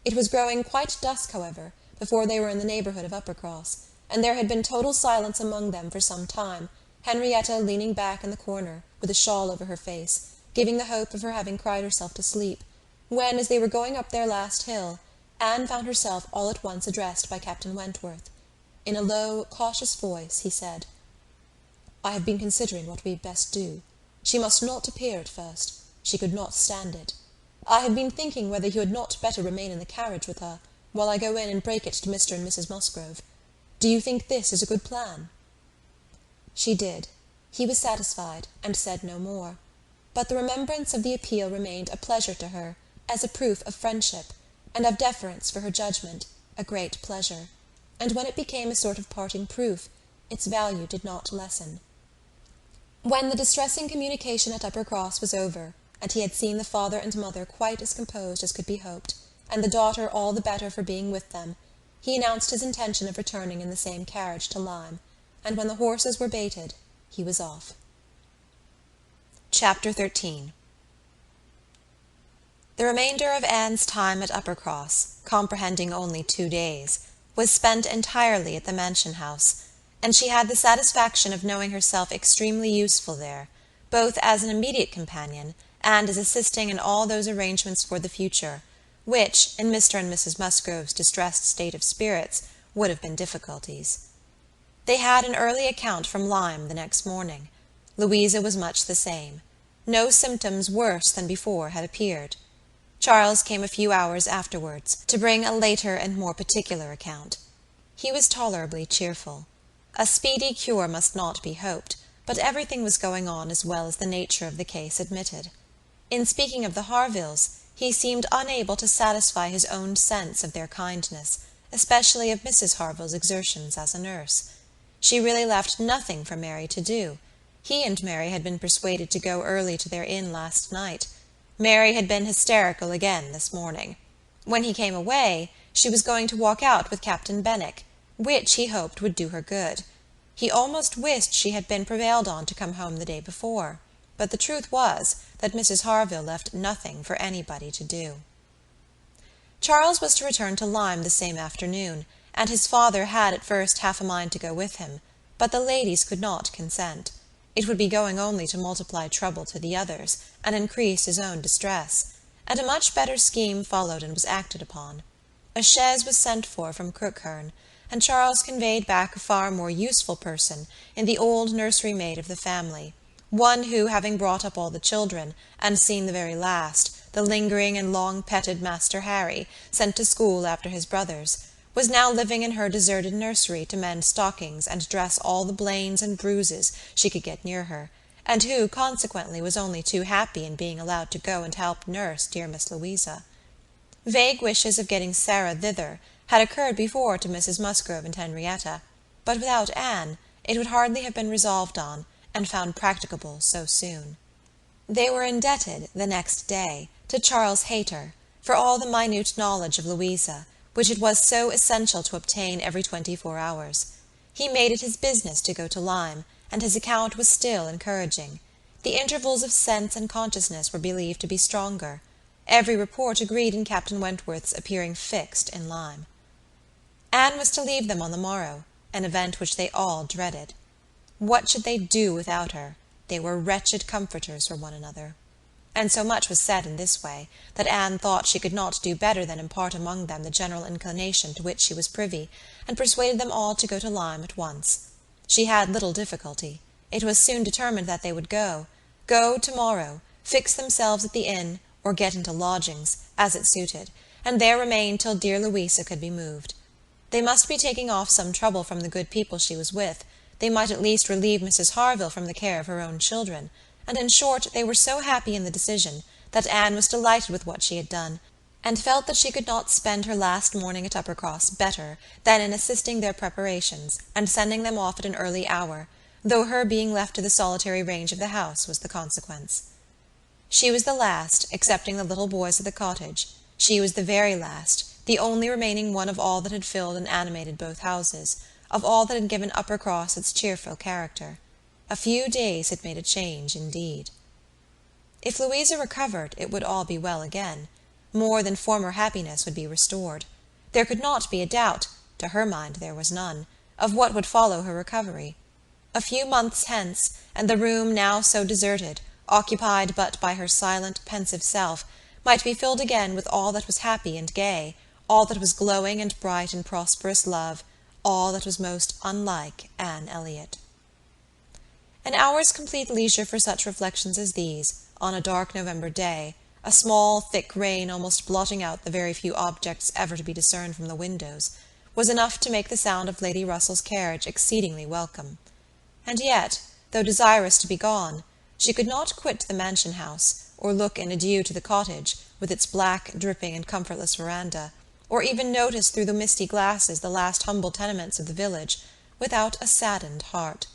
It was growing quite dusk, however, before they were in the neighbourhood of Uppercross, and there had been total silence among them for some time, Henrietta leaning back in the corner, with a shawl over her face, giving the hope of her having cried herself to sleep, when, as they were going up their last hill, Anne found herself all at once addressed by Captain Wentworth. In a low, cautious voice he said, "I have been considering what we had best do. She must not appear at first. She could not stand it. I have been thinking whether you had not better remain in the carriage with her, while I go in and break it to Mr. and Mrs. Musgrove. Do you think this is a good plan?" She did. He was satisfied, and said no more. But the remembrance of the appeal remained a pleasure to her, as a proof of friendship, and of deference for her judgment, a great pleasure. And when it became a sort of parting proof, its value did not lessen. When the distressing communication at Uppercross was over, and he had seen the father and mother quite as composed as could be hoped, and the daughter all the better for being with them, he announced his intention of returning in the same carriage to Lyme, and when the horses were baited, he was off. Chapter 13. The remainder of Anne's time at Uppercross, comprehending only 2 days, was spent entirely at the mansion house, and she had the satisfaction of knowing herself extremely useful there, both as an immediate companion and as assisting in all those arrangements for the future, which, in Mr. and Mrs. Musgrove's distressed state of spirits, would have been difficulties. They had an early account from Lyme the next morning. Louisa was much the same. No symptoms worse than before had appeared. Charles came a few hours afterwards, to bring a later and more particular account. He was tolerably cheerful. A speedy cure must not be hoped, but everything was going on as well as the nature of the case admitted. In speaking of the Harvilles, he seemed unable to satisfy his own sense of their kindness, especially of Mrs. Harville's exertions as a nurse. She really left nothing for Mary to do. He and Mary had been persuaded to go early to their inn last night. Mary had been hysterical again this morning. When he came away, she was going to walk out with Captain Benwick, which he hoped would do her good. He almost wished she had been prevailed on to come home the day before, but the truth was that Mrs. Harville left nothing for anybody to do. Charles was to return to Lyme the same afternoon, and his father had at first half a mind to go with him, but the ladies could not consent. It would be going only to multiply trouble to the others, and increase his own distress, and a much better scheme followed and was acted upon. A chaise was sent for from Crookherne, and Charles conveyed back a far more useful person in the old nursery maid of the family, one who, having brought up all the children, and seen the very last, the lingering and long-petted Master Harry, sent to school after his brothers, was now living in her deserted nursery to mend stockings and dress all the blains and bruises she could get near her, and who, consequently, was only too happy in being allowed to go and help nurse dear Miss Louisa. Vague wishes of getting Sarah thither had occurred before to Mrs. Musgrove and Henrietta, but without Anne it would hardly have been resolved on, and found practicable so soon. They were indebted, the next day, to Charles Hayter, for all the minute knowledge of Louisa, which it was so essential to obtain every 24 hours. He made it his business to go to Lyme, and his account was still encouraging. The intervals of sense and consciousness were believed to be stronger. Every report agreed in Captain Wentworth's appearing fixed in Lyme. Anne was to leave them on the morrow, an event which they all dreaded. What should they do without her? They were wretched comforters for one another. And so much was said in this way, that Anne thought she could not do better than impart among them the general inclination to which she was privy, and persuaded them all to go to Lyme at once. She had little difficulty. It was soon determined that they would go to-morrow, fix themselves at the inn, or get into lodgings, as it suited, and there remain till dear Louisa could be moved. They must be taking off some trouble from the good people she was with. They might at least relieve Mrs. Harville from the care of her own children, and in short they were so happy in the decision that Anne was delighted with what she had done, and felt that she could not spend her last morning at Uppercross better than in assisting their preparations and sending them off at an early hour, though her being left to the solitary range of the house was the consequence. She was the last, excepting the little boys of the cottage. She was the very last, the only remaining one of all that had filled and animated both houses, of all that had given Uppercross its cheerful character. A few days had made a change indeed. If Louisa recovered, it would all be well again. More than former happiness would be restored. There could not be a doubt, to her mind there was none, of what would follow her recovery. A few months hence, and the room now so deserted, occupied but by her silent, pensive self, might be filled again with all that was happy and gay, all that was glowing and bright in prosperous love, all that was most unlike Anne Elliott. An hour's complete leisure for such reflections as these, on a dark November day, a small, thick rain almost blotting out the very few objects ever to be discerned from the windows, was enough to make the sound of Lady Russell's carriage exceedingly welcome. And yet, though desirous to be gone, she could not quit the mansion house, or look in adieu to the cottage, with its black, dripping, and comfortless veranda, or even notice through the misty glasses the last humble tenements of the village, without a saddened heart.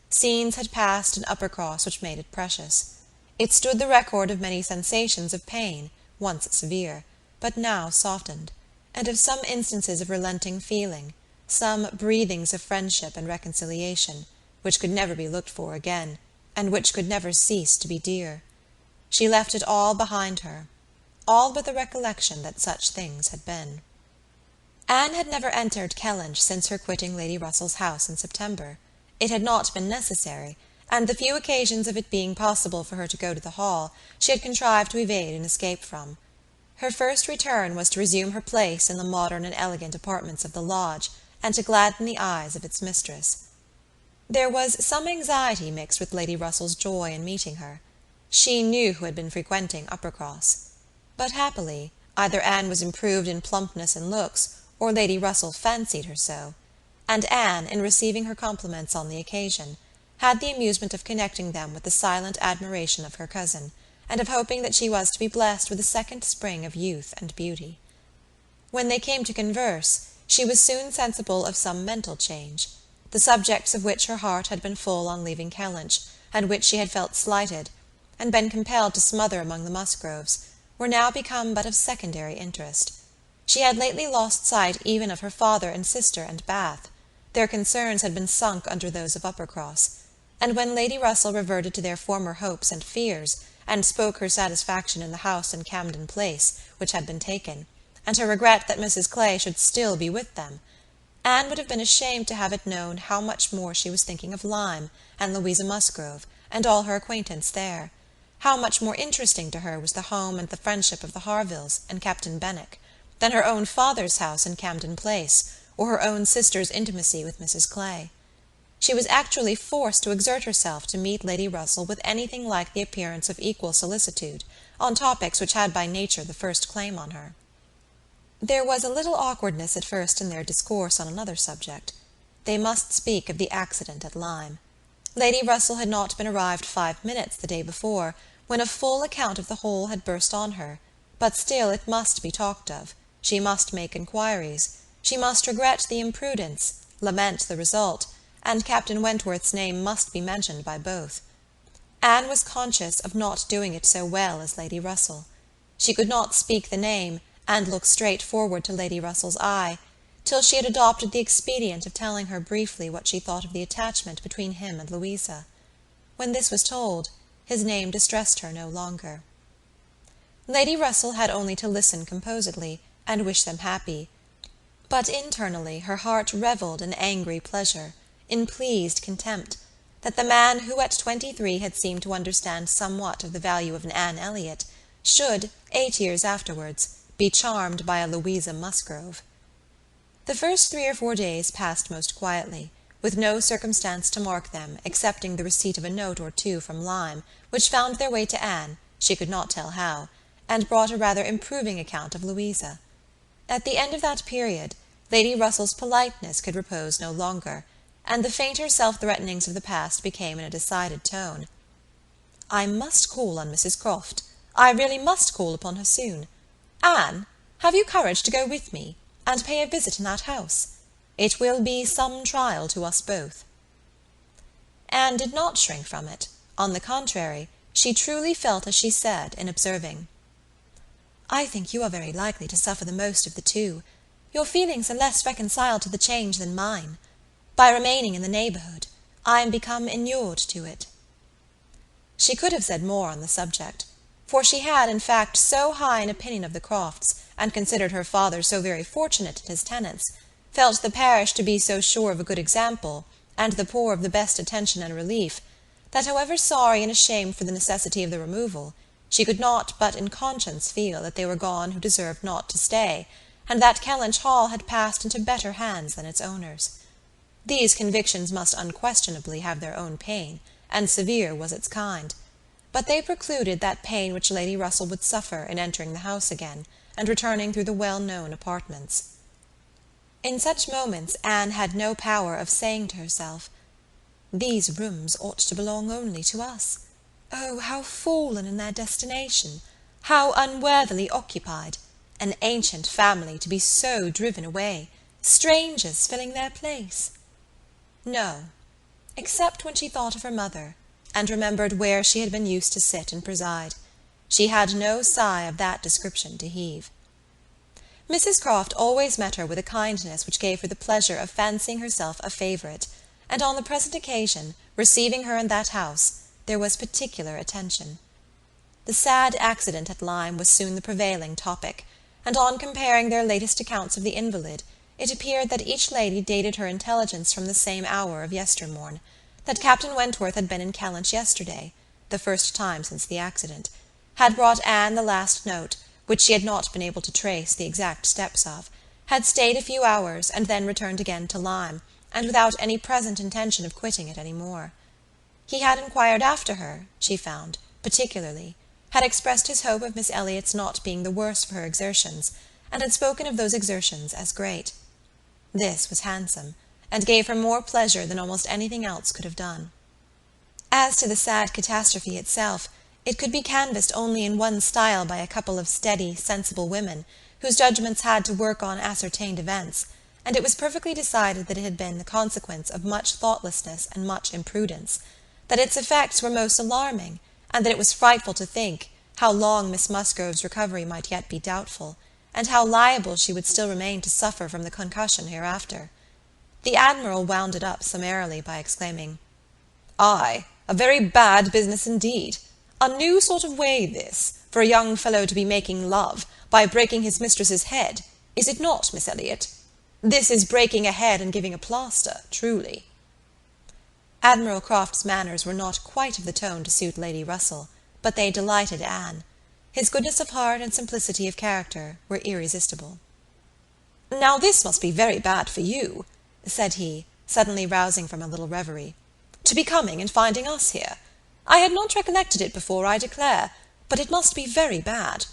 Scenes had passed in Uppercross which made it precious. It stood the record of many sensations of pain, once severe, but now softened, and of some instances of relenting feeling, some breathings of friendship and reconciliation, which could never be looked for again, and which could never cease to be dear. She left it all behind her, all but the recollection that such things had been. Anne had never entered Kellynch since her quitting Lady Russell's house in September. It had not been necessary, and the few occasions of it being possible for her to go to the Hall, she had contrived to evade and escape from. Her first return was to resume her place in the modern and elegant apartments of the lodge, and to gladden the eyes of its mistress. There was some anxiety mixed with Lady Russell's joy in meeting her. She knew who had been frequenting Uppercross. But happily, either Anne was improved in plumpness and looks, or Lady Russell fancied her so, and Anne, in receiving her compliments on the occasion, had the amusement of connecting them with the silent admiration of her cousin, and of hoping that she was to be blessed with a second spring of youth and beauty. When they came to converse, she was soon sensible of some mental change. The subjects of which her heart had been full on leaving Kellynch, and which she had felt slighted, and been compelled to smother among the Musgroves, were now become but of secondary interest. She had lately lost sight even of her father and sister and Bath. Their concerns had been sunk under those of Uppercross, and when Lady Russell reverted to their former hopes and fears, and spoke her satisfaction in the house in Camden Place which had been taken, and her regret that Mrs Clay should still be with them, Anne would have been ashamed to have it known how much more she was thinking of Lyme and Louisa Musgrove and all her acquaintance there, how much more interesting to her was the home and the friendship of the Harvilles and Captain Benwick than her own father's house in Camden Place, or her own sister's intimacy with Mrs Clay. She was actually forced to exert herself to meet Lady Russell with anything like the appearance of equal solicitude, on topics which had by nature the first claim on her. There was a little awkwardness at first in their discourse on another subject. They must speak of the accident at Lyme. Lady Russell had not been arrived 5 minutes the day before, when a full account of the whole had burst on her, but still it must be talked of. She must make inquiries. She must regret the imprudence, lament the result, and Captain Wentworth's name must be mentioned by both. Anne was conscious of not doing it so well as Lady Russell. She could not speak the name, and look straight forward to Lady Russell's eye, till she had adopted the expedient of telling her briefly what she thought of the attachment between him and Louisa. When this was told, his name distressed her no longer. Lady Russell had only to listen composedly, and wish them happy, but internally her heart revelled in angry pleasure, in pleased contempt, that the man who at 23 had seemed to understand somewhat of the value of an Anne Elliott should, 8 years afterwards, be charmed by a Louisa Musgrove. The first 3 or 4 days passed most quietly, with no circumstance to mark them excepting the receipt of a note or two from Lyme, which found their way to Anne, she could not tell how, and brought a rather improving account of Louisa. At the end of that period, Lady Russell's politeness could repose no longer, and the fainter self-threatenings of the past became in a decided tone. "I must call on Mrs Croft. I really must call upon her soon. Anne, have you courage to go with me, and pay a visit in that house? It will be some trial to us both." Anne did not shrink from it. On the contrary, she truly felt as she said in observing, "I think you are very likely to suffer the most of the two. Your feelings are less reconciled to the change than mine. By remaining in the neighbourhood, I am become inured to it." She could have said more on the subject, for she had, in fact, so high an opinion of the Crofts, and considered her father so very fortunate in his tenants, felt the parish to be so sure of a good example, and the poor of the best attention and relief, that however sorry and ashamed for the necessity of the removal, she could not but in conscience feel that they were gone who deserved not to stay, and that Kellynch Hall had passed into better hands than its owners. These convictions must unquestionably have their own pain, and severe was its kind, but they precluded that pain which Lady Russell would suffer in entering the house again, and returning through the well-known apartments. In such moments Anne had no power of saying to herself, "These rooms ought to belong only to us. Oh, how fallen in their destination! How unworthily occupied! An ancient family to be so driven away, strangers filling their place!" No, except when she thought of her mother, and remembered where she had been used to sit and preside. She had no sigh of that description to heave. Mrs Croft always met her with a kindness which gave her the pleasure of fancying herself a favourite, and on the present occasion, receiving her in that house, there was particular attention. The sad accident at Lyme was soon the prevailing topic, and on comparing their latest accounts of the invalid, it appeared that each lady dated her intelligence from the same hour of yestermorn, that Captain Wentworth had been in Kellynch yesterday, the first time since the accident, had brought Anne the last note, which she had not been able to trace the exact steps of, had stayed a few hours, and then returned again to Lyme, and without any present intention of quitting it any more. He had inquired after her, she found, particularly, had expressed his hope of Miss Elliott's not being the worse for her exertions, and had spoken of those exertions as great. This was handsome, and gave her more pleasure than almost anything else could have done. As to the sad catastrophe itself, It could be canvassed only in one style by a couple of steady, sensible women, whose judgments had to work on ascertained events, and it was perfectly decided that it had been the consequence of much thoughtlessness and much imprudence, that its effects were most alarming, and that it was frightful to think how long Miss Musgrove's recovery might yet be doubtful, and how liable she would still remain to suffer from the concussion hereafter. The Admiral wound it up summarily by exclaiming, "Ay, a very bad business indeed. A new sort of way this, for a young fellow to be making love, by breaking his mistress's head, is it not, Miss Elliott? This is breaking a head and giving a plaster, truly." Admiral Croft's manners were not quite of the tone to suit Lady Russell, but they delighted Anne. His goodness of heart and simplicity of character were irresistible. "Now this must be very bad for you," said he, suddenly rousing from a little reverie, "to be coming and finding us here. I had not recollected it before, I declare, but it must be very bad.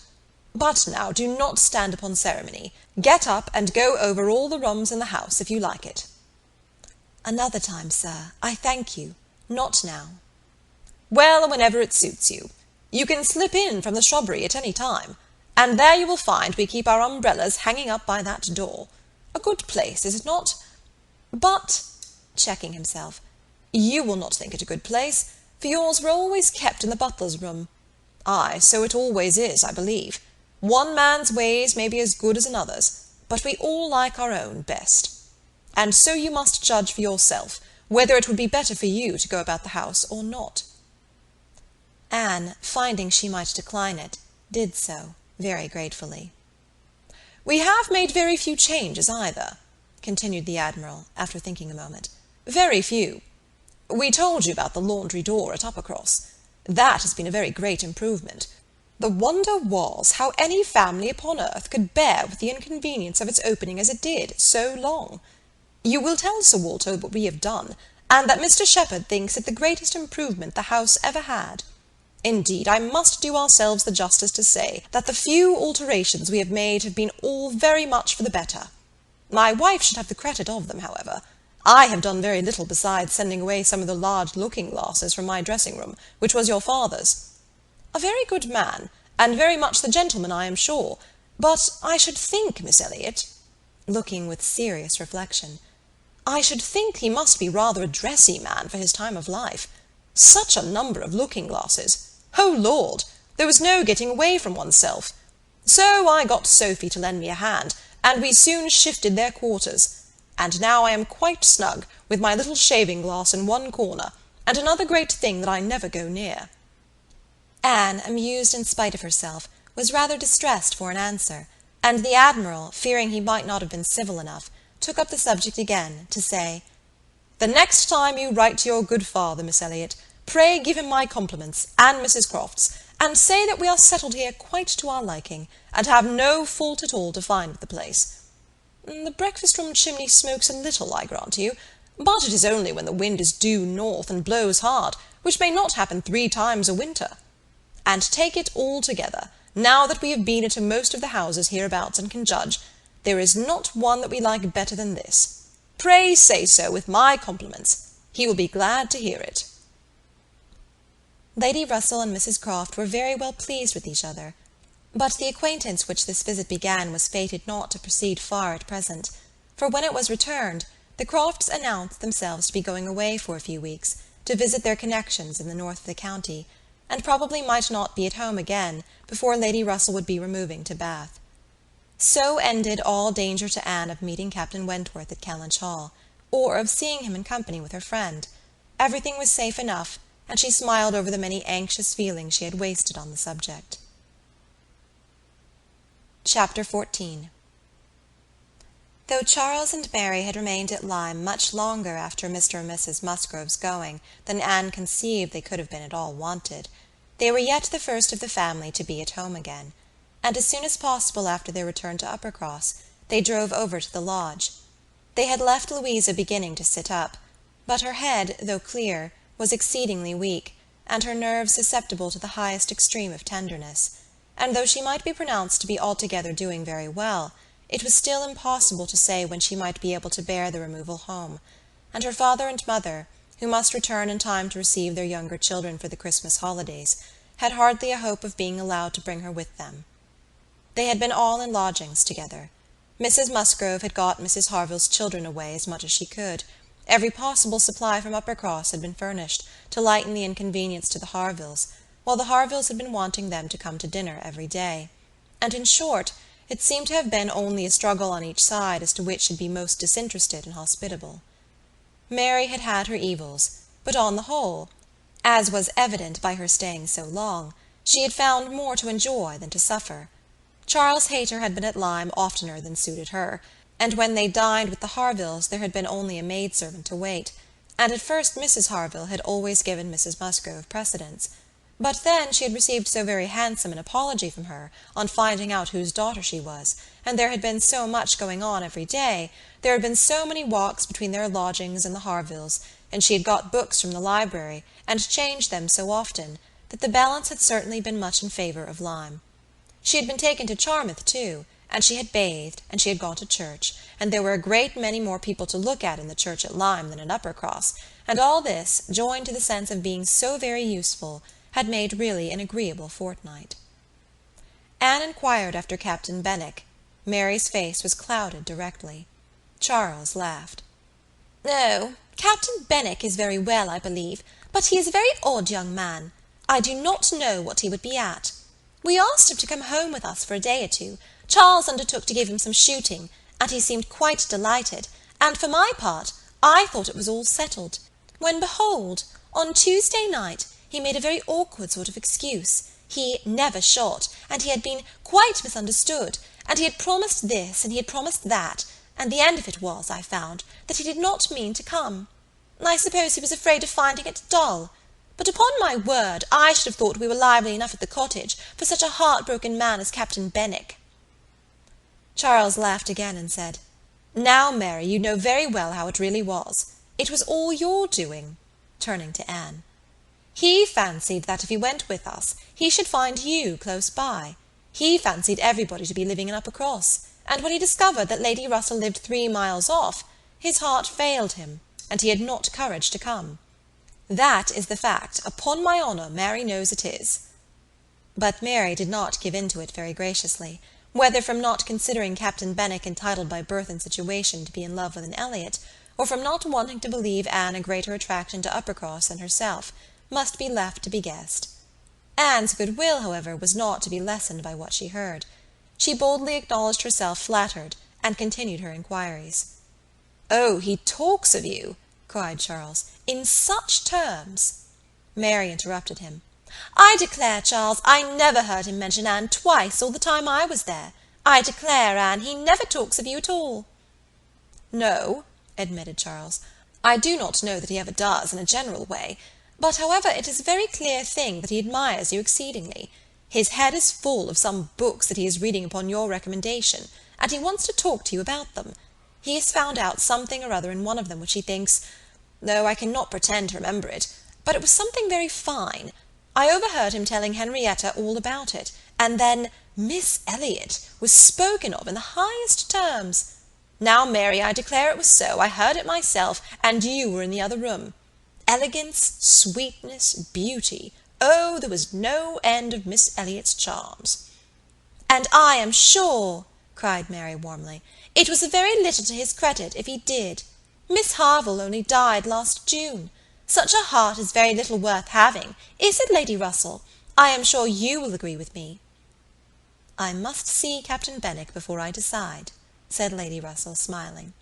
But now do not stand upon ceremony. Get up and go over all the rooms in the house, if you like it." "Another time, sir, I thank you. Not now." "Well, whenever it suits you. You can slip in from the shrubbery at any time, and there you will find we keep our umbrellas hanging up by that door. A good place, is it not? But," checking himself, "you will not think it a good place, for yours were always kept in the butler's room. Ay, so it always is, I believe. One man's ways may be as good as another's, but we all like our own best. And so you must judge for yourself, whether it would be better for you to go about the house or not." Anne, finding she might decline it, did so, very gratefully. "We have made very few changes either," continued the Admiral, after thinking a moment. "Very few. We told you about the laundry door at Uppercross. That has been a very great improvement. The wonder was how any family upon earth could bear with the inconvenience of its opening as it did, so long. You will tell Sir Walter what we have done, and that Mr. Shepherd thinks it the greatest improvement the house ever had. Indeed, I must do ourselves the justice to say that the few alterations we have made have been all very much for the better. My wife should have the credit of them, however. I have done very little besides sending away some of the large looking-glasses from my dressing-room, which was your father's. A very good man, and very much the gentleman, I am sure, but I should think, Miss Elliott," looking with serious reflection, "I should think he must be rather a dressy man for his time of life. Such a number of looking-glasses! Oh, Lord! There was no getting away from oneself. So I got Sophy to lend me a hand, and we soon shifted their quarters, and now I am quite snug, with my little shaving-glass in one corner, and another great thing that I never go near." Anne, amused in spite of herself, was rather distressed for an answer, and the Admiral, fearing he might not have been civil enough, took up the subject again, to say, "The next time you write to your good father, Miss Elliott, pray give him my compliments, and Mrs. Croft's, and say that we are settled here quite to our liking, and have no fault at all to find with the place. The breakfast-room chimney smokes a little, I grant you, but it is only when the wind is due north and blows hard, which may not happen 3 times a winter. And take it altogether, now that we have been into most of the houses hereabouts and can judge, there is not one that we like better than this. Pray say so with my compliments. He will be glad to hear it." Lady Russell and Mrs. Croft were very well pleased with each other, but the acquaintance which this visit began was fated not to proceed far at present, for when it was returned, the Crofts announced themselves to be going away for a few weeks, to visit their connections in the north of the county, and probably might not be at home again before Lady Russell would be removing to Bath. So ended all danger to Anne of meeting Captain Wentworth at Kellynch Hall, or of seeing him in company with her friend. Everything was safe enough, and she smiled over the many anxious feelings she had wasted on the subject. Chapter 14. Though Charles and Mary had remained at Lyme much longer after Mr. and Mrs. Musgrove's going than Anne conceived they could have been at all wanted, they were yet the first of the family to be at home again, and as soon as possible after their return to Uppercross, they drove over to the lodge. They had left Louisa beginning to sit up, but her head, though clear, was exceedingly weak, and her nerves susceptible to the highest extreme of tenderness, and though she might be pronounced to be altogether doing very well, it was still impossible to say when she might be able to bear the removal home, and her father and mother, who must return in time to receive their younger children for the Christmas holidays, had hardly a hope of being allowed to bring her with them. They had been all in lodgings together. Mrs. Musgrove had got Mrs. Harville's children away as much as she could. Every possible supply from Uppercross had been furnished, to lighten the inconvenience to the Harvilles, while the Harvilles had been wanting them to come to dinner every day. And in short, it seemed to have been only a struggle on each side as to which should be most disinterested and hospitable. Mary had had her evils, but on the whole, as was evident by her staying so long, she had found more to enjoy than to suffer. Charles Hayter had been at Lyme oftener than suited her, and when they dined with the Harvilles there had been only a maidservant to wait, and at first Mrs. Harville had always given Mrs. Musgrove precedence. But then she had received so very handsome an apology from her on finding out whose daughter she was, and there had been so much going on every day, there had been so many walks between their lodgings and the Harvilles, and she had got books from the library, and changed them so often, that the balance had certainly been much in favour of Lyme. She had been taken to Charmouth too, and she had bathed, and she had gone to church, and there were a great many more people to look at in the church at Lyme than at Uppercross, and all this, joined to the sense of being so very useful, had made really an agreeable fortnight. Anne inquired after Captain Benwick. Mary's face was clouded directly. Charles laughed. "Oh, Captain Benwick is very well, I believe, but he is a very odd young man. I do not know what he would be at. We asked him to come home with us for a day or two. Charles undertook to give him some shooting, and he seemed quite delighted, and for my part, I thought it was all settled, when behold, on Tuesday night, he made a very awkward sort of excuse. He never shot, and he had been quite misunderstood, and he had promised this, and he had promised that, and the end of it was, I found, that he did not mean to come. I suppose he was afraid of finding it dull. But upon my word, I should have thought we were lively enough at the cottage for such a heartbroken man as Captain Benwick." Charles laughed again and said, "Now, Mary, you know very well how it really was. It was all your doing," turning to Anne. "He fancied that if he went with us, he should find you close by. He fancied everybody to be living in Uppercross, and when he discovered that Lady Russell lived 3 miles off, his heart failed him, and he had not courage to come. That is the fact. Upon my honour, Mary knows it is." But Mary did not give in to it very graciously, whether from not considering Captain Benwick entitled by birth and situation to be in love with an Elliott, or from not wanting to believe Anne a greater attraction to Uppercross than herself, must be left to be guessed. Anne's goodwill, however, was not to be lessened by what she heard. She boldly acknowledged herself flattered, and continued her inquiries. "Oh, he talks of you," cried Charles, "in such terms—" Mary interrupted him. "I declare, Charles, I never heard him mention Anne twice all the time I was there. I declare, Anne, he never talks of you at all." "No," admitted Charles, "I do not know that he ever does in a general way, but however it is a very clear thing that he admires you exceedingly. His head is full of some books that he is reading upon your recommendation, and he wants to talk to you about them. He has found out something or other in one of them which he thinks—oh, I cannot pretend to remember it, but it was something very fine. I overheard him telling Henrietta all about it, and then Miss Elliott was spoken of in the highest terms. Now, Mary, I declare it was so. I heard it myself, and you were in the other room. Elegance, sweetness, beauty. Oh, there was no end of Miss Elliott's charms." "And I am sure," cried Mary warmly, "it was a very little to his credit if he did. Miss Harville only died last June. Such a heart is very little worth having, is it, Lady Russell? I am sure you will agree with me." "I must see Captain Benwick before I decide," said Lady Russell, smiling.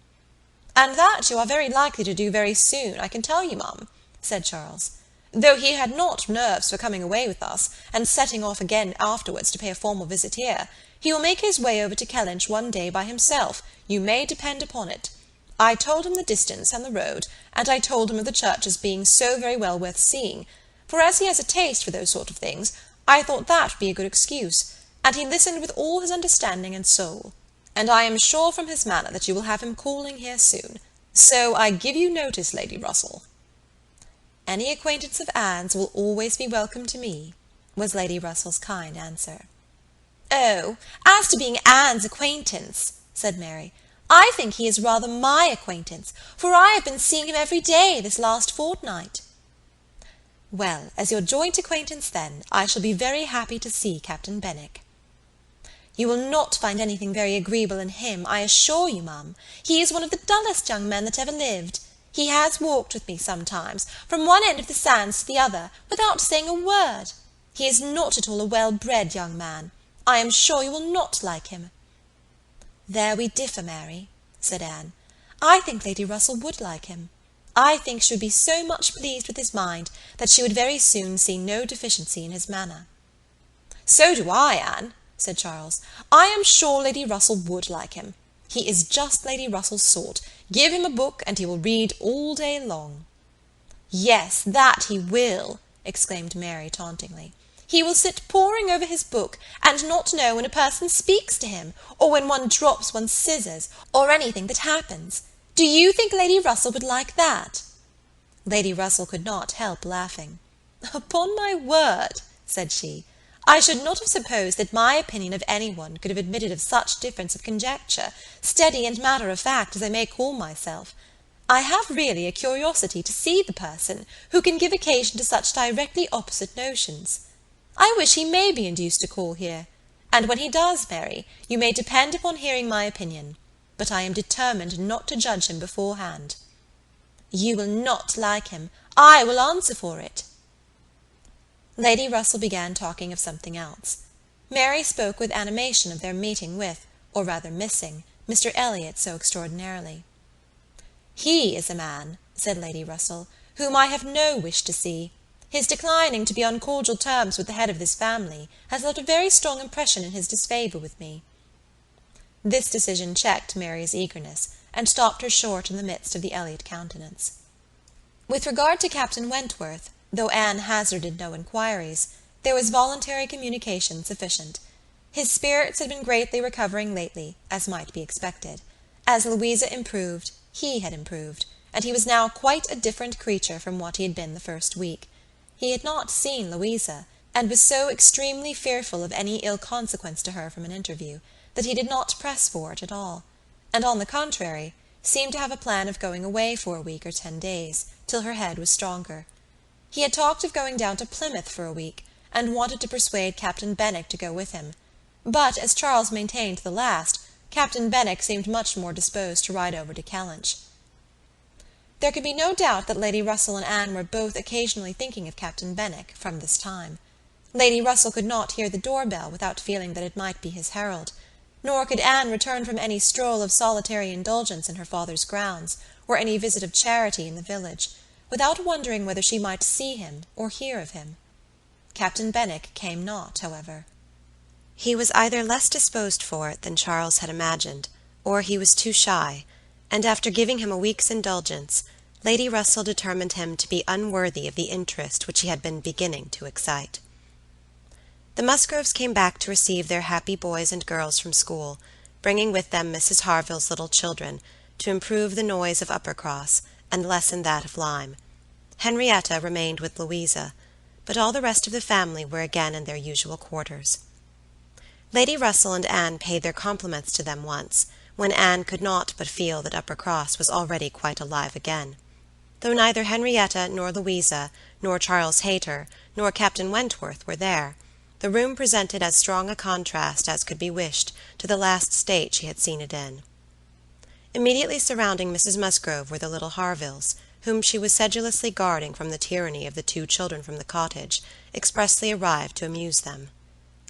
"And that you are very likely to do very soon, I can tell you, mum," said Charles. "Though he had not nerves for coming away with us, and setting off again afterwards to pay a formal visit here, he will make his way over to Kellynch one day by himself, you may depend upon it. I told him the distance and the road, and I told him of the churches being so very well worth seeing, for as he has a taste for those sort of things, I thought that would be a good excuse, and he listened with all his understanding and soul. And I am sure from his manner that you will have him calling here soon. So I give you notice, Lady Russell." "Any acquaintance of Anne's will always be welcome to me," was Lady Russell's kind answer. "Oh, as to being Anne's acquaintance," said Mary, "I think he is rather my acquaintance, for I have been seeing him every day this last fortnight." Well, as your joint acquaintance then, I shall be very happy to see Captain Benwick. You will not find anything very agreeable in him, I assure you, ma'am. He is one of the dullest young men that ever lived. He has walked with me sometimes, from one end of the sands to the other, without saying a word. He is not at all a well-bred young man. I am sure you will not like him. There we differ, Mary, said Anne. I think Lady Russell would like him. I think she would be so much pleased with his mind that she would very soon see no deficiency in his manner. So do I, Anne, said Charles. I am sure Lady Russell would like him. He is just Lady Russell's sort. Give him a book, and he will read all day long. Yes, that he will, exclaimed Mary tauntingly. He will sit poring over his book, and not know when a person speaks to him, or when one drops one's scissors, or anything that happens. Do you think Lady Russell would like that? Lady Russell could not help laughing. Upon my word, said she, I should not have supposed that my opinion of anyone could have admitted of such difference of conjecture, steady and matter-of-fact as I may call myself. I have really a curiosity to see the person who can give occasion to such directly opposite notions. I wish he may be induced to call here, and when he does, Mary, you may depend upon hearing my opinion, but I am determined not to judge him beforehand. You will not like him. I will answer for it. Lady Russell began talking of something else. Mary spoke with animation of their meeting with, or rather missing, Mr. Elliott so extraordinarily. He is a man, said Lady Russell, whom I have no wish to see. His declining to be on cordial terms with the head of this family has left a very strong impression in his disfavour with me. This decision checked Mary's eagerness, and stopped her short in the midst of the Elliott countenance. With regard to Captain Wentworth, though Anne hazarded no inquiries, there was voluntary communication sufficient. His spirits had been greatly recovering lately, as might be expected. As Louisa improved, he had improved, and he was now quite a different creature from what he had been the first week. He had not seen Louisa, and was so extremely fearful of any ill consequence to her from an interview, that he did not press for it at all, and on the contrary, seemed to have a plan of going away for a week or 10 days, till her head was stronger. He had talked of going down to Plymouth for a week, and wanted to persuade Captain Benwick to go with him. But, as Charles maintained to the last, Captain Benwick seemed much more disposed to ride over to Kellynch. There could be no doubt that Lady Russell and Anne were both occasionally thinking of Captain Benwick from this time. Lady Russell could not hear the door-bell without feeling that it might be his herald, nor could Anne return from any stroll of solitary indulgence in her father's grounds, or any visit of charity in the village, without wondering whether she might see him or hear of him. Captain Benwick came not, however. He was either less disposed for it than Charles had imagined, or he was too shy, and after giving him a week's indulgence, Lady Russell determined him to be unworthy of the interest which he had been beginning to excite. The Musgroves came back to receive their happy boys and girls from school, bringing with them Mrs. Harville's little children, to improve the noise of Uppercross, and lessen that of Lyme. Henrietta remained with Louisa, but all the rest of the family were again in their usual quarters. Lady Russell and Anne paid their compliments to them once, when Anne could not but feel that Uppercross was already quite alive again. Though neither Henrietta nor Louisa, nor Charles Hayter, nor Captain Wentworth were there, the room presented as strong a contrast as could be wished to the last state she had seen it in. Immediately surrounding Mrs. Musgrove were the little Harvilles, whom she was sedulously guarding from the tyranny of the 2 children from the cottage, expressly arrived to amuse them.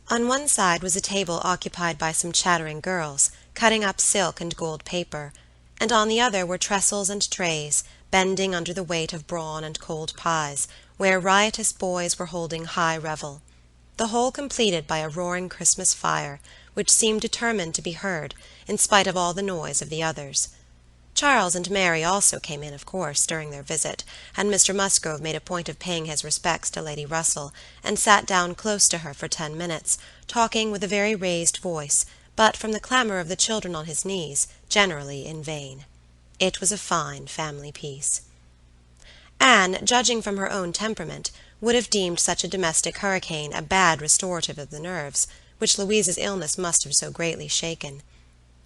On one side was a table occupied by some chattering girls, cutting up silk and gold paper, and on the other were trestles and trays, bending under the weight of brawn and cold pies, where riotous boys were holding high revel. The whole completed by a roaring Christmas fire, which seemed determined to be heard, in spite of all the noise of the others. Charles and Mary also came in, of course, during their visit, and Mr. Musgrove made a point of paying his respects to Lady Russell, and sat down close to her for 10 minutes, talking with a very raised voice, but from the clamour of the children on his knees, generally in vain. It was a fine family peace. Anne, judging from her own temperament, would have deemed such a domestic hurricane a bad restorative of the nerves, which Louisa's illness must have so greatly shaken.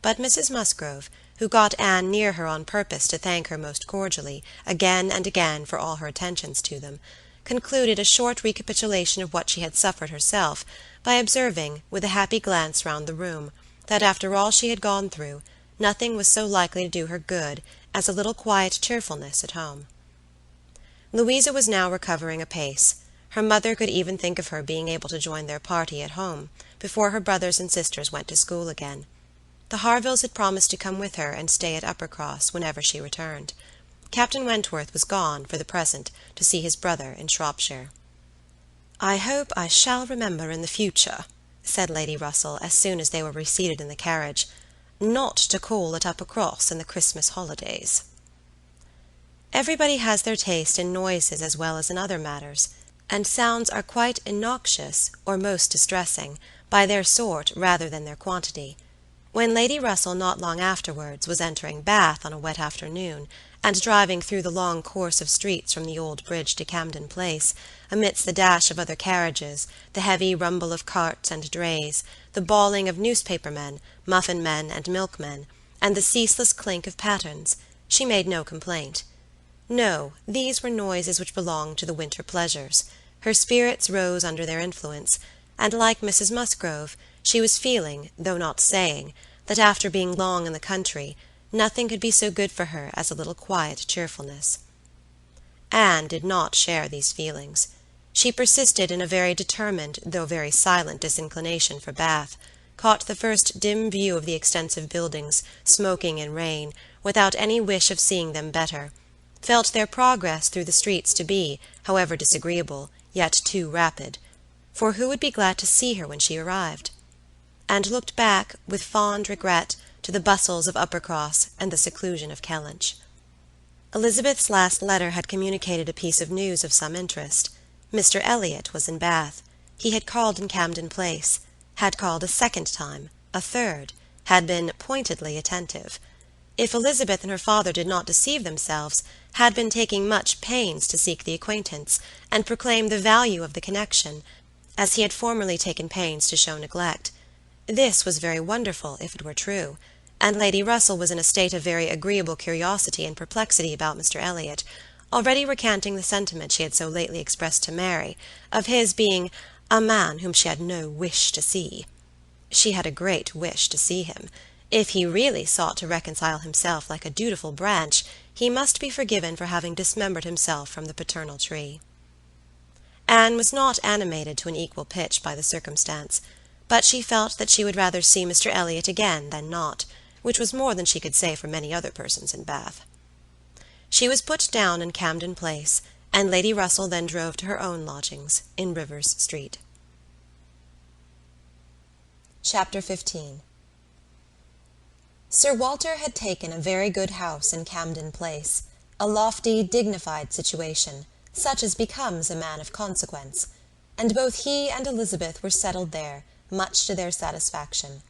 But Mrs. Musgrove, who got Anne near her on purpose to thank her most cordially, again and again, for all her attentions to them, concluded a short recapitulation of what she had suffered herself, by observing, with a happy glance round the room, that after all she had gone through, nothing was so likely to do her good as a little quiet cheerfulness at home. Louisa was now recovering apace. Her mother could even think of her being able to join their party at home, before her brothers and sisters went to school again. The Harvilles had promised to come with her and stay at Uppercross whenever she returned. Captain Wentworth was gone, for the present, to see his brother in Shropshire. "I hope I shall remember in the future," said Lady Russell, as soon as they were reseated in the carriage, "not to call at Uppercross in the Christmas holidays." Everybody has their taste in noises as well as in other matters, and sounds are quite innoxious, or most distressing, by their sort rather than their quantity. When Lady Russell not long afterwards was entering Bath on a wet afternoon, and driving through the long course of streets from the old bridge to Camden Place, amidst the dash of other carriages, the heavy rumble of carts and drays, the bawling of newspaper-men, muffin-men, and milkmen, and the ceaseless clink of pattens, she made no complaint. No, these were noises which belonged to the winter pleasures. Her spirits rose under their influence, and like Mrs. Musgrove, she was feeling, though not saying, that after being long in the country, nothing could be so good for her as a little quiet cheerfulness. Anne did not share these feelings. She persisted in a very determined, though very silent disinclination for Bath, caught the first dim view of the extensive buildings, smoking in rain, without any wish of seeing them better, felt their progress through the streets to be, however disagreeable, yet too rapid, for who would be glad to see her when she arrived? And looked back, with fond regret, to the bustles of Uppercross and the seclusion of Kellynch. Elizabeth's last letter had communicated a piece of news of some interest. Mr. Elliott was in Bath. He had called in Camden Place, had called a second time, a third, had been pointedly attentive. If Elizabeth and her father did not deceive themselves, had been taking much pains to seek the acquaintance, and proclaim the value of the connection, as he had formerly taken pains to show neglect. This was very wonderful, if it were true, and Lady Russell was in a state of very agreeable curiosity and perplexity about Mr. Elliott, already recanting the sentiment she had so lately expressed to Mary, of his being a man whom she had no wish to see. She had a great wish to see him. If he really sought to reconcile himself like a dutiful branch, he must be forgiven for having dismembered himself from the paternal tree. Anne was not animated to an equal pitch by the circumstance, but she felt that she would rather see Mr. Elliott again than not, which was more than she could say for many other persons in Bath. She was put down in Camden Place, and Lady Russell then drove to her own lodgings in Rivers Street. Chapter 15. Sir Walter had taken a very good house in Camden Place, a lofty, dignified situation, such as becomes a man of consequence, and both he and Elizabeth were settled there, much to their satisfaction.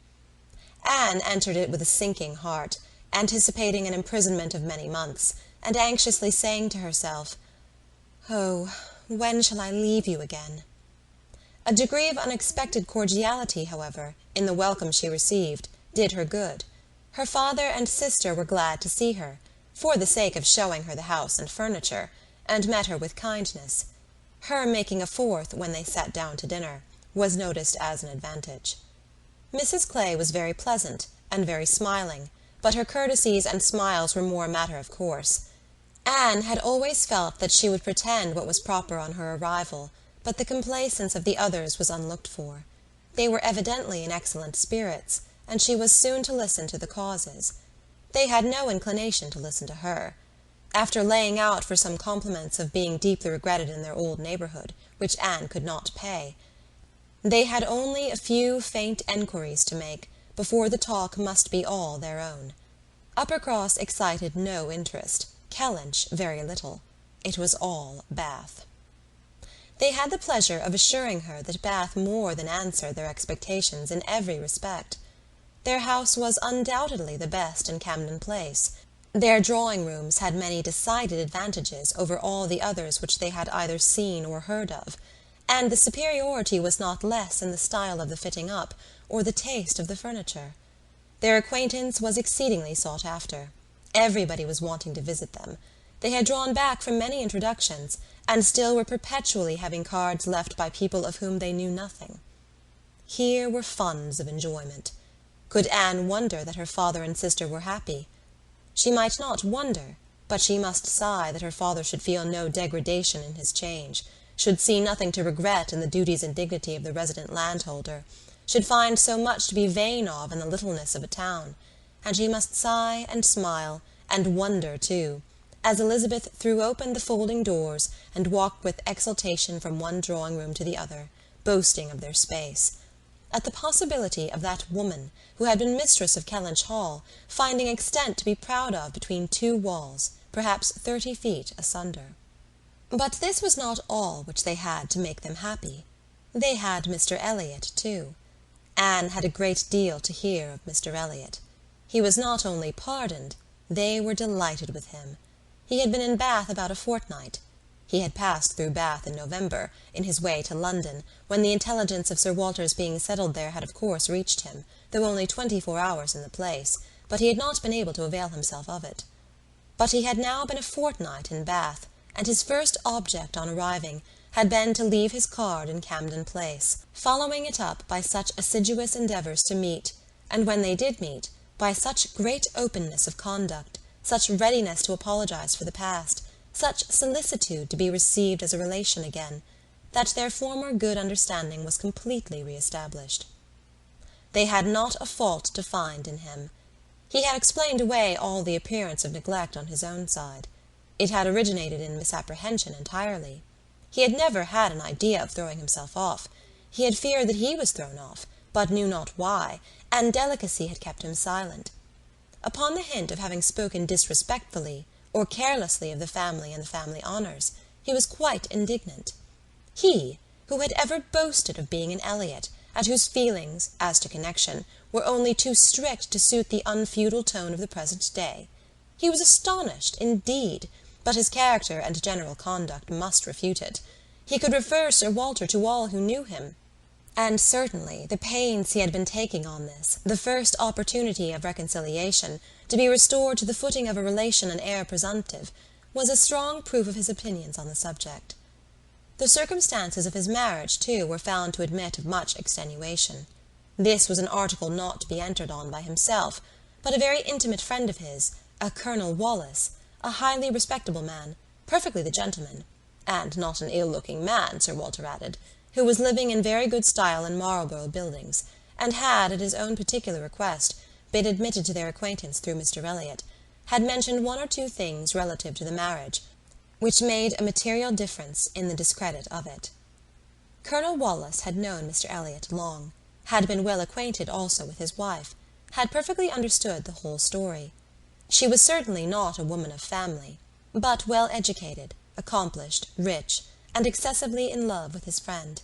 Anne entered it with a sinking heart, anticipating an imprisonment of many months, and anxiously saying to herself, "Oh, when shall I leave you again?" A degree of unexpected cordiality, however, in the welcome she received, did her good. Her father and sister were glad to see her, for the sake of showing her the house and furniture, and met her with kindness. Her making a fourth, when they sat down to dinner, was noticed as an advantage. Mrs. Clay was very pleasant, and very smiling, but her courtesies and smiles were more a matter of course. Anne had always felt that she would pretend what was proper on her arrival, but the complaisance of the others was unlooked for. They were evidently in excellent spirits, and she was soon to listen to the causes. They had no inclination to listen to her. After laying out for some compliments of being deeply regretted in their old neighbourhood, which Anne could not pay, they had only a few faint enquiries to make, before the talk must be all their own. Uppercross excited no interest, Kellynch very little. It was all Bath. They had the pleasure of assuring her that Bath more than answered their expectations in every respect. Their house was undoubtedly the best in Camden Place. Their drawing-rooms had many decided advantages over all the others which they had either seen or heard of, and the superiority was not less in the style of the fitting up, or the taste of the furniture. Their acquaintance was exceedingly sought after. Everybody was wanting to visit them. They had drawn back from many introductions, and still were perpetually having cards left by people of whom they knew nothing. Here were funds of enjoyment. Could Anne wonder that her father and sister were happy? She might not wonder, but she must sigh that her father should feel no degradation in his change, should see nothing to regret in the duties and dignity of the resident landholder, should find so much to be vain of in the littleness of a town, and she must sigh and smile, and wonder too, as Elizabeth threw open the folding doors and walked with exultation from one drawing-room to the other, boasting of their space, at the possibility of that woman who had been mistress of Kellynch Hall finding extent to be proud of between two walls, perhaps 30 feet asunder. But this was not all which they had to make them happy. They had Mr. Elliott too. Anne had a great deal to hear of Mr. Elliott. He was not only pardoned, they were delighted with him. He had been in Bath about a fortnight. He had passed through Bath in November, in his way to London, when the intelligence of Sir Walter's being settled there had of course reached him, though only 24 hours in the place, but he had not been able to avail himself of it. But he had now been a fortnight in Bath, and his first object on arriving had been to leave his card in Camden Place, following it up by such assiduous endeavours to meet, and when they did meet, by such great openness of conduct, such readiness to apologize for the past, such solicitude to be received as a relation again, that their former good understanding was completely re-established. They had not a fault to find in him. He had explained away all the appearance of neglect on his own side. It had originated in misapprehension entirely. He had never had an idea of throwing himself off. He had feared that he was thrown off, but knew not why, and delicacy had kept him silent. Upon the hint of having spoken disrespectfully or carelessly of the family and the family honours, he was quite indignant. He, who had ever boasted of being an Elliott, and whose feelings, as to connection, were only too strict to suit the unfeudal tone of the present day. He was astonished, indeed, but his character and general conduct must refute it. He could refer Sir Walter to all who knew him, and certainly the pains he had been taking on this, the first opportunity of reconciliation, to be restored to the footing of a relation and heir presumptive, was a strong proof of his opinions on the subject. The circumstances of his marriage, too, were found to admit of much extenuation. This was an article not to be entered on by himself, but a very intimate friend of his, a Colonel Wallis, a highly respectable man, perfectly the gentleman, and not an ill-looking man, Sir Walter added, who was living in very good style in Marlborough Buildings, and had, at his own particular request, been admitted to their acquaintance through Mr. Elliott, had mentioned one or two things relative to the marriage, which made a material difference in the discredit of it. Colonel Wallis had known Mr. Elliott long, had been well acquainted also with his wife, had perfectly understood the whole story. She was certainly not a woman of family, but well educated, accomplished, rich, and excessively in love with his friend.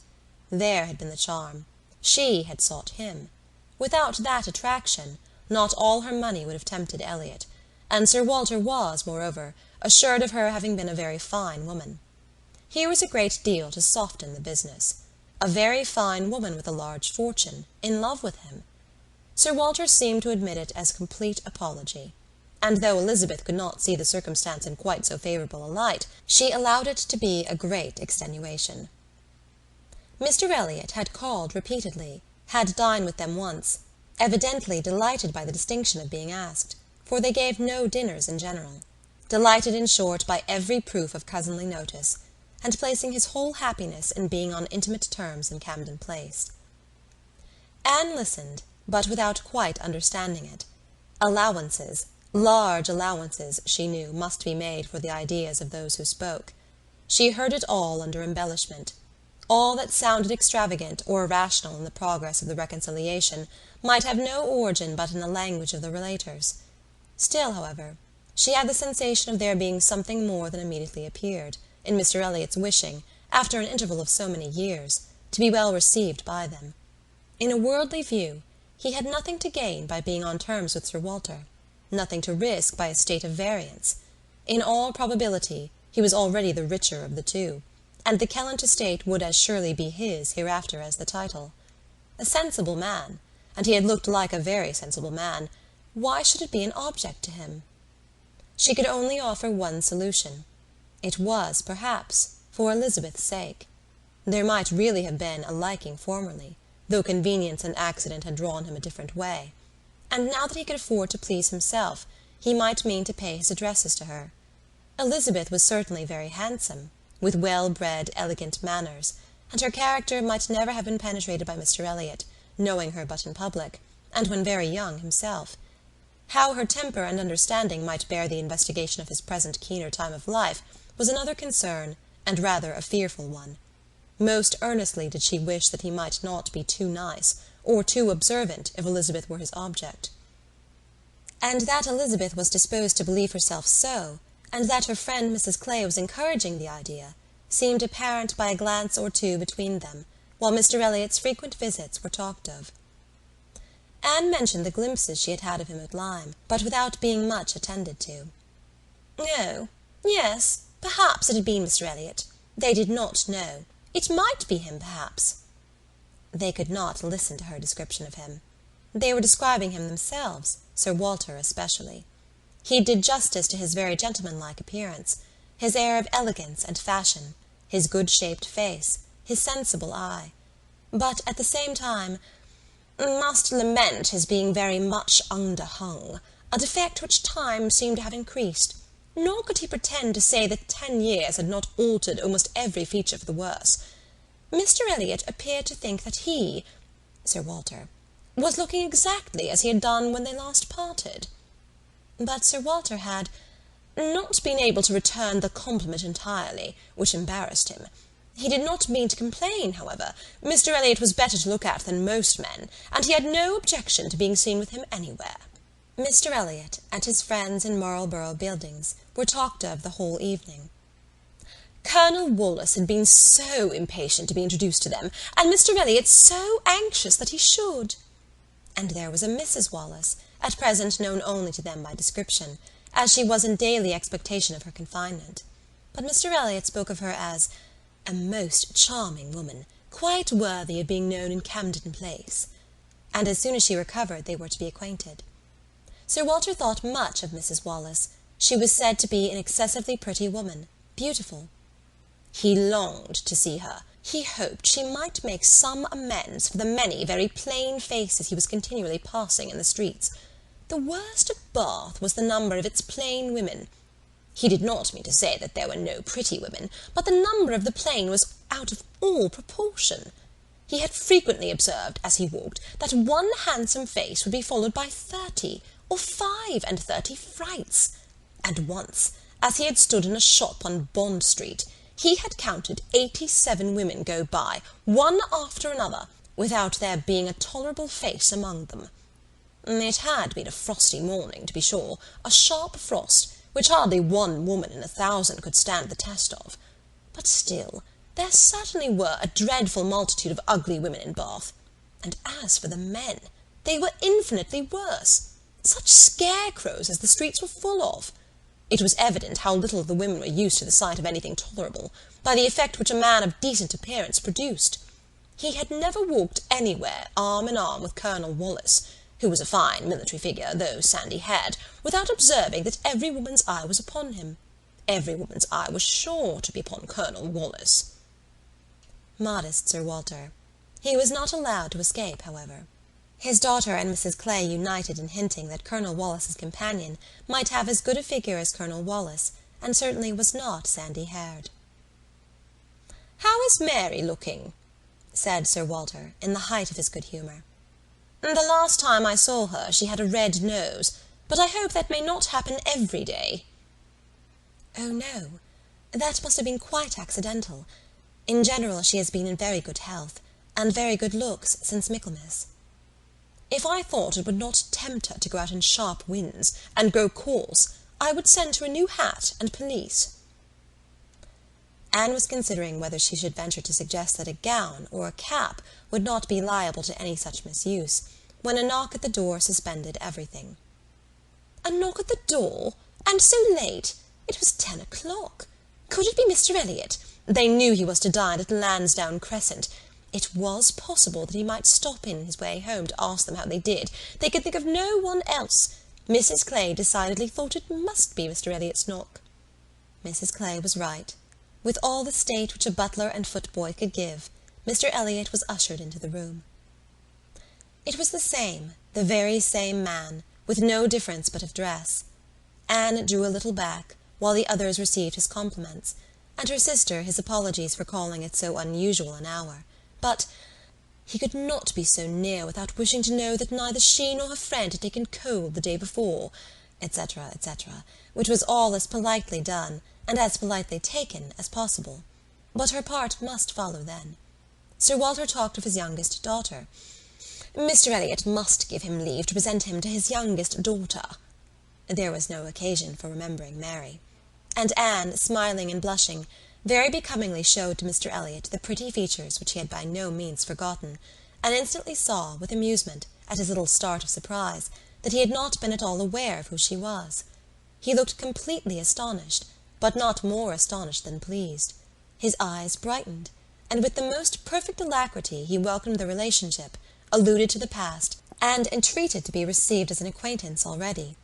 There had been the charm. She had sought him. Without that attraction, not all her money would have tempted Elliott, and Sir Walter was, moreover, assured of her having been a very fine woman. Here was a great deal to soften the business. A very fine woman with a large fortune, in love with him. Sir Walter seemed to admit it as complete apology, and though Elizabeth could not see the circumstance in quite so favourable a light, she allowed it to be a great extenuation. Mr. Elliott had called repeatedly, had dined with them once, evidently delighted by the distinction of being asked, for they gave no dinners in general, delighted in short by every proof of cousinly notice, and placing his whole happiness in being on intimate terms in Camden Place. Anne listened, but without quite understanding it. Allowances, large allowances, she knew, must be made for the ideas of those who spoke. She heard it all under embellishment. All that sounded extravagant or irrational in the progress of the reconciliation might have no origin but in the language of the relators. Still, however, she had the sensation of there being something more than immediately appeared, in Mr. Elliott's wishing, after an interval of so many years, to be well received by them. In a worldly view, he had nothing to gain by being on terms with Sir Walter, nothing to risk by a state of variance. In all probability, he was already the richer of the two, and the Kellynch estate would as surely be his hereafter as the title. A sensible man, and he had looked like a very sensible man, why should it be an object to him? She could only offer one solution. It was, perhaps, for Elizabeth's sake. There might really have been a liking formerly, though convenience and accident had drawn him a different way. And now that he could afford to please himself, he might mean to pay his addresses to her. Elizabeth was certainly very handsome, with well-bred, elegant manners, and her character might never have been penetrated by Mr. Elliott, knowing her but in public, and when very young himself. How her temper and understanding might bear the investigation of his present keener time of life was another concern, and rather a fearful one. Most earnestly did she wish that he might not be too nice, or too observant, if Elizabeth were his object. And that Elizabeth was disposed to believe herself so, and that her friend Mrs. Clay was encouraging the idea, seemed apparent by a glance or two between them, while Mr. Elliott's frequent visits were talked of. Anne mentioned the glimpses she had had of him at Lyme, but without being much attended to. "Oh, yes, perhaps it had been Mr. Elliott. They did not know. It might be him, perhaps." They could not listen to her description of him. They were describing him themselves, Sir Walter especially. He did justice to his very gentlemanlike appearance, his air of elegance and fashion, his good-shaped face, his sensible eye. But at the same time, must lament his being very much underhung, a defect which time seemed to have increased, nor could he pretend to say that 10 years had not altered almost every feature for the worse. Mr. Elliott appeared to think that he, Sir Walter, was looking exactly as he had done when they last parted. But Sir Walter had not been able to return the compliment entirely, which embarrassed him. He did not mean to complain, however. Mr. Elliott was better to look at than most men, and he had no objection to being seen with him anywhere. Mr. Elliott and his friends in Marlborough Buildings were talked of the whole evening. Colonel Wallis had been so impatient to be introduced to them, and Mr. Elliott so anxious that he should. And there was a Mrs. Wallis, at present known only to them by description, as she was in daily expectation of her confinement. But Mr. Elliott spoke of her as a most charming woman, quite worthy of being known in Camden Place. And as soon as she recovered, they were to be acquainted. Sir Walter thought much of Mrs. Wallis. She was said to be an excessively pretty woman, beautiful. He longed to see her. He hoped she might make some amends for the many very plain faces he was continually passing in the streets. The worst of Bath was the number of its plain women. He did not mean to say that there were no pretty women, but the number of the plain was out of all proportion. He had frequently observed, as he walked, that one handsome face would be followed by 30 or 35 frights, and once, as he had stood in a shop on Bond Street, he had counted 87 women go by, one after another, without there being a tolerable face among them. It had been a frosty morning, to be sure, a sharp frost, which hardly one woman in 1,000 could stand the test of. But still, there certainly were a dreadful multitude of ugly women in Bath. And as for the men, they were infinitely worse. Such scarecrows as the streets were full of. It was evident how little the women were used to the sight of anything tolerable, by the effect which a man of decent appearance produced. He had never walked anywhere arm in arm with Colonel Wallis, who was a fine military figure, though sandy-haired, without observing that every woman's eye was upon him. Every woman's eye was sure to be upon Colonel Wallis. Modest Sir Walter. He was not allowed to escape, however. His daughter and Mrs. Clay united in hinting that Colonel Wallis's companion might have as good a figure as Colonel Wallis, and certainly was not sandy-haired. "How is Mary looking?" said Sir Walter, in the height of his good humour. "The last time I saw her she had a red nose, but I hope that may not happen every day." "Oh, no. That must have been quite accidental. In general she has been in very good health, and very good looks since Michaelmas." "If I thought it would not tempt her to go out in sharp winds, and grow coarse, I would send her a new hat and pelisse." Anne was considering whether she should venture to suggest that a gown or a cap would not be liable to any such misuse, when a knock at the door suspended everything. A knock at the door? And so late? It was 10 o'clock. Could it be Mr. Elliott? They knew he was to dine at Lansdowne Crescent. It was possible that he might stop in his way home to ask them how they did. They could think of no one else. Mrs. Clay decidedly thought it must be Mr. Elliott's knock. Mrs. Clay was right. With all the state which a butler and footboy could give, Mr. Elliott was ushered into the room. It was the very same man, with no difference but of dress. Anne drew a little back, while the others received his compliments, and her sister his apologies for calling at so unusual an hour. But he could not be so near without wishing to know that neither she nor her friend had taken cold the day before, etc., etc., which was all as politely done, and as politely taken, as possible. But her part must follow then. Sir Walter talked of his youngest daughter. Mr. Elliott must give him leave to present him to his youngest daughter. There was no occasion for remembering Mary. And Anne, smiling and blushing, very becomingly showed to Mr. Elliott the pretty features which he had by no means forgotten, and instantly saw, with amusement, at his little start of surprise, that he had not been at all aware of who she was. He looked completely astonished, but not more astonished than pleased. His eyes brightened, and with the most perfect alacrity he welcomed the relationship, alluded to the past, and entreated to be received as an acquaintance already.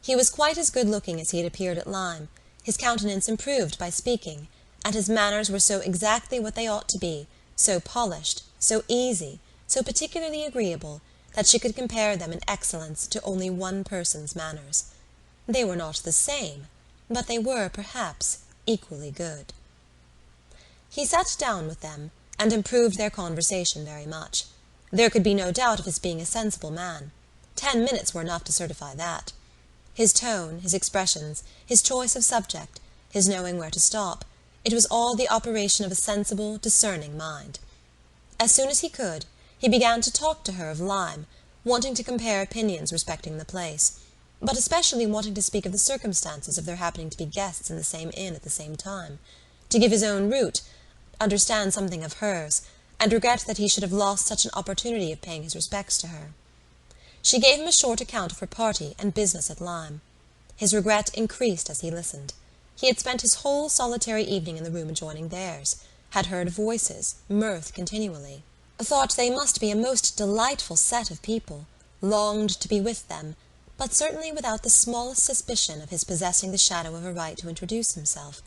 He was quite as good-looking as he had appeared at Lyme, his countenance improved by speaking, and his manners were so exactly what they ought to be, so polished, so easy, so particularly agreeable, that she could compare them in excellence to only one person's manners. They were not the same, but they were, perhaps, equally good. He sat down with them, and improved their conversation very much. There could be no doubt of his being a sensible man. 10 minutes were enough to certify that. His tone, his expressions, his choice of subject, his knowing where to stop, it was all the operation of a sensible, discerning mind. As soon as he could, he began to talk to her of Lyme, wanting to compare opinions respecting the place, but especially wanting to speak of the circumstances of their happening to be guests in the same inn at the same time, to give his own route, understand something of hers, and regret that he should have lost such an opportunity of paying his respects to her. She gave him a short account of her party and business at Lyme. His regret increased as he listened. He had spent his whole solitary evening in the room adjoining theirs, had heard voices, mirth continually, thought they must be a most delightful set of people, longed to be with them, but certainly without the smallest suspicion of his possessing the shadow of a right to introduce himself.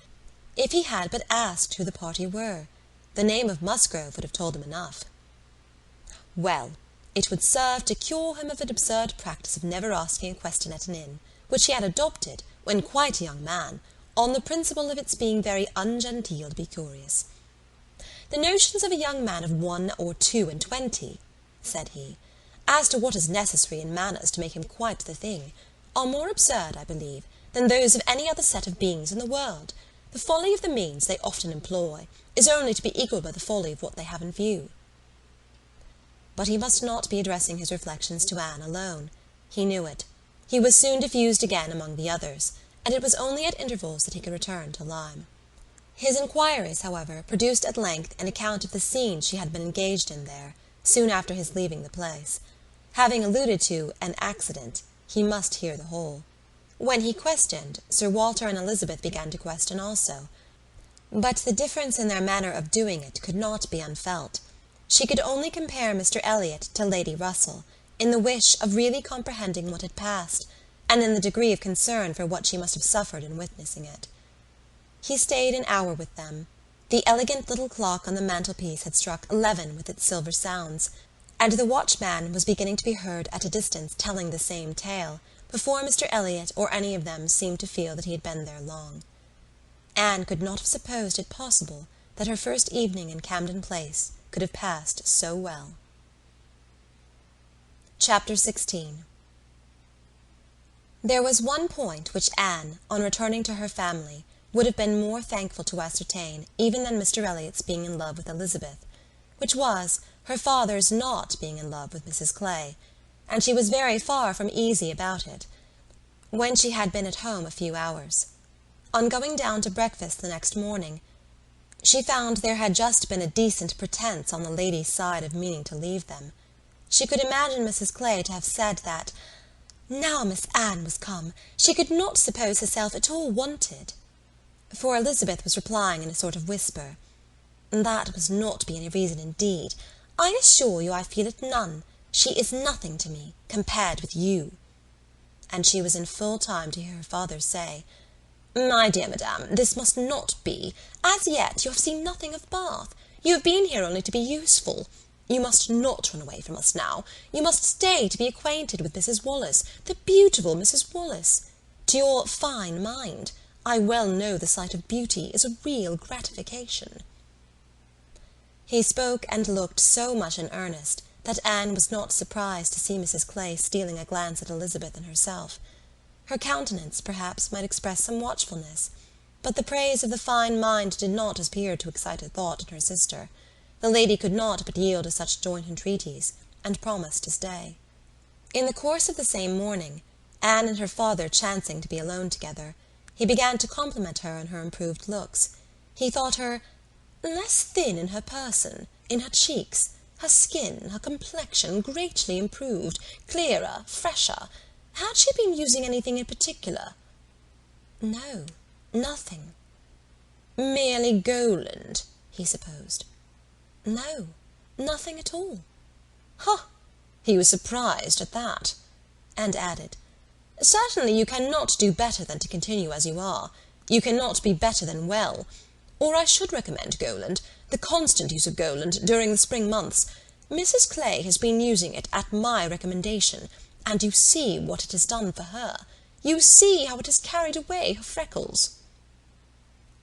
If he had but asked who the party were, the name of Musgrove would have told him enough. Well, it would serve to cure him of an absurd practice of never asking a question at an inn, which he had adopted, when quite a young man, on the principle of its being very ungenteel to be curious. The notions of a young man of 1 or 2 and 20, said he, as to what is necessary in manners to make him quite the thing, are more absurd, I believe, than those of any other set of beings in the world. The folly of the means they often employ is only to be equalled by the folly of what they have in view. But he must not be addressing his reflections to Anne alone. He knew it. He was soon diffused again among the others, and it was only at intervals that he could return to Lyme. His inquiries, however, produced at length an account of the scene she had been engaged in there, soon after his leaving the place. Having alluded to an accident, he must hear the whole. When he questioned, Sir Walter and Elizabeth began to question also. But the difference in their manner of doing it could not be unfelt. She could only compare Mr. Elliott to Lady Russell, in the wish of really comprehending what had passed, and in the degree of concern for what she must have suffered in witnessing it. He stayed an hour with them. The elegant little clock on the mantelpiece had struck 11 with its silver sounds, and the watchman was beginning to be heard at a distance telling the same tale, before Mr. Elliott or any of them seemed to feel that he had been there long. Anne could not have supposed it possible that her first evening in Camden Place could have passed so well. Chapter 16. There was one point which Anne, on returning to her family, would have been more thankful to ascertain even than Mr. Elliott's being in love with Elizabeth, which was her father's not being in love with Mrs. Clay, and she was very far from easy about it, when she had been at home a few hours. On going down to breakfast the next morning, she found there had just been a decent pretence on the lady's side of meaning to leave them. She could imagine Mrs. Clay to have said that, now Miss Anne was come, she could not suppose herself at all wanted. For Elizabeth was replying in a sort of whisper, that must not be any reason indeed. I assure you I feel it none. She is nothing to me, compared with you. And she was in full time to hear her father say, My dear madam, this must not be. As yet you have seen nothing of Bath. You have been here only to be useful. You must not run away from us now. You must stay to be acquainted with Mrs. Wallis, the beautiful Mrs. Wallis. To your fine mind, I well know the sight of beauty is a real gratification." He spoke and looked so much in earnest that Anne was not surprised to see Mrs. Clay stealing a glance at Elizabeth and herself. Her countenance, perhaps, might express some watchfulness, but the praise of the fine mind did not appear to excite a thought in her sister. The lady could not but yield to such joint entreaties, and promised to stay. In the course of the same morning, Anne and her father chancing to be alone together, he began to compliment her on her improved looks. He thought her less thin in her person, in her cheeks, her skin, her complexion greatly improved, clearer, fresher. Had she been using anything in particular? No, nothing. Merely Goland, he supposed. No, nothing at all. Ha! He was surprised at that, and added, "Certainly you cannot do better than to continue as you are. You cannot be better than well. Or I should recommend Goland, the constant use of Goland, during the spring months. Mrs. Clay has been using it at my recommendation, and you see what it has done for her. You see how it has carried away her freckles."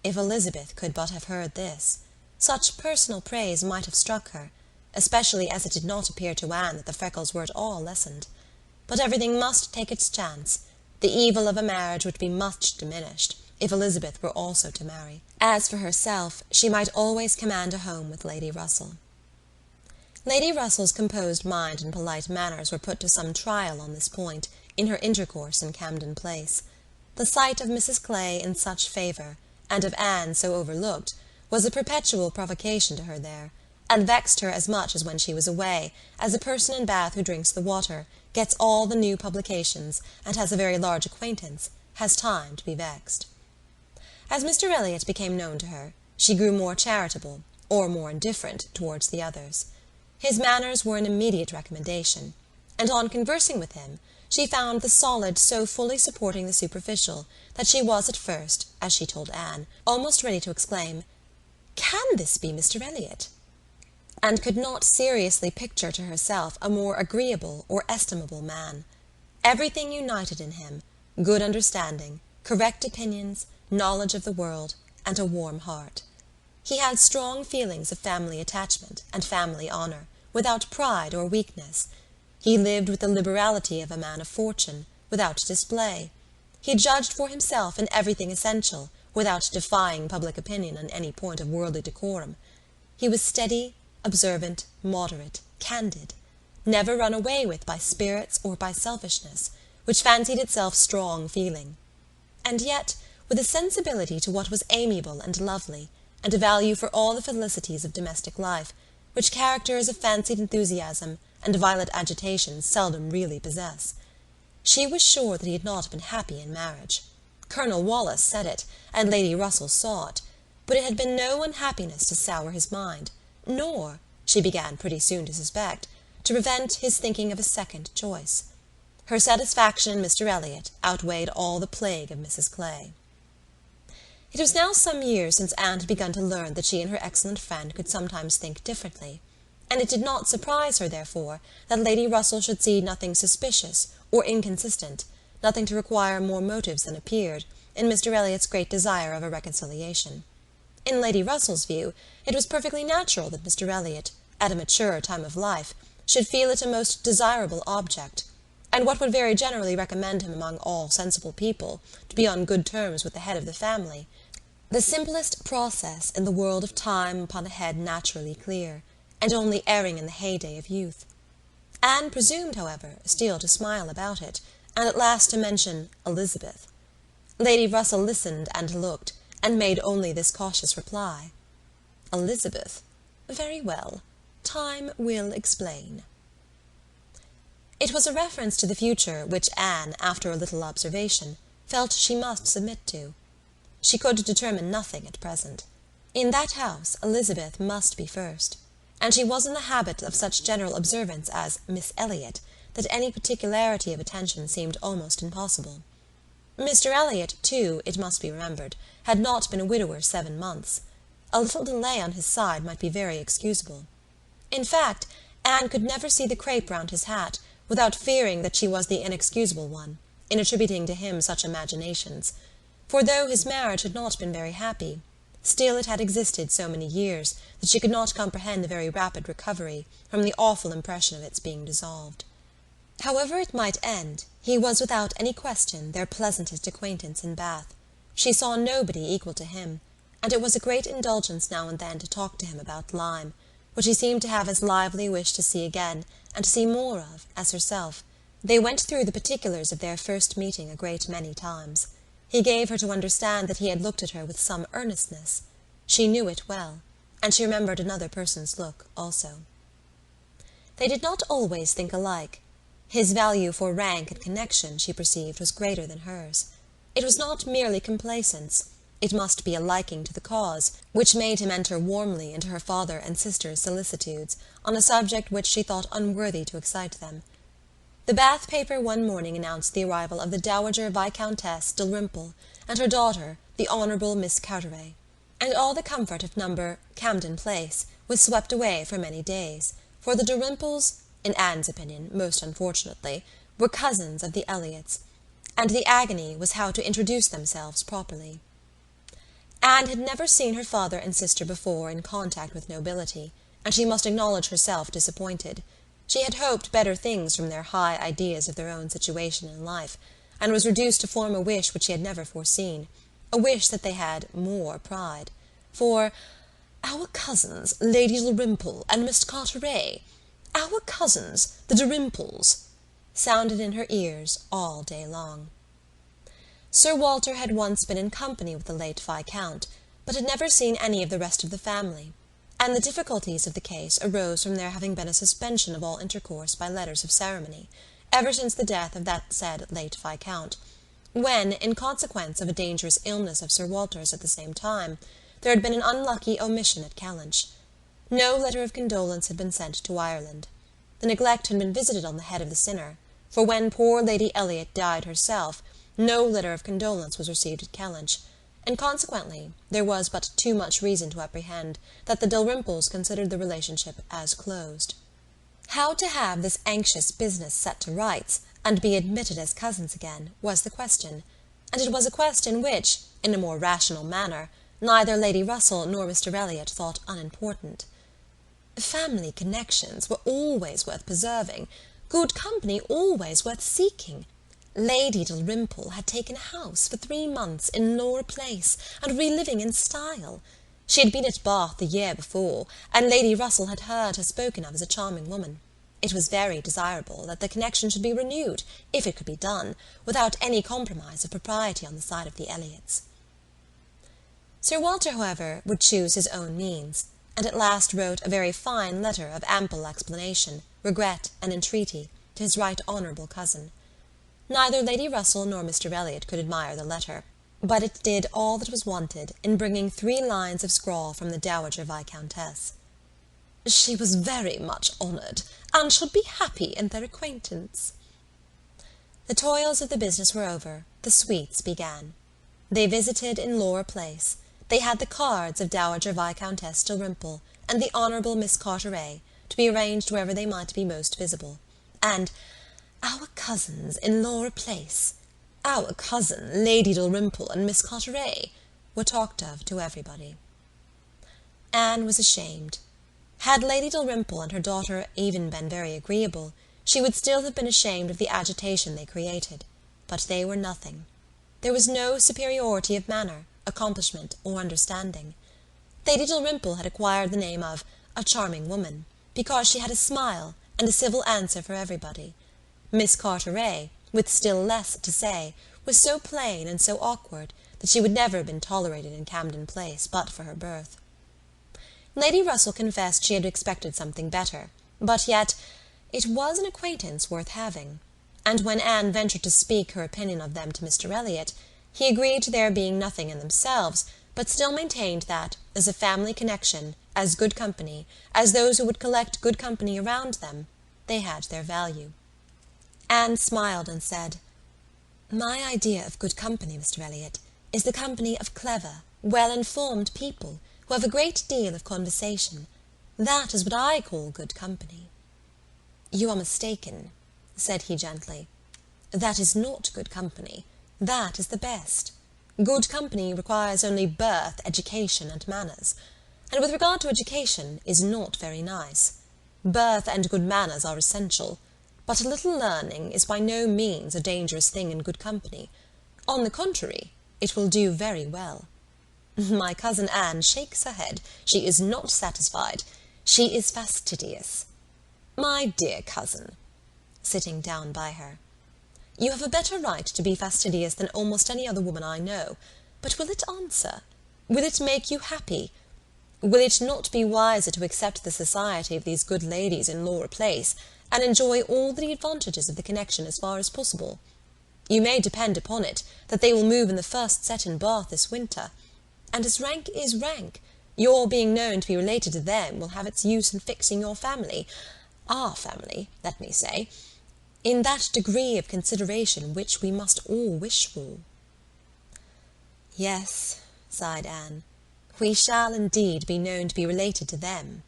If Elizabeth could but have heard this, such personal praise might have struck her, especially as it did not appear to Anne that the freckles were at all lessened. But everything must take its chance. The evil of a marriage would be much diminished, if Elizabeth were also to marry. As for herself, she might always command a home with Lady Russell. Lady Russell's composed mind and polite manners were put to some trial on this point, in her intercourse in Camden Place. The sight of Mrs. Clay in such favour, and of Anne so overlooked, was a perpetual provocation to her there, and vexed her as much as when she was away, as a person in Bath who drinks the water, gets all the new publications, and has a very large acquaintance, has time to be vexed. As Mr. Elliott became known to her, she grew more charitable, or more indifferent, towards the others. His manners were an immediate recommendation, and on conversing with him, she found the solid so fully supporting the superficial that she was at first, as she told Anne, almost ready to exclaim, "Can this be Mr. Elliott?" and could not seriously picture to herself a more agreeable or estimable man. Everything united in him, good understanding, correct opinions, knowledge of the world, and a warm heart. He had strong feelings of family attachment and family honour, without pride or weakness. He lived with the liberality of a man of fortune, without display. He judged for himself in everything essential, without defying public opinion on any point of worldly decorum. He was steady, observant, moderate, candid, never run away with by spirits or by selfishness, which fancied itself strong feeling, and yet with a sensibility to what was amiable and lovely, and a value for all the felicities of domestic life, which characters of fancied enthusiasm and violent agitation seldom really possess. She was sure that he had not been happy in marriage. Colonel Wallis said it, and Lady Russell saw it, but it had been no unhappiness to sour his mind, nor, she began pretty soon to suspect, to prevent his thinking of a second choice. Her satisfaction in Mr. Elliott outweighed all the plague of Mrs. Clay. It was now some years since Anne had begun to learn that she and her excellent friend could sometimes think differently, and it did not surprise her, therefore, that Lady Russell should see nothing suspicious or inconsistent, nothing to require more motives than appeared, in Mr. Elliott's great desire of a reconciliation. In Lady Russell's view, it was perfectly natural that Mr. Elliott, at a mature time of life, should feel it a most desirable object, and what would very generally recommend him among all sensible people to be on good terms with the head of the family, the simplest process in the world of time upon a head naturally clear, and only erring in the heyday of youth. Anne presumed, however, still to smile about it, and at last to mention Elizabeth. Lady Russell listened and looked, and made only this cautious reply, "Elizabeth? Very well. Time will explain." It was a reference to the future which Anne, after a little observation, felt she must submit to. She could determine nothing at present. In that house Elizabeth must be first, and she was in the habit of such general observance as Miss Elliott, that any particularity of attention seemed almost impossible. Mr. Elliott, too, it must be remembered, had not been a widower 7 months. A little delay on his side might be very excusable. In fact, Anne could never see the crape round his hat without fearing that she was the inexcusable one, in attributing to him such imaginations. For though his marriage had not been very happy, still it had existed so many years that she could not comprehend the very rapid recovery from the awful impression of its being dissolved. However it might end, he was without any question their pleasantest acquaintance in Bath. She saw nobody equal to him, and it was a great indulgence now and then to talk to him about Lyme, which he seemed to have as lively wish to see again, and to see more of, as herself. They went through the particulars of their first meeting a great many times. He gave her to understand that he had looked at her with some earnestness. She knew it well, and she remembered another person's look also. They did not always think alike. His value for rank and connection, she perceived, was greater than hers. It was not merely complaisance. It must be a liking to the cause, which made him enter warmly into her father and sister's solicitudes on a subject which she thought unworthy to excite them. The Bath paper one morning announced the arrival of the Dowager Viscountess Dalrymple and her daughter, the Honourable Miss Carteret, and all the comfort of No. Camden Place was swept away for many days, for the Dalrymples, in Anne's opinion, most unfortunately, were cousins of the Elliots, and the agony was how to introduce themselves properly. Anne had never seen her father and sister before in contact with nobility, and she must acknowledge herself disappointed. She had hoped better things from their high ideas of their own situation in life, and was reduced to form a wish which she had never foreseen, a wish that they had more pride. For "our cousins, Lady Dalrymple and Miss Carteret, our cousins, the Dalrymples," sounded in her ears all day long. Sir Walter had once been in company with the late Viscount, but had never seen any of the rest of the family, and the difficulties of the case arose from there having been a suspension of all intercourse by letters of ceremony, ever since the death of that said late Viscount, when, in consequence of a dangerous illness of Sir Walter's at the same time, there had been an unlucky omission at Kellynch. No letter of condolence had been sent to Ireland. The neglect had been visited on the head of the sinner, for when poor Lady Elliott died herself, no letter of condolence was received at Kellynch, and consequently there was but too much reason to apprehend that the Dalrymples considered the relationship as closed. How to have this anxious business set to rights, and be admitted as cousins again, was the question, and it was a question which, in a more rational manner, neither Lady Russell nor Mr. Elliott thought unimportant. Family connections were always worth preserving, good company always worth seeking. Lady Dalrymple had taken a house for 3 months in Laura Place, and reliving in style. She had been at Bath the year before, and Lady Russell had heard her spoken of as a charming woman. It was very desirable that the connection should be renewed, if it could be done, without any compromise of propriety on the side of the Elliots. Sir Walter, however, would choose his own means, and at last wrote a very fine letter of ample explanation, regret, and entreaty, to his right honourable cousin. Neither Lady Russell nor Mr. Elliott could admire the letter, but it did all that was wanted in bringing 3 lines of scrawl from the Dowager Viscountess. She was very much honoured, and should be happy in their acquaintance. The toils of the business were over, the sweets began. They visited in Laura Place. They had the cards of Dowager Viscountess Dalrymple and the Honourable Miss Carteret, to be arranged wherever they might be most visible, and "our cousins in Laura Place, our cousin, Lady Dalrymple and Miss Carteret," were talked of to everybody. Anne was ashamed. Had Lady Dalrymple and her daughter even been very agreeable, she would still have been ashamed of the agitation they created, but they were nothing. There was no superiority of manner, accomplishment, or understanding. Lady Dalrymple had acquired the name of a charming woman, because she had a smile and a civil answer for everybody. Miss Carteret, with still less to say, was so plain and so awkward that she would never have been tolerated in Camden Place but for her birth. Lady Russell confessed she had expected something better, but yet it was an acquaintance worth having, and when Anne ventured to speak her opinion of them to Mr. Elliott, he agreed to their being nothing in themselves, but still maintained that, as a family connection, as good company, as those who would collect good company around them, they had their value. Anne smiled and said, My idea of good company, Mr. Elliott, is the company of clever, well-informed people who have a great deal of conversation. That is what I call good company." "You are mistaken," said he gently. "That is not good company. That is the best. Good company requires only birth, education, and manners, and with regard to education is not very nice. Birth and good manners are essential, but a little learning is by no means a dangerous thing in good company. On the contrary, it will do very well. My cousin Anne shakes her head. She is not satisfied. She is fastidious. My dear cousin," sitting down by her, "you have a better right to be fastidious than almost any other woman I know, but will it answer? Will it make you happy? Will it not be wiser to accept the society of these good ladies in Laura Place, and enjoy all the advantages of the connection as far as possible? You may depend upon it that they will move in the first set in Bath this winter, and as rank is rank, your being known to be related to them will have its use in fixing your family, our family, let me say, in that degree of consideration which we must all wish for." "Yes," sighed Anne, "we shall indeed be known to be related to them."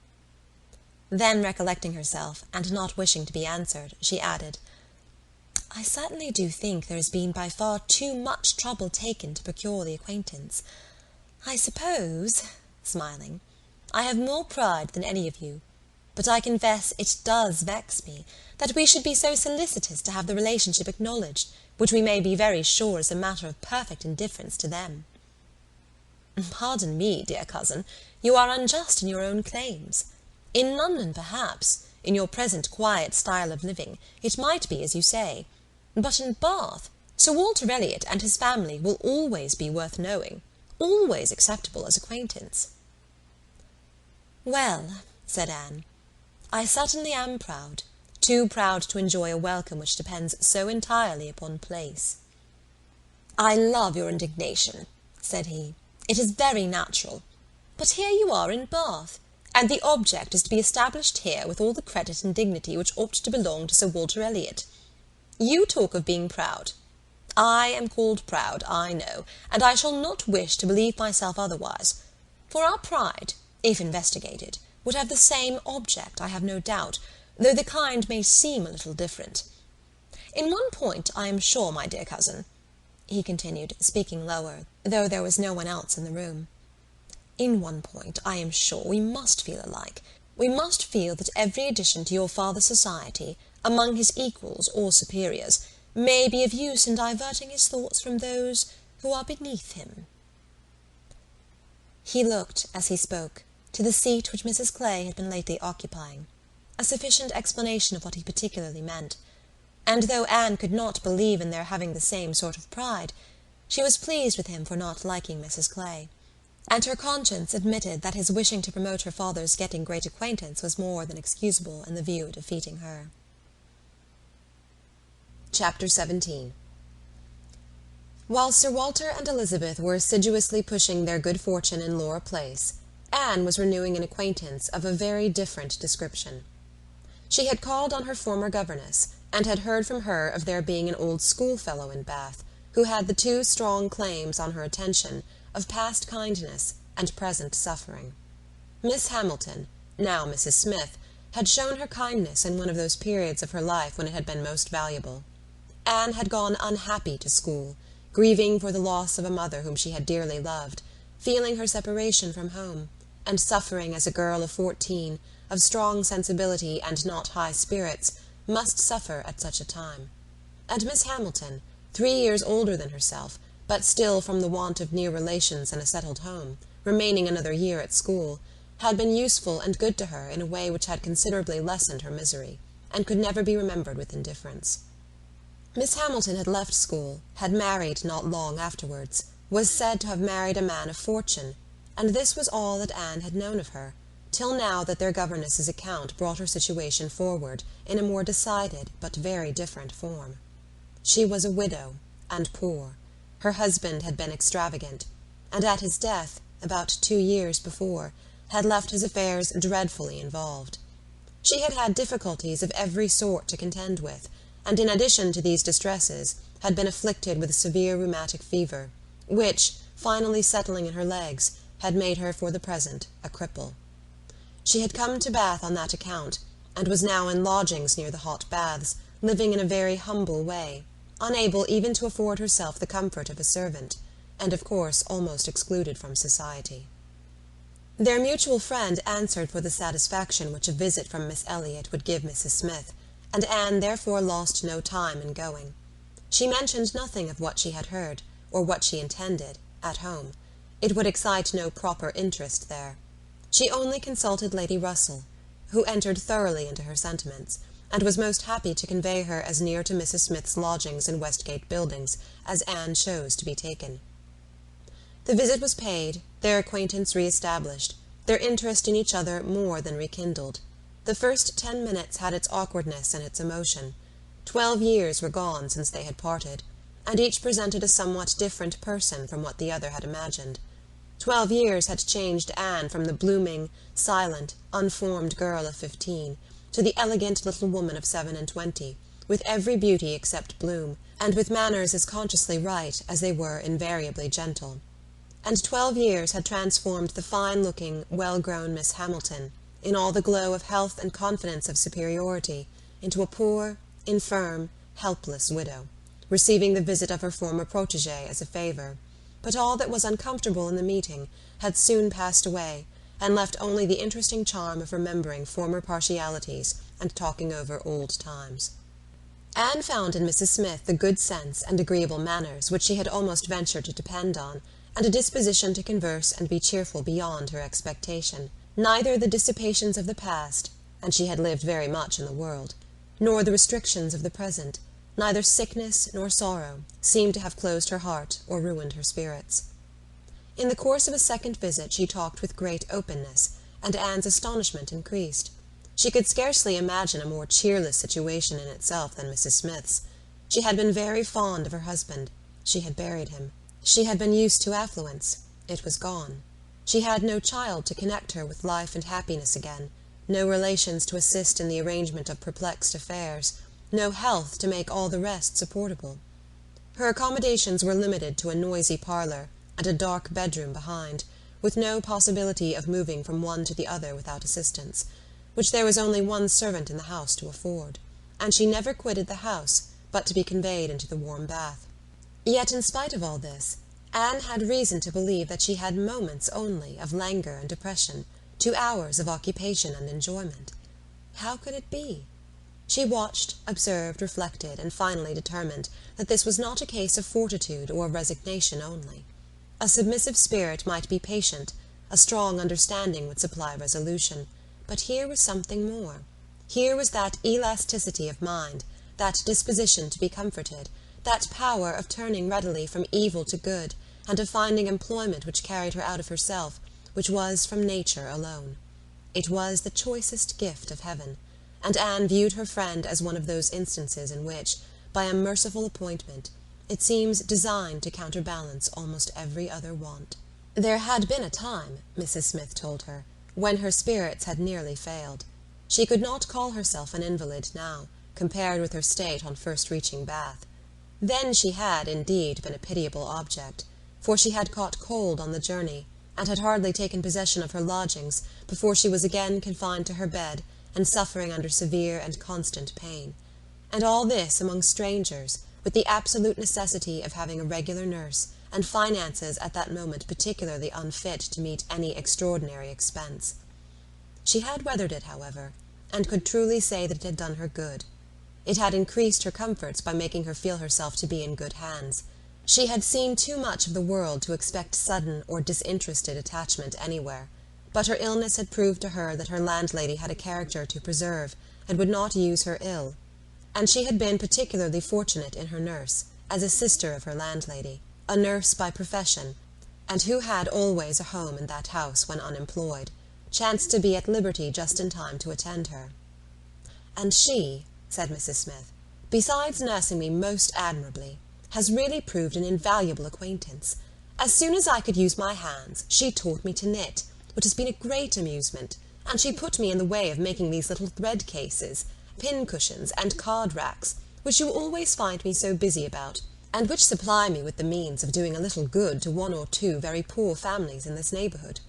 Then, recollecting herself, and not wishing to be answered, she added, "I certainly do think there has been by far too much trouble taken to procure the acquaintance. I suppose," smiling, "I have more pride than any of you, but I confess it does vex me that we should be so solicitous to have the relationship acknowledged, which we may be very sure is a matter of perfect indifference to them." "Pardon me, dear cousin, you are unjust in your own claims. In London, perhaps, in your present quiet style of living, it might be as you say, but in Bath, Sir Walter Elliott and his family will always be worth knowing, always acceptable as acquaintance." "Well," said Anne, "I certainly am proud, too proud to enjoy a welcome which depends so entirely upon place." "I love your indignation," said he. "It is very natural. But here you are in Bath, and the object is to be established here with all the credit and dignity which ought to belong to Sir Walter Elliott. You talk of being proud. I am called proud, I know, and I shall not wish to believe myself otherwise, for our pride, if investigated, would have the same object, I have no doubt, though the kind may seem a little different. In one point, I am sure, my dear cousin," he continued, speaking lower, though there was no one else in the room, "in one point, I am sure, we must feel alike. We must feel that every addition to your father's society, among his equals or superiors, may be of use in diverting his thoughts from those who are beneath him." He looked, as he spoke, to the seat which Mrs. Clay had been lately occupying, a sufficient explanation of what he particularly meant, and though Anne could not believe in their having the same sort of pride, she was pleased with him for not liking Mrs. Clay, and her conscience admitted that his wishing to promote her father's getting great acquaintance was more than excusable in the view of defeating her. Chapter 17. While Sir Walter and Elizabeth were assiduously pushing their good fortune in Laura Place, Anne was renewing an acquaintance of a very different description. She had called on her former governess, and had heard from her of there being an old schoolfellow in Bath, who had the two strong claims on her attention of past kindness and present suffering. Miss Hamilton, now Mrs. Smith, had shown her kindness in one of those periods of her life when it had been most valuable. Anne had gone unhappy to school, grieving for the loss of a mother whom she had dearly loved, feeling her separation from home, and suffering as a girl of 14, of strong sensibility and not high spirits, must suffer at such a time. And Miss Hamilton, 3 years older than herself, but still from the want of near relations and a settled home, remaining another year at school, had been useful and good to her in a way which had considerably lessened her misery, and could never be remembered with indifference. Miss Hamilton had left school, had married not long afterwards, was said to have married a man of fortune, and this was all that Anne had known of her, till now that their governess's account brought her situation forward in a more decided but very different form. She was a widow, and poor. Her husband had been extravagant, and at his death, about 2 years before, had left his affairs dreadfully involved. She had had difficulties of every sort to contend with, and in addition to these distresses had been afflicted with a severe rheumatic fever, which, finally settling in her legs, had made her for the present a cripple. She had come to Bath on that account, and was now in lodgings near the hot baths, living in a very humble way, unable even to afford herself the comfort of a servant, and of course almost excluded from society. Their mutual friend answered for the satisfaction which a visit from Miss Elliott would give Mrs. Smith, and Anne therefore lost no time in going. She mentioned nothing of what she had heard, or what she intended, at home. It would excite no proper interest there. She only consulted Lady Russell, who entered thoroughly into her sentiments, and was most happy to convey her as near to Mrs. Smith's lodgings in Westgate Buildings as Anne chose to be taken. The visit was paid, their acquaintance re-established, their interest in each other more than rekindled. The first 10 minutes had its awkwardness and its emotion. 12 years were gone since they had parted, and each presented a somewhat different person from what the other had imagined. 12 years had changed Anne from the blooming, silent, unformed girl of 15 to the elegant little woman of 27, with every beauty except bloom, and with manners as consciously right as they were invariably gentle. And 12 years had transformed the fine-looking, well-grown Miss Hamilton, in all the glow of health and confidence of superiority, into a poor, infirm, helpless widow, receiving the visit of her former protégé as a favour. But all that was uncomfortable in the meeting had soon passed away, and left only the interesting charm of remembering former partialities and talking over old times. Anne found in Mrs. Smith the good sense and agreeable manners which she had almost ventured to depend on, and a disposition to converse and be cheerful beyond her expectation. Neither the dissipations of the past, and she had lived very much in the world, nor the restrictions of the present, neither sickness nor sorrow, seemed to have closed her heart or ruined her spirits. In the course of a second visit she talked with great openness, and Anne's astonishment increased. She could scarcely imagine a more cheerless situation in itself than Mrs. Smith's. She had been very fond of her husband. She had buried him. She had been used to affluence. It was gone. She had no child to connect her with life and happiness again, no relations to assist in the arrangement of perplexed affairs, no health to make all the rest supportable. Her accommodations were limited to a noisy parlour and a dark bedroom behind, with no possibility of moving from one to the other without assistance, which there was only one servant in the house to afford, and she never quitted the house but to be conveyed into the warm bath. Yet in spite of all this, Anne had reason to believe that she had moments only of languor and depression, 2 hours of occupation and enjoyment. How could it be? She watched, observed, reflected, and finally determined that this was not a case of fortitude or of resignation only. A submissive spirit might be patient, a strong understanding would supply resolution, but here was something more. Here was that elasticity of mind, that disposition to be comforted, that power of turning readily from evil to good, and of finding employment which carried her out of herself, which was from nature alone. It was the choicest gift of heaven, and Anne viewed her friend as one of those instances in which, by a merciful appointment, it seems designed to counterbalance almost every other want. There had been a time, Mrs. Smith told her, when her spirits had nearly failed. She could not call herself an invalid now, compared with her state on first reaching Bath. Then she had, indeed, been a pitiable object, for she had caught cold on the journey, and had hardly taken possession of her lodgings before she was again confined to her bed and suffering under severe and constant pain. And all this among strangers, with the absolute necessity of having a regular nurse, and finances at that moment particularly unfit to meet any extraordinary expense. She had weathered it, however, and could truly say that it had done her good. It had increased her comforts by making her feel herself to be in good hands. She had seen too much of the world to expect sudden or disinterested attachment anywhere, but her illness had proved to her that her landlady had a character to preserve, and would not use her ill. And she had been particularly fortunate in her nurse, as a sister of her landlady, a nurse by profession, and who had always a home in that house when unemployed, chanced to be at liberty just in time to attend her. "And she," said Mrs. Smith, "besides nursing me most admirably, has really proved an invaluable acquaintance. As soon as I could use my hands, she taught me to knit, which has been a great amusement, and she put me in the way of making these little thread cases, pin-cushions, and card-racks, which you always find me so busy about, and which supply me with the means of doing a little good to one or two very poor families in this neighbourhood.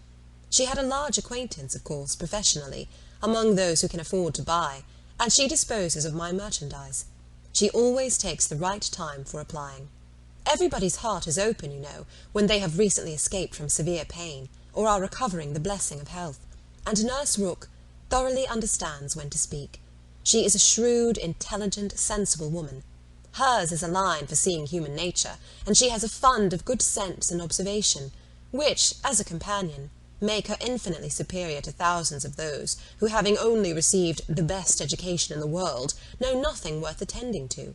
She had a large acquaintance, of course, professionally, among those who can afford to buy, and she disposes of my merchandise. She always takes the right time for applying. Everybody's heart is open, you know, when they have recently escaped from severe pain, or are recovering the blessing of health, and Nurse Rooke thoroughly understands when to speak. She is a shrewd, intelligent, sensible woman. Hers is a line for seeing human nature, and she has a fund of good sense and observation, which, as a companion, make her infinitely superior to thousands of those who, having only received the best education in the world, know nothing worth attending to.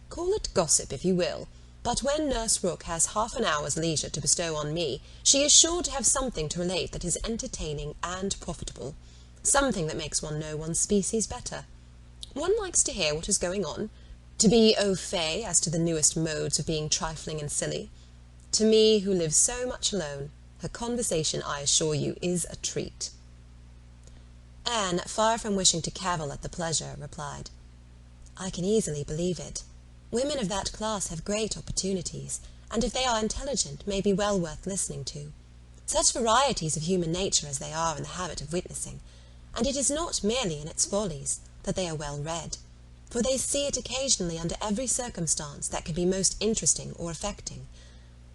Call it gossip if you will, but when Nurse Rooke has half an hour's leisure to bestow on me, she is sure to have something to relate that is entertaining and profitable, something that makes one know one's species better. One likes to hear what is going on, to be au fait as to the newest modes of being trifling and silly. To me, who live so much alone, her conversation, I assure you, is a treat. Anne, far from wishing to cavil at the pleasure, replied, I can easily believe it. Women of that class have great opportunities, and if they are intelligent, may be well worth listening to. Such varieties of human nature as they are in the habit of witnessing, and it is not merely in its follies that they are well read, for they see it occasionally under every circumstance that can be most interesting or affecting.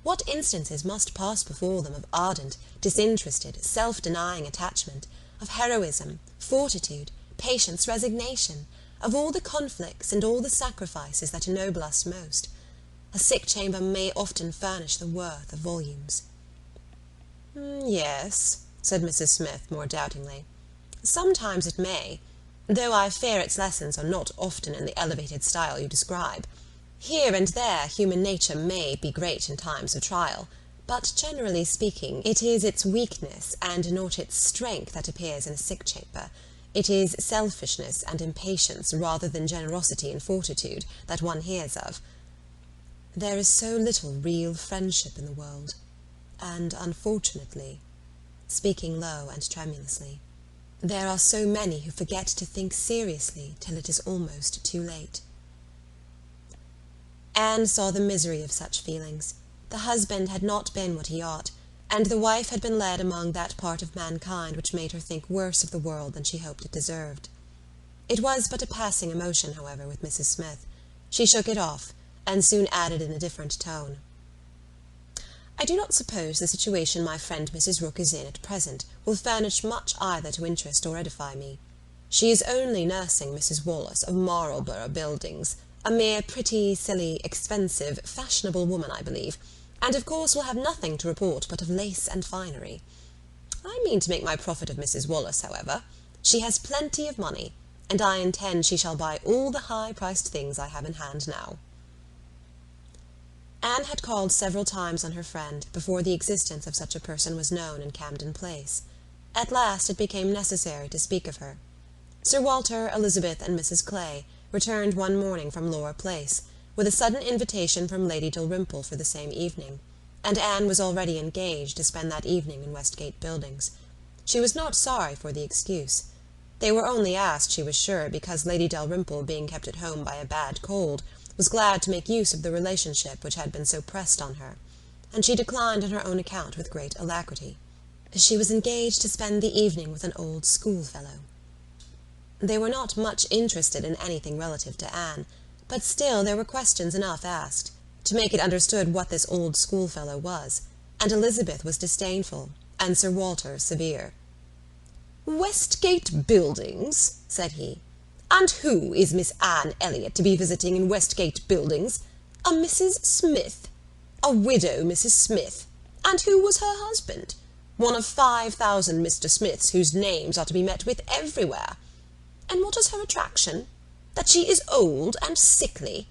What instances must pass before them of ardent, disinterested, self-denying attachment, of heroism, fortitude, patience, resignation, of all the conflicts and all the sacrifices that ennoble us most. A sick chamber may often furnish the worth of volumes. Yes, said Mrs. Smith more doubtingly. Sometimes it may, though I fear its lessons are not often in the elevated style you describe. Here and there human nature may be great in times of trial, but generally speaking it is its weakness and not its strength that appears in a sick chamber. It is selfishness and impatience rather than generosity and fortitude that one hears of. There is so little real friendship in the world, and unfortunately, speaking low and tremulously, there are so many who forget to think seriously till it is almost too late. Anne saw the misery of such feelings. The husband had not been what he ought, and the wife had been led among that part of mankind which made her think worse of the world than she hoped it deserved. It was but a passing emotion, however, with Mrs. Smith. She shook it off, and soon added in a different tone, I do not suppose the situation my friend Mrs. Rooke is in at present will furnish much either to interest or edify me. She is only nursing Mrs. Wallace of Marlborough Buildings, a mere pretty, silly, expensive, fashionable woman, I believe, and of course will have nothing to report but of lace and finery. I mean to make my profit of Mrs. Wallace, however. She has plenty of money, and I intend she shall buy all the high-priced things I have in hand now. Anne had called several times on her friend before the existence of such a person was known in Camden Place. At last it became necessary to speak of her. Sir Walter, Elizabeth, and Mrs. Clay returned one morning from Laura Place, with a sudden invitation from Lady Dalrymple for the same evening, and Anne was already engaged to spend that evening in Westgate Buildings. She was not sorry for the excuse. They were only asked, she was sure, because Lady Dalrymple, being kept at home by a bad cold, was glad to make use of the relationship which had been so pressed on her, and she declined on her own account with great alacrity. She was engaged to spend the evening with an old schoolfellow. They were not much interested in anything relative to Anne, but still there were questions enough asked, to make it understood what this old schoolfellow was, and Elizabeth was disdainful, and Sir Walter severe. "Westgate Buildings," said he. "And who is Miss Anne Elliott to be visiting in Westgate Buildings? A Mrs. Smith. A widow Mrs. Smith. And who was her husband? One of 5,000 Mr. Smiths whose names are to be met with everywhere. And what is her attraction? That she is old and sickly.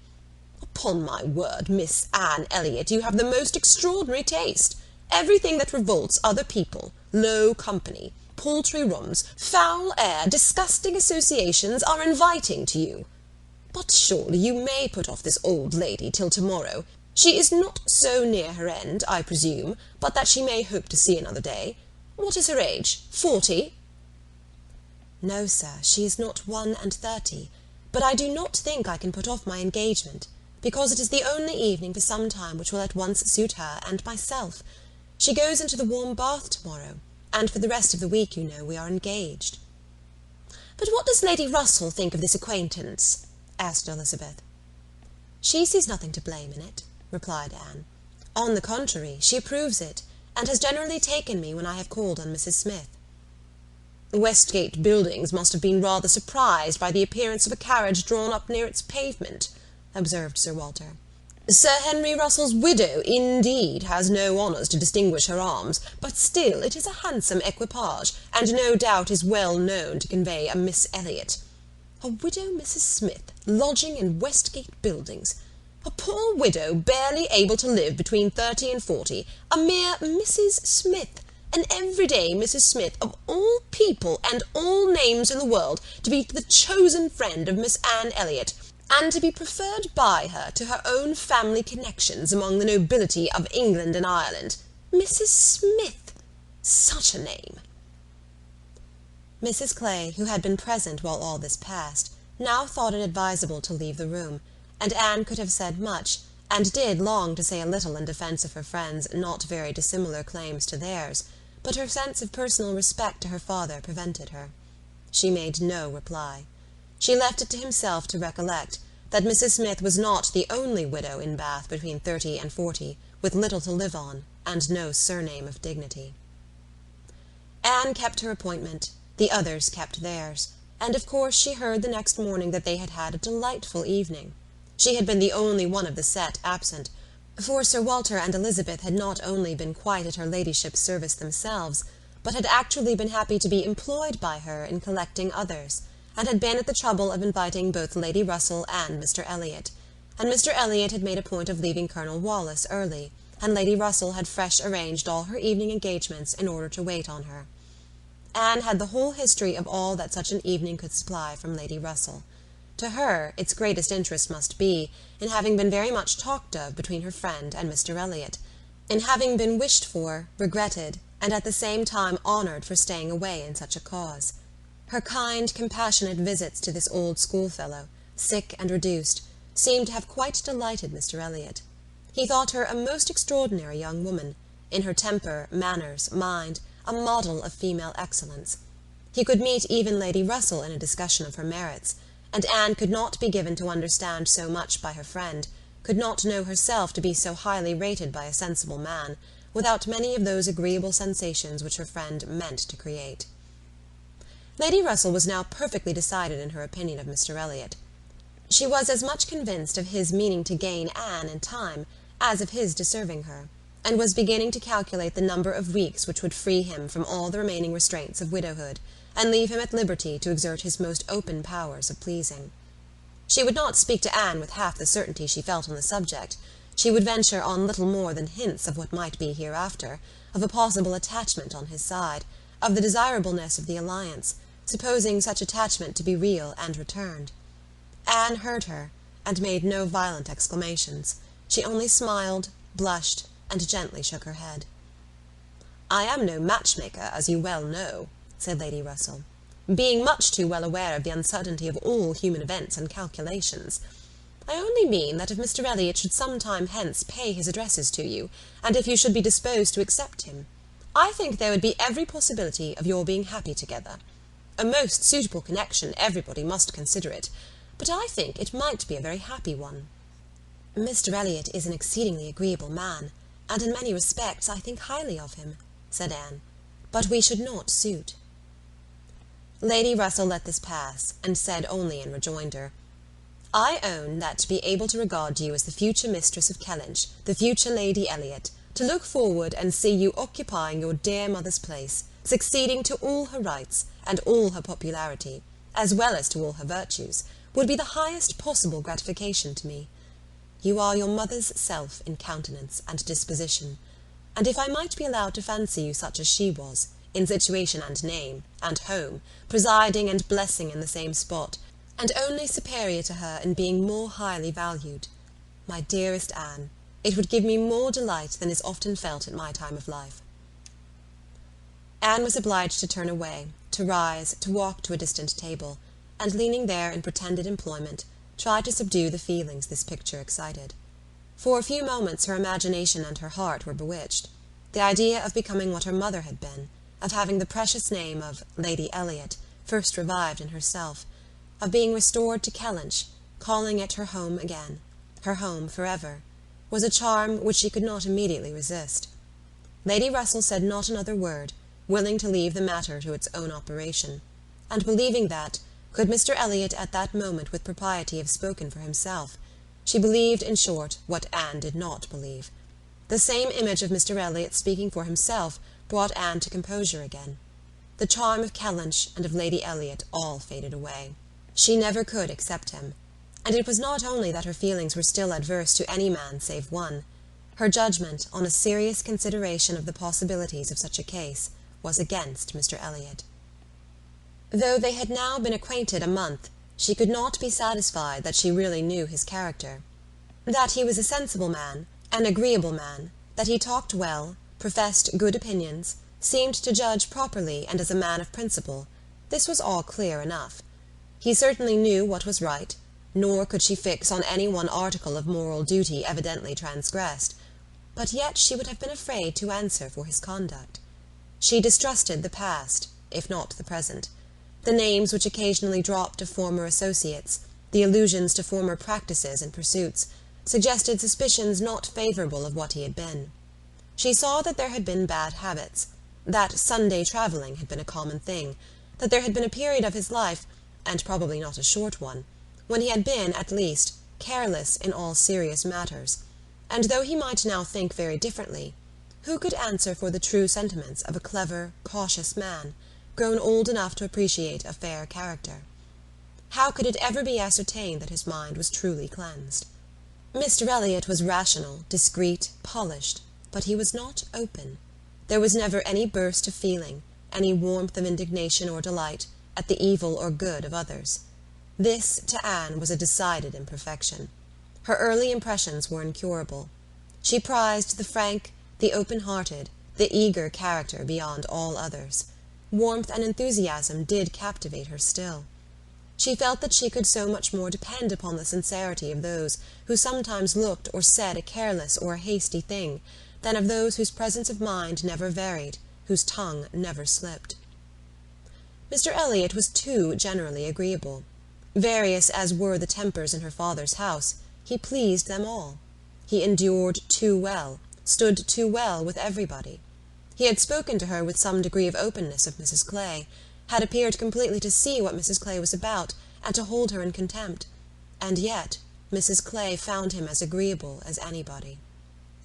Upon my word, Miss Anne Elliott, you have the most extraordinary taste. Everything that revolts other people, low company, paltry rooms, foul air, disgusting associations, are inviting to you. But surely you may put off this old lady till to-morrow. She is not so near her end, I presume, but that she may hope to see another day. What is her age? 40? No, sir, she is not 31, but I do not think I can put off my engagement, because it is the only evening for some time which will at once suit her and myself. She goes into the warm bath to-morrow, and for the rest of the week, you know, we are engaged." "But what does Lady Russell think of this acquaintance?" asked Elizabeth. "She sees nothing to blame in it," replied Anne. "On the contrary, she approves it, and has generally taken me when I have called on Mrs. Smith." "Westgate Buildings must have been rather surprised by the appearance of a carriage drawn up near its pavement," observed Sir Walter. "Sir Henry Russell's widow, indeed, has no honours to distinguish her arms, but still it is a handsome equipage, and no doubt is well known to convey a Miss Elliott. A widow Mrs. Smith, lodging in Westgate Buildings. A poor widow, barely able to live between 30 and 40, a mere Mrs. Smith, an everyday Mrs. Smith, of all people and all names in the world, to be the chosen friend of Miss Anne Elliott, and to be preferred by her to her own family connections among the nobility of England and Ireland. Mrs. Smith! Such a name!" Mrs. Clay, who had been present while all this passed, now thought it advisable to leave the room, and Anne could have said much, and did long to say a little in defence of her friends' not very dissimilar claims to theirs, but her sense of personal respect to her father prevented her. She made no reply. She left it to himself to recollect that Mrs. Smith was not the only widow in Bath between 30 and 40, with little to live on, and no surname of dignity. Anne kept her appointment, the others kept theirs, and of course she heard the next morning that they had had a delightful evening. She had been the only one of the set absent, for Sir Walter and Elizabeth had not only been quite at her ladyship's service themselves, but had actually been happy to be employed by her in collecting others, and had been at the trouble of inviting both Lady Russell and Mr. Elliott, and Mr. Elliott had made a point of leaving Colonel Wallis early, and Lady Russell had fresh arranged all her evening engagements in order to wait on her. Anne had the whole history of all that such an evening could supply from Lady Russell. To her, its greatest interest must be in having been very much talked of between her friend and Mr. Elliott, in having been wished for, regretted, and at the same time honoured for staying away in such a cause. Her kind, compassionate visits to this old schoolfellow, sick and reduced, seemed to have quite delighted Mr. Elliott. He thought her a most extraordinary young woman, in her temper, manners, mind, a model of female excellence. He could meet even Lady Russell in a discussion of her merits, and Anne could not be given to understand so much by her friend, could not know herself to be so highly rated by a sensible man, without many of those agreeable sensations which her friend meant to create. Lady Russell was now perfectly decided in her opinion of Mr. Elliott. She was as much convinced of his meaning to gain Anne in time as of his deserving her, and was beginning to calculate the number of weeks which would free him from all the remaining restraints of widowhood, and leave him at liberty to exert his most open powers of pleasing. She would not speak to Anne with half the certainty she felt on the subject. She would venture on little more than hints of what might be hereafter, of a possible attachment on his side, of the desirableness of the alliance, supposing such attachment to be real and returned. Anne heard her, and made no violent exclamations. She only smiled, blushed, and gently shook her head. "I am no matchmaker, as you well know," said Lady Russell, "being much too well aware of the uncertainty of all human events and calculations. I only mean that if Mr. Elliott should some time hence pay his addresses to you, and if you should be disposed to accept him, I think there would be every possibility of your being happy together. A most suitable connection, everybody must consider it, but I think it might be a very happy one." "Mr. Elliott is an exceedingly agreeable man, and in many respects I think highly of him," said Anne, "but we should not suit." Lady Russell let this pass, and said only in rejoinder, "I own that to be able to regard you as the future mistress of Kellynch, the future Lady Elliott, to look forward and see you occupying your dear mother's place, succeeding to all her rights, and all her popularity, as well as to all her virtues, would be the highest possible gratification to me. You are your mother's self in countenance and disposition, and if I might be allowed to fancy you such as she was, in situation and name, and home, presiding and blessing in the same spot, and only superior to her in being more highly valued, my dearest Anne, it would give me more delight than is often felt at my time of life." Anne was obliged to turn away, to rise, to walk to a distant table, and leaning there in pretended employment, tried to subdue the feelings this picture excited. For a few moments her imagination and her heart were bewitched. The idea of becoming what her mother had been, of having the precious name of Lady Elliott first revived in herself, of being restored to Kellynch, calling it her home again, her home for ever, was a charm which she could not immediately resist. Lady Russell said not another word, willing to leave the matter to its own operation, and believing that, could Mr. Elliott at that moment with propriety have spoken for himself, she believed, in short, what Anne did not believe. The same image of Mr. Elliott speaking for himself brought Anne to composure again. The charm of Kellynch and of Lady Elliott all faded away. She never could accept him, and it was not only that her feelings were still adverse to any man save one. Her judgment, on a serious consideration of the possibilities of such a case, was against Mr. Elliott. Though they had now been acquainted a month, she could not be satisfied that she really knew his character. That he was a sensible man, an agreeable man, that he talked well, professed good opinions, seemed to judge properly and as a man of principle, this was all clear enough. He certainly knew what was right, nor could she fix on any one article of moral duty evidently transgressed, but yet she would have been afraid to answer for his conduct. She distrusted the past, if not the present. The names which occasionally dropped of former associates, the allusions to former practices and pursuits, suggested suspicions not favourable of what he had been. She saw that there had been bad habits, that Sunday travelling had been a common thing, that there had been a period of his life, and probably not a short one, when he had been, at least, careless in all serious matters, and though he might now think very differently, who could answer for the true sentiments of a clever, cautious man, grown old enough to appreciate a fair character? How could it ever be ascertained that his mind was truly cleansed? Mr. Elliott was rational, discreet, polished, but he was not open. There was never any burst of feeling, any warmth of indignation or delight, at the evil or good of others. This, to Anne, was a decided imperfection. Her early impressions were incurable. She prized the frank, the open-hearted, the eager character beyond all others. Warmth and enthusiasm did captivate her still. She felt that she could so much more depend upon the sincerity of those who sometimes looked or said a careless or a hasty thing, than of those whose presence of mind never varied, whose tongue never slipped. Mr. Elliott was too generally agreeable. Various as were the tempers in her father's house, he pleased them all. He endured too well, stood too well with everybody. He had spoken to her with some degree of openness of Mrs. Clay, had appeared completely to see what Mrs. Clay was about, and to hold her in contempt, and yet Mrs. Clay found him as agreeable as anybody.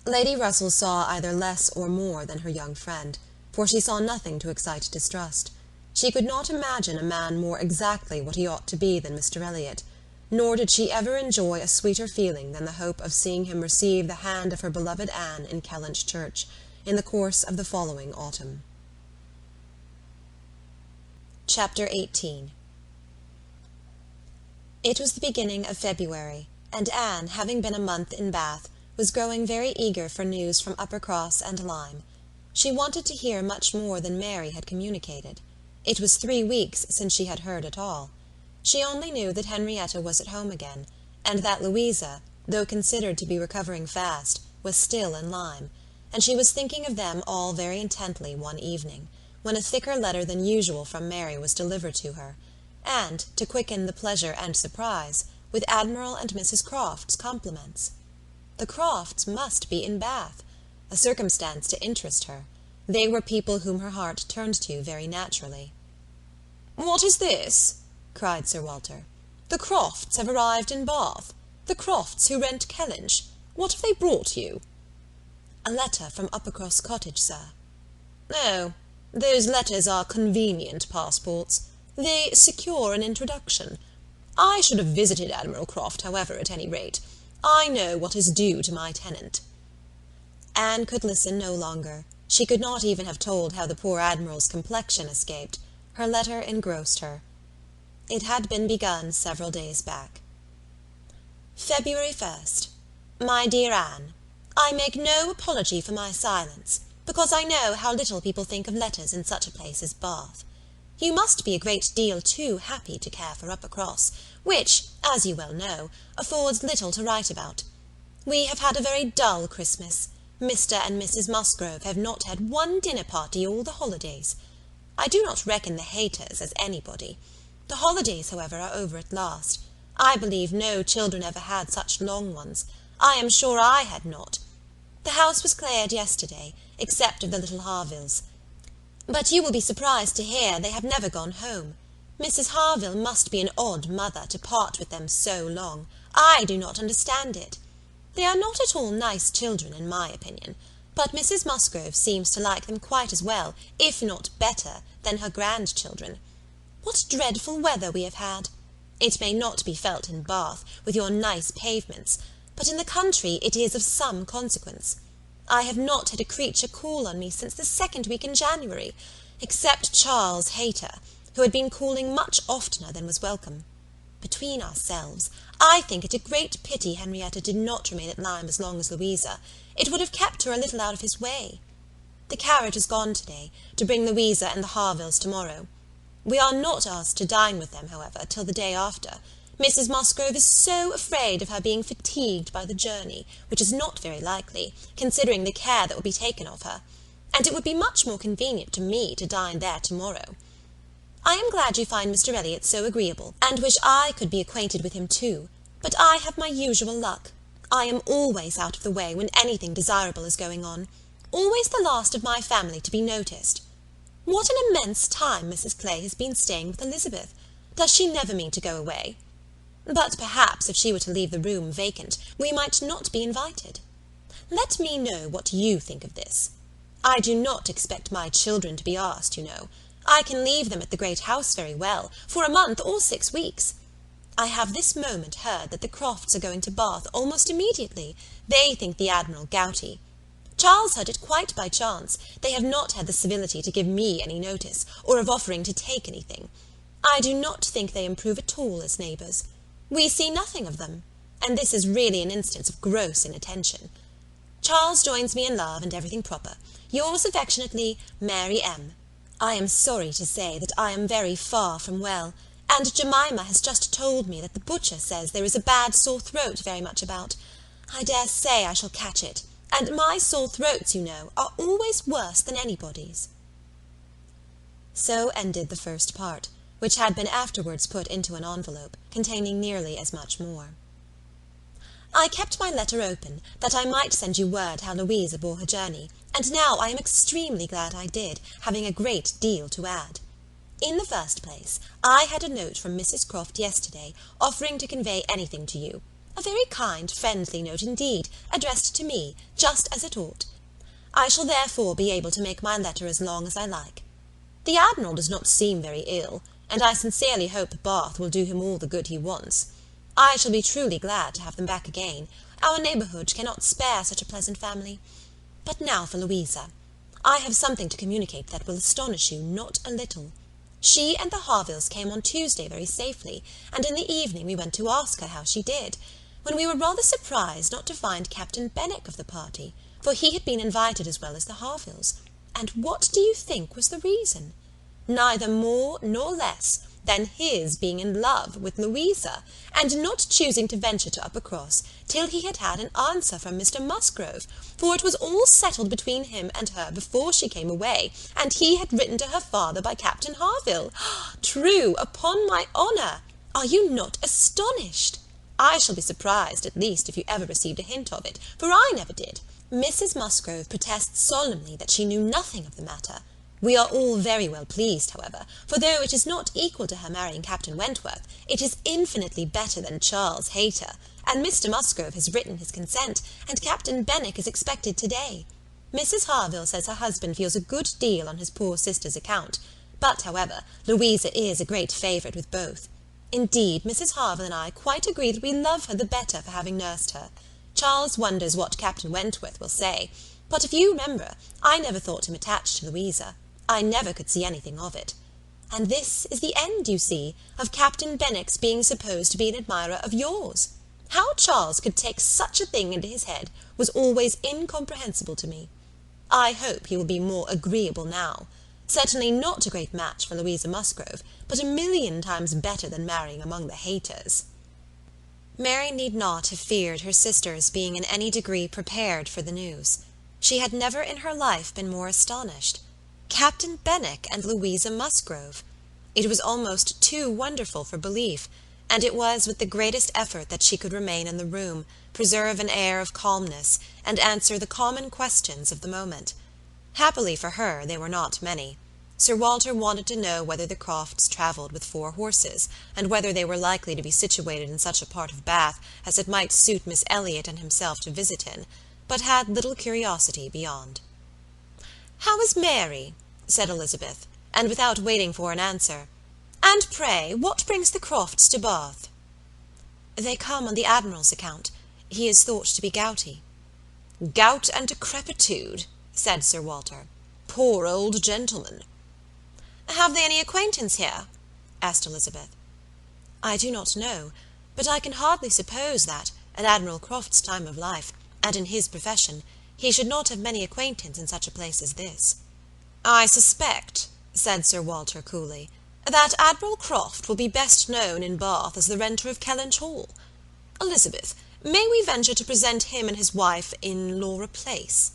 Lady Russell saw either less or more than her young friend, for she saw nothing to excite distrust. She could not imagine a man more exactly what he ought to be than Mr. Elliott, nor did she ever enjoy a sweeter feeling than the hope of seeing him receive the hand of her beloved Anne in Kellynch Church, in the course of the following autumn. Chapter 18. It was the beginning of February, and Anne, having been a month in Bath, was growing very eager for news from Uppercross and Lyme. She wanted to hear much more than Mary had communicated. It was 3 weeks since she had heard at all. She only knew that Henrietta was at home again, and that Louisa, though considered to be recovering fast, was still in Lyme, and she was thinking of them all very intently one evening, when a thicker letter than usual from Mary was delivered to her, and, to quicken the pleasure and surprise, with Admiral and Mrs. Croft's compliments. The Crofts must be in Bath, a circumstance to interest her. They were people whom her heart turned to very naturally. "What is this?" cried Sir Walter. "The Crofts have arrived in Bath. The Crofts who rent Kellynch. What have they brought you?" "A letter from Uppercross Cottage, sir." "Oh, those letters are convenient passports. They secure an introduction. I should have visited Admiral Croft, however, at any rate. I know what is due to my tenant." Anne could listen no longer. She could not even have told how the poor Admiral's complexion escaped. Her letter engrossed her. It had been begun several days back. February 1st. My dear Anne, I make no apology for my silence, because I know how little people think of letters in such a place as Bath. You must be a great deal too happy to care for Uppercross, which, as you well know, affords little to write about. We have had a very dull Christmas. Mr. and Mrs. Musgrove have not had one dinner-party all the holidays. I do not reckon the Hayters as anybody. The holidays, however, are over at last. I believe no children ever had such long ones. I am sure I had not. The house was cleared yesterday, except of the little Harvilles. But you will be surprised to hear they have never gone home. Mrs. Harville must be an odd mother to part with them so long. I do not understand it. They are not at all nice children, in my opinion, but Mrs. Musgrove seems to like them quite as well, if not better, than her grandchildren. What dreadful weather we have had! It may not be felt in Bath, with your nice pavements, but in the country it is of some consequence. I have not had a creature call on me since the 2nd week in January, except Charles Hayter, who had been calling much oftener than was welcome. Between ourselves, I think it a great pity Henrietta did not remain at Lyme as long as Louisa. It would have kept her a little out of his way. The carriage is gone to-day, to bring Louisa and the Harvilles to-morrow. We are not asked to dine with them, however, till the day after. Mrs. Musgrove is so afraid of her being fatigued by the journey, which is not very likely, considering the care that will be taken of her, and it would be much more convenient to me to dine there to-morrow. I am glad you find Mr. Elliott so agreeable, and wish I could be acquainted with him too, but I have my usual luck. I am always out of the way when anything desirable is going on, always the last of my family to be noticed. What an immense time Mrs. Clay has been staying with Elizabeth! Does she never mean to go away? But perhaps if she were to leave the room vacant, we might not be invited. Let me know what you think of this. I do not expect my children to be asked, you know. I can leave them at the great house very well, for a month or 6 weeks. I have this moment heard that the Crofts are going to Bath almost immediately. They think the Admiral gouty. Charles heard it quite by chance. They have not had the civility to give me any notice, or of offering to take anything. I do not think they improve at all as neighbours. We see nothing of them, and this is really an instance of gross inattention. Charles joins me in love and everything proper. Yours affectionately, Mary M. I am sorry to say that I am very far from well, and Jemima has just told me that the butcher says there is a bad sore throat very much about. I dare say I shall catch it, and my sore throats, you know, are always worse than anybody's. So ended the first part, which had been afterwards put into an envelope, containing nearly as much more. I kept my letter open, that I might send you word how Louisa bore her journey, and now I am extremely glad I did, having a great deal to add. In the first place, I had a note from Mrs. Croft yesterday, offering to convey anything to you. A very kind, friendly note indeed, addressed to me, just as it ought. I shall therefore be able to make my letter as long as I like. The Admiral does not seem very ill, and I sincerely hope Bath will do him all the good he wants. I shall be truly glad to have them back again. Our neighbourhood cannot spare such a pleasant family. But now for Louisa. I have something to communicate that will astonish you not a little. She and the Harvilles came on Tuesday very safely, and in the evening we went to ask her how she did, when we were rather surprised not to find Captain Benwick of the party, for he had been invited as well as the Harvilles. And what do you think was the reason? Neither more nor less than his being in love with Louisa, and not choosing to venture to Uppercross till he had had an answer from Mr. Musgrove, for it was all settled between him and her before she came away, and he had written to her father by Captain Harville. True, upon my honour! Are you not astonished? I shall be surprised, at least, if you ever received a hint of it, for I never did. Mrs. Musgrove protests solemnly that she knew nothing of the matter. We are all very well pleased, however, for though it is not equal to her marrying Captain Wentworth, it is infinitely better than Charles Hayter, and Mr. Musgrove has written his consent, and Captain Benwick is expected to-day. Mrs. Harville says her husband feels a good deal on his poor sister's account, but, however, Louisa is a great favourite with both. Indeed, Mrs. Harville and I quite agree that we love her the better for having nursed her. Charles wonders what Captain Wentworth will say, but if you remember, I never thought him attached to Louisa. I never could see anything of it. And this is the end, you see, of Captain Benwick's being supposed to be an admirer of yours. How Charles could take such a thing into his head was always incomprehensible to me. I hope he will be more agreeable now. Certainly not a great match for Louisa Musgrove, but 1,000,000 times better than marrying among the Hayters." Mary need not have feared her sister's being in any degree prepared for the news. She had never in her life been more astonished. Captain Benwick and Louisa Musgrove! It was almost too wonderful for belief, and it was with the greatest effort that she could remain in the room, preserve an air of calmness, and answer the common questions of the moment. Happily for her, they were not many. Sir Walter wanted to know whether the Crofts travelled with 4 horses, and whether they were likely to be situated in such a part of Bath as it might suit Miss Elliott and himself to visit in, but had little curiosity beyond. "How is Mary?" said Elizabeth, and without waiting for an answer, "And pray, what brings the Crofts to Bath?" "They come on the Admiral's account. He is thought to be gouty." "Gout and decrepitude," said Sir Walter. "Poor old gentleman." "Have they any acquaintance here?" asked Elizabeth. "I do not know, but I can hardly suppose that, at Admiral Croft's time of life, and in his profession, he should not have many acquaintance in such a place as this." "I suspect," said Sir Walter coolly, "that Admiral Croft will be best known in Bath as the renter of Kellynch Hall. Elizabeth, may we venture to present him and his wife in Laura Place?"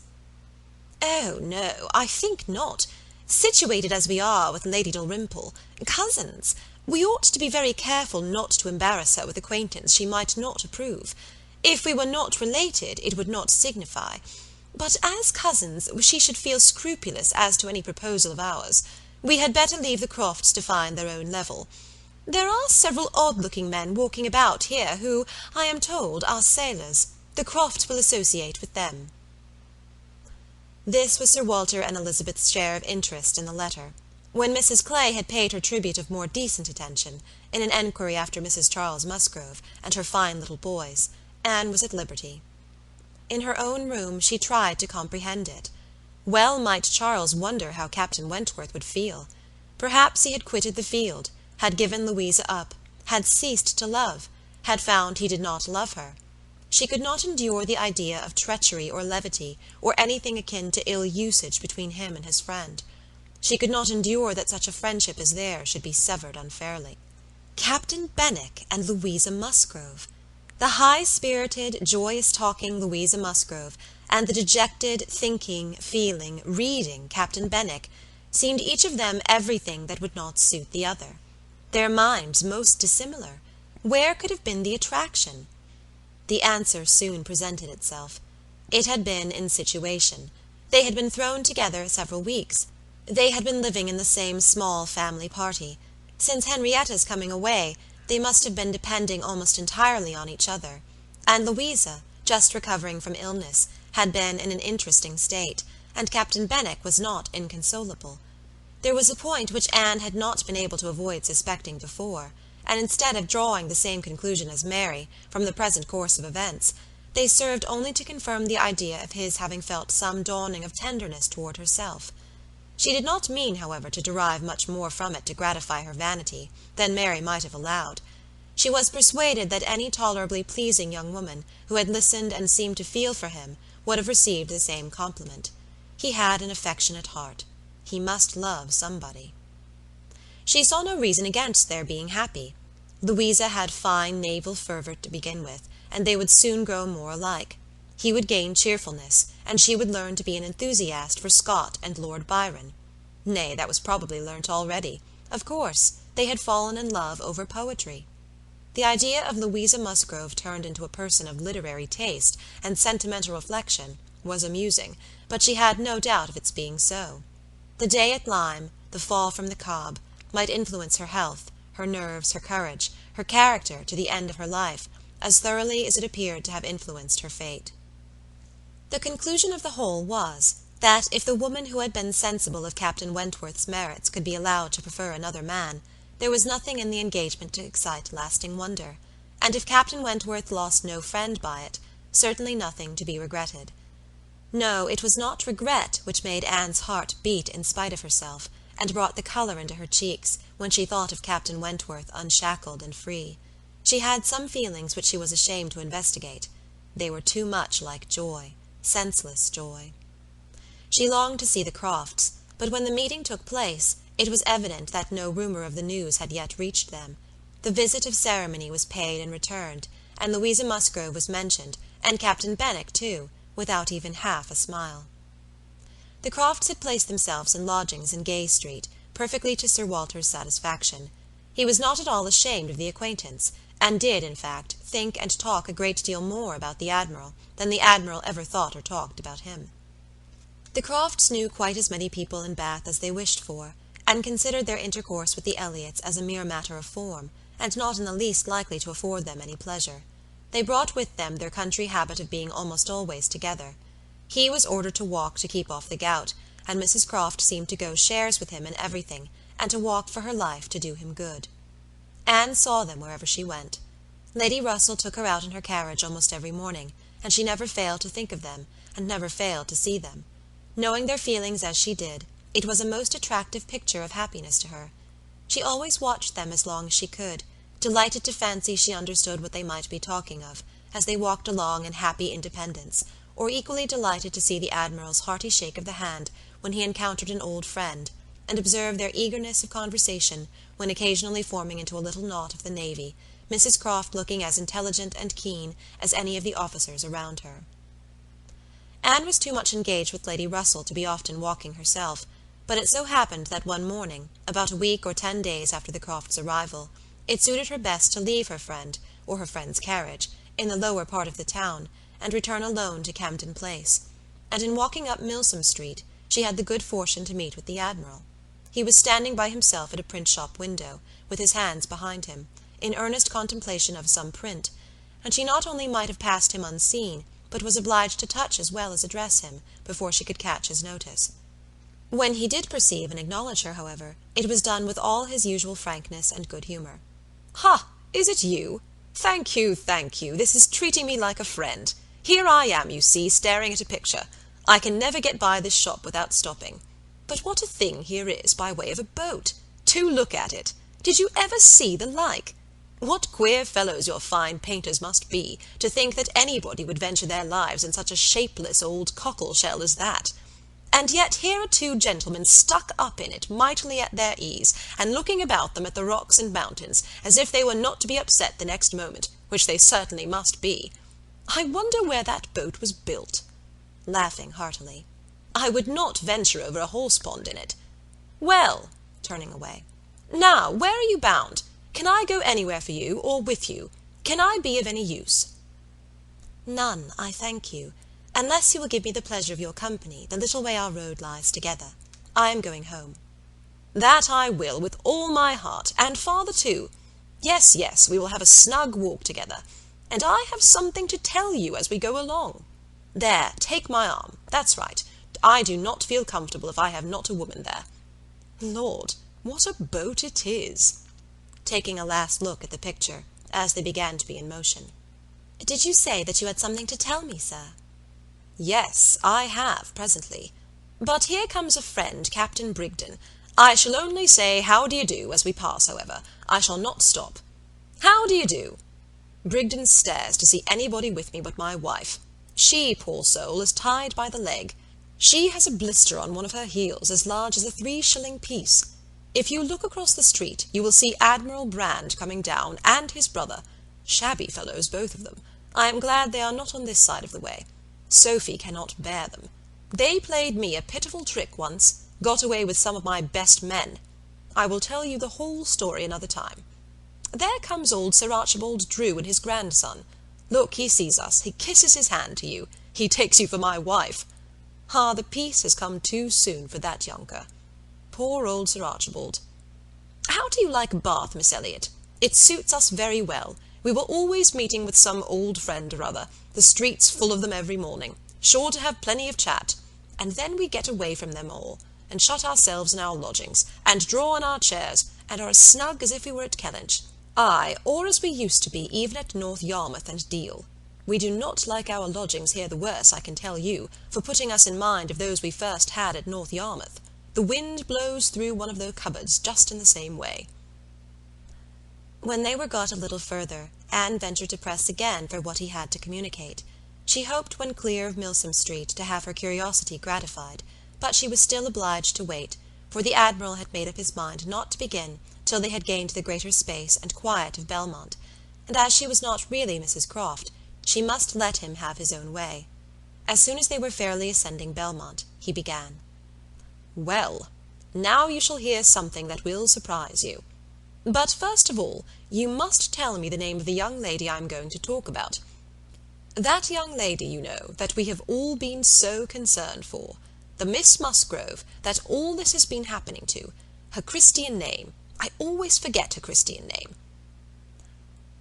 "Oh, no, I think not. Situated as we are with Lady Dalrymple, cousins, we ought to be very careful not to embarrass her with acquaintance she might not approve. If we were not related, it would not signify. But as cousins, she should feel scrupulous as to any proposal of ours. We had better leave the Crofts to find their own level. There are several odd-looking men walking about here who, I am told, are sailors. The Crofts will associate with them." This was Sir Walter and Elizabeth's share of interest in the letter. When Mrs. Clay had paid her tribute of more decent attention, in an enquiry after Mrs. Charles Musgrove and her fine little boys, Anne was at liberty. In her own room she tried to comprehend it. Well might Charles wonder how Captain Wentworth would feel. Perhaps he had quitted the field, had given Louisa up, had ceased to love, had found he did not love her. She could not endure the idea of treachery or levity, or anything akin to ill usage between him and his friend. She could not endure that such a friendship as theirs should be severed unfairly. Captain Benwick and Louisa Musgrove! The high-spirited, joyous-talking Louisa Musgrove, and the dejected, thinking, feeling, reading Captain Benwick, seemed each of them everything that would not suit the other. Their minds most dissimilar. Where could have been the attraction? The answer soon presented itself. It had been in situation. They had been thrown together several weeks. They had been living in the same small family party. Since Henrietta's coming away, they must have been depending almost entirely on each other, and Louisa, just recovering from illness, had been in an interesting state, and Captain Benwick was not inconsolable. There was a point which Anne had not been able to avoid suspecting before, and instead of drawing the same conclusion as Mary from the present course of events, they served only to confirm the idea of his having felt some dawning of tenderness toward herself. She did not mean, however, to derive much more from it to gratify her vanity than Mary might have allowed. She was persuaded that any tolerably pleasing young woman who had listened and seemed to feel for him would have received the same compliment. He had an affectionate heart. He must love somebody. She saw no reason against their being happy. Louisa had fine naval fervour to begin with, and they would soon grow more alike. He would gain cheerfulness, and she would learn to be an enthusiast for Scott and Lord Byron. Nay, that was probably learnt already. Of course, they had fallen in love over poetry. The idea of Louisa Musgrove turned into a person of literary taste and sentimental reflection was amusing, but she had no doubt of its being so. The day at Lyme, the fall from the Cobb, might influence her health, her nerves, her courage, her character to the end of her life, as thoroughly as it appeared to have influenced her fate. The conclusion of the whole was, that if the woman who had been sensible of Captain Wentworth's merits could be allowed to prefer another man, there was nothing in the engagement to excite lasting wonder, and if Captain Wentworth lost no friend by it, certainly nothing to be regretted. No, it was not regret which made Anne's heart beat in spite of herself, and brought the colour into her cheeks when she thought of Captain Wentworth unshackled and free. She had some feelings which she was ashamed to investigate. They were too much like joy, senseless joy. She longed to see the Crofts, but when the meeting took place, it was evident that no rumour of the news had yet reached them. The visit of ceremony was paid and returned, and Louisa Musgrove was mentioned, and Captain Benwick too, without even half a smile. The Crofts had placed themselves in lodgings in Gay Street, perfectly to Sir Walter's satisfaction. He was not at all ashamed of the acquaintance, and did, in fact, think and talk a great deal more about the Admiral than the Admiral ever thought or talked about him. The Crofts knew quite as many people in Bath as they wished for, and considered their intercourse with the Elliots as a mere matter of form, and not in the least likely to afford them any pleasure. They brought with them their country habit of being almost always together. He was ordered to walk to keep off the gout, and Mrs Croft seemed to go shares with him in everything, and to walk for her life to do him good. Anne saw them wherever she went. Lady Russell took her out in her carriage almost every morning, and she never failed to think of them, and never failed to see them. Knowing their feelings as she did, it was a most attractive picture of happiness to her. She always watched them as long as she could, delighted to fancy she understood what they might be talking of, as they walked along in happy independence, or equally delighted to see the Admiral's hearty shake of the hand when he encountered an old friend, and observe their eagerness of conversation when occasionally forming into a little knot of the navy, Mrs Croft looking as intelligent and keen as any of the officers around her. Anne was too much engaged with Lady Russell to be often walking herself, but it so happened that one morning, about a week or 10 days after the Crofts' arrival, it suited her best to leave her friend, or her friend's carriage, in the lower part of the town, and return alone to Camden Place, and in walking up Milsom Street she had the good fortune to meet with the Admiral. He was standing by himself at a print-shop window, with his hands behind him, in earnest contemplation of some print, and she not only might have passed him unseen, but was obliged to touch as well as address him, before she could catch his notice. When he did perceive and acknowledge her, however, it was done with all his usual frankness and good humour. "Ha! Is it you? Thank you, thank you. This is treating me like a friend. Here I am, you see, staring at a picture. I can never get by this shop without stopping. But what a thing here is by way of a boat! Do look at it! Did you ever see the like? What queer fellows your fine painters must be, to think that anybody would venture their lives in such a shapeless old cockle-shell as that! And yet here are two gentlemen stuck up in it, mightily at their ease, and looking about them at the rocks and mountains, as if they were not to be upset the next moment, which they certainly must be. I wonder where that boat was built," laughing heartily. "I would not venture over a horse-pond in it. Well," turning away, "now, where are you bound? Can I go anywhere for you, or with you? Can I be of any use?" "None, I thank you, unless you will give me the pleasure of your company the little way our road lies together. I am going home." "That I will, with all my heart, and father too. Yes, yes, we will have a snug walk together. And I have something to tell you as we go along. There, take my arm. That's right. I do not feel comfortable if I have not a woman there. Lord, what a boat it is!" taking a last look at the picture, as they began to be in motion. "Did you say that you had something to tell me, sir?" "Yes, I have, presently. But here comes a friend, Captain Brigden. I shall only say how do you do as we pass, however. I shall not stop. How do you do? Brigden stares to see anybody with me but my wife. She, poor soul, is tied by the leg. She has a blister on one of her heels as large as a 3-shilling piece. If you look across the street, you will see Admiral Brand coming down, and his brother. Shabby fellows, both of them. I am glad they are not on this side of the way. Sophie cannot bear them. They played me a pitiful trick once, got away with some of my best men. I will tell you the whole story another time. There comes old Sir Archibald Drew and his grandson. Look, he sees us, he kisses his hand to you, he takes you for my wife. Ah, the peace has come too soon for that younker. Poor old Sir Archibald. How do you like Bath, Miss Elliott? It suits us very well. We were always meeting with some old friend or other, the streets full of them every morning, sure to have plenty of chat, and then we get away from them all, and shut ourselves in our lodgings, and draw on our chairs, and are as snug as if we were at Kellynch. Ay, or as we used to be even at North Yarmouth and Deal. We do not like our lodgings here the worse, I can tell you, for putting us in mind of those we first had at North Yarmouth. The wind blows through one of those cupboards just in the same way." When they were got a little further, Anne ventured to press again for what he had to communicate. She hoped when clear of Milsom Street to have her curiosity gratified, but she was still obliged to wait, for the Admiral had made up his mind not to begin till they had gained the greater space and quiet of Belmont, and as she was not really Mrs Croft, she must let him have his own way. As soon as they were fairly ascending Belmont, he began. "Well, now you shall hear something that will surprise you. But first of all, you must tell me the name of the young lady I am going to talk about. That young lady, you know, that we have all been so concerned for, the Miss Musgrove that all this has been happening to, her Christian name. I always forget her Christian name."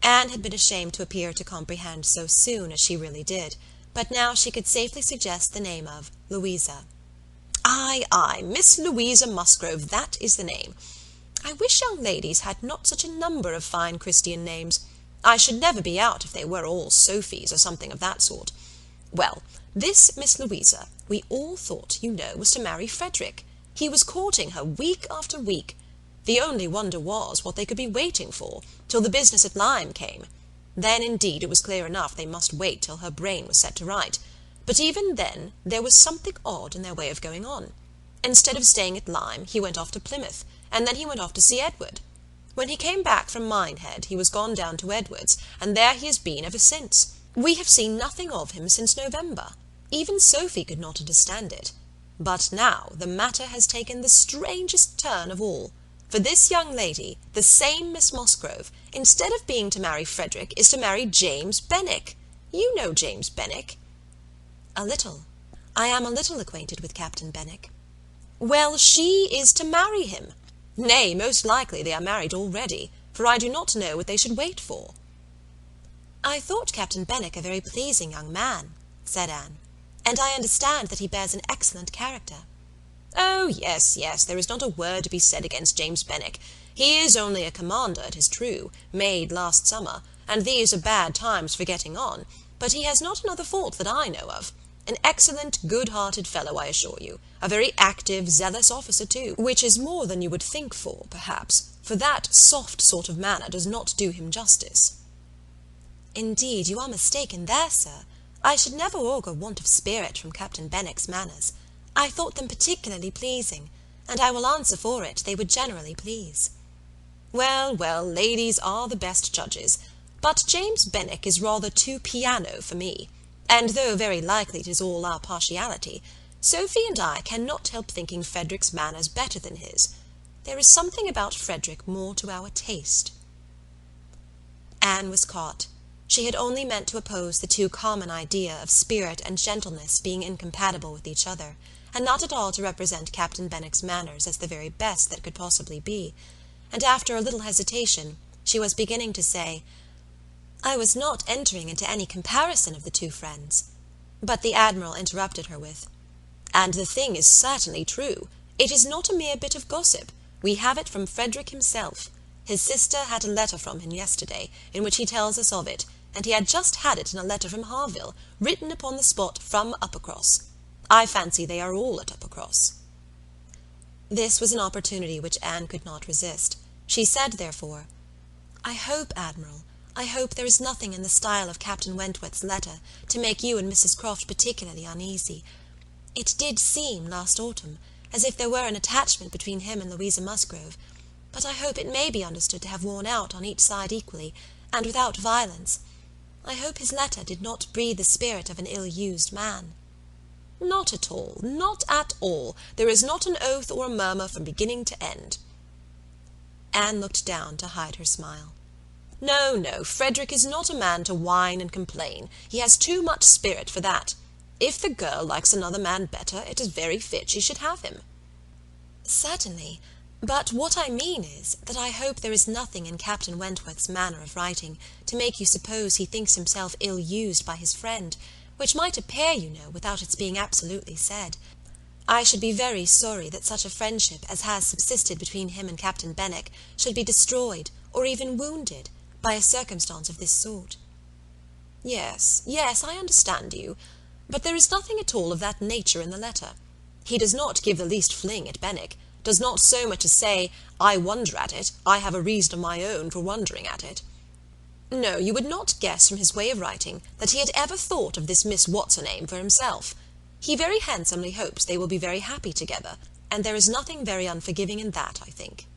Anne had been ashamed to appear to comprehend so soon as she really did, but now she could safely suggest the name of Louisa. Ay, Miss Louisa Musgrove, that is the name. I wish young ladies had not such a number of fine Christian names. I should never be out if they were all Sophies or something of that sort. Well, this Miss Louisa, we all thought, you know, was to marry Frederick. He was courting her week after week. The only wonder was what they could be waiting for, till the business at Lyme came. Then, indeed, it was clear enough they must wait till her brain was set to right. But even then there was something odd in their way of going on. Instead of staying at Lyme, he went off to Plymouth, and then he went off to see Edward. When he came back from Minehead, he was gone down to Edward's, and there he has been ever since. We have seen nothing of him since November. Even Sophie could not understand it. But now the matter has taken the strangest turn of all. For this young lady, the same Miss Musgrove, instead of being to marry Frederick, is to marry James Benwick. You know James Benwick." "A little. I am a little acquainted with Captain Benwick." "Well, she is to marry him. Nay, most likely they are married already, for I do not know what they should wait for." "I thought Captain Benwick a very pleasing young man," said Anne, "and I understand that he bears an excellent character." "Oh, yes, there is not a word to be said against James Benwick. He is only a commander, it is true, made last summer, and these are bad times for getting on, but he has not another fault that I know of. An excellent, good-hearted fellow, I assure you, a very active, zealous officer too, which is more than you would think for, perhaps, for that soft sort of manner does not do him justice." "Indeed, you are mistaken there, sir. I should never augur want of spirit from Captain Benwick's manners. I thought them particularly pleasing, and I will answer for it they would generally please." Well, ladies are the best judges, but James Benwick is rather too piano for me, and though very likely it is all our partiality, Sophie and I cannot help thinking Frederick's manners better than his. There is something about Frederick more to our taste. Anne was caught. She had only meant to oppose the too common idea of spirit and gentleness being incompatible with each other, and not at all to represent Captain Benwick's manners as the very best that could possibly be, and after a little hesitation she was beginning to say, "I was not entering into any comparison of the two friends," but the Admiral interrupted her with, "And the thing is certainly true. It is not a mere bit of gossip. We have it from Frederick himself. His sister had a letter from him yesterday, in which he tells us of it, and he had just had it in a letter from Harville, written upon the spot from Uppercross. I fancy they are all at Uppercross." This was an opportunity which Anne could not resist. She said, therefore, "I hope, Admiral, I hope there is nothing in the style of Captain Wentworth's letter to make you and Mrs Croft particularly uneasy. It did seem, last autumn, as if there were an attachment between him and Louisa Musgrove, but I hope it may be understood to have worn out on each side equally, and without violence. I hope his letter did not breathe the spirit of an ill-used man." "Not at all, not at all. There is not an oath or a murmur from beginning to end." Anne looked down to hide her smile. No, Frederick is not a man to whine and complain. He has too much spirit for that. If the girl likes another man better, it is very fit she should have him." "Certainly, but what I mean is, that I hope there is nothing in Captain Wentworth's manner of writing to make you suppose he thinks himself ill-used by his friend, which might appear, you know, without its being absolutely said. I should be very sorry that such a friendship as has subsisted between him and Captain Benwick should be destroyed, or even wounded, by a circumstance of this sort." Yes, I understand you, but there is nothing at all of that nature in the letter. He does not give the least fling at Benwick, does not so much as say, "I wonder at it, I have a reason of my own for wondering at it." No, you would not guess from his way of writing that he had ever thought of this Miss What's-her-name for himself. He very handsomely hopes they will be very happy together, and there is nothing very unforgiving in that, I think."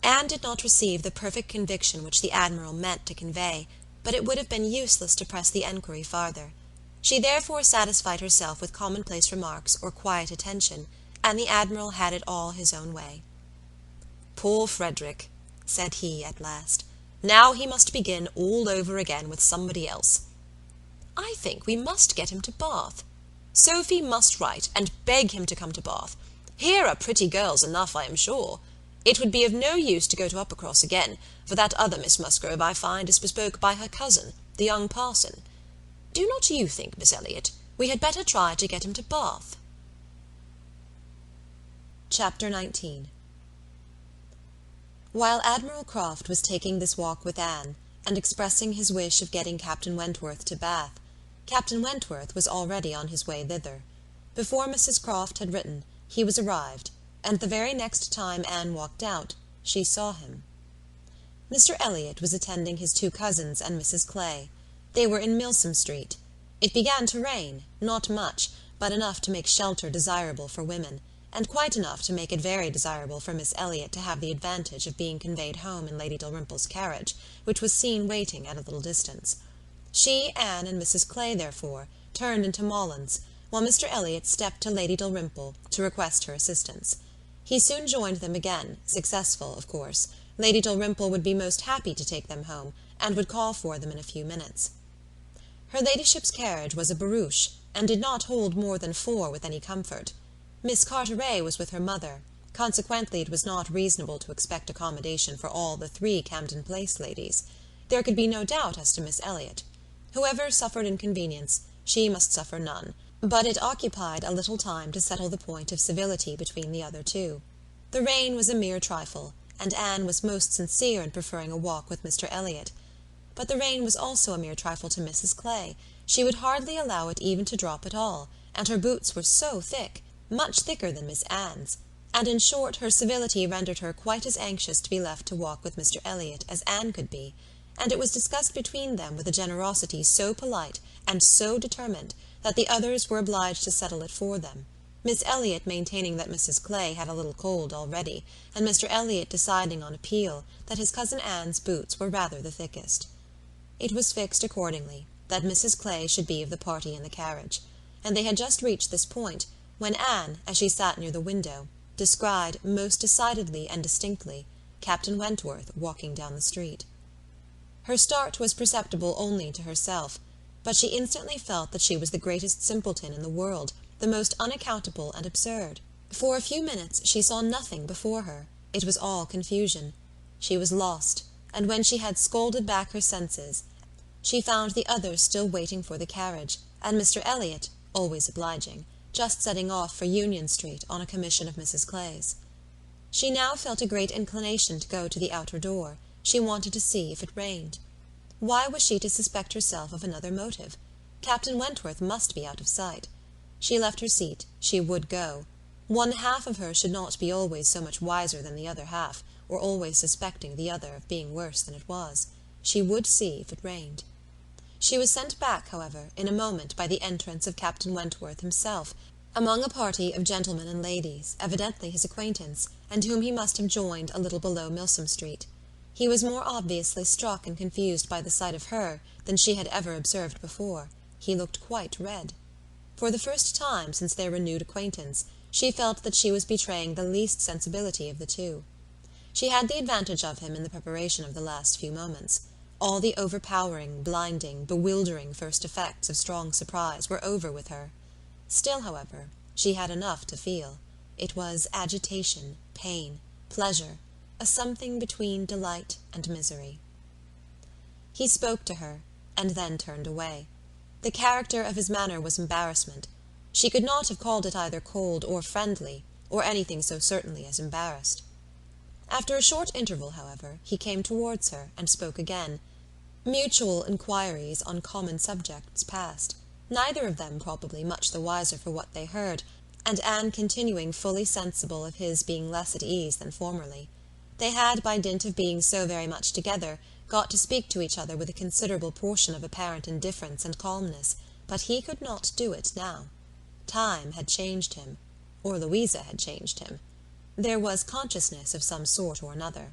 Anne did not receive the perfect conviction which the Admiral meant to convey, but it would have been useless to press the enquiry farther. She therefore satisfied herself with commonplace remarks or quiet attention, and the Admiral had it all his own way. "Poor Frederick," said he at last. "Now he must begin all over again with somebody else. I think we must get him to Bath. Sophy must write and beg him to come to Bath. Here are pretty girls enough, I am sure. It would be of no use to go to Uppercross again, for that other Miss Musgrove, I find, is bespoke by her cousin, the young parson. Do not you think, Miss Elliott, we had better try to get him to Bath?" Chapter 19. While Admiral Croft was taking this walk with Anne, and expressing his wish of getting Captain Wentworth to Bath, Captain Wentworth was already on his way thither. Before Mrs. Croft had written, he was arrived, and the very next time Anne walked out, she saw him. Mr. Elliott was attending his two cousins and Mrs. Clay. They were in Milsom Street. It began to rain, not much, but enough to make shelter desirable for women, and quite enough to make it very desirable for Miss Elliott to have the advantage of being conveyed home in Lady Dalrymple's carriage, which was seen waiting at a little distance. She, Anne, and Mrs. Clay, therefore, turned into Mollyns, while Mr. Elliott stepped to Lady Dalrymple to request her assistance. He soon joined them again, successful, of course. Lady Dalrymple would be most happy to take them home, and would call for them in a few minutes. Her ladyship's carriage was a barouche, and did not hold more than 4 with any comfort. Miss Carteret was with her mother, consequently it was not reasonable to expect accommodation for all the 3 Camden Place ladies. There could be no doubt as to Miss Elliott. Whoever suffered inconvenience, she must suffer none, but it occupied a little time to settle the point of civility between the other 2. The rain was a mere trifle, and Anne was most sincere in preferring a walk with Mr. Elliott. But the rain was also a mere trifle to Mrs. Clay. She would hardly allow it even to drop at all, and her boots were so thick, much thicker than Miss Anne's, and in short her civility rendered her quite as anxious to be left to walk with Mr. Elliott as Anne could be, and it was discussed between them with a generosity so polite and so determined that the others were obliged to settle it for them, Miss Elliott maintaining that Mrs. Clay had a little cold already, and Mr. Elliott deciding on appeal that his cousin Anne's boots were rather the thickest. It was fixed accordingly that Mrs. Clay should be of the party in the carriage, and they had just reached this point when Anne, as she sat near the window, descried, most decidedly and distinctly, Captain Wentworth walking down the street. Her start was perceptible only to herself, but she instantly felt that she was the greatest simpleton in the world, the most unaccountable and absurd. For a few minutes she saw nothing before her. It was all confusion. She was lost, and when she had scolded back her senses, she found the others still waiting for the carriage, and Mr. Elliott, always obliging, just setting off for Union Street on a commission of Mrs. Clay's. She now felt a great inclination to go to the outer door. She wanted to see if it rained. Why was she to suspect herself of another motive? Captain Wentworth must be out of sight. She left her seat. She would go. One half of her should not be always so much wiser than the other half, or always suspecting the other of being worse than it was. She would see if it rained. She was sent back, however, in a moment by the entrance of Captain Wentworth himself, among a party of gentlemen and ladies, evidently his acquaintance, and whom he must have joined a little below Milsom Street. He was more obviously struck and confused by the sight of her than she had ever observed before. He looked quite red. For the first time since their renewed acquaintance, she felt that she was betraying the least sensibility of the 2. She had the advantage of him in the preparation of the last few moments. All the overpowering, blinding, bewildering first effects of strong surprise were over with her. Still, however, she had enough to feel. It was agitation, pain, pleasure, a something between delight and misery. He spoke to her, and then turned away. The character of his manner was embarrassment. She could not have called it either cold or friendly, or anything so certainly as embarrassed. After a short interval, however, he came towards her, and spoke again. Mutual inquiries on common subjects passed, neither of them probably much the wiser for what they heard, and Anne continuing fully sensible of his being less at ease than formerly. They had, by dint of being so very much together, got to speak to each other with a considerable portion of apparent indifference and calmness, but he could not do it now. Time had changed him, or Louisa had changed him. There was consciousness of some sort or another.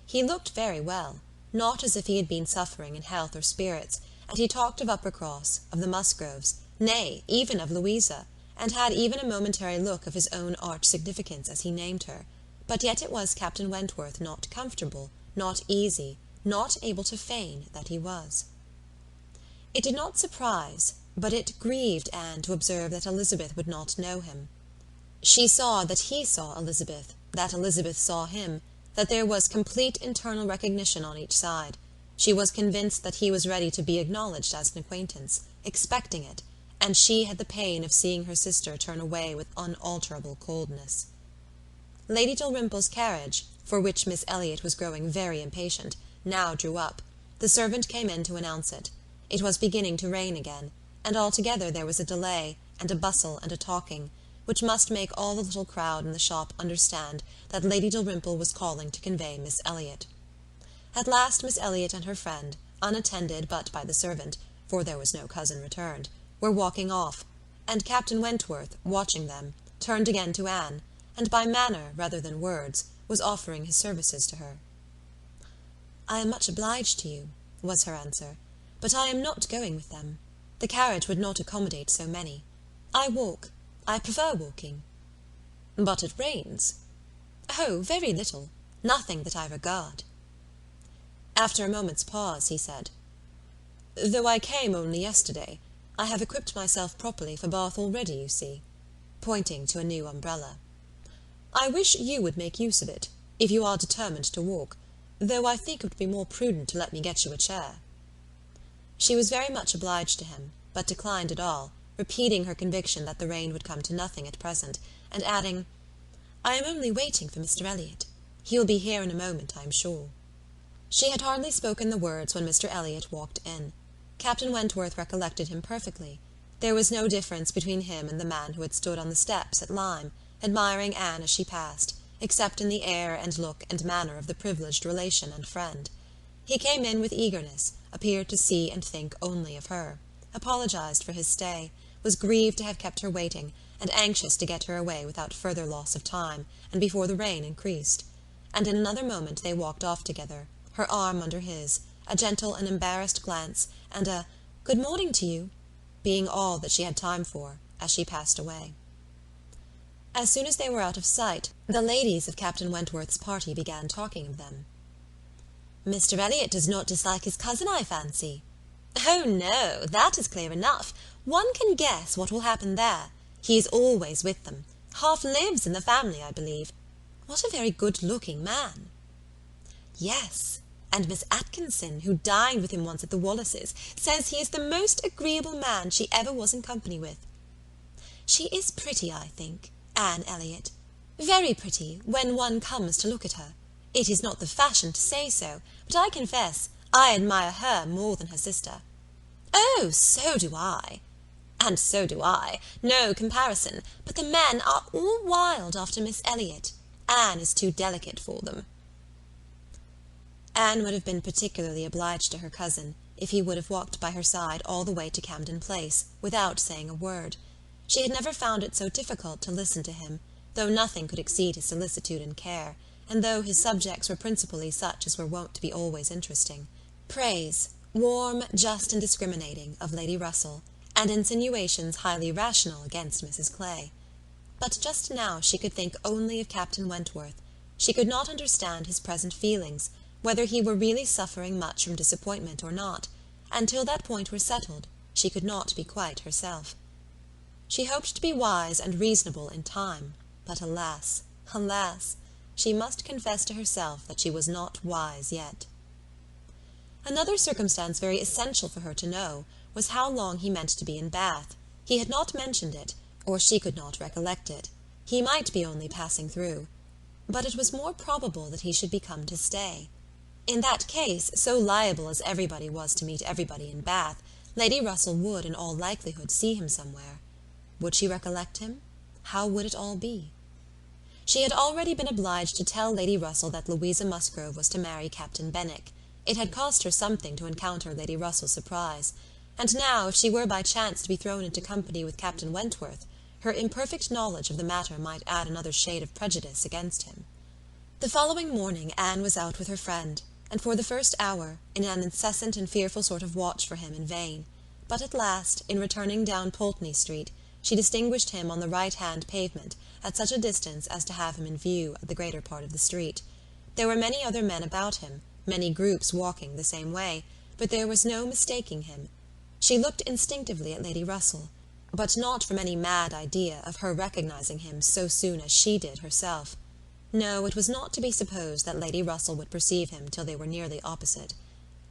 He looked very well, not as if he had been suffering in health or spirits, and he talked of Uppercross, of the Musgroves, nay, even of Louisa, and had even a momentary look of his own arch significance as he named her, but yet it was Captain Wentworth not comfortable, not easy, not able to feign that he was. It did not surprise, but it grieved Anne to observe that Elizabeth would not know him. She saw that he saw Elizabeth, that Elizabeth saw him, that there was complete internal recognition on each side. She was convinced that he was ready to be acknowledged as an acquaintance, expecting it, and she had the pain of seeing her sister turn away with unalterable coldness. Lady Dalrymple's carriage, for which Miss Elliott was growing very impatient, now drew up. The servant came in to announce it. It was beginning to rain again, and altogether there was a delay, and a bustle and a talking, which must make all the little crowd in the shop understand that Lady Dalrymple was calling to convey Miss Elliott. At last Miss Elliott and her friend, unattended but by the servant, for there was no cousin returned, were walking off, and Captain Wentworth, watching them, turned again to Anne, and by manner rather than words was offering his services to her. "I am much obliged to you," was her answer, "but I am not going with them. The carriage would not accommodate so many. I walk. I prefer walking." "But it rains." "Oh, very little. Nothing that I regard." After a moment's pause, he said, "Though I came only yesterday, I have equipped myself properly for Bath already, you see," pointing to a new umbrella. "I wish you would make use of it, if you are determined to walk, though I think it would be more prudent to let me get you a chair." She was very much obliged to him, but declined it all, repeating her conviction that the rain would come to nothing at present, and adding, "I am only waiting for Mr. Elliott. He will be here in a moment, I am sure." She had hardly spoken the words when Mr. Elliott walked in. Captain Wentworth recollected him perfectly. There was no difference between him and the man who had stood on the steps at Lyme, admiring Anne as she passed, except in the air and look and manner of the privileged relation and friend. He came in with eagerness, appeared to see and think only of her, apologized for his stay, was grieved to have kept her waiting, and anxious to get her away without further loss of time, and before the rain increased. And in another moment they walked off together, her arm under his, a gentle and embarrassed glance, and a "Good morning to you," being all that she had time for, as she passed away. As soon as they were out of sight, the ladies of Captain Wentworth's party began talking of them. "Mr. Elliott does not dislike his cousin, I fancy." "Oh, no, that is clear enough. One can guess what will happen there. He is always with them. Half lives in the family, I believe. What a very good-looking man." "Yes, and Miss Atkinson, who dined with him once at the Wallaces, says he is the most agreeable man she ever was in company with. She is pretty, I think, Anne Elliott. Very pretty, when one comes to look at her. It is not the fashion to say so, but I confess I admire her more than her sister." "Oh, so do I." "And so do I. No comparison. But the men are all wild after Miss Elliott. Anne is too delicate for them." Anne would have been particularly obliged to her cousin if he would have walked by her side all the way to Camden Place, without saying a word. She had never found it so difficult to listen to him, though nothing could exceed his solicitude and care, and though his subjects were principally such as were wont to be always interesting. Praise, warm, just, and discriminating, of Lady Russell, and insinuations highly rational against Mrs. Clay. But just now she could think only of Captain Wentworth. She could not understand his present feelings, whether he were really suffering much from disappointment or not, and till that point were settled, she could not be quite herself. She hoped to be wise and reasonable in time, but alas, alas, she must confess to herself that she was not wise yet. Another circumstance very essential for her to know was how long he meant to be in Bath. He had not mentioned it, or she could not recollect it. He might be only passing through. But it was more probable that he should be come to stay. In that case, so liable as everybody was to meet everybody in Bath, Lady Russell would, in all likelihood, see him somewhere. Would she recollect him? How would it all be? She had already been obliged to tell Lady Russell that Louisa Musgrove was to marry Captain Benwick. It had cost her something to encounter Lady Russell's surprise, and now, if she were by chance to be thrown into company with Captain Wentworth, her imperfect knowledge of the matter might add another shade of prejudice against him. The following morning Anne was out with her friend, and for the first hour, in an incessant and fearful sort of watch for him in vain. But at last, in returning down Pulteney Street, she distinguished him on the right-hand pavement, at such a distance as to have him in view of the greater part of the street. There were many other men about him, many groups walking the same way, but there was no mistaking him. She looked instinctively at Lady Russell, but not from any mad idea of her recognizing him so soon as she did herself. No, it was not to be supposed that Lady Russell would perceive him till they were nearly opposite.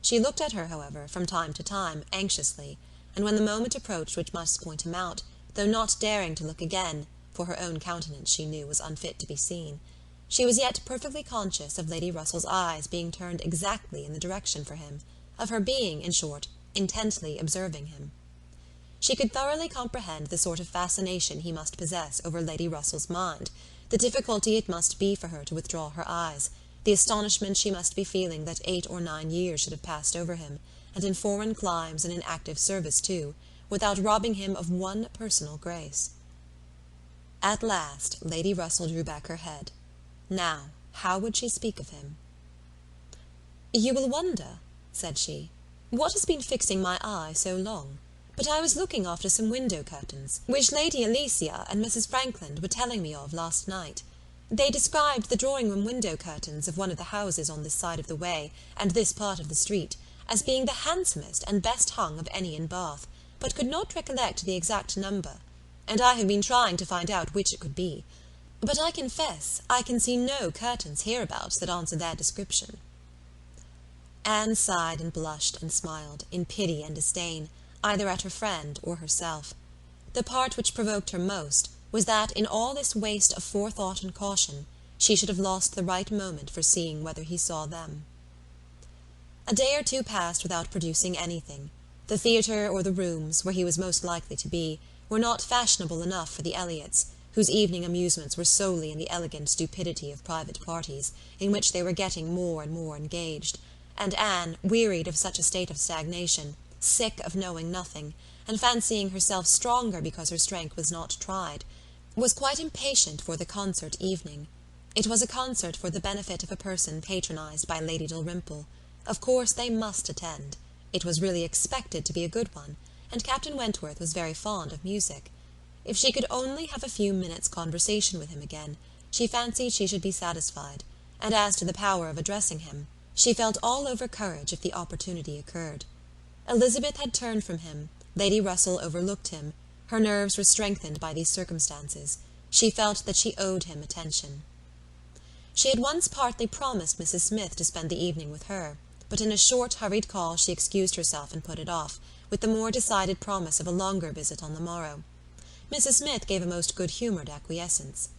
She looked at her, however, from time to time, anxiously, and when the moment approached which must point him out, though not daring to look again, for her own countenance she knew was unfit to be seen, she was yet perfectly conscious of Lady Russell's eyes being turned exactly in the direction for him, of her being, in short, intently observing him. She could thoroughly comprehend the sort of fascination he must possess over Lady Russell's mind, the difficulty it must be for her to withdraw her eyes, the astonishment she must be feeling that 8 or 9 years should have passed over him, and in foreign climes and in active service too, without robbing him of one personal grace. At last Lady Russell drew back her head. Now, how would she speak of him? "You will wonder," said she, "what has been fixing my eye so long, but I was looking after some window curtains, which Lady Alicia and Mrs. Frankland were telling me of last night. They described the drawing-room window curtains of one of the houses on this side of the way, and this part of the street, as being the handsomest and best hung of any in Bath, but could not recollect the exact number, and I have been trying to find out which it could be. But I confess I can see no curtains hereabouts that answer their description." Anne sighed and blushed and smiled, in pity and disdain, either at her friend or herself. The part which provoked her most was that, in all this waste of forethought and caution, she should have lost the right moment for seeing whether he saw them. A day or two passed without producing anything. The theatre or the rooms, where he was most likely to be, were not fashionable enough for the Elliots, whose evening amusements were solely in the elegant stupidity of private parties, in which they were getting more and more engaged, and Anne, wearied of such a state of stagnation, sick of knowing nothing, and fancying herself stronger because her strength was not tried, was quite impatient for the concert evening. It was a concert for the benefit of a person patronized by Lady Dalrymple. Of course they must attend. It was really expected to be a good one, and Captain Wentworth was very fond of music. If she could only have a few minutes' conversation with him again, she fancied she should be satisfied, and as to the power of addressing him, she felt all over courage if the opportunity occurred. Elizabeth had turned from him, Lady Russell overlooked him, her nerves were strengthened by these circumstances. She felt that she owed him attention. She had once partly promised Mrs. Smith to spend the evening with her, but in a short, hurried call she excused herself and put it off, with the more decided promise of a longer visit on the morrow. Mrs. Smith gave a most good-humoured acquiescence.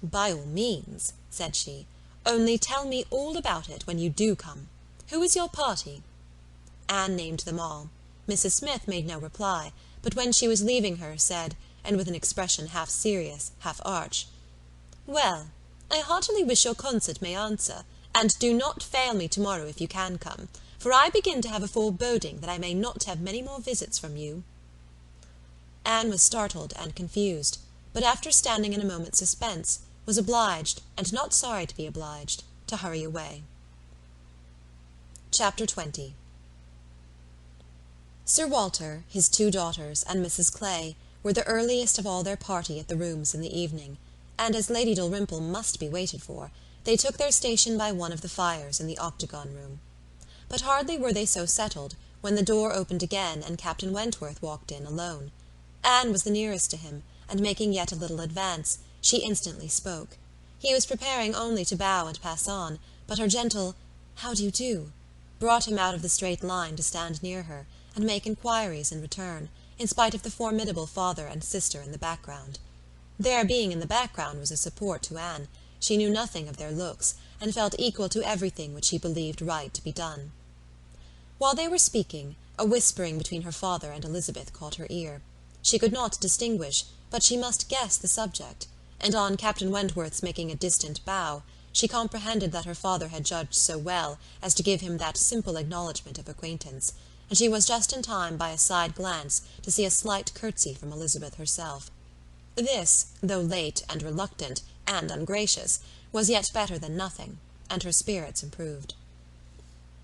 "By all means," said she, "only tell me all about it when you do come. Who is your party?" Anne named them all. Mrs. Smith made no reply, but when she was leaving her, said, and with an expression half serious, half arch, "Well, I heartily wish your concert may answer, and do not fail me tomorrow if you can come, for I begin to have a foreboding that I may not have many more visits from you." Anne was startled and confused, but after standing in a moment's suspense, was obliged, and not sorry to be obliged, to hurry away. Chapter 20. Sir Walter, his 2 daughters, and Mrs. Clay were the earliest of all their party at the rooms in the evening, and as Lady Dalrymple must be waited for, they took their station by one of the fires in the octagon room. But hardly were they so settled, when the door opened again and Captain Wentworth walked in alone. Anne was the nearest to him, and making yet a little advance, she instantly spoke. He was preparing only to bow and pass on, but her gentle "How do you do?" brought him out of the straight line to stand near her, and make inquiries in return, in spite of the formidable father and sister in the background. Their being in the background was a support to Anne. She knew nothing of their looks, and felt equal to everything which she believed right to be done. While they were speaking, a whispering between her father and Elizabeth caught her ear. She could not distinguish, but she must guess the subject, and on Captain Wentworth's making a distant bow, she comprehended that her father had judged so well as to give him that simple acknowledgment of acquaintance, and she was just in time by a side glance to see a slight curtsy from Elizabeth herself. This, though late and reluctant and ungracious, was yet better than nothing, and her spirits improved.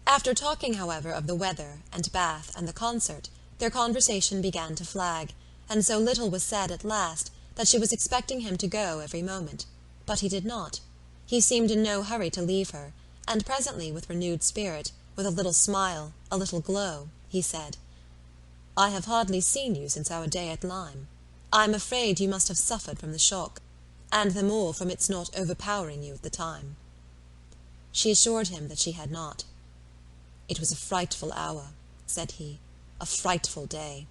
After talking, however, of the weather, and Bath, and the concert, their conversation began to flag, and so little was said at last that she was expecting him to go every moment. But he did not. He seemed in no hurry to leave her, and presently, with renewed spirit, with a little smile, a little glow, he said, "I have hardly seen you since our day at Lyme. I am afraid you must have suffered from the shock, and the more from its not overpowering you at the time." She assured him that she had not. "It was a frightful hour," said he, "a frightful day."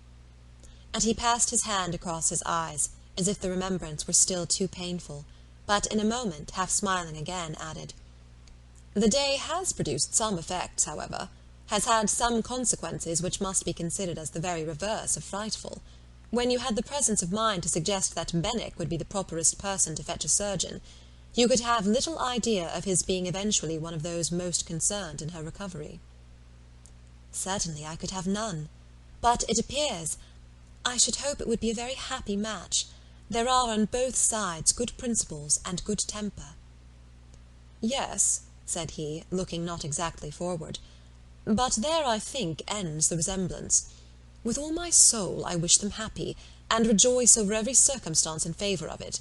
And he passed his hand across his eyes, as if the remembrance were still too painful, but in a moment, half smiling again, added, "The day has produced some effects, however, has had some consequences which must be considered as the very reverse of frightful. When you had the presence of mind to suggest that Benwick would be the properest person to fetch a surgeon, you could have little idea of his being eventually one of those most concerned in her recovery." "Certainly I could have none. But it appears, I should hope it would be a very happy match. There are on both sides good principles and good temper." "Yes," said he, looking not exactly forward, "but there, I think, ends the resemblance. With all my soul I wish them happy, and rejoice over every circumstance in favour of it.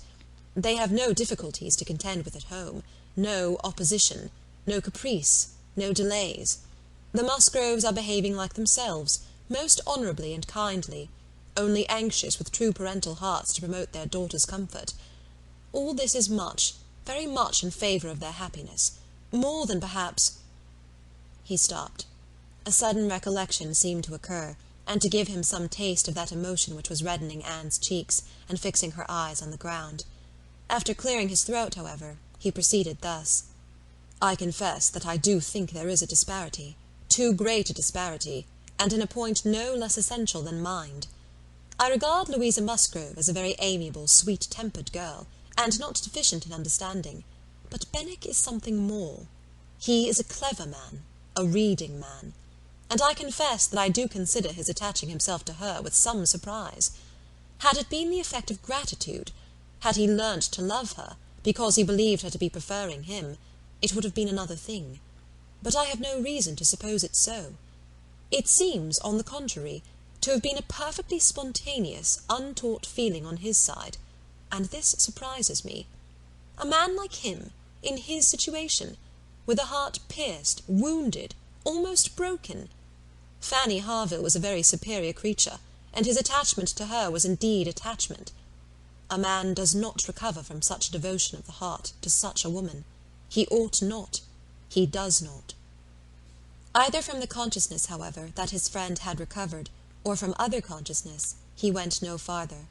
They have no difficulties to contend with at home, no opposition, no caprice, no delays. The Musgroves are behaving like themselves, most honourably and kindly, only anxious with true parental hearts to promote their daughter's comfort. All this is much, very much in favour of their happiness, more than perhaps—" He stopped. A sudden recollection seemed to occur, and to give him some taste of that emotion which was reddening Anne's cheeks, and fixing her eyes on the ground. After clearing his throat, however, he proceeded thus, "I confess that I do think there is a disparity, too great a disparity, and in a point no less essential than mind. I regard Louisa Musgrove as a very amiable, sweet-tempered girl, and not deficient in understanding, but Benwick is something more. He is a clever man, a reading man, and I confess that I do consider his attaching himself to her with some surprise. Had it been the effect of gratitude, had he learnt to love her, because he believed her to be preferring him, it would have been another thing. But I have no reason to suppose it so. It seems, on the contrary, to have been a perfectly spontaneous, untaught feeling on his side, and this surprises me. A man like him, in his situation, with a heart pierced, wounded, almost broken. Fanny Harville was a very superior creature, and his attachment to her was indeed attachment. A man does not recover from such devotion of the heart to such a woman. He ought not. He does not." Either from the consciousness, however, that his friend had recovered, or from other consciousness, he went no farther,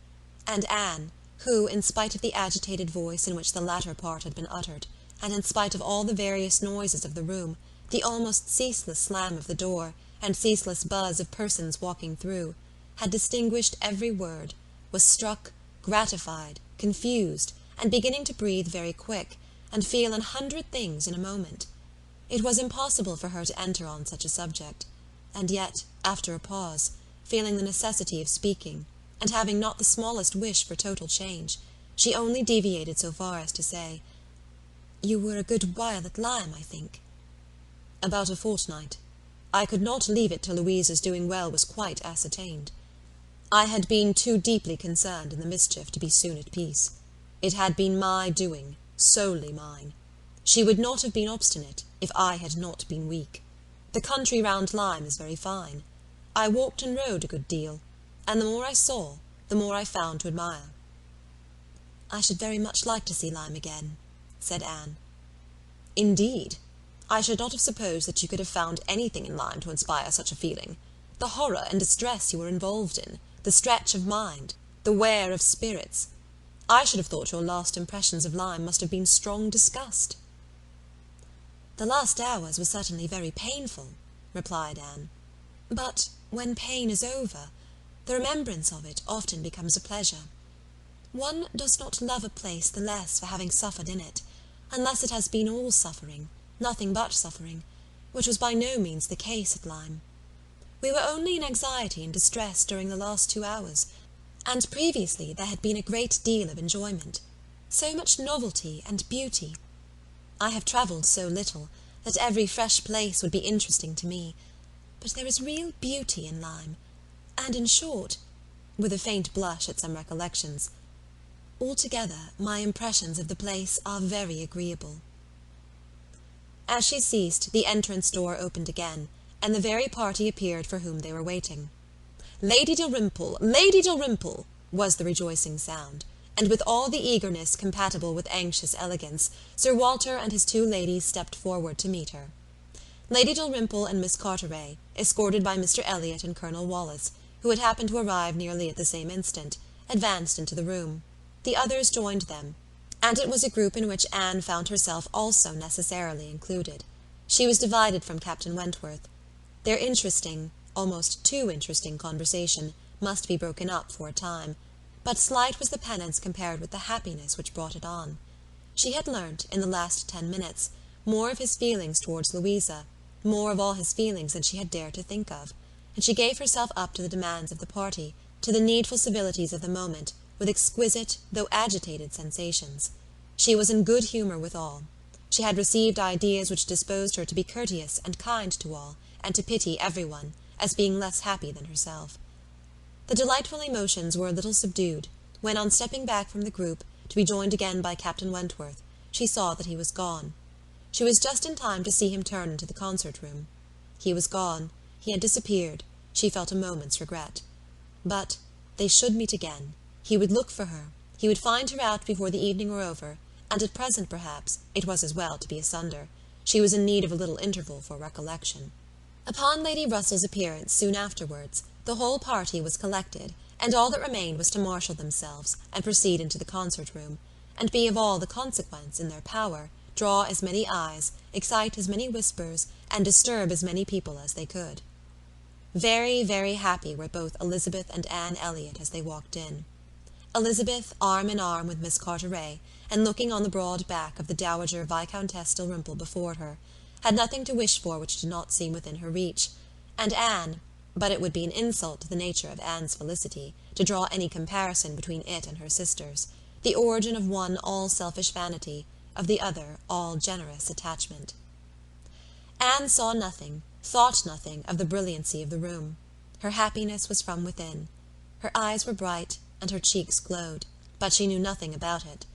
and Anne, who, in spite of the agitated voice in which the latter part had been uttered, and in spite of all the various noises of the room, the almost ceaseless slam of the door, and ceaseless buzz of persons walking through, had distinguished every word, was struck, gratified, confused, and beginning to breathe very quick, and feel 100 things in a moment. It was impossible for her to enter on such a subject, and yet, after a pause, feeling the necessity of speaking, and having not the smallest wish for total change, she only deviated so far as to say, "You were a good while at Lyme, I think." "About a fortnight. I could not leave it till Louisa's doing well was quite ascertained. I had been too deeply concerned in the mischief to be soon at peace. It had been my doing, solely mine. She would not have been obstinate, if I had not been weak. The country round Lyme is very fine. I walked and rode a good deal, and the more I saw, the more I found to admire." "I should very much like to see Lyme again," said Anne. "Indeed! I should not have supposed that you could have found anything in Lyme to inspire such a feeling. The horror and distress you were involved in, the stretch of mind, the wear of spirits. I should have thought your last impressions of Lyme must have been strong disgust." "The last hours were certainly very painful," replied Anne. "But when pain is over, the remembrance of it often becomes a pleasure. One does not love a place the less for having suffered in it, unless it has been all suffering, nothing but suffering, which was by no means the case at Lyme. We were only in anxiety and distress during the last 2 hours, and previously there had been a great deal of enjoyment. So much novelty and beauty. I have travelled so little that every fresh place would be interesting to me, but there is real beauty in Lyme, and in short," with a faint blush at some recollections, "altogether my impressions of the place are very agreeable." As she ceased, the entrance door opened again, and the very party appeared for whom they were waiting. "Lady Dalrymple! Lady Dalrymple!" was the rejoicing sound, and with all the eagerness compatible with anxious elegance, Sir Walter and his 2 ladies stepped forward to meet her. Lady Dalrymple and Miss Carteret, escorted by Mr. Elliott and Colonel Wallis, who had happened to arrive nearly at the same instant, advanced into the room. The others joined them, and it was a group in which Anne found herself also necessarily included. She was divided from Captain Wentworth. Their interesting, almost too interesting conversation must be broken up for a time, but slight was the penance compared with the happiness which brought it on. She had learnt, in the last 10 minutes, more of his feelings towards Louisa, more of all his feelings than she had dared to think of, and she gave herself up to the demands of the party, to the needful civilities of the moment, with exquisite, though agitated sensations. She was in good humour with all. She had received ideas which disposed her to be courteous and kind to all, and to pity every one, as being less happy than herself. The delightful emotions were a little subdued, when, on stepping back from the group, to be joined again by Captain Wentworth, she saw that he was gone. She was just in time to see him turn into the concert-room. He was gone, he had disappeared, she felt a moment's regret. But they should meet again. He would look for her, he would find her out before the evening were over, and at present, perhaps, it was as well to be asunder. She was in need of a little interval for recollection. Upon Lady Russell's appearance soon afterwards, the whole party was collected, and all that remained was to marshal themselves, and proceed into the concert-room, and be of all the consequence in their power, draw as many eyes, excite as many whispers, and disturb as many people as they could. Very, very happy were both Elizabeth and Anne Elliott as they walked in. Elizabeth, arm in arm with Miss Carteret, and looking on the broad back of the Dowager Viscountess Dalrymple before her, had nothing to wish for which did not seem within her reach, and Anne, but it would be an insult to the nature of Anne's felicity to draw any comparison between it and her sisters, the origin of one all selfish vanity, of the other all generous attachment. Anne saw nothing, thought nothing of the brilliancy of the room. Her happiness was from within. Her eyes were bright, and her cheeks glowed, but she knew nothing about it.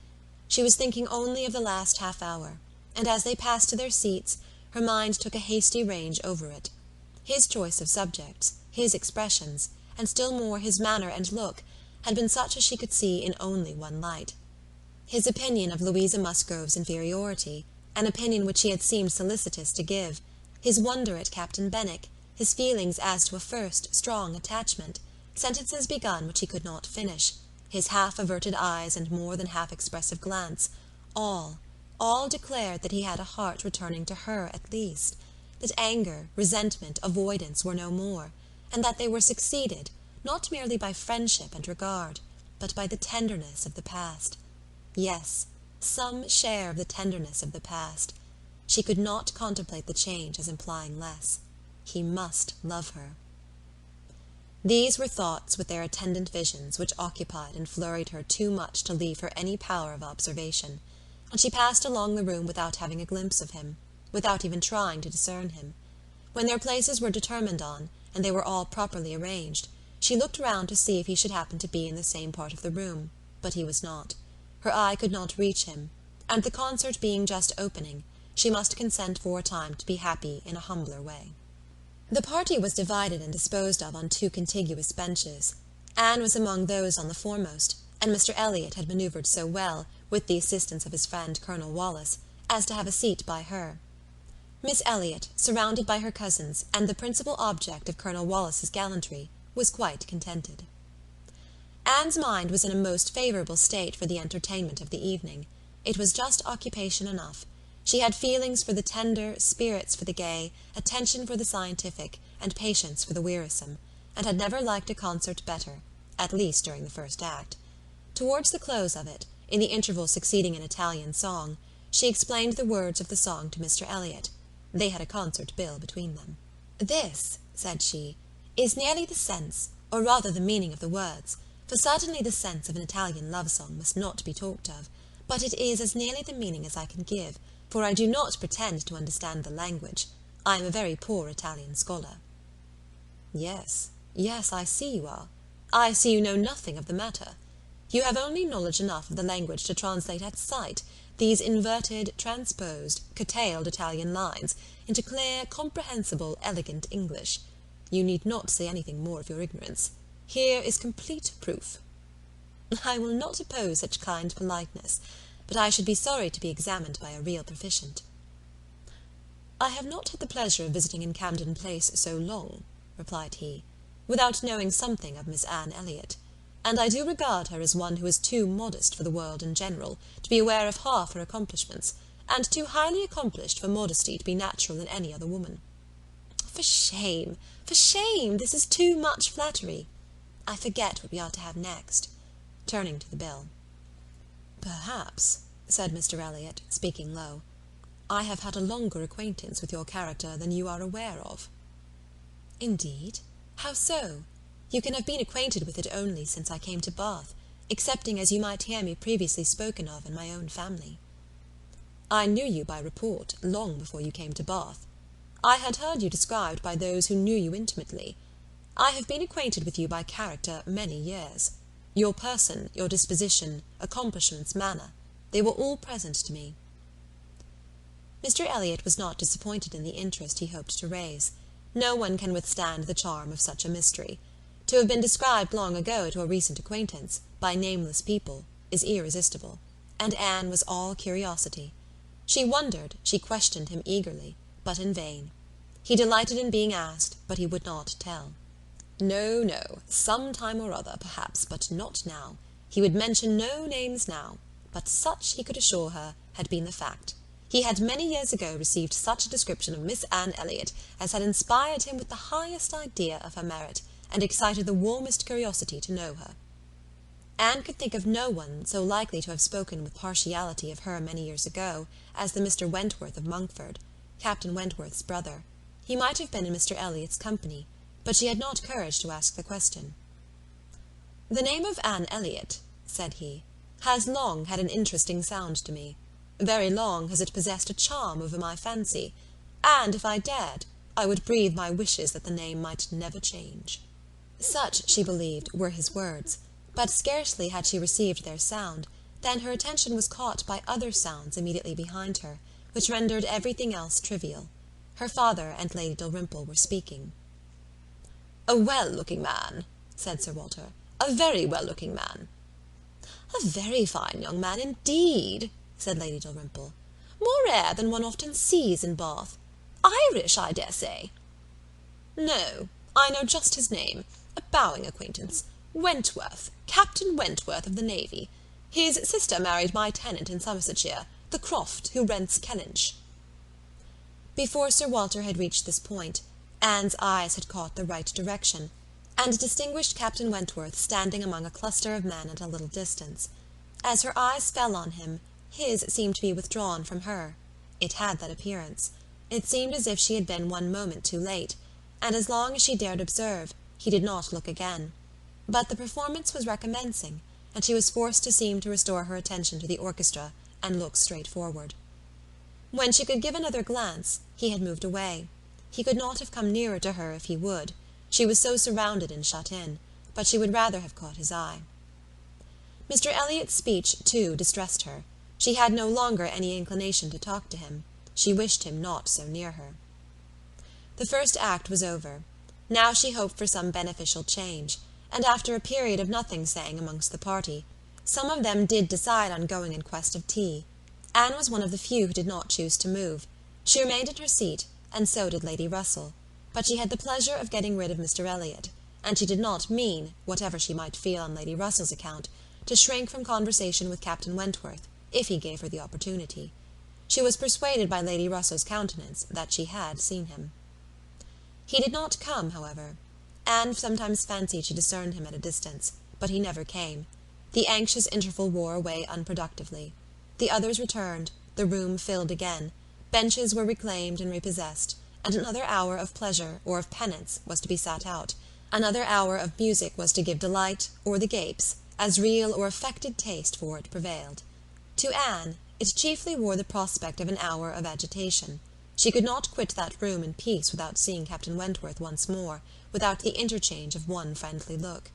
She was thinking only of the last half-hour, and as they passed to their seats, her mind took a hasty range over it. His choice of subjects, his expressions, and still more his manner and look, had been such as she could see in only one light. His opinion of Louisa Musgrove's inferiority, an opinion which he had seemed solicitous to give, his wonder at Captain Benwick, his feelings as to a first strong attachment, sentences begun which he could not finish, his half-averted eyes and more than half-expressive glance, all declared that he had a heart returning to her at least, that anger, resentment, avoidance were no more, and that they were succeeded, not merely by friendship and regard, but by the tenderness of the past. Yes, some share of the tenderness of the past. She could not contemplate the change as implying less. He must love her. These were thoughts with their attendant visions which occupied and flurried her too much to leave her any power of observation, and she passed along the room without having a glimpse of him, without even trying to discern him. When their places were determined on, and they were all properly arranged, she looked round to see if he should happen to be in the same part of the room, but he was not. Her eye could not reach him, and the concert being just opening, she must consent for a time to be happy in a humbler way. The party was divided and disposed of on 2 contiguous benches. Anne was among those on the foremost, and Mr. Elliott had manoeuvred so well, with the assistance of his friend Colonel Wallis, as to have a seat by her. Miss Elliott, surrounded by her cousins, and the principal object of Colonel Wallis's gallantry, was quite contented. Anne's mind was in a most favourable state for the entertainment of the evening. It was just occupation enough. She had feelings for the tender, spirits for the gay, attention for the scientific, and patience for the wearisome, and had never liked a concert better, at least during the first act. Towards the close of it, in the interval succeeding an Italian song, she explained the words of the song to Mr. Elliott. They had a concert bill between them. "This," said she, is nearly the sense, or rather the meaning of the words, for certainly the sense of an Italian love-song must not be talked of, but it is as nearly the meaning as I can give, for I do not pretend to understand the language. I am a very poor Italian scholar." "Yes, yes, I see you are. I see you know nothing of the matter. You have only knowledge enough of the language to translate at sight these inverted, transposed, curtailed Italian lines into clear, comprehensible, elegant English. You need not say anything more of your ignorance. Here is complete proof." "I will not oppose such kind politeness, but I should be sorry to be examined by a real proficient." "I have not had the pleasure of visiting in Camden Place so long," replied he, "without knowing something of Miss Anne Elliott, and I do regard her as one who is too modest for the world in general to be aware of half her accomplishments, and too highly accomplished for modesty to be natural in any other woman." For shame! For shame! This is too much flattery. I forget what we are to have next," turning to the bill. "Perhaps," said Mr. Elliott, speaking low, "I have had a longer acquaintance with your character than you are aware of." "Indeed? How so? You can have been acquainted with it only since I came to Bath, excepting as you might hear me previously spoken of in my own family." "I knew you by report long before you came to Bath. I had heard you described by those who knew you intimately. I have been acquainted with you by character many years. Your person, your disposition, accomplishments, manner, they were all present to me." Mr. Elliott was not disappointed in the interest he hoped to raise. No one can withstand the charm of such a mystery. To have been described long ago to a recent acquaintance, by nameless people, is irresistible, and Anne was all curiosity. She wondered, she questioned him eagerly, but in vain. He delighted in being asked, but he would not tell. No, no, some time or other, perhaps, but not now. He would mention no names now, but such, he could assure her, had been the fact. He had many years ago received such a description of Miss Anne Elliott as had inspired him with the highest idea of her merit, and excited the warmest curiosity to know her. Anne could think of no one so likely to have spoken with partiality of her many years ago as the Mr. Wentworth of Monkford, Captain Wentworth's brother. He might have been in Mr. Elliott's company, but she had not courage to ask the question. "The name of Anne Elliott," said he, "has long had an interesting sound to me. Very long has it possessed a charm over my fancy, and, if I dared, I would breathe my wishes that the name might never change." Such, she believed, were his words, but scarcely had she received their sound, than her attention was caught by other sounds immediately behind her, which rendered everything else trivial. Her father and Lady Dalrymple were speaking. "A well-looking man," said Sir Walter, "a very well-looking man." "A very fine young man indeed," said Lady Dalrymple. "More air than one often sees in Bath. Irish, I dare say." "No, I know just his name. A bowing acquaintance. Wentworth, Captain Wentworth of the Navy. His sister married my tenant in Somersetshire, the Croft who rents Kellynch." Before Sir Walter had reached this point, Anne's eyes had caught the right direction, and distinguished Captain Wentworth standing among a cluster of men at a little distance. As her eyes fell on him, his seemed to be withdrawn from her. It had that appearance. It seemed as if she had been one moment too late, and as long as she dared observe, he did not look again. But the performance was recommencing, and she was forced to seem to restore her attention to the orchestra and look straight forward. When she could give another glance, he had moved away. He could not have come nearer to her if he would. She was so surrounded and shut in, but she would rather have caught his eye. Mr. Elliott's speech, too, distressed her. She had no longer any inclination to talk to him. She wished him not so near her. The first act was over. Now she hoped for some beneficial change, and after a period of nothing saying amongst the party, some of them did decide on going in quest of tea. Anne was one of the few who did not choose to move. She remained in her seat, and so did Lady Russell, but she had the pleasure of getting rid of Mr. Elliott, and she did not mean, whatever she might feel on Lady Russell's account, to shrink from conversation with Captain Wentworth, if he gave her the opportunity. She was persuaded by Lady Russell's countenance that she had seen him. He did not come, however. Anne sometimes fancied she discerned him at a distance, but he never came. The anxious interval wore away unproductively. The others returned, the room filled again, benches were reclaimed and repossessed, and another hour of pleasure or of penance was to be sat out, Another hour of music was to give delight, or the gapes, as real or affected taste for it prevailed. To Anne, it chiefly wore the prospect of an hour of agitation. She could not quit that room in peace without seeing Captain Wentworth once more, without the interchange of one friendly look.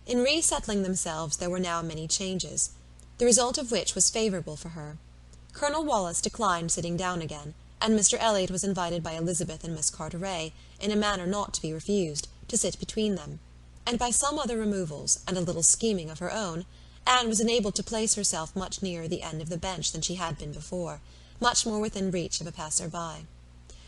In resettling themselves there were now many changes, the result of which was favourable for her. Colonel Wallis declined sitting down again, and Mr. Elliott was invited by Elizabeth and Miss Carteret, in a manner not to be refused, to sit between them, and by some other removals, and a little scheming of her own, Anne was enabled to place herself much nearer the end of the bench than she had been before, much more within reach of a passer-by.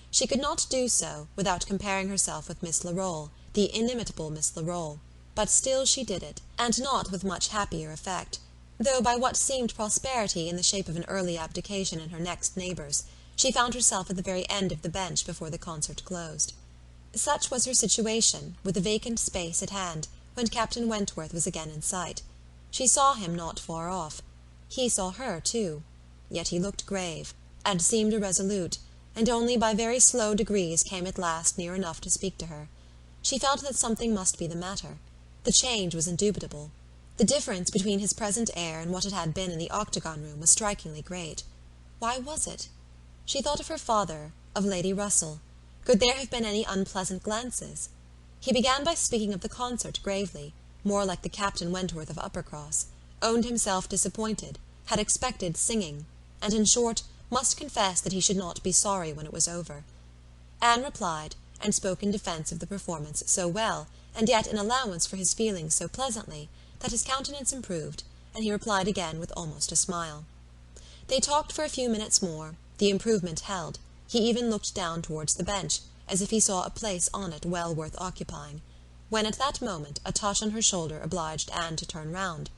She could not do so without comparing herself with Miss Larolles, the inimitable Miss Larolles, but still she did it, and not with much happier effect, though by what seemed prosperity in the shape of an early abdication in her next neighbours, she found herself at the very end of the bench before the concert closed. Such was her situation, with a vacant space at hand, when Captain Wentworth was again in sight. She saw him not far off. He saw her too. Yet he looked grave, and seemed irresolute, and only by very slow degrees came at last near enough to speak to her. She felt that something must be the matter. The change was indubitable. The difference between his present air and what it had been in the octagon room was strikingly great. Why was it? She thought of her father, of Lady Russell. Could there have been any unpleasant glances? He began by speaking of the concert gravely, more like the Captain Wentworth of Uppercross, owned himself disappointed, had expected singing, and, in short, must confess that he should not be sorry when it was over. Anne replied, and spoke in defence of the performance so well, and yet in allowance for his feelings so pleasantly, that his countenance improved, and he replied again with almost a smile. They talked for a few minutes more. The improvement held. He even looked down towards the bench, as if he saw a place on it well worth occupying, when at that moment a touch on her shoulder obliged Anne to turn round.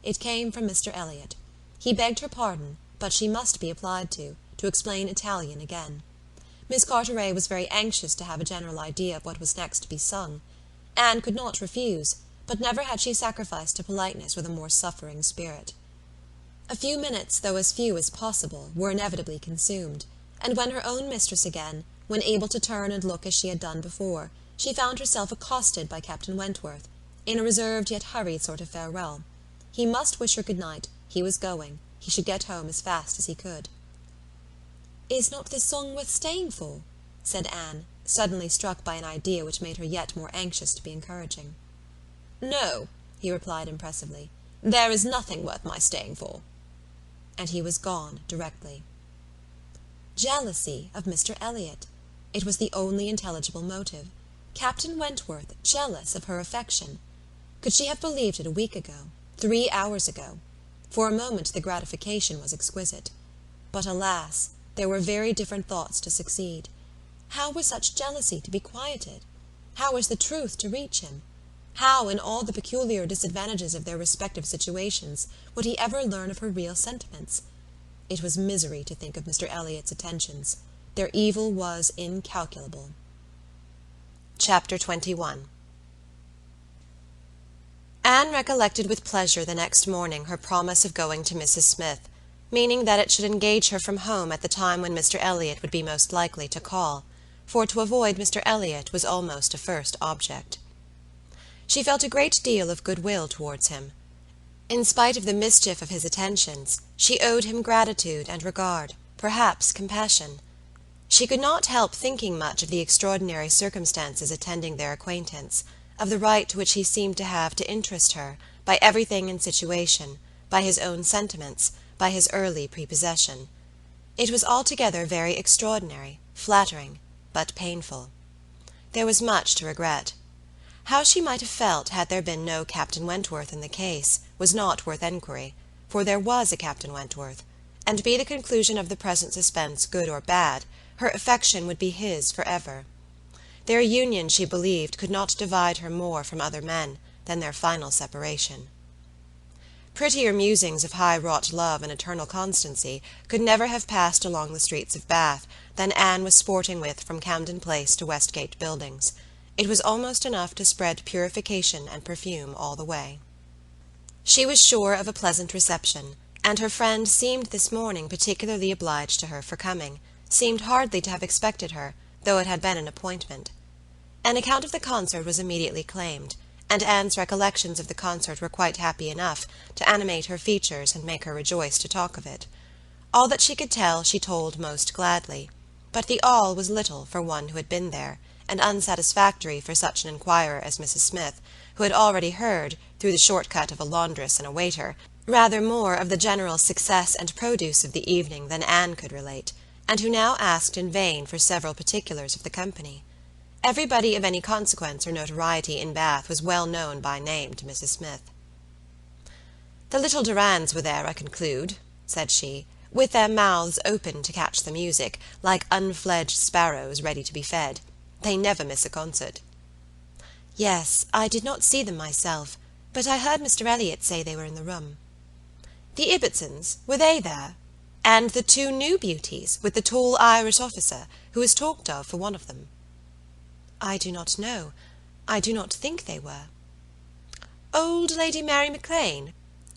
It came from Mr. Elliott. He begged her pardon, but she must be applied to explain Italian again. Miss Carteret was very anxious to have a general idea of what was next to be sung. Anne could not refuse, but never had she sacrificed to politeness with a more suffering spirit. A few minutes, though as few as possible, were inevitably consumed, and when her own mistress again, when able to turn and look as she had done before, she found herself accosted by Captain Wentworth, in a reserved yet hurried sort of farewell. He must wish her good night. He was going. He should get home as fast as he could. "Is not this song worth staying for?" said Anne, suddenly struck by an idea which made her yet more anxious to be encouraging. "No," he replied impressively. "There is nothing worth my staying for." And he was gone directly. Jealousy of Mr. Elliott. It was the only intelligible motive. Captain Wentworth jealous of her affection. Could she have believed it a week ago, 3 hours ago? For a moment the gratification was exquisite. But alas, there were very different thoughts to succeed. How was such jealousy to be quieted? How was the truth to reach him? How, in all the peculiar disadvantages of their respective situations, would he ever learn of her real sentiments? It was misery to think of Mr. Elliott's attentions. Their evil was incalculable. Chapter 21. Anne recollected with pleasure the next morning her promise of going to Mrs. Smith, meaning that it should engage her from home at the time when Mr. Elliott would be most likely to call, for to avoid Mr. Elliott was almost a first object. She felt a great deal of goodwill towards him. In spite of the mischief of his attentions, she owed him gratitude and regard, perhaps compassion. She could not help thinking much of the extraordinary circumstances attending their acquaintance, of the right which he seemed to have to interest her, by everything in situation, by his own sentiments, by his early prepossession. It was altogether very extraordinary, flattering, but painful. There was much to regret. How she might have felt had there been no Captain Wentworth in the case was not worth enquiry, for there was a Captain Wentworth, and be the conclusion of the present suspense good or bad, her affection would be his for ever. Their union, she believed, could not divide her more from other men than their final separation. Prettier musings of high-wrought love and eternal constancy could never have passed along the streets of Bath than Anne was sporting with from Camden Place to Westgate Buildings. It was almost enough to spread purification and perfume all the way. She was sure of a pleasant reception, and her friend seemed this morning particularly obliged to her for coming, seemed hardly to have expected her, though it had been an appointment. An account of the concert was immediately claimed, and Anne's recollections of the concert were quite happy enough to animate her features and make her rejoice to talk of it. All that she could tell she told most gladly, but the all was little for one who had been there, and unsatisfactory for such an inquirer as Mrs. Smith, who had already heard, through the short-cut of a laundress and a waiter, rather more of the general success and produce of the evening than Anne could relate, and who now asked in vain for several particulars of the company. Everybody of any consequence or notoriety in Bath was well known by name to Mrs. Smith. "The little Durands were there, I conclude," said she, "with their mouths open to catch the music, like unfledged sparrows ready to be fed. They never miss a concert." "Yes, I did not see them myself, but I heard Mr. Elliott say they were in the room." "The Ibbotsons, were they there? And the two new beauties, with the tall Irish officer, who is talked of for one of them?" "I do not know. I do not think they were." "Old Lady Mary Maclean?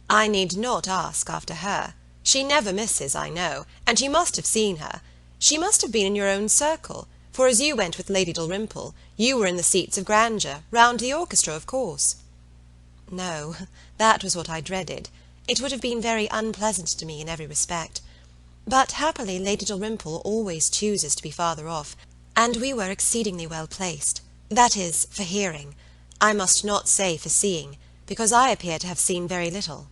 I need not ask after her. She never misses, I know, and you must have seen her. She must have been in your own circle, for as you went with Lady Dalrymple, you were in the seats of grandeur, round the orchestra, of course." "No, that was what I dreaded. It would have been very unpleasant to me in every respect. But happily Lady Dalrymple always chooses to be farther off, and we were exceedingly well placed. That is, for hearing. I must not say for seeing, because I appear to have seen very little."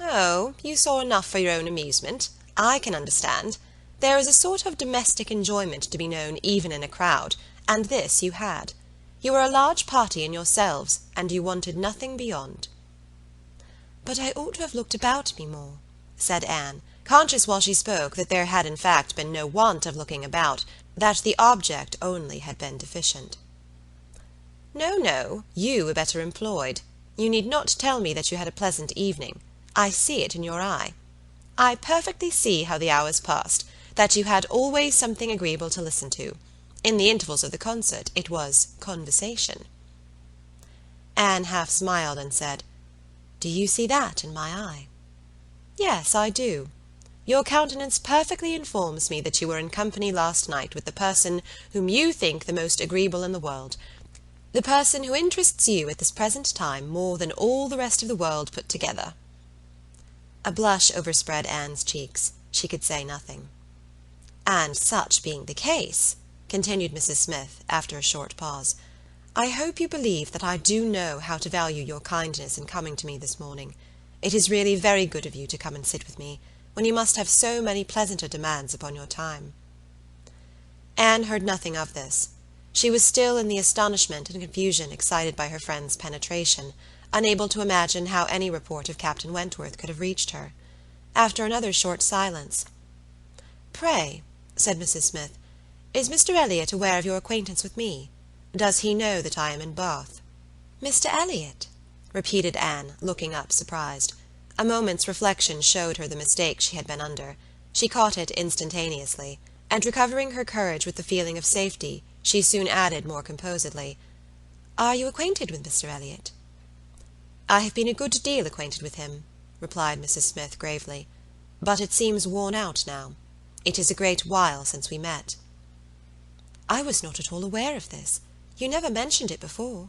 "Oh, you saw enough for your own amusement. I can understand. There is a sort of domestic enjoyment to be known even in a crowd, and this you had. You were a large party in yourselves, and you wanted nothing beyond." "But I ought to have looked about me more," said Anne, conscious while she spoke that there had in fact been no want of looking about, that the object only had been deficient. "No, no, you were better employed. You need not tell me that you had a pleasant evening. I see it in your eye. I perfectly see how the hours passed, that you had always something agreeable to listen to. In the intervals of the concert it was conversation." Anne half smiled and said, "Do you see that in my eye?" "Yes, I do. Your countenance perfectly informs me that you were in company last night with the person whom you think the most agreeable in the world, the person who interests you at this present time more than all the rest of the world put together." A blush overspread Anne's cheeks. She could say nothing. "And such being the case," continued Mrs. Smith, after a short pause, "I hope you believe that I do know how to value your kindness in coming to me this morning. It is really very good of you to come and sit with me, when you must have so many pleasanter demands upon your time." Anne heard nothing of this. She was still in the astonishment and confusion excited by her friend's penetration, unable to imagine how any report of Captain Wentworth could have reached her. After another short silence, "Pray," said Mrs. Smith, "is Mr. Elliott aware of your acquaintance with me? Does he know that I am in Bath?" "Mr. Elliott?" repeated Anne, looking up surprised. A moment's reflection showed her the mistake she had been under. She caught it instantaneously, and recovering her courage with the feeling of safety, she soon added more composedly, "Are you acquainted with Mr. Elliott?" "I have been a good deal acquainted with him," replied Mrs. Smith gravely, "but it seems worn out now. It is a great while since we met." "I was not at all aware of this. You never mentioned it before.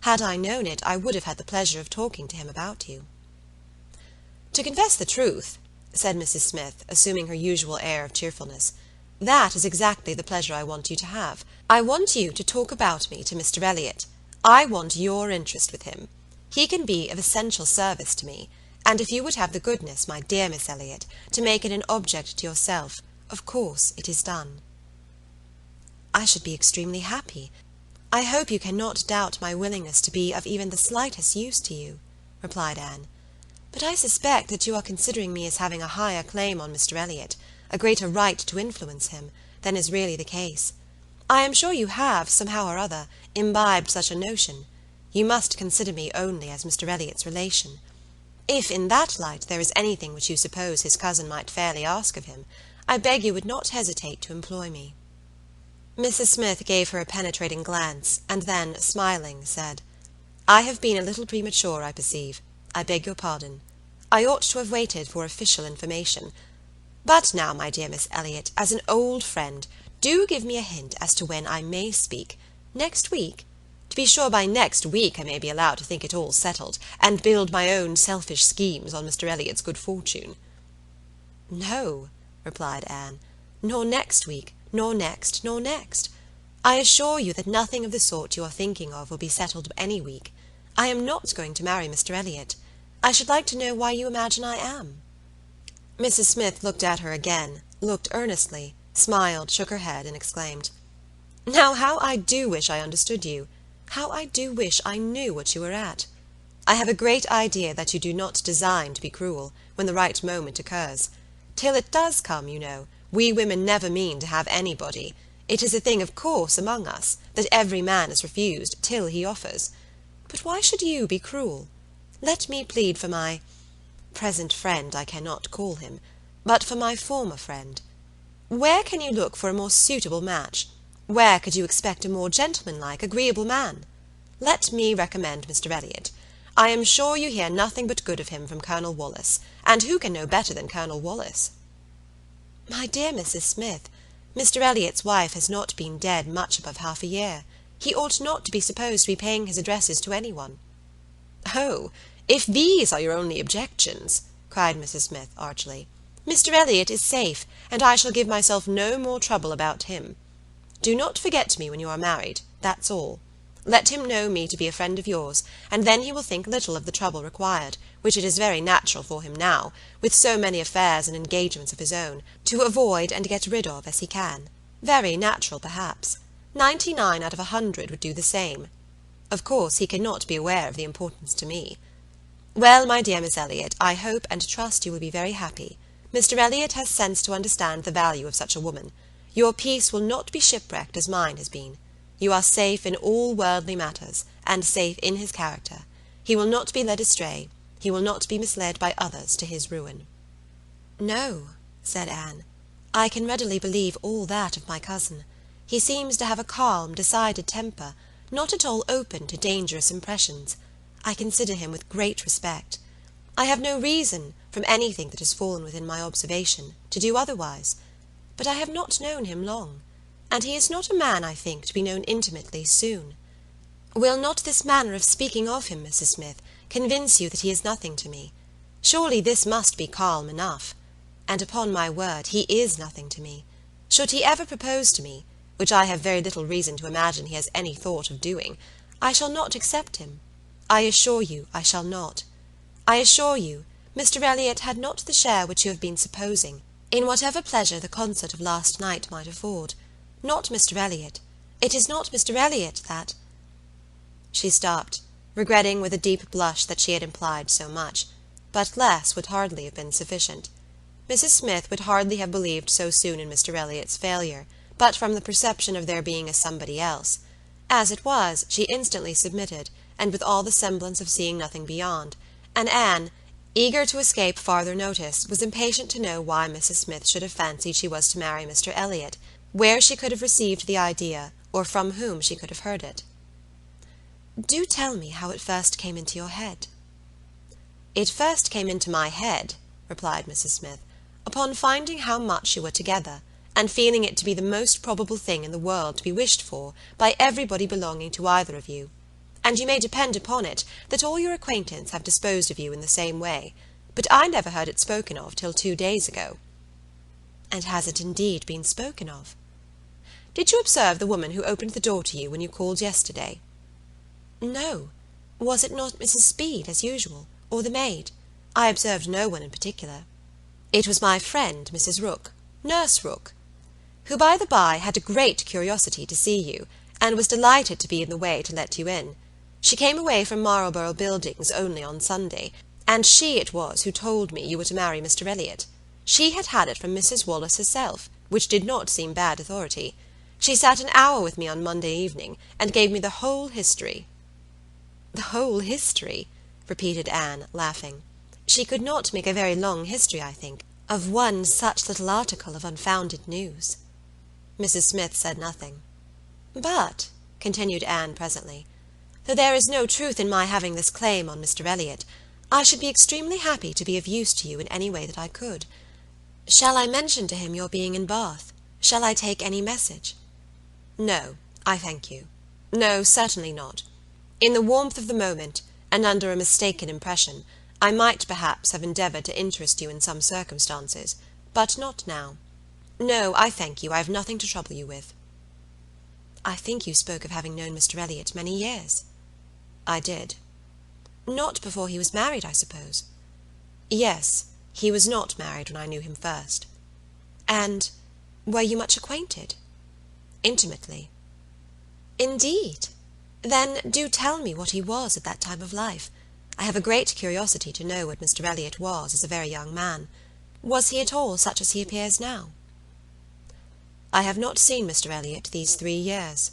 Had I known it, I would have had the pleasure of talking to him about you." "To confess the truth," said Mrs. Smith, assuming her usual air of cheerfulness, "that is exactly the pleasure I want you to have. I want you to talk about me to Mr. Elliott. I want your interest with him. He can be of essential service to me, and if you would have the goodness, my dear Miss Elliott, to make it an object to yourself, of course it is done." "I should be extremely happy. I hope you cannot doubt my willingness to be of even the slightest use to you," replied Anne. "But I suspect that you are considering me as having a higher claim on Mr. Elliott, a greater right to influence him, than is really the case. I am sure you have, somehow or other, imbibed such a notion. You must consider me only as Mr. Elliott's relation. If in that light there is anything which you suppose his cousin might fairly ask of him, I beg you would not hesitate to employ me." Mrs. Smith gave her a penetrating glance, and then, smiling, said, "I have been a little premature, I perceive. I beg your pardon. I ought to have waited for official information. But now, my dear Miss Elliott, as an old friend, do give me a hint as to when I may speak. Next week? To be sure, by next week I may be allowed to think it all settled, and build my own selfish schemes on Mr. Elliott's good fortune." "No," replied Anne, "nor next week, nor next, nor next. I assure you that nothing of the sort you are thinking of will be settled any week. I am not going to marry Mr. Elliott. I should like to know why you imagine I am." Mrs. Smith looked at her again, looked earnestly, smiled, shook her head, and exclaimed, "Now how I do wish I understood you! How I do wish I knew what you were at! I have a great idea that you do not design to be cruel, when the right moment occurs. Till it does come, you know, we women never mean to have anybody. It is a thing of course among us, that every man is refused till he offers. But why should you be cruel? Let me plead for my present friend I cannot call him, but for my former friend. Where can you look for a more suitable match? Where could you expect a more gentlemanlike, agreeable man? Let me recommend Mr. Elliott. I am sure you hear nothing but good of him from Colonel Wallis, and who can know better than Colonel Wallis?" "My dear Mrs. Smith, Mr. Elliott's wife has not been dead much above half a year. He ought not to be supposed to be paying his addresses to any one." "Oh, if these are your only objections," cried Mrs. Smith archly, "Mr. Elliott is safe, and I shall give myself no more trouble about him. Do not forget me when you are married, that's all. Let him know me to be a friend of yours, and then he will think little of the trouble required, which it is very natural for him now, with so many affairs and engagements of his own, to avoid and get rid of as he can. Very natural, perhaps. 99 out of 100 would do the same. Of course he cannot be aware of the importance to me. Well, my dear Miss Elliott, I hope and trust you will be very happy. Mr. Elliott has sense to understand the value of such a woman. Your peace will not be shipwrecked as mine has been. You are safe in all worldly matters, and safe in his character. He will not be led astray. He will not be misled by others to his ruin." "No," said Anne, "I can readily believe all that of my cousin. He seems to have a calm, decided temper, not at all open to dangerous impressions. I consider him with great respect. I have no reason, from anything that has fallen within my observation, to do otherwise. But I have not known him long, and he is not a man, I think, to be known intimately soon. Will not this manner of speaking of him, Mrs. Smith, convince you that he is nothing to me? Surely this must be calm enough. And upon my word, he is nothing to me. Should he ever propose to me, which I have very little reason to imagine he has any thought of doing, I shall not accept him. I assure you I shall not. I assure you, Mr. Elliott had not the share which you have been supposing, in whatever pleasure the concert of last night might afford. Not Mr. Elliott. It is not Mr. Elliott that—" She stopped, regretting with a deep blush that she had implied so much, but less would hardly have been sufficient. Mrs. Smith would hardly have believed so soon in Mr. Elliott's failure, but from the perception of there being a somebody else. As it was, she instantly submitted, and with all the semblance of seeing nothing beyond, and Anne, eager to escape farther notice, was impatient to know why Mrs. Smith should have fancied she was to marry Mr. Elliott, where she could have received the idea, or from whom she could have heard it. "Do tell me how it first came into your head." "It first came into my head," replied Mrs. Smith, "upon finding how much you were together, and feeling it to be the most probable thing in the world to be wished for by everybody belonging to either of you. And you may depend upon it that all your acquaintance have disposed of you in the same way, but I never heard it spoken of till 2 days ago." "And has it indeed been spoken of?" "Did you observe the woman who opened the door to you when you called yesterday?" "No. Was it not Mrs. Speed, as usual, or the maid? I observed no one in particular." "It was my friend, Mrs. Rook, Nurse Rook, who, by the by, had a great curiosity to see you, and was delighted to be in the way to let you in. She came away from Marlborough Buildings only on Sunday, and she it was who told me you were to marry Mr. Elliott. She had had it from Mrs. Wallis herself, which did not seem bad authority. She sat an hour with me on Monday evening, and gave me the whole history." "The whole history?" repeated Anne, laughing. "She could not make a very long history, I think, of one such little article of unfounded news." Mrs. Smith said nothing. "But," continued Anne presently, "though there is no truth in my having this claim on Mr. Elliott, I should be extremely happy to be of use to you in any way that I could. Shall I mention to him your being in Bath? Shall I take any message?" "No, I thank you." No, certainly not. In the warmth of the moment, and under a mistaken impression, I might perhaps have endeavoured to interest you in some circumstances, but not now. No, I thank you, I have nothing to trouble you with." "I think you spoke of having known Mr. Elliott many years." "I did." "Not before he was married, I suppose?" "Yes, he was not married when I knew him first." "And were you much acquainted?" "Intimately." "Indeed? Then do tell me what he was at that time of life. I have a great curiosity to know what Mr. Elliott was as a very young man. Was he at all such as he appears now?" "I have not seen Mr. Elliott these 3 years,"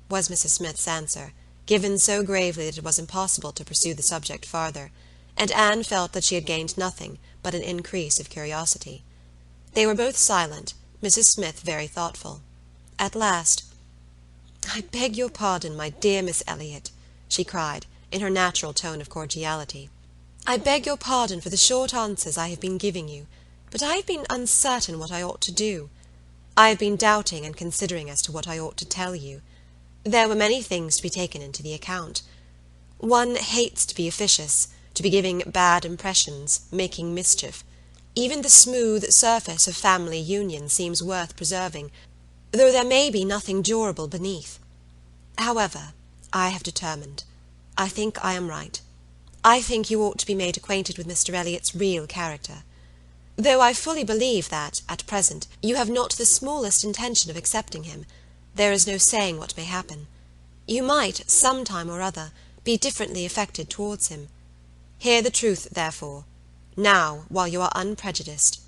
was Mrs. Smith's answer, given so gravely that it was impossible to pursue the subject farther, and Anne felt that she had gained nothing but an increase of curiosity. They were both silent, Mrs. Smith very thoughtful. At last, "I beg your pardon, my dear Miss Elliott," she cried, in her natural tone of cordiality. "I beg your pardon for the short answers I have been giving you, but I have been uncertain what I ought to do. I have been doubting and considering as to what I ought to tell you. There were many things to be taken into the account. One hates to be officious, to be giving bad impressions, making mischief. Even the smooth surface of family union seems worth preserving, though there may be nothing durable beneath. However, I have determined. I think I am right. I think you ought to be made acquainted with Mr. Elliott's real character. Though I fully believe that, at present, you have not the smallest intention of accepting him, there is no saying what may happen. You might, some time or other, be differently affected towards him. Hear the truth, therefore, now, while you are unprejudiced.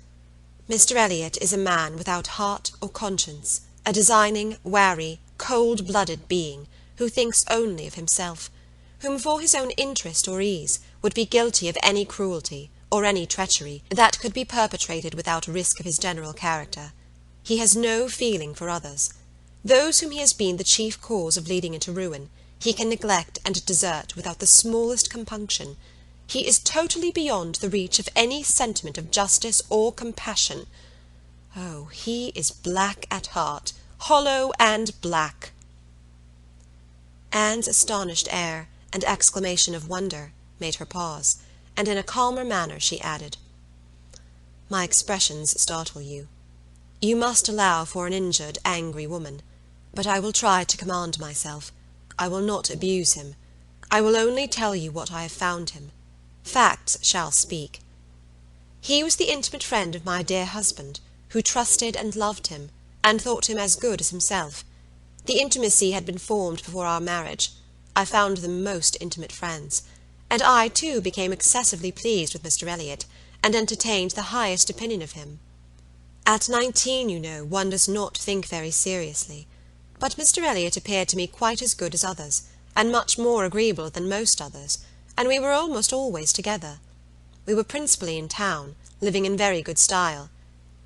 Mr. Elliott is a man without heart or conscience, a designing, wary, cold-blooded being, who thinks only of himself, whom for his own interest or ease would be guilty of any cruelty, or any treachery, that could be perpetrated without risk of his general character. He has no feeling for others. Those whom he has been the chief cause of leading into ruin, he can neglect and desert without the smallest compunction. He is totally beyond the reach of any sentiment of justice or compassion. Oh, he is black at heart, hollow and black." Anne's astonished air and exclamation of wonder made her pause, and in a calmer manner she added, "My expressions startle you. You must allow for an injured, angry woman, but I will try to command myself. I will not abuse him. I will only tell you what I have found him. Facts shall speak. He was the intimate friend of my dear husband, who trusted and loved him, and thought him as good as himself. The intimacy had been formed before our marriage. I found them most intimate friends, and I, too, became excessively pleased with Mr. Elliott, and entertained the highest opinion of him. At 19, you know, one does not think very seriously, but Mr. Elliott appeared to me quite as good as others, and much more agreeable than most others, and we were almost always together. We were principally in town, living in very good style.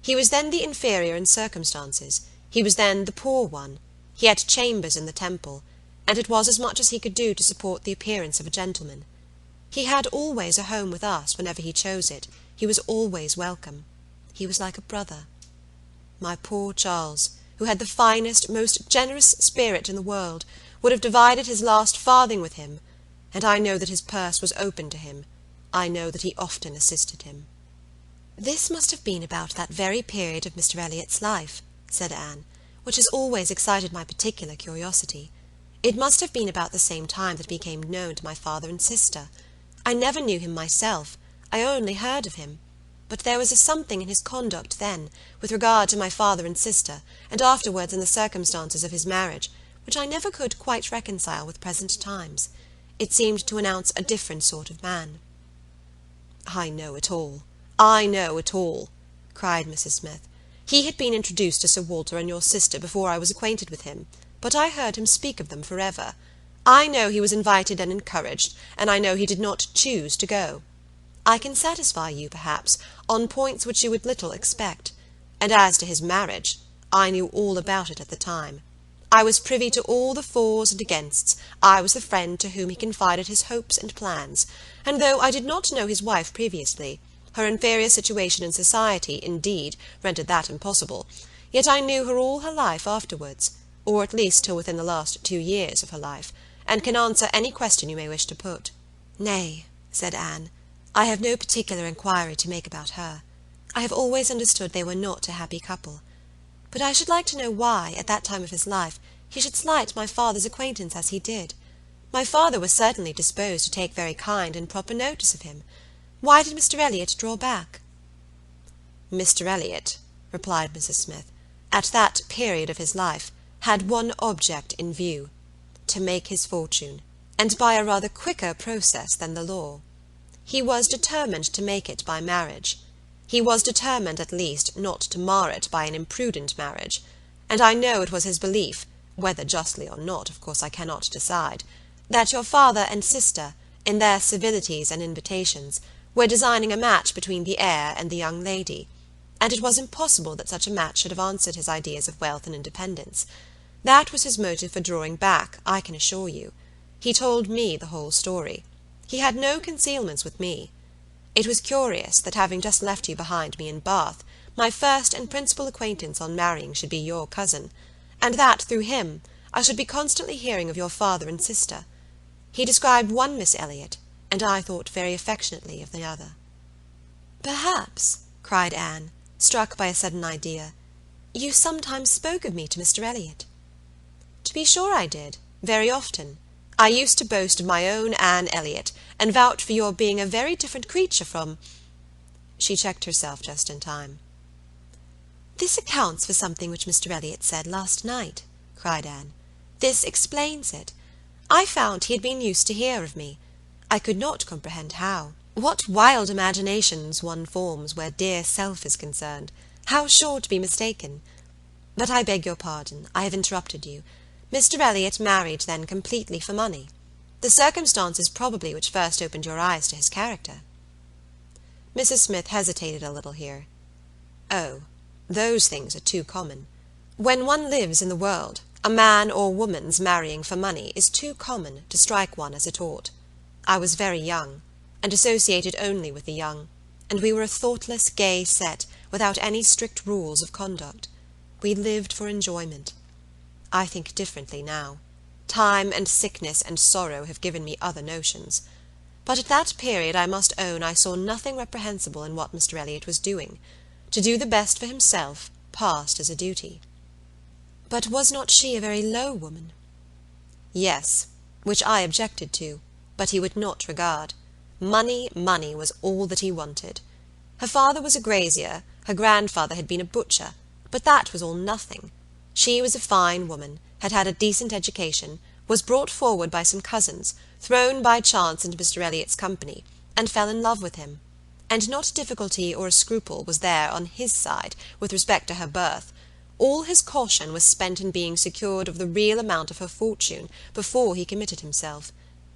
He was then the inferior in circumstances, he was then the poor one, he had chambers in the Temple, and it was as much as he could do to support the appearance of a gentleman. He had always a home with us whenever he chose it, he was always welcome. He was like a brother. My poor Charles, who had the finest, most generous spirit in the world, would have divided his last farthing with him, and I know that his purse was open to him. I know that he often assisted him." "This must have been about that very period of Mr. Elliott's life," said Anne, "which has always excited my particular curiosity. It must have been about the same time that he became known to my father and sister. I never knew him myself, I only heard of him, but there was a something in his conduct then, with regard to my father and sister, and afterwards in the circumstances of his marriage, which I never could quite reconcile with present times. It seemed to announce a different sort of man." "I know it all, I know it all," cried Mrs. Smith. "He had been introduced to Sir Walter and your sister before I was acquainted with him, but I heard him speak of them for ever. I know he was invited and encouraged, and I know he did not choose to go. I can satisfy you, perhaps, on points which you would little expect, and as to his marriage, I knew all about it at the time. I was privy to all the fors and againsts, I was the friend to whom he confided his hopes and plans, and though I did not know his wife previously, her inferior situation in society, indeed, rendered that impossible, yet I knew her all her life afterwards. or at least till within the last 2 years of her life, and can answer any question you may wish to put." "Nay," said Anne, "I have no particular inquiry to make about her. I have always understood they were not a happy couple. But I should like to know why, at that time of his life, he should slight my father's acquaintance as he did. My father was certainly disposed to take very kind and proper notice of him. Why did Mr. Elliott draw back?" "Mr. Elliott," replied Mrs. Smith, "at that period of his life, had one object in view, to make his fortune, and by a rather quicker process than the law. He was determined to make it by marriage. He was determined, at least, not to mar it by an imprudent marriage, and I know it was his belief, whether justly or not, of course I cannot decide, that your father and sister, in their civilities and invitations, were designing a match between the heir and the young lady, and it was impossible that such a match should have answered his ideas of wealth and independence. That was his motive for drawing back, I can assure you. He told me the whole story. He had no concealments with me. It was curious that, having just left you behind me in Bath, my first and principal acquaintance on marrying should be your cousin, and that, through him, I should be constantly hearing of your father and sister. He described one Miss Elliott, and I thought very affectionately of the other." "Perhaps," cried Anne, struck by a sudden idea, "you sometimes spoke of me to Mr. Elliott." "To be sure I did, very often. I used to boast of my own Anne Elliott, and vouch for your being a very different creature from—" She checked herself just in time. "This accounts for something which Mr. Elliott said last night," cried Anne. "This explains it. I found he had been used to hear of me. I could not comprehend how. What wild imaginations one forms where dear self is concerned! How sure to be mistaken! But I beg your pardon, I have interrupted you. Mr. Elliott married then completely for money. The circumstances probably which first opened your eyes to his character." Mrs. Smith hesitated a little here. "Oh, those things are too common. When one lives in the world, a man or woman's marrying for money is too common to strike one as it ought. I was very young, and associated only with the young, and we were a thoughtless, gay set, without any strict rules of conduct. We lived for enjoyment. I think differently now. Time and sickness and sorrow have given me other notions. But at that period I must own I saw nothing reprehensible in what Mr. Elliott was doing. To do the best for himself passed as a duty." "But was not she a very low woman?" "Yes, which I objected to, but he would not regard. Money, money was all that he wanted. Her father was a grazier, her grandfather had been a butcher, but that was all nothing. She was a fine woman, had had a decent education, was brought forward by some cousins, thrown by chance into Mr. Elliott's company, and fell in love with him. And not a difficulty or a scruple was there on his side with respect to her birth. All his caution was spent in being secured of the real amount of her fortune before he committed himself.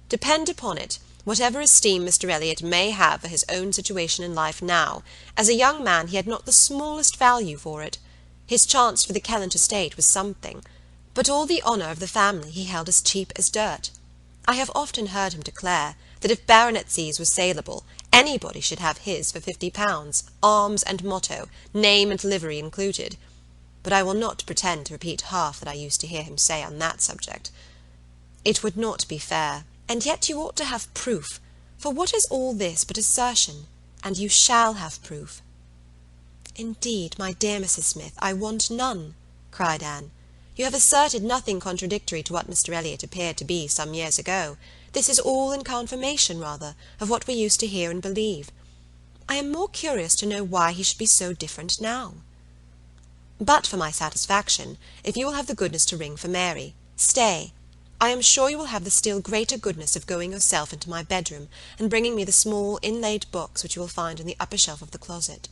Depend upon it, whatever esteem Mr. Elliott may have for his own situation in life now, as a young man he had not the smallest value for it. His chance for the Kellynch estate was something, but all the honour of the family he held as cheap as dirt. I have often heard him declare that if baronetcies were saleable, anybody should have his for £50, arms and motto, name and livery included. But I will not pretend to repeat half that I used to hear him say on that subject. It would not be fair, and yet you ought to have proof, for what is all this but assertion, and you shall have proof." "Indeed, my dear Mrs. Smith, I want none," cried Anne. "You have asserted nothing contradictory to what Mr. Elliott appeared to be some years ago. This is all in confirmation, rather, of what we used to hear and believe. I am more curious to know why he should be so different now. But for my satisfaction, if you will have the goodness to ring for Mary, stay. I am sure you will have the still greater goodness of going yourself into my bedroom and bringing me the small inlaid books which you will find on the upper shelf of the closet."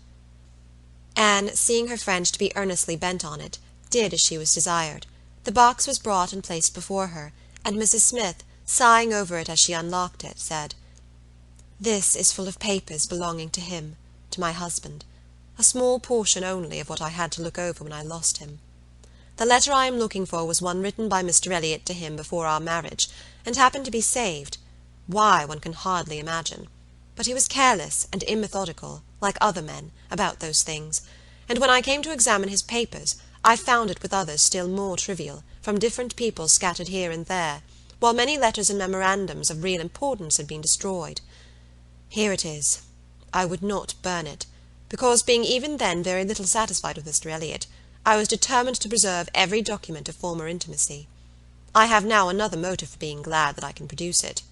Anne, seeing her friend to be earnestly bent on it, did as she was desired. The box was brought and placed before her, and Mrs. Smith, sighing over it as she unlocked it, said, "This is full of papers belonging to him, to my husband, a small portion only of what I had to look over when I lost him. The letter I am looking for was one written by Mr. Elliott to him before our marriage, and happened to be saved. Why, one can hardly imagine. But he was careless and immethodical, like other men, about those things, and when I came to examine his papers, I found it with others still more trivial, from different people scattered here and there, while many letters and memorandums of real importance had been destroyed. Here it is. I would not burn it, because being even then very little satisfied with Mr. Elliott, I was determined to preserve every document of former intimacy. I have now another motive for being glad that I can produce it."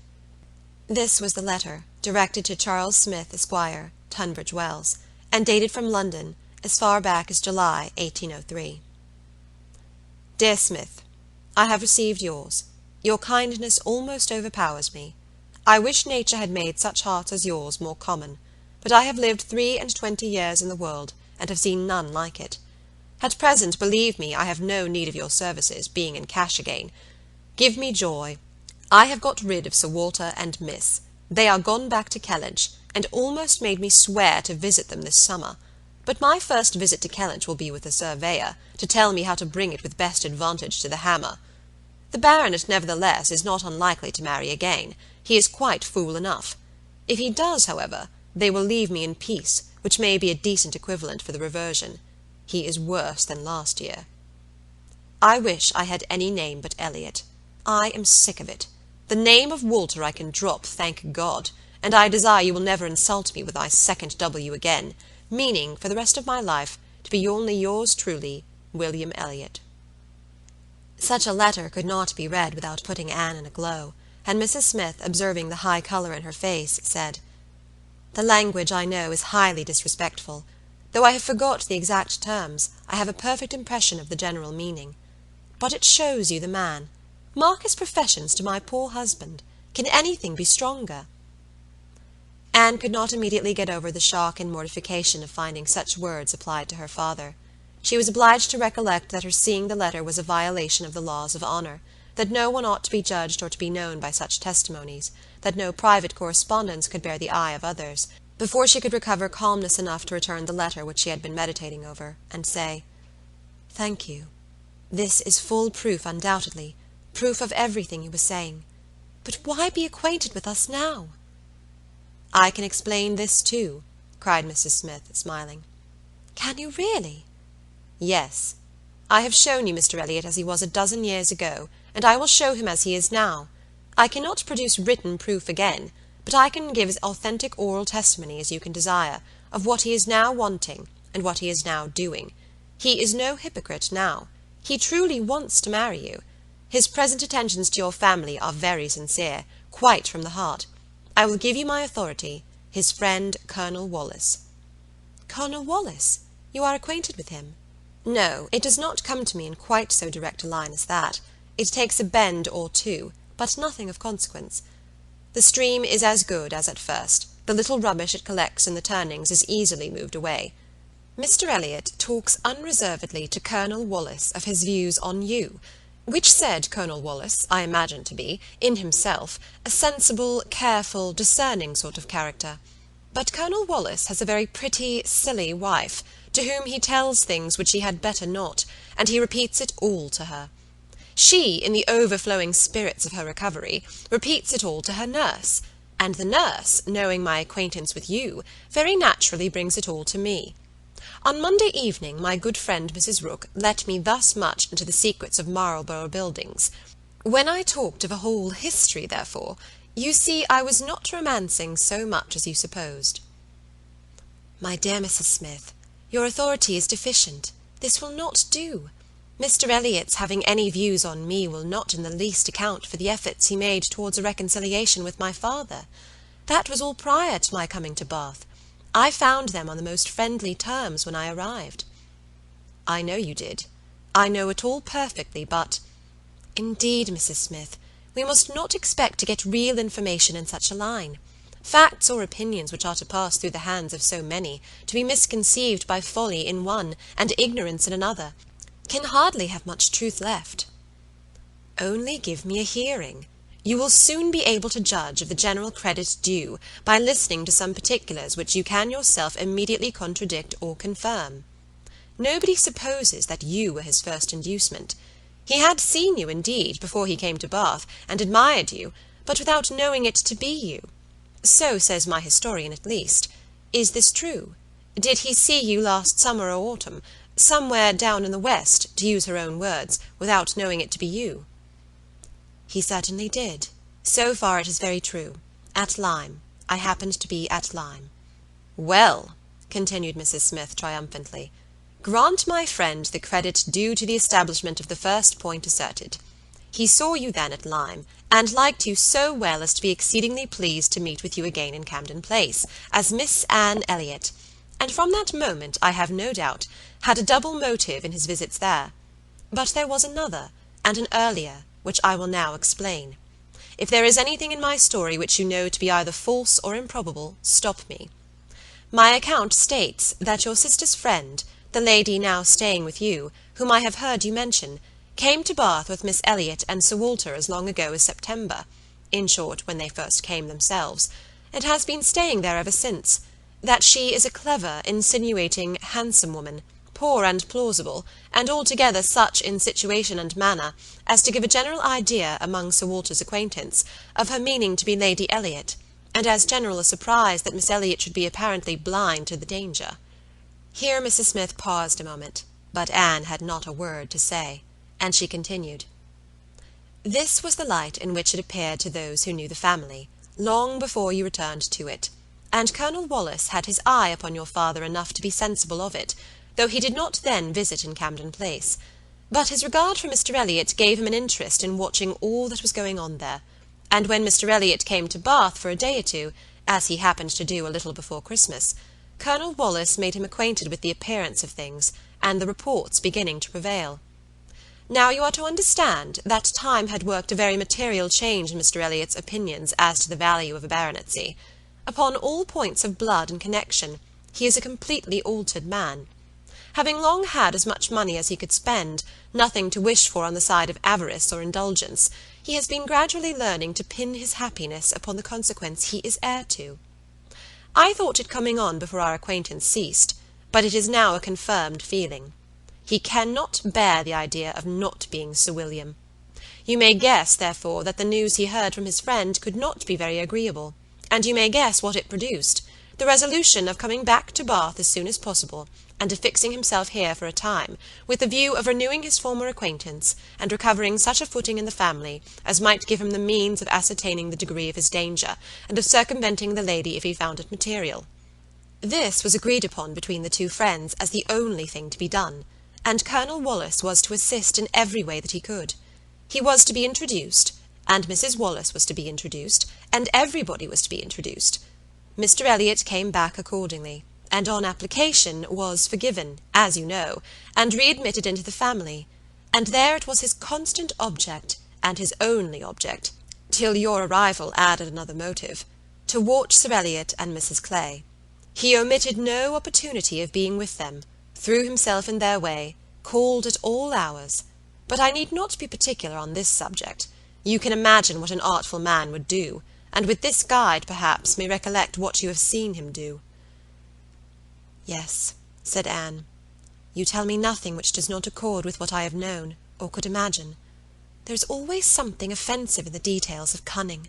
This was the letter, directed to Charles Smith, Esquire, Tunbridge Wells, and dated from London as far back as July, 1803. "Dear Smith, I have received yours. Your kindness almost overpowers me. I wish nature had made such hearts as yours more common, but I have lived 23 years in the world, and have seen none like it. At present, believe me, I have no need of your services, being in cash again. Give me joy. I have got rid of Sir Walter and Miss. They are gone back to Kellynch, and almost made me swear to visit them this summer. But my first visit to Kellynch will be with a surveyor, to tell me how to bring it with best advantage to the hammer. The baronet, nevertheless, is not unlikely to marry again. He is quite fool enough. If he does, however, they will leave me in peace, which may be a decent equivalent for the reversion. He is worse than last year. I wish I had any name but Elliott. I am sick of it. The name of Walter I can drop, thank God, and I desire you will never insult me with my second W again, meaning, for the rest of my life, to be only yours truly, William Elliott." Such a letter could not be read without putting Anne in a glow, and Mrs. Smith, observing the high colour in her face, said, "The language, I know, is highly disrespectful. Though I have forgot the exact terms, I have a perfect impression of the general meaning. But it shows you the man. Mark his professions to my poor husband. Can anything be stronger?" Anne could not immediately get over the shock and mortification of finding such words applied to her father. She was obliged to recollect that her seeing the letter was a violation of the laws of honour, that no one ought to be judged or to be known by such testimonies, that no private correspondence could bear the eye of others, before she could recover calmness enough to return the letter which she had been meditating over, and say, "Thank you. This is full proof, undoubtedly, proof of everything you were saying. But why be acquainted with us now?" "I can explain this too," cried Mrs. Smith, smiling. "Can you really?" "Yes. I have shown you Mr. Elliott as he was a dozen years ago, and I will show him as he is now. I cannot produce written proof again, but I can give as authentic oral testimony as you can desire, of what he is now wanting, and what he is now doing. He is no hypocrite now. He truly wants to marry you. His present attentions to your family are very sincere, quite from the heart. I will give you my authority, his friend Colonel Wallis." "Colonel Wallis? You are acquainted with him?" "No, it does not come to me in quite so direct a line as that. It takes a bend or two, but nothing of consequence. The stream is as good as at first. The little rubbish it collects in the turnings is easily moved away. Mr. Elliott talks unreservedly to Colonel Wallis of his views on you, which said Colonel Wallis, I imagine to be, in himself, a sensible, careful, discerning sort of character. But Colonel Wallis has a very pretty, silly wife, to whom he tells things which he had better not, and he repeats it all to her. She, in the overflowing spirits of her recovery, repeats it all to her nurse, and the nurse, knowing my acquaintance with you, very naturally brings it all to me. On Monday evening my good friend Mrs. Rook let me thus much into the secrets of Marlborough Buildings. When I talked of a whole history, therefore, you see I was not romancing so much as you supposed." "My dear Mrs. Smith, your authority is deficient. This will not do. Mr. Elliott's having any views on me will not in the least account for the efforts he made towards a reconciliation with my father. That was all prior to my coming to Bath. I found them on the most friendly terms when I arrived." "I know you did. I know it all perfectly, but—" "Indeed, Mrs. Smith, we must not expect to get real information in such a line. Facts or opinions which are to pass through the hands of so many, to be misconceived by folly in one, and ignorance in another, can hardly have much truth left." "Only give me a hearing. You will soon be able to judge of the general credit due, by listening to some particulars which you can yourself immediately contradict or confirm. Nobody supposes that you were his first inducement. He had seen you, indeed, before he came to Bath, and admired you, but without knowing it to be you. So says my historian, at least. Is this true? Did he see you last summer or autumn, somewhere down in the west, to use her own words, without knowing it to be you?" "He certainly did. So far it is very true. At Lyme. I happened to be at Lyme." "Well," continued Mrs. Smith triumphantly, "grant my friend the credit due to the establishment of the first point asserted. He saw you then at Lyme, and liked you so well as to be exceedingly pleased to meet with you again in Camden Place, as Miss Anne Elliott, and from that moment, I have no doubt, had a double motive in his visits there. But there was another, and an earlier, which I will now explain. If there is anything in my story which you know to be either false or improbable, stop me. My account states that your sister's friend, the lady now staying with you, whom I have heard you mention, came to Bath with Miss Elliott and Sir Walter as long ago as September, in short, when they first came themselves, and has been staying there ever since, that she is a clever, insinuating, handsome woman, poor and plausible, and altogether such in situation and manner as to give a general idea among Sir Walter's acquaintance of her meaning to be Lady Elliott, and as general a surprise that Miss Elliott should be apparently blind to the danger." Here Mrs. Smith paused a moment, but Anne had not a word to say, and she continued, "This was the light in which it appeared to those who knew the family, long before you returned to it, and Colonel Wallis had his eye upon your father enough to be sensible of it, though he did not then visit in Camden Place. But his regard for Mr. Elliott gave him an interest in watching all that was going on there, and when Mr. Elliott came to Bath for a day or two, as he happened to do a little before Christmas, Colonel Wallis made him acquainted with the appearance of things, and the reports beginning to prevail. Now you are to understand that time had worked a very material change in Mr. Elliott's opinions as to the value of a baronetcy. Upon all points of blood and connection, he is a completely altered man. Having long had as much money as he could spend, nothing to wish for on the side of avarice or indulgence, he has been gradually learning to pin his happiness upon the consequence he is heir to. I thought it coming on before our acquaintance ceased, but it is now a confirmed feeling. He cannot bear the idea of not being Sir William. You may guess, therefore, that the news he heard from his friend could not be very agreeable, and you may guess what it produced, the resolution of coming back to Bath as soon as possible, and of fixing himself here for a time, with the view of renewing his former acquaintance, and recovering such a footing in the family as might give him the means of ascertaining the degree of his danger, and of circumventing the lady if he found it material. This was agreed upon between the two friends as the only thing to be done, and Colonel Wallis was to assist in every way that he could. He was to be introduced, and Mrs. Wallis was to be introduced, and everybody was to be introduced. Mr. Elliott came back accordingly, and on application was forgiven, as you know, and readmitted into the family, and there it was his constant object, and his only object, till your arrival added another motive, to watch Sir Elliott and Mrs. Clay. He omitted no opportunity of being with them, threw himself in their way, called at all hours. But I need not be particular on this subject. You can imagine what an artful man would do, and with this guide, perhaps, may recollect what you have seen him do." "Yes," said Anne, "you tell me nothing which does not accord with what I have known, or could imagine. There is always something offensive in the details of cunning.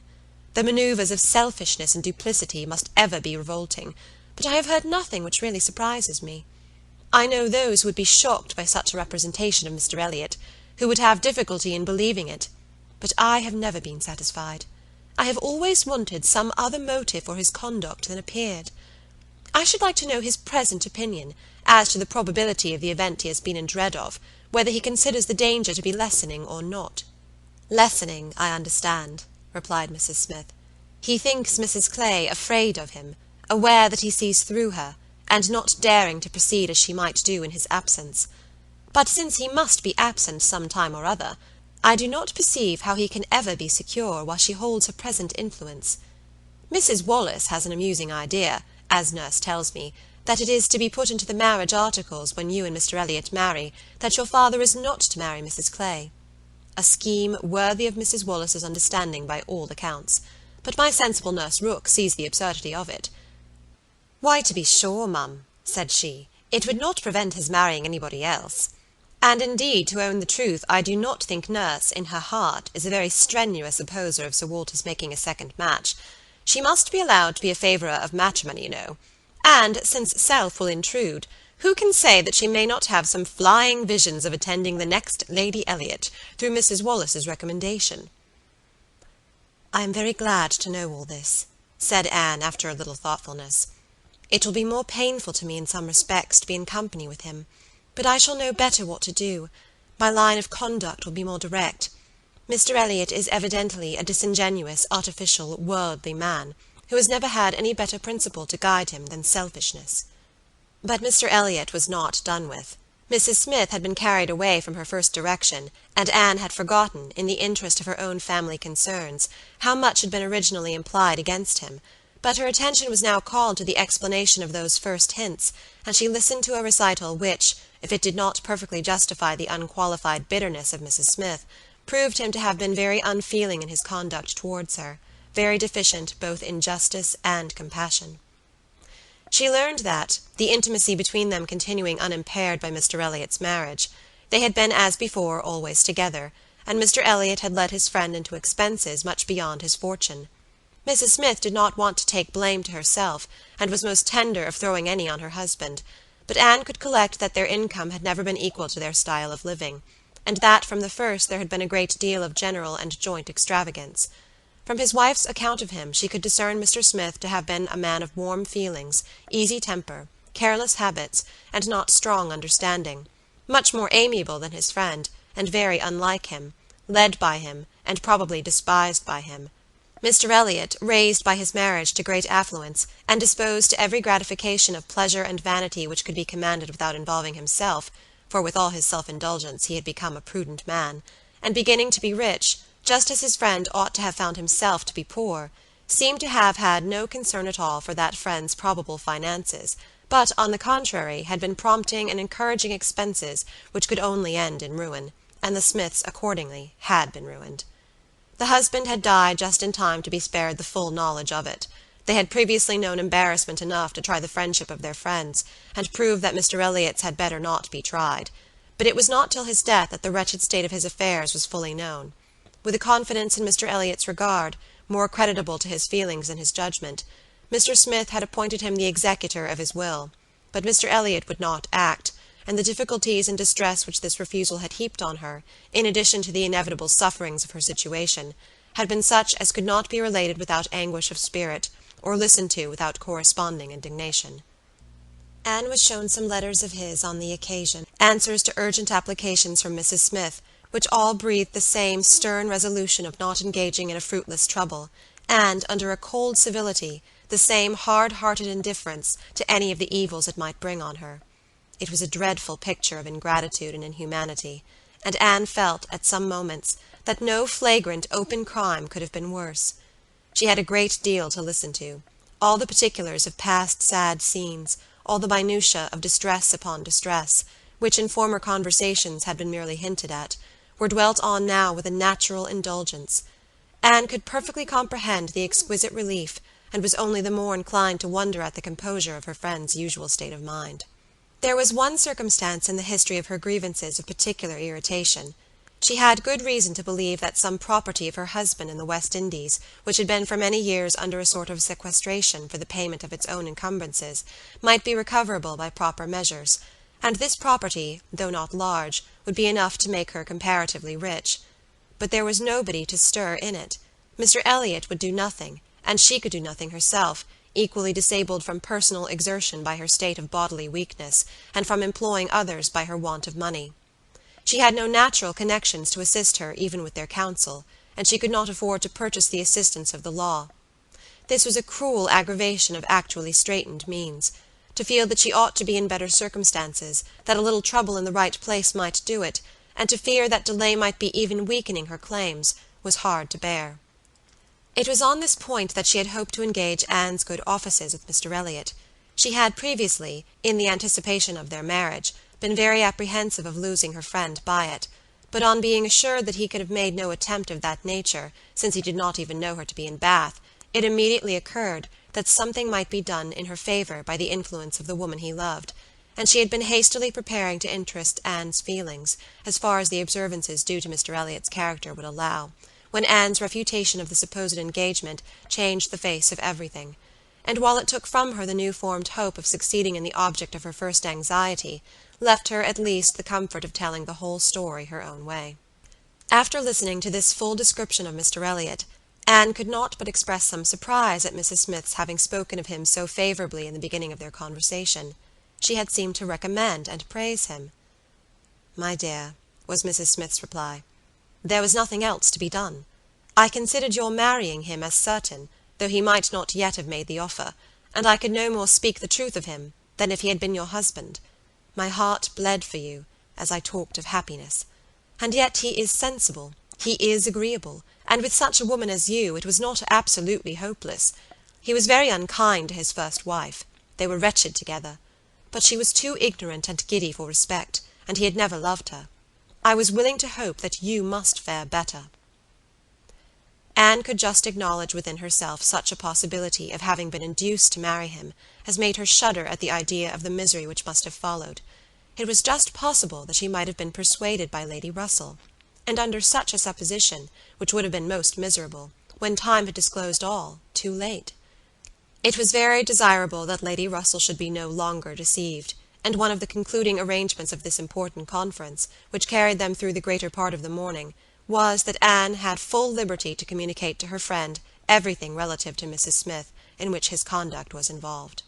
The manoeuvres of selfishness and duplicity must ever be revolting, but I have heard nothing which really surprises me. I know those who would be shocked by such a representation of Mr. Elliott, who would have difficulty in believing it, but I have never been satisfied. I have always wanted some other motive for his conduct than appeared. I should like to know his present opinion as to the probability of the event he has been in dread of, whether he considers the danger to be lessening or not." "Lessening, I understand," replied Mrs. Smith. "He thinks Mrs. Clay afraid of him, aware that he sees through her, and not daring to proceed as she might do in his absence. But since he must be absent some time or other, I do not perceive how he can ever be secure while she holds her present influence. Mrs. Wallis has an amusing idea, as nurse tells me, that it is to be put into the marriage articles when you and Mr. Elliott marry, that your father is not to marry Mrs. Clay. A scheme worthy of Mrs. Wallis's understanding by all accounts, but my sensible nurse Rooke sees the absurdity of it. "Why, to be sure, mum," said she, "it would not prevent his marrying anybody else. And indeed, to own the truth, I do not think nurse, in her heart, is a very strenuous opposer of Sir Walter's making a second match. She must be allowed to be a favourer of matrimony, you know, And, since self will intrude, who can say that she may not have some flying visions of attending the next Lady Elliott, through Mrs. Wallace's recommendation?" "I am very glad to know all this," said Anne, after a little thoughtfulness. "It will be more painful to me in some respects to be in company with him, but I shall know better what to do. My line of conduct will be more direct. Mr. Elliott is evidently a disingenuous, artificial, worldly man, who has never had any better principle to guide him than selfishness." But Mr. Elliott was not done with. Mrs. Smith had been carried away from her first direction, and Anne had forgotten, in the interest of her own family concerns, how much had been originally implied against him, but her attention was now called to the explanation of those first hints, and she listened to a recital which, if it did not perfectly justify the unqualified bitterness of Mrs. Smith, proved him to have been very unfeeling in his conduct towards her, very deficient both in justice and compassion. She learned that, the intimacy between them continuing unimpaired by Mr. Elliott's marriage, they had been as before always together, and Mr. Elliott had led his friend into expenses much beyond his fortune. Mrs. Smith did not want to take blame to herself, and was most tender of throwing any on her husband, but Anne could collect that their income had never been equal to their style of living, and that from the first there had been a great deal of general and joint extravagance. From his wife's account of him she could discern Mr. Smith to have been a man of warm feelings, easy temper, careless habits, and not strong understanding, much more amiable than his friend, and very unlike him, led by him, and probably despised by him. Mr. Elliott, raised by his marriage to great affluence, and disposed to every gratification of pleasure and vanity which could be commanded without involving himself, for with all his self-indulgence he had become a prudent man, and beginning to be rich, just as his friend ought to have found himself to be poor, seemed to have had no concern at all for that friend's probable finances, but, on the contrary, had been prompting and encouraging expenses which could only end in ruin, and the Smiths accordingly had been ruined. The husband had died just in time to be spared the full knowledge of it. They had previously known embarrassment enough to try the friendship of their friends, and prove that Mr. Elliott's had better not be tried. But it was not till his death that the wretched state of his affairs was fully known. With a confidence in Mr. Elliott's regard, more creditable to his feelings than his judgment, Mr. Smith had appointed him the executor of his will, but Mr. Elliott would not act, and the difficulties and distress which this refusal had heaped on her, in addition to the inevitable sufferings of her situation, had been such as could not be related without anguish of spirit, or listened to without corresponding indignation. Anne was shown some letters of his on the occasion, answers to urgent applications from Mrs. Smith, which all breathed the same stern resolution of not engaging in a fruitless trouble, and, under a cold civility, the same hard-hearted indifference to any of the evils it might bring on her. It was a dreadful picture of ingratitude and inhumanity, and Anne felt, at some moments, that no flagrant, open crime could have been worse. She had a great deal to listen to, all the particulars of past sad scenes, all the minutiae of distress upon distress, which in former conversations had been merely hinted at, were dwelt on now with a natural indulgence. Anne could perfectly comprehend the exquisite relief, and was only the more inclined to wonder at the composure of her friend's usual state of mind. There was one circumstance in the history of her grievances of particular irritation. She had good reason to believe that some property of her husband in the West Indies, which had been for many years under a sort of sequestration for the payment of its own encumbrances, might be recoverable by proper measures, and this property, though not large, would be enough to make her comparatively rich. But there was nobody to stir in it. Mr. Elliott would do nothing, and she could do nothing herself, equally disabled from personal exertion by her state of bodily weakness, and from employing others by her want of money. She had no natural connections to assist her even with their counsel, and she could not afford to purchase the assistance of the law. This was a cruel aggravation of actually straitened means. To feel that she ought to be in better circumstances, that a little trouble in the right place might do it, and to fear that delay might be even weakening her claims, was hard to bear. It was on this point that she had hoped to engage Anne's good offices with Mr. Elliott. She had previously, in the anticipation of their marriage, been very apprehensive of losing her friend by it, but on being assured that he could have made no attempt of that nature, since he did not even know her to be in Bath, it immediately occurred that something might be done in her favour by the influence of the woman he loved, and she had been hastily preparing to interest Anne's feelings, as far as the observances due to Mr. Elliott's character would allow, when Anne's refutation of the supposed engagement changed the face of everything. and while it took from her the new-formed hope of succeeding in the object of her first anxiety, left her at least the comfort of telling the whole story her own way. After listening to this full description of Mr. Elliott, Anne could not but express some surprise at Mrs. Smith's having spoken of him so favourably in the beginning of their conversation. She had seemed to recommend and praise him. "My dear," was Mrs. Smith's reply, "there was nothing else to be done. I considered your marrying him as certain, though he might not yet have made the offer, and I could no more speak the truth of him than if he had been your husband. My heart bled for you, as I talked of happiness. And yet he is sensible, he is agreeable, and with such a woman as you, it was not absolutely hopeless. He was very unkind to his first wife. They were wretched together. But she was too ignorant and giddy for respect, and he had never loved her. I was willing to hope that you must fare better." Anne could just acknowledge within herself such a possibility of having been induced to marry him as made her shudder at the idea of the misery which must have followed. It was just possible that she might have been persuaded by Lady Russell, and under such a supposition, which would have been most miserable, when time had disclosed all, too late. It was very desirable that Lady Russell should be no longer deceived, and one of the concluding arrangements of this important conference, which carried them through the greater part of the morning, was that Anne had full liberty to communicate to her friend everything relative to Mrs. Smith in which his conduct was involved.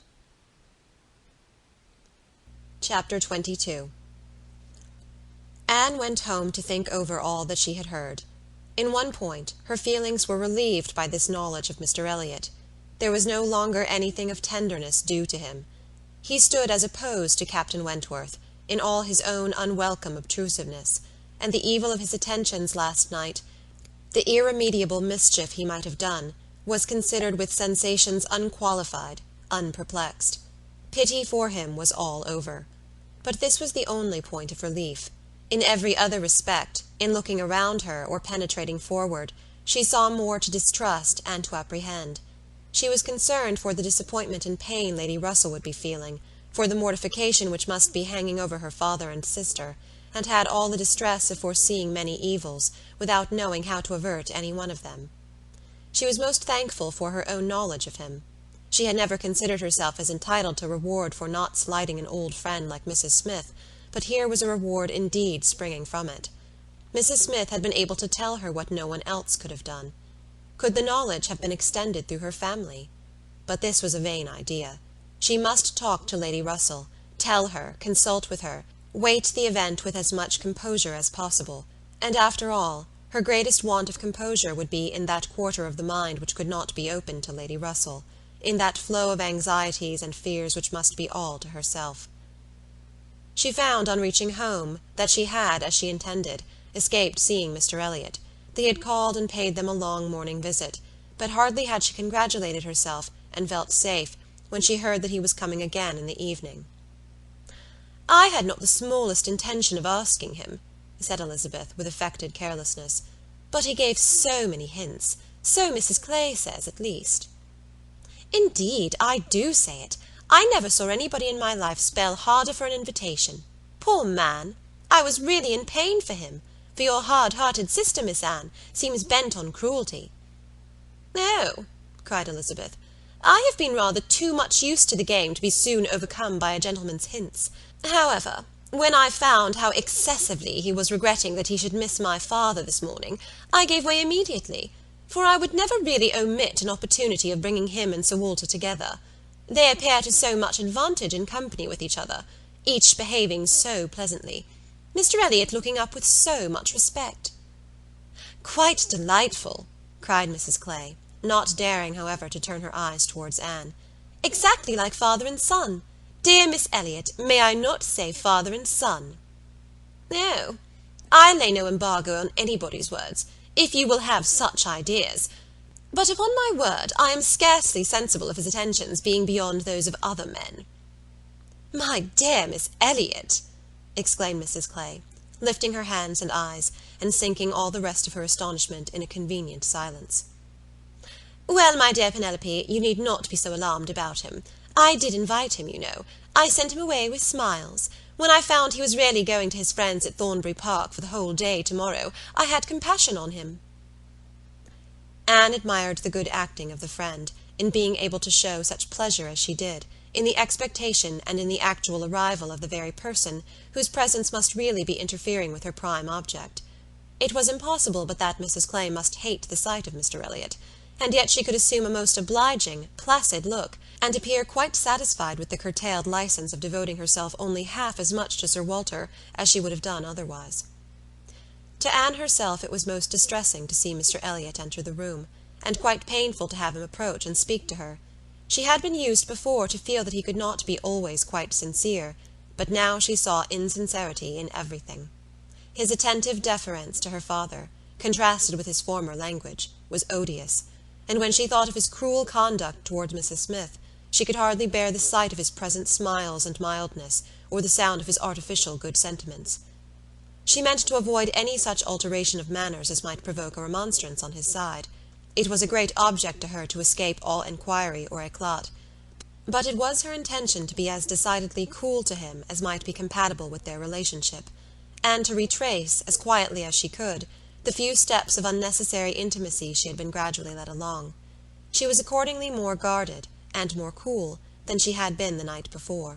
Chapter 22. Anne went home to think over all that she had heard. In one point, her feelings were relieved by this knowledge of Mr. Elliott. There was no longer anything of tenderness due to him. He stood as opposed to Captain Wentworth, in all his own unwelcome obtrusiveness, and the evil of his attentions last night, the irremediable mischief he might have done, was considered with sensations unqualified, unperplexed. Pity for him was all over. But this was the only point of relief. In every other respect, in looking around her or penetrating forward, she saw more to distrust and to apprehend. She was concerned for the disappointment and pain Lady Russell would be feeling, for the mortification which must be hanging over her father and sister, and had all the distress of foreseeing many evils, without knowing how to avert any one of them. She was most thankful for her own knowledge of him. She had never considered herself as entitled to reward for not slighting an old friend like Mrs. Smith, but here was a reward indeed springing from it. Mrs. Smith had been able to tell her what no one else could have done. Could the knowledge have been extended through her family? But this was a vain idea. She must talk to Lady Russell, tell her, consult with her, wait the event with as much composure as possible, and after all, her greatest want of composure would be in that quarter of the mind which could not be open to Lady Russell, in that flow of anxieties and fears which must be all to herself. She found, on reaching home, that she had, as she intended, escaped seeing Mr. Elliott. They had called and paid them a long morning visit, but hardly had she congratulated herself and felt safe when she heard that he was coming again in the evening. "I had not the smallest intention of asking him," said Elizabeth, with affected carelessness, "but he gave so many hints, so Mrs. Clay says, at least." "Indeed, I do say it. I never saw anybody in my life spell harder for an invitation. Poor man! I was really in pain for him, for your hard-hearted sister, Miss Anne, seems bent on cruelty." "Oh," cried Elizabeth, "I have been rather too much used to the game to be soon overcome by a gentleman's hints. However, when I found how excessively he was regretting that he should miss my father this morning, I gave way immediately, for I would never really omit an opportunity of bringing him and Sir Walter together. They appear to so much advantage in company with each other, each behaving so pleasantly, Mr. Elliott looking up with so much respect." "Quite delightful," cried Mrs. Clay, not daring, however, to turn her eyes towards Anne. "Exactly like father and son. Dear Miss Elliott, may I not say father and son?" "Oh, I lay no embargo on anybody's words, if you will have such ideas. But upon my word, I am scarcely sensible of his attentions being beyond those of other men." "My dear Miss Elliott!" exclaimed Mrs. Clay, lifting her hands and eyes, and sinking all the rest of her astonishment in a convenient silence. "Well, my dear Penelope, you need not be so alarmed about him. I did invite him, you know. I sent him away with smiles. When I found he was really going to his friends at Thornbury Park for the whole day tomorrow, I had compassion on him." Anne admired the good acting of the friend, in being able to show such pleasure as she did, in the expectation and in the actual arrival of the very person whose presence must really be interfering with her prime object. It was impossible but that Mrs. Clay must hate the sight of Mr. Elliott, and yet she could assume a most obliging, placid look, and appear quite satisfied with the curtailed licence of devoting herself only half as much to Sir Walter as she would have done otherwise. To Anne herself it was most distressing to see Mr. Elliott enter the room, and quite painful to have him approach and speak to her. She had been used before to feel that he could not be always quite sincere, but now she saw insincerity in everything. His attentive deference to her father, contrasted with his former language, was odious, and when she thought of his cruel conduct towards Mrs. Smith, she could hardly bear the sight of his present smiles and mildness, or the sound of his artificial good sentiments. She meant to avoid any such alteration of manners as might provoke a remonstrance on his side. It was a great object to her to escape all enquiry or éclat, but it was her intention to be as decidedly cool to him as might be compatible with their relationship, and to retrace, as quietly as she could, the few steps of unnecessary intimacy she had been gradually led along. She was accordingly more guarded, and more cool, than she had been the night before.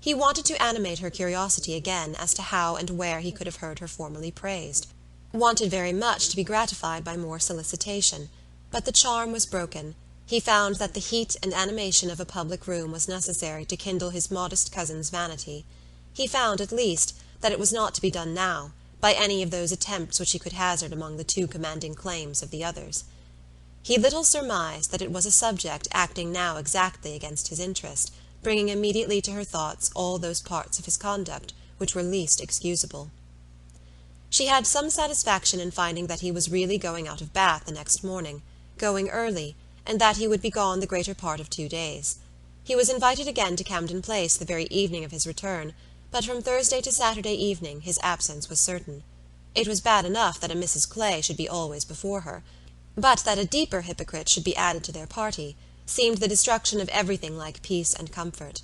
He wanted to animate her curiosity again as to how and where he could have heard her formerly praised, wanted very much to be gratified by more solicitation, but the charm was broken. He found that the heat and animation of a public room was necessary to kindle his modest cousin's vanity. He found, at least, that it was not to be done now, by any of those attempts which he could hazard among the too commanding claims of the others. He little surmised that it was a subject acting now exactly against his interest, bringing immediately to her thoughts all those parts of his conduct which were least excusable. She had some satisfaction in finding that he was really going out of Bath the next morning, going early, and that he would be gone the greater part of 2 days. He was invited again to Camden Place the very evening of his return, but from Thursday to Saturday evening his absence was certain. It was bad enough that a Mrs. Clay should be always before her, but that a deeper hypocrite should be added to their party seemed the destruction of everything like peace and comfort.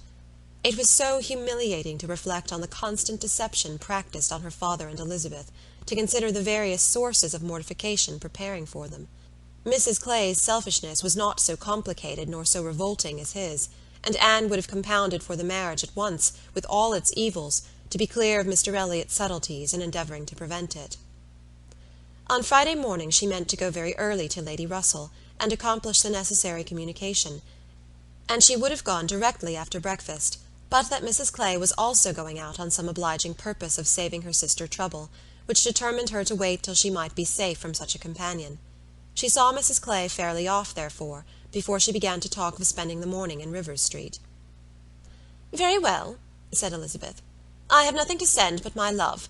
It was so humiliating to reflect on the constant deception practised on her father and Elizabeth, to consider the various sources of mortification preparing for them. Mrs. Clay's selfishness was not so complicated nor so revolting as his, and Anne would have compounded for the marriage at once, with all its evils, to be clear of Mr. Elliott's subtleties in endeavouring to prevent it. On Friday morning she meant to go very early to Lady Russell, and accomplish the necessary communication, and she would have gone directly after breakfast, but that Mrs. Clay was also going out on some obliging purpose of saving her sister trouble, which determined her to wait till she might be safe from such a companion. She saw Mrs. Clay fairly off, therefore, before she began to talk of spending the morning in Rivers Street. "Very well," said Elizabeth. "I have nothing to send but my love.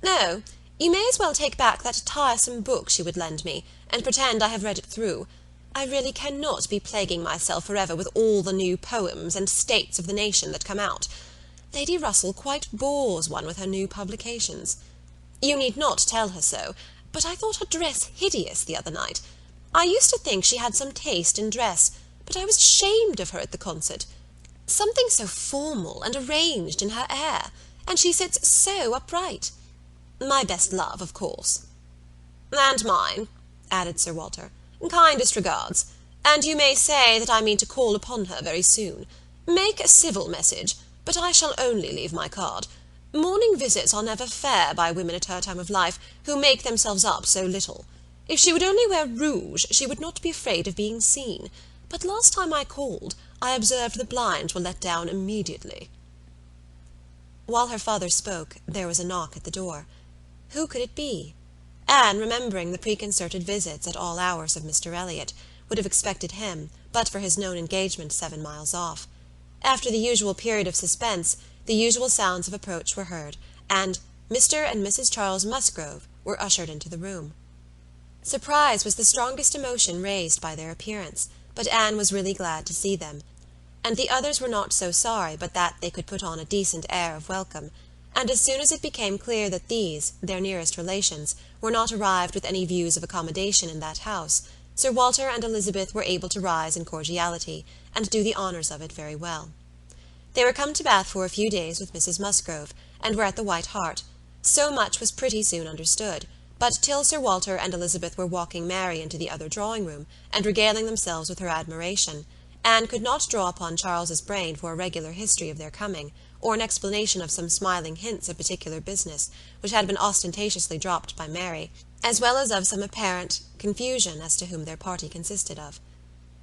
No, you may as well take back that tiresome book she would lend me, and pretend I have read it through. I really cannot be plaguing myself forever with all the new poems and states of the nation that come out. Lady Russell quite bores one with her new publications. You need not tell her so, but I thought her dress hideous the other night. I used to think she had some taste in dress, but I was ashamed of her at the concert. Something so formal and arranged in her air, and she sits so upright. My best love, of course." "And mine," added Sir Walter. "Kindest regards, and you may say that I mean to call upon her very soon. Make a civil message, but I shall only leave my card. Morning visits are never fair by women at her time of life, who make themselves up so little. If she would only wear rouge, she would not be afraid of being seen. But last time I called, I observed the blinds were let down immediately." While her father spoke, there was a knock at the door. Who could it be? Anne, remembering the preconcerted visits at all hours of Mr. Elliott, would have expected him, but for his known engagement 7 miles off. After the usual period of suspense, the usual sounds of approach were heard, and Mr. and Mrs. Charles Musgrove were ushered into the room. Surprise was the strongest emotion raised by their appearance, but Anne was really glad to see them, and the others were not so sorry but that they could put on a decent air of welcome, and as soon as it became clear that these, their nearest relations, were not arrived with any views of accommodation in that house, Sir Walter and Elizabeth were able to rise in cordiality, and do the honours of it very well. They were come to Bath for a few days with Mrs. Musgrove, and were at the White Hart. So much was pretty soon understood, but till Sir Walter and Elizabeth were walking Mary into the other drawing-room, and regaling themselves with her admiration, Anne could not draw upon Charles's brain for a regular history of their coming, or an explanation of some smiling hints of particular business, which had been ostentatiously dropped by Mary, as well as of some apparent confusion as to whom their party consisted of.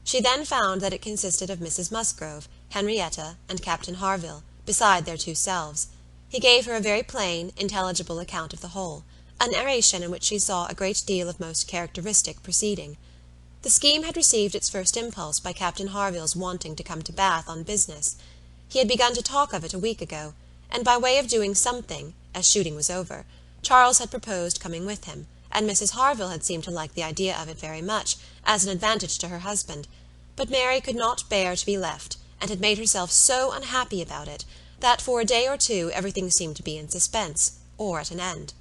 She then found that it consisted of Mrs. Musgrove, Henrietta, and Captain Harville, beside their two selves. He gave her a very plain, intelligible account of the whole, a narration in which she saw a great deal of most characteristic proceeding. The scheme had received its first impulse by Captain Harville's wanting to come to Bath on business. He had begun to talk of it a week ago, and by way of doing something, as shooting was over, Charles had proposed coming with him, and Mrs. Harville had seemed to like the idea of it very much, as an advantage to her husband, but Mary could not bear to be left, and had made herself so unhappy about it, that for a day or two everything seemed to be in suspense, or at an end.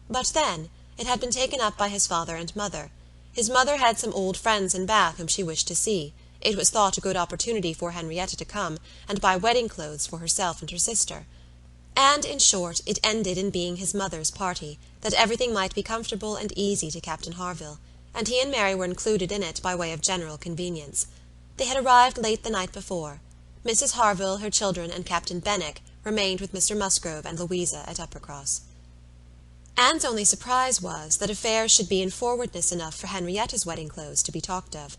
But then, it had been taken up by his father and mother. His mother had some old friends in Bath whom she wished to see. It was thought a good opportunity for Henrietta to come, and buy wedding clothes for herself and her sister. And, in short, it ended in being his mother's party, that everything might be comfortable and easy to Captain Harville, and he and Mary were included in it by way of general convenience. They had arrived late the night before. Mrs. Harville, her children, and Captain Benwick remained with Mr. Musgrove and Louisa at Uppercross. Anne's only surprise was that affairs should be in forwardness enough for Henrietta's wedding clothes to be talked of.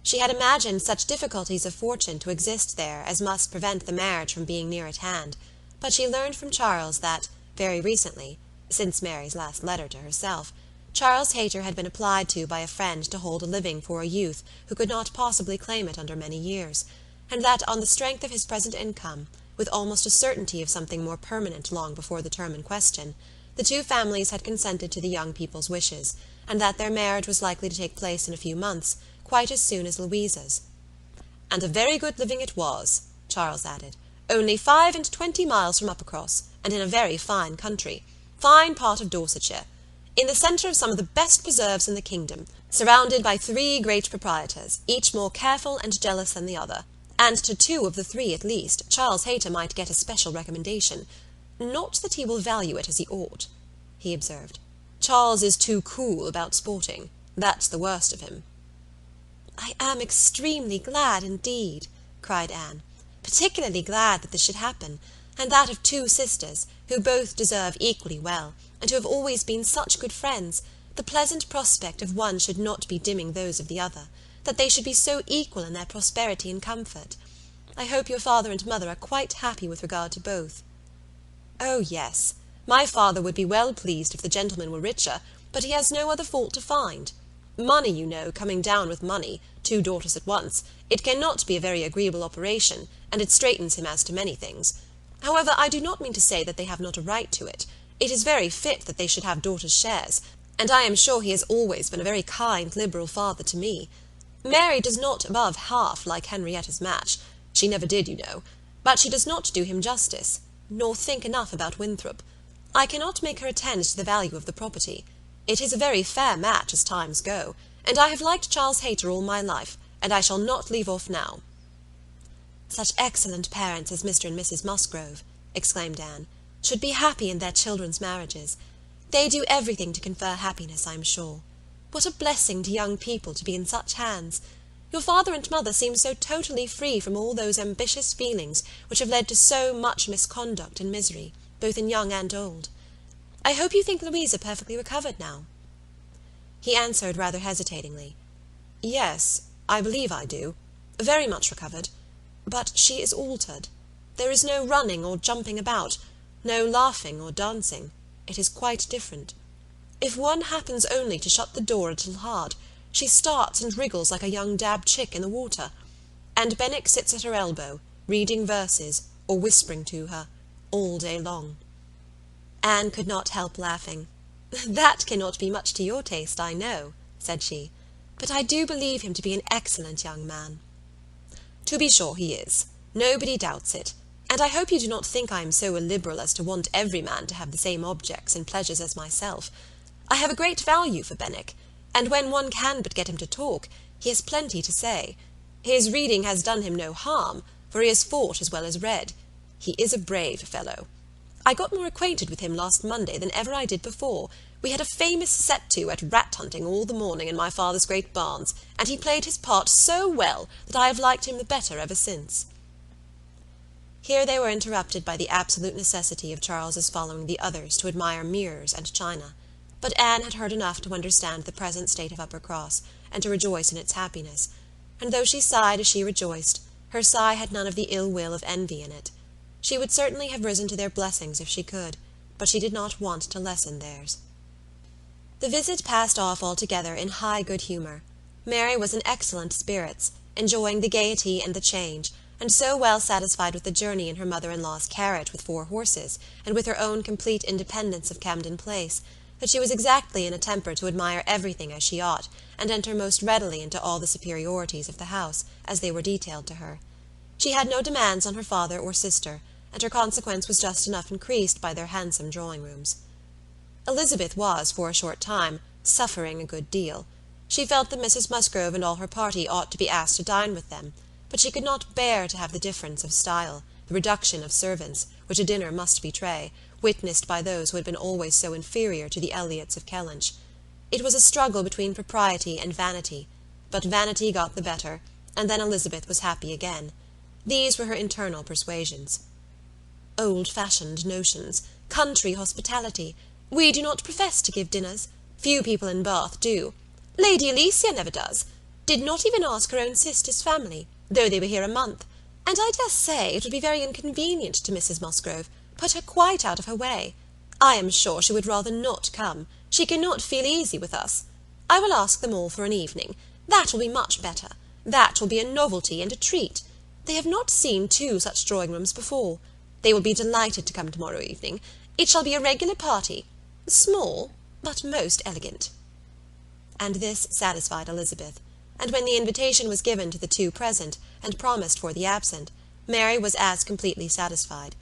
She had imagined such difficulties of fortune to exist there as must prevent the marriage from being near at hand, but she learned from Charles that, very recently, since Mary's last letter to herself, Charles Hayter had been applied to by a friend to hold a living for a youth who could not possibly claim it under many years, and that on the strength of his present income, with almost a certainty of something more permanent long before the term in question, the two families had consented to the young people's wishes, and that their marriage was likely to take place in a few months, quite as soon as Louisa's. "And a very good living it was," Charles added, "only 25 miles from Uppercross, and in a very fine country, fine part of Dorsetshire, in the centre of some of the best preserves in the kingdom, surrounded by 3 great proprietors, each more careful and jealous than the other, and to 2 of the 3 at least Charles Hayter might get a special recommendation. Not that he will value it as he ought," he observed. "Charles is too cool about sporting. That's the worst of him." "I am extremely glad indeed," cried Anne, "particularly glad that this should happen, and that of 2 sisters, who both deserve equally well, and who have always been such good friends. The pleasant prospect of one should not be dimming those of the other, that they should be so equal in their prosperity and comfort. I hope your father and mother are quite happy with regard to both." "Oh, yes. My father would be well pleased if the gentleman were richer, but he has no other fault to find. Money, you know, coming down with money, 2 daughters at once, it cannot be a very agreeable operation, and it straightens him as to many things. However, I do not mean to say that they have not a right to it. It is very fit that they should have daughters' shares, and I am sure he has always been a very kind, liberal father to me. Mary does not above half like Henrietta's match. She never did, you know. But she does not do him justice, nor think enough about Winthrop. I cannot make her attend to the value of the property. It is a very fair match as times go, and I have liked Charles Hayter all my life, and I shall not leave off now." "Such excellent parents as Mr. and Mrs. Musgrove," exclaimed Anne, "should be happy in their children's marriages. They do everything to confer happiness, I am sure. What a blessing to young people to be in such hands! Your father and mother seem so totally free from all those ambitious feelings which have led to so much misconduct and misery, both in young and old. I hope you think Louisa perfectly recovered now?" He answered rather hesitatingly, "Yes, I believe I do. Very much recovered. But she is altered. There is no running or jumping about, no laughing or dancing. It is quite different. If one happens only to shut the door a little hard, she starts and wriggles like a young dab chick in the water. And Benwick sits at her elbow, reading verses, or whispering to her, all day long." Anne could not help laughing. "That cannot be much to your taste, I know," said she, "but I do believe him to be an excellent young man." "To be sure he is. Nobody doubts it. And I hope you do not think I am so illiberal as to want every man to have the same objects and pleasures as myself. I have a great value for Benwick, and when one can but get him to talk, he has plenty to say. His reading has done him no harm, for he has fought as well as read. He is a brave fellow. I got more acquainted with him last Monday than ever I did before. We had a famous set-to at rat-hunting all the morning in my father's great barns, and he played his part so well that I have liked him the better ever since." Here they were interrupted by the absolute necessity of Charles's following the others to admire mirrors and china. But Anne had heard enough to understand the present state of Uppercross, and to rejoice in its happiness, and though she sighed as she rejoiced, her sigh had none of the ill will of envy in it. She would certainly have risen to their blessings if she could, but she did not want to lessen theirs. The visit passed off altogether in high good humour. Mary was in excellent spirits, enjoying the gaiety and the change, and so well satisfied with the journey in her mother-in-law's carriage with 4 horses, and with her own complete independence of Camden Place, that she was exactly in a temper to admire everything as she ought, and enter most readily into all the superiorities of the house, as they were detailed to her. She had no demands on her father or sister, and her consequence was just enough increased by their handsome drawing-rooms. Elizabeth was, for a short time, suffering a good deal. She felt that Mrs. Musgrove and all her party ought to be asked to dine with them, but she could not bear to have the difference of style, the reduction of servants, which a dinner must betray, witnessed by those who had been always so inferior to the Elliotts of Kellynch. It was a struggle between propriety and vanity, but vanity got the better, and then Elizabeth was happy again. These were her internal persuasions. "Old-fashioned notions, country hospitality. We do not profess to give dinners. Few people in Bath do. Lady Alicia never does. Did not even ask her own sister's family, though they were here a month, and I dare say it would be very inconvenient to Mrs. Musgrove, put her quite out of her way. I am sure she would rather not come. She cannot feel easy with us. I will ask them all for an evening. That will be much better. That will be a novelty and a treat. They have not seen 2 such drawing-rooms before. They will be delighted to come tomorrow evening. It shall be a regular party. Small, but most elegant." And this satisfied Elizabeth, and when the invitation was given to the 2 present, and promised for the absent, Mary was as completely satisfied.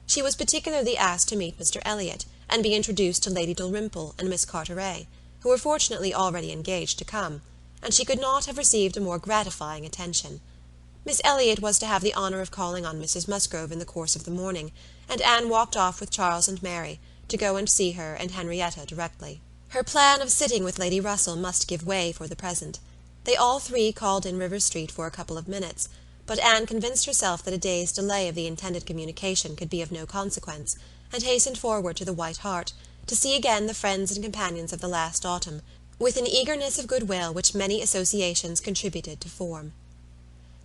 She was particularly asked to meet Mr. Elliott, and be introduced to Lady Dalrymple and Miss Carteret, who were fortunately already engaged to come, and she could not have received a more gratifying attention. Miss Elliott was to have the honour of calling on Mrs. Musgrove in the course of the morning, and Anne walked off with Charles and Mary, to go and see her and Henrietta directly. Her plan of sitting with Lady Russell must give way for the present. They all 3 called in Rivers Street for a couple of minutes, but Anne convinced herself that a day's delay of the intended communication could be of no consequence, and hastened forward to the White Hart, to see again the friends and companions of the last autumn, with an eagerness of goodwill which many associations contributed to form.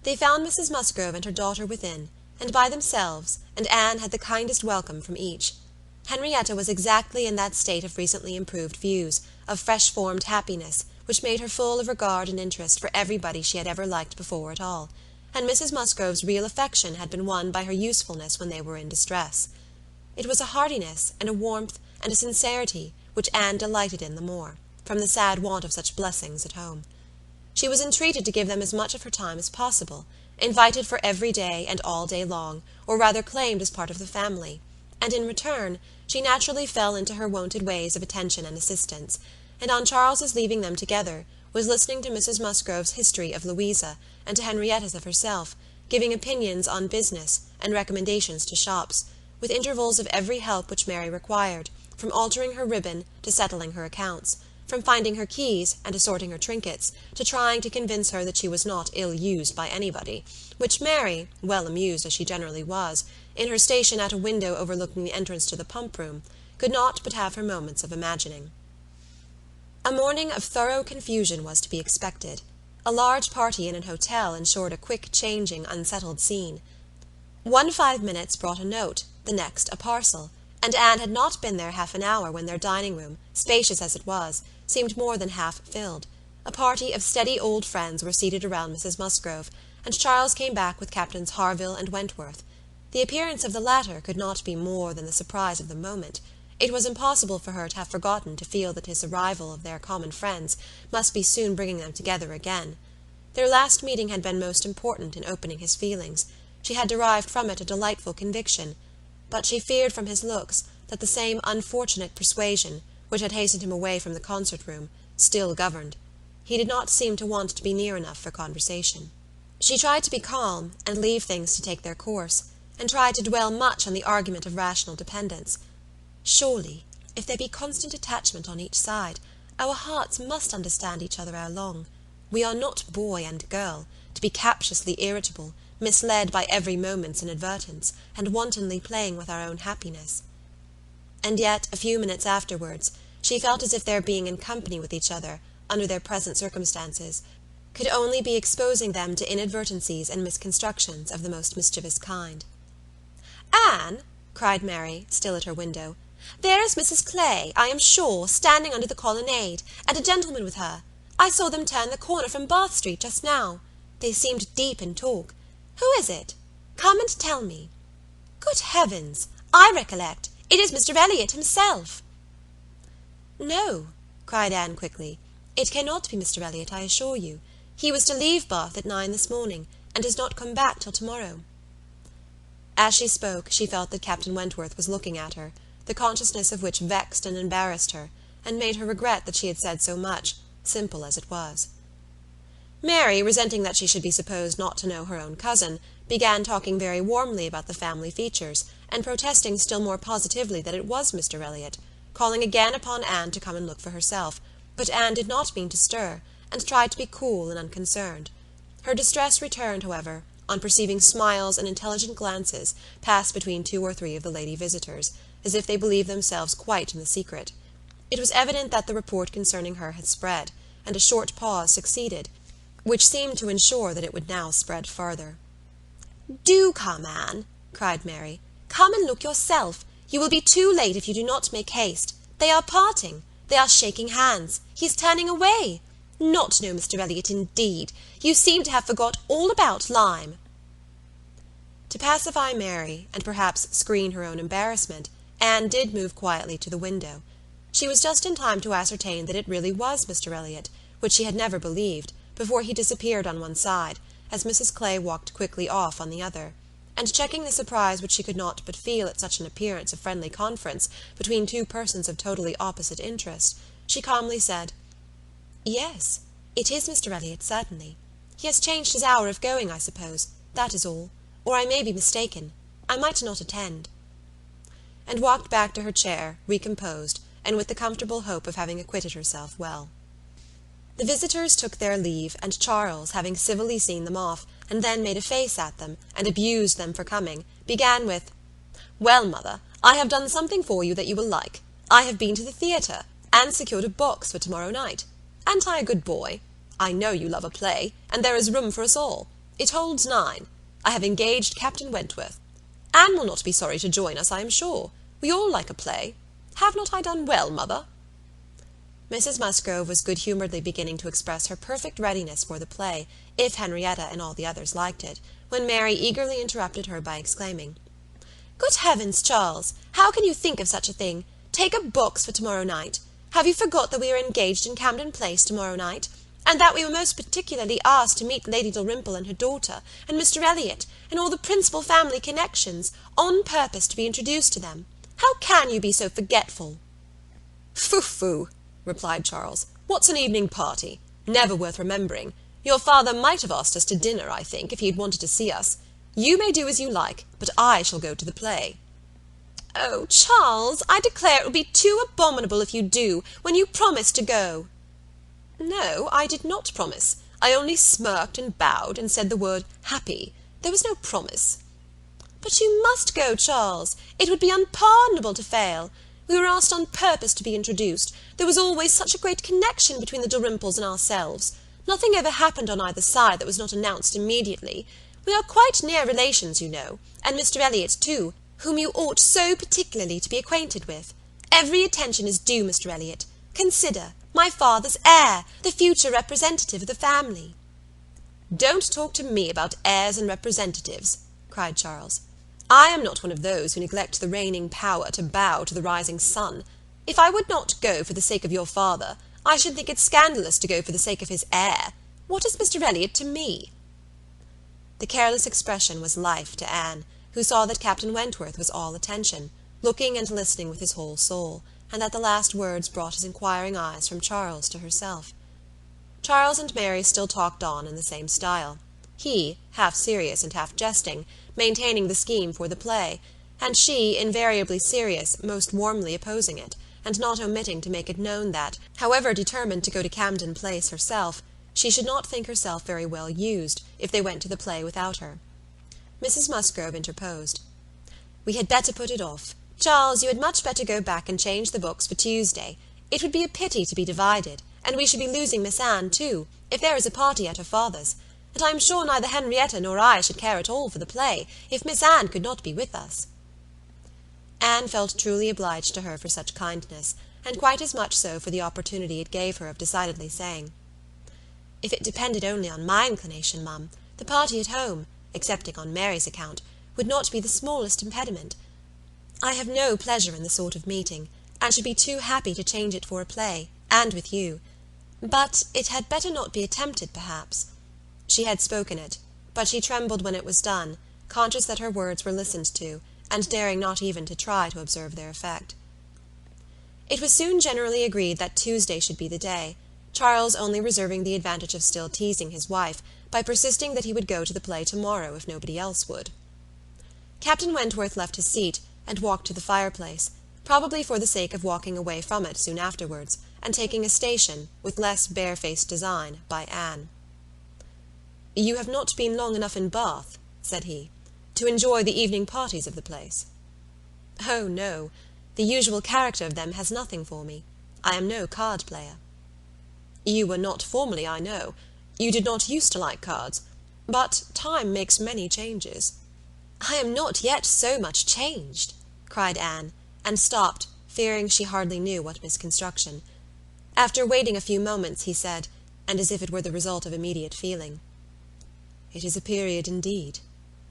They found Mrs. Musgrove and her daughter within, and by themselves, and Anne had the kindest welcome from each. Henrietta was exactly in that state of recently improved views, of fresh-formed happiness, which made her full of regard and interest for everybody she had ever liked before at all, and Mrs. Musgrove's real affection had been won by her usefulness when they were in distress. It was a heartiness, and a warmth, and a sincerity, which Anne delighted in the more, from the sad want of such blessings at home. She was entreated to give them as much of her time as possible, invited for every day and all day long, or rather claimed as part of the family, and in return she naturally fell into her wonted ways of attention and assistance, and on Charles's leaving them together, was listening to Mrs. Musgrove's history of Louisa, and to Henrietta's of herself, giving opinions on business, and recommendations to shops, with intervals of every help which Mary required, from altering her ribbon to settling her accounts, from finding her keys and assorting her trinkets, to trying to convince her that she was not ill-used by anybody, which Mary, well amused as she generally was, in her station at a window overlooking the entrance to the pump-room, could not but have her moments of imagining. A morning of thorough confusion was to be expected. A large party in an hotel ensured a quick changing, unsettled scene. 5 minutes brought a note, the next a parcel, and Anne had not been there half an hour when their dining-room, spacious as it was, seemed more than half filled. A party of steady old friends were seated around Mrs. Musgrove, and Charles came back with Captains Harville and Wentworth. The appearance of the latter could not be more than the surprise of the moment. It was impossible for her to have forgotten to feel that his arrival of their common friends must be soon bringing them together again. Their last meeting had been most important in opening his feelings. She had derived from it a delightful conviction, but she feared from his looks that the same unfortunate persuasion, which had hastened him away from the concert-room, still governed. He did not seem to want to be near enough for conversation. She tried to be calm, and leave things to take their course, and tried to dwell much on the argument of rational dependence. Surely, if there be constant attachment on each side, our hearts must understand each other ere long. We are not boy and girl, to be captiously irritable, misled by every moment's inadvertence, and wantonly playing with our own happiness. And yet, a few minutes afterwards, she felt as if their being in company with each other, under their present circumstances, could only be exposing them to inadvertencies and misconstructions of the most mischievous kind. "Anne," cried Mary, still at her window, "there is Mrs. Clay, I am sure, standing under the colonnade, and a gentleman with her. I saw them turn the corner from Bath Street just now. They seemed deep in talk. Who is it? Come and tell me. Good heavens! I recollect. It is Mr. Elliott himself." "No," cried Anne quickly. "It cannot be Mr. Elliott, I assure you. He was to leave Bath at 9 this morning, and does not come back till tomorrow." As she spoke, she felt that Captain Wentworth was looking at her, the consciousness of which vexed and embarrassed her, and made her regret that she had said so much, simple as it was. Mary, resenting that she should be supposed not to know her own cousin, began talking very warmly about the family features, and protesting still more positively that it was Mr. Elliott, calling again upon Anne to come and look for herself, but Anne did not mean to stir, and tried to be cool and unconcerned. Her distress returned, however, on perceiving smiles and intelligent glances pass between 2 or 3 of the lady visitors, as if they believed themselves quite in the secret. It was evident that the report concerning her had spread, and a short pause succeeded, which seemed to ensure that it would now spread farther. "Do come, Anne," cried Mary. "Come and look yourself. You will be too late if you do not make haste. They are parting. They are shaking hands. He is turning away. Not know Mr. Elliott, indeed! You seem to have forgot all about Lyme." To pacify Mary, and perhaps screen her own embarrassment, Anne did move quietly to the window. She was just in time to ascertain that it really was Mr. Elliott, which she had never believed, before he disappeared on one side, as Mrs. Clay walked quickly off on the other, and checking the surprise which she could not but feel at such an appearance of friendly conference between 2 persons of totally opposite interest, she calmly said, "Yes, it is Mr. Elliott, certainly. He has changed his hour of going, I suppose. That is all. Or I may be mistaken. I might not attend." And walked back to her chair, recomposed, and with the comfortable hope of having acquitted herself well. The visitors took their leave, and Charles, having civilly seen them off, and then made a face at them, and abused them for coming, began with, "Well, mother, I have done something for you that you will like. I have been to the theatre, and secured a box for tomorrow night. An't I a good boy? I know you love a play, and there is room for us all. It holds 9. I have engaged Captain Wentworth. Anne will not be sorry to join us, I am sure. We all like a play. Have not I done well, mother?" Mrs. Musgrove was good-humouredly beginning to express her perfect readiness for the play, if Henrietta and all the others liked it, when Mary eagerly interrupted her by exclaiming, "Good heavens, Charles! How can you think of such a thing? Take a box for tomorrow night! Have you forgot that we are engaged in Camden Place tomorrow night, and that we were most particularly asked to meet Lady Dalrymple and her daughter, and Mr. Elliott, and all the principal family connections, on purpose to be introduced to them? How can you be so forgetful?" "Phoo!" replied Charles. "What's an evening party? Never worth remembering. Your father might have asked us to dinner, I think, if he had wanted to see us. You may do as you like, but I shall go to the play." "Oh, Charles, I declare it will be too abominable if you do, when you promised to go." "No, I did not promise. I only smirked and bowed, and said the word happy. There was no promise." "But you must go, Charles. It would be unpardonable to fail. We were asked on purpose to be introduced. There was always such a great connection between the Dalrymples and ourselves. Nothing ever happened on either side that was not announced immediately. We are quite near relations, you know, and Mr. Elliott too, whom you ought so particularly to be acquainted with. Every attention is due Mr. Elliott. Consider, my father's heir, the future representative of the family." "Don't talk to me about heirs and representatives," cried Charles. "I am not one of those who neglect the reigning power to bow to the rising sun. If I would not go for the sake of your father, I should think it scandalous to go for the sake of his heir. What is Mr. Elliott to me?" The careless expression was life to Anne, who saw that Captain Wentworth was all attention, looking and listening with his whole soul, and that the last words brought his inquiring eyes from Charles to herself. Charles and Mary still talked on in the same style. He, half serious and half jesting, maintaining the scheme for the play, and she, invariably serious, most warmly opposing it, and not omitting to make it known that, however determined to go to Camden Place herself, she should not think herself very well used if they went to the play without her. Mrs. Musgrove interposed. "We had better put it off. Charles, you had much better go back and change the books for Tuesday. It would be a pity to be divided, and we should be losing Miss Anne too, if there is a party at her father's, and I am sure neither Henrietta nor I should care at all for the play, if Miss Anne could not be with us." Anne felt truly obliged to her for such kindness, and quite as much so for the opportunity it gave her of decidedly saying, "If it depended only on my inclination, mum, the party at home, excepting on Mary's account, would not be the smallest impediment. I have no pleasure in the sort of meeting, and should be too happy to change it for a play, and with you. But it had better not be attempted, perhaps." She had spoken it, but she trembled when it was done, conscious that her words were listened to, and daring not even to try to observe their effect. It was soon generally agreed that Tuesday should be the day, Charles only reserving the advantage of still teasing his wife, by persisting that he would go to the play tomorrow if nobody else would. Captain Wentworth left his seat, and walked to the fireplace, probably for the sake of walking away from it soon afterwards, and taking a station, with less barefaced design, by Anne. "You have not been long enough in Bath," said he, "to enjoy the evening parties of the place." "Oh, no. The usual character of them has nothing for me. I am no card-player." "You were not formerly, I know. You did not used to like cards. But time makes many changes." "I am not yet so much changed," cried Anne, and stopped, fearing she hardly knew what misconstruction. After waiting a few moments, he said, and as if it were the result of immediate feeling, "It is a period indeed.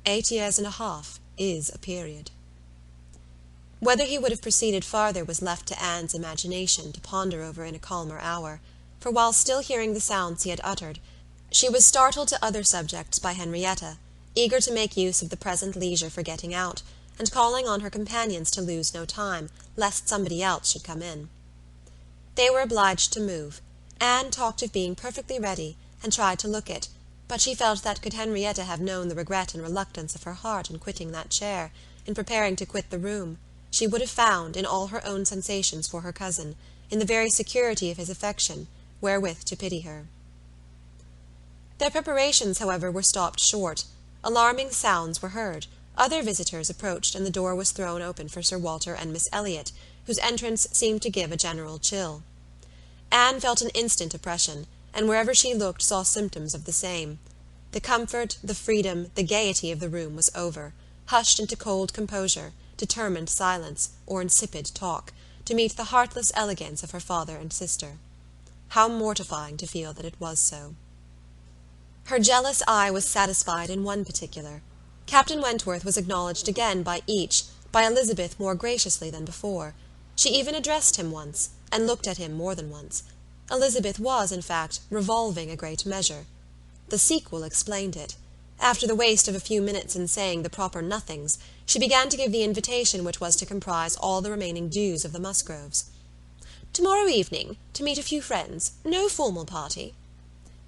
8 years and a half is a period." Whether he would have proceeded farther was left to Anne's imagination to ponder over in a calmer hour, for while still hearing the sounds he had uttered, she was startled to other subjects by Henrietta, eager to make use of the present leisure for getting out, and calling on her companions to lose no time, lest somebody else should come in. They were obliged to move. Anne talked of being perfectly ready, and tried to look it, but she felt that could Henrietta have known the regret and reluctance of her heart in quitting that chair, in preparing to quit the room, she would have found, in all her own sensations for her cousin, in the very security of his affection, wherewith to pity her. Their preparations, however, were stopped short. Alarming sounds were heard, other visitors approached, and the door was thrown open for Sir Walter and Miss Elliott, whose entrance seemed to give a general chill. Anne felt an instant oppression, and wherever she looked saw symptoms of the same. The comfort, the freedom, the gaiety of the room was over, hushed into cold composure, determined silence, or insipid talk, to meet the heartless elegance of her father and sister. How mortifying to feel that it was so. Her jealous eye was satisfied in one particular. Captain Wentworth was acknowledged again by each, by Elizabeth more graciously than before. She even addressed him once, and looked at him more than once. Elizabeth was, in fact, revolving a great measure. The sequel explained it. After the waste of a few minutes in saying the proper nothings, she began to give the invitation which was to comprise all the remaining dues of the Musgroves. "Tomorrow evening, to meet a few friends. No formal party."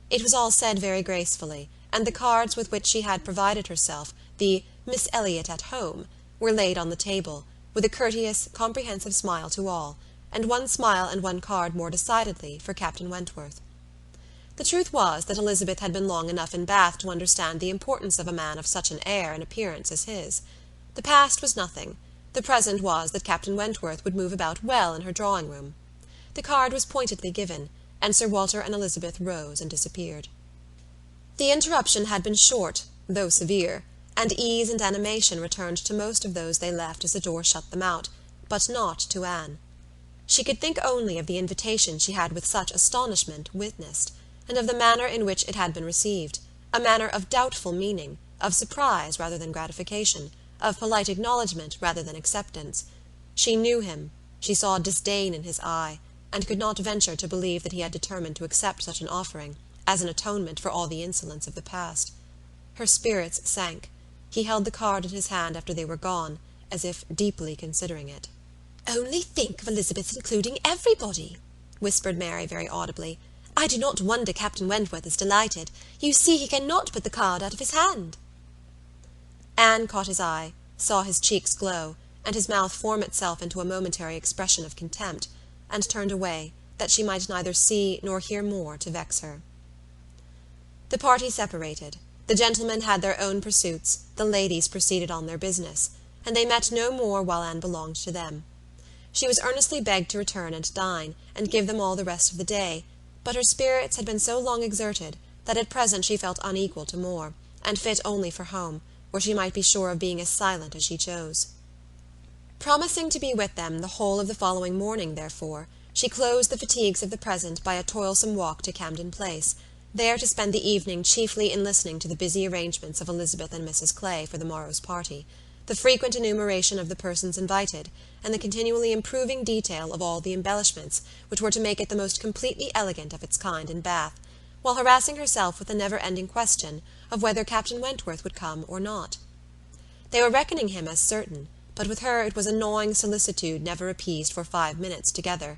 It was all said very gracefully, and the cards with which she had provided herself, the "Miss Elliott at home," were laid on the table, with a courteous, comprehensive smile to all, and one smile and one card more decidedly for Captain Wentworth. The truth was that Elizabeth had been long enough in Bath to understand the importance of a man of such an air and appearance as his. The past was nothing. The present was that Captain Wentworth would move about well in her drawing-room. The card was pointedly given, and Sir Walter and Elizabeth rose and disappeared. The interruption had been short, though severe, and ease and animation returned to most of those they left as the door shut them out, but not to Anne. She could think only of the invitation she had with such astonishment witnessed, and of the manner in which it had been received, a manner of doubtful meaning, of surprise rather than gratification, of polite acknowledgment rather than acceptance. She knew him, she saw disdain in his eye, and could not venture to believe that he had determined to accept such an offering, as an atonement for all the insolence of the past. Her spirits sank. He held the card in his hand after they were gone, as if deeply considering it. "Only think of Elizabeth's including everybody," whispered Mary very audibly. "I do not wonder Captain Wentworth is delighted. You see he cannot put the card out of his hand." Anne caught his eye, saw his cheeks glow, and his mouth form itself into a momentary expression of contempt, and turned away, that she might neither see nor hear more to vex her. The party separated. The gentlemen had their own pursuits, the ladies proceeded on their business, and they met no more while Anne belonged to them. She was earnestly begged to return and dine, and give them all the rest of the day, but her spirits had been so long exerted that at present she felt unequal to more, and fit only for home, where she might be sure of being as silent as she chose. Promising to be with them the whole of the following morning, therefore, she closed the fatigues of the present by a toilsome walk to Camden Place, there to spend the evening chiefly in listening to the busy arrangements of Elizabeth and Mrs. Clay for the morrow's party, the frequent enumeration of the persons invited, and the continually improving detail of all the embellishments which were to make it the most completely elegant of its kind in Bath, while harassing herself with the never-ending question of whether Captain Wentworth would come or not. They were reckoning him as certain, but with her it was a gnawing solicitude never appeased for 5 minutes together.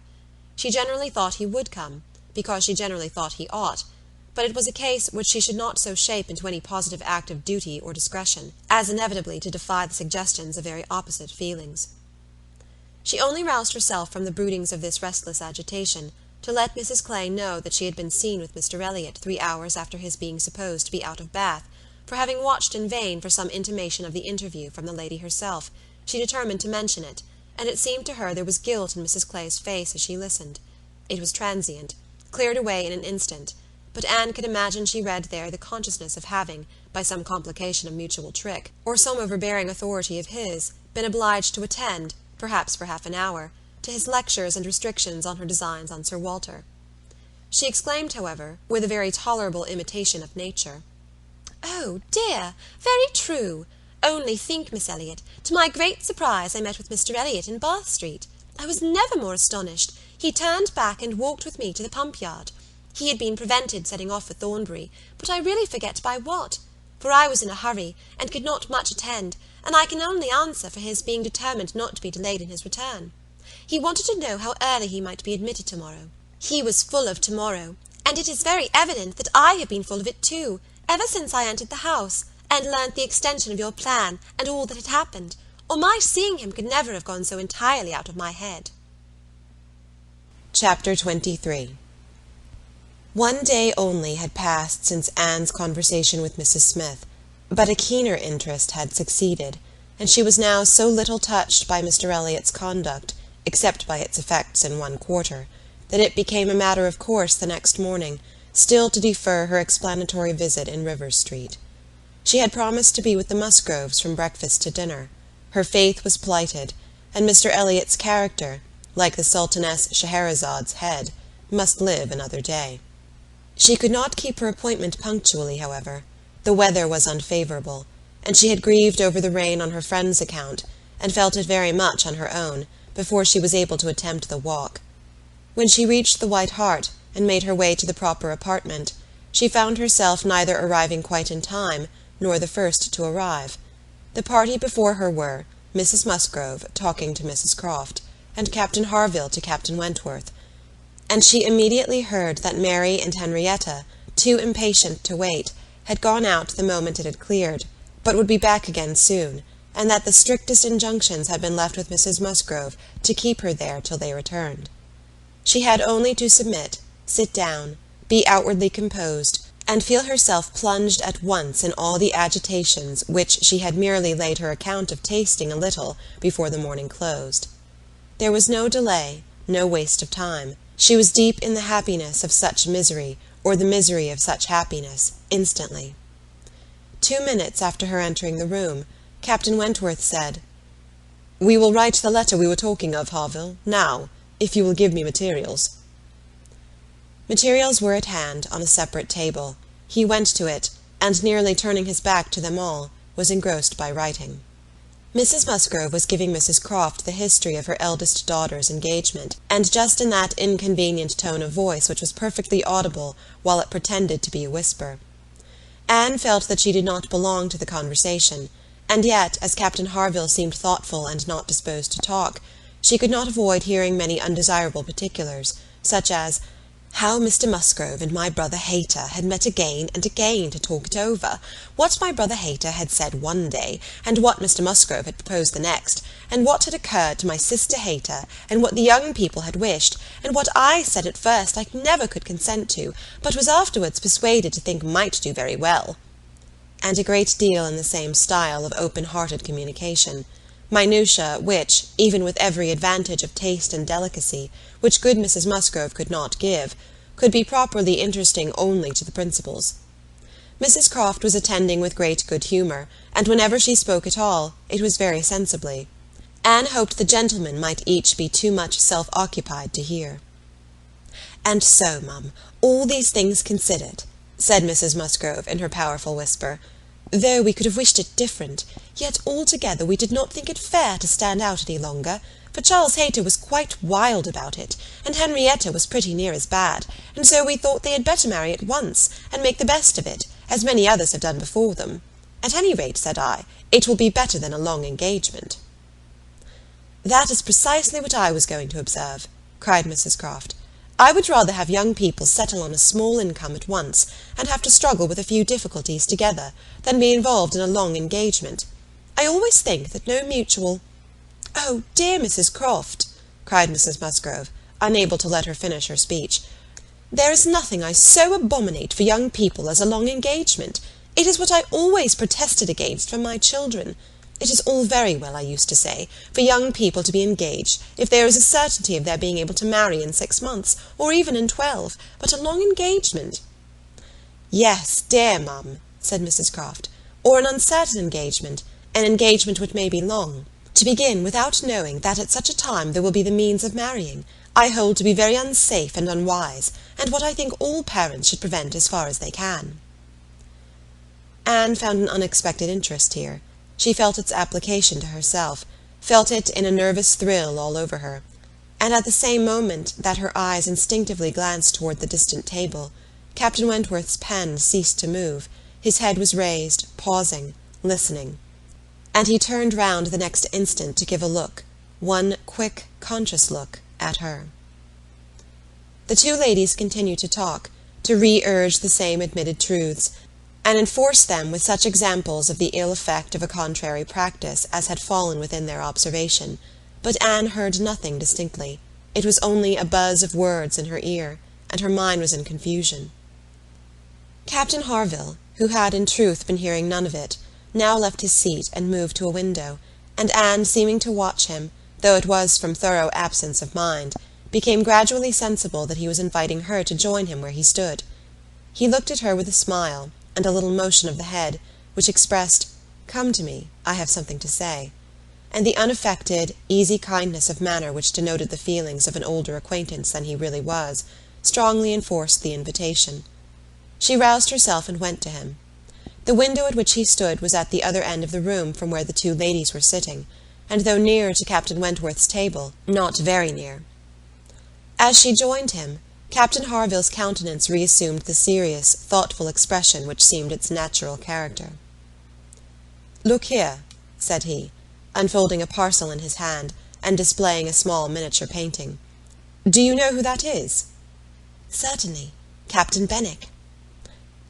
She generally thought he would come, because she generally thought he ought, but it was a case which she should not so shape into any positive act of duty or discretion, as inevitably to defy the suggestions of very opposite feelings. She only roused herself from the broodings of this restless agitation to let Mrs. Clay know that she had been seen with Mr. Elliott 3 hours after his being supposed to be out of Bath, for having watched in vain for some intimation of the interview from the lady herself, she determined to mention it, and it seemed to her there was guilt in Mrs. Clay's face as she listened. It was transient, cleared away in an instant, but Anne could imagine she read there the consciousness of having, by some complication of mutual trick, or some overbearing authority of his, been obliged to attend, perhaps for half an hour, to his lectures and restrictions on her designs on Sir Walter. She exclaimed, however, with a very tolerable imitation of nature, "Oh, dear, very true! Only think, Miss Elliott, to my great surprise I met with Mr. Elliott in Bath Street. I was never more astonished. He turned back and walked with me to the pump-yard. He had been prevented setting off for Thornbury, but I really forget by what, for I was in a hurry, and could not much attend, and I can only answer for his being determined not to be delayed in his return. He wanted to know how early he might be admitted tomorrow. He was full of tomorrow, and it is very evident that I have been full of it too, ever since I entered the house, and learnt the extension of your plan, and all that had happened, or my seeing him could never have gone so entirely out of my head." Chapter 23. 1 day only had passed since Anne's conversation with Mrs. Smith, but a keener interest had succeeded, and she was now so little touched by Mr. Elliott's conduct, except by its effects in one quarter, that it became a matter of course the next morning still to defer her explanatory visit in Rivers Street. She had promised to be with the Musgroves from breakfast to dinner. Her faith was plighted, and Mr. Elliott's character, like the Sultaness Scheherazade's head, must live another day. She could not keep her appointment punctually, however. The weather was unfavourable, and she had grieved over the rain on her friend's account, and felt it very much on her own, before she was able to attempt the walk. When she reached the White Hart, and made her way to the proper apartment, she found herself neither arriving quite in time, nor the first to arrive. The party before her were Mrs. Musgrove talking to Mrs. Croft, and Captain Harville to Captain Wentworth, and she immediately heard that Mary and Henrietta, too impatient to wait, had gone out the moment it had cleared, but would be back again soon, and that the strictest injunctions had been left with Mrs. Musgrove to keep her there till they returned. She had only to submit, sit down, be outwardly composed, and feel herself plunged at once in all the agitations which she had merely laid her account of tasting a little before the morning closed. There was no delay, no waste of time. She was deep in the happiness of such misery, or the misery of such happiness, instantly. 2 minutes after her entering the room, Captain Wentworth said, "We will write the letter we were talking of, Harville, now, if you will give me materials." Materials were at hand, on a separate table. He went to it, and nearly turning his back to them all, was engrossed by writing. Mrs. Musgrove was giving Mrs. Croft the history of her eldest daughter's engagement, and just in that inconvenient tone of voice which was perfectly audible while it pretended to be a whisper. Anne felt that she did not belong to the conversation, and yet, as Captain Harville seemed thoughtful and not disposed to talk, she could not avoid hearing many undesirable particulars, such as How Mr. Musgrove and my brother Hayter had met again and again to talk it over, what my brother Hayter had said one day, and what Mr. Musgrove had proposed the next, and what had occurred to my sister Hayter, and what the young people had wished, and what I said at first I never could consent to, but was afterwards persuaded to think might do very well. And a great deal in the same style of open-hearted communication, minutiae which, even with every advantage of taste and delicacy, which good Mrs. Musgrove could not give, could be properly interesting only to the principals. Mrs. Croft was attending with great good humour, and whenever she spoke at all, it was very sensibly. Anne hoped the gentlemen might each be too much self-occupied to hear. "And so, mum, all these things considered," said Mrs. Musgrove in her powerful whisper, "though we could have wished it different, yet altogether we did not think it fair to stand out any longer, for Charles Hayter was quite wild about it, and Henrietta was pretty near as bad, and so we thought they had better marry at once, and make the best of it, as many others have done before them. At any rate, said I, it will be better than a long engagement." "That is precisely what I was going to observe," cried Mrs. Croft. "I would rather have young people settle on a small income at once, and have to struggle with a few difficulties together, than be involved in a long engagement. I always think that no mutual—" "Oh, dear Mrs. Croft," cried Mrs. Musgrove, unable to let her finish her speech, "there is nothing I so abominate for young people as a long engagement. It is what I always protested against from my children. It is all very well, I used to say, for young people to be engaged, if there is a certainty of their being able to marry in 6 months, or even in 12, but a long engagement—" "Yes, dear mum," said Mrs. Croft, "or an uncertain engagement, an engagement which may be long. To begin without knowing that at such a time there will be the means of marrying, I hold to be very unsafe and unwise, and what I think all parents should prevent as far as they can." Anne found an unexpected interest here. She felt its application to herself, felt it in a nervous thrill all over her, and at the same moment that her eyes instinctively glanced toward the distant table, Captain Wentworth's pen ceased to move, his head was raised, pausing, listening, and he turned round the next instant to give a look, one quick, conscious look, at her. The two ladies continued to talk, to re-urge the same admitted truths, and enforce them with such examples of the ill effect of a contrary practice as had fallen within their observation, but Anne heard nothing distinctly. It was only a buzz of words in her ear, and her mind was in confusion. Captain Harville, who had in truth been hearing none of it, now left his seat and moved to a window, and Anne, seeming to watch him, though it was from thorough absence of mind, became gradually sensible that he was inviting her to join him where he stood. He looked at her with a smile, and a little motion of the head, which expressed, "Come to me, I have something to say," and the unaffected, easy kindness of manner which denoted the feelings of an older acquaintance than he really was, strongly enforced the invitation. She roused herself and went to him. The window at which he stood was at the other end of the room from where the two ladies were sitting, and though nearer to Captain Wentworth's table, not very near. As she joined him, Captain Harville's countenance reassumed the serious, thoughtful expression which seemed its natural character. "Look here," said he, unfolding a parcel in his hand, and displaying a small miniature painting. "Do you know who that is?" "Certainly, Captain Benwick."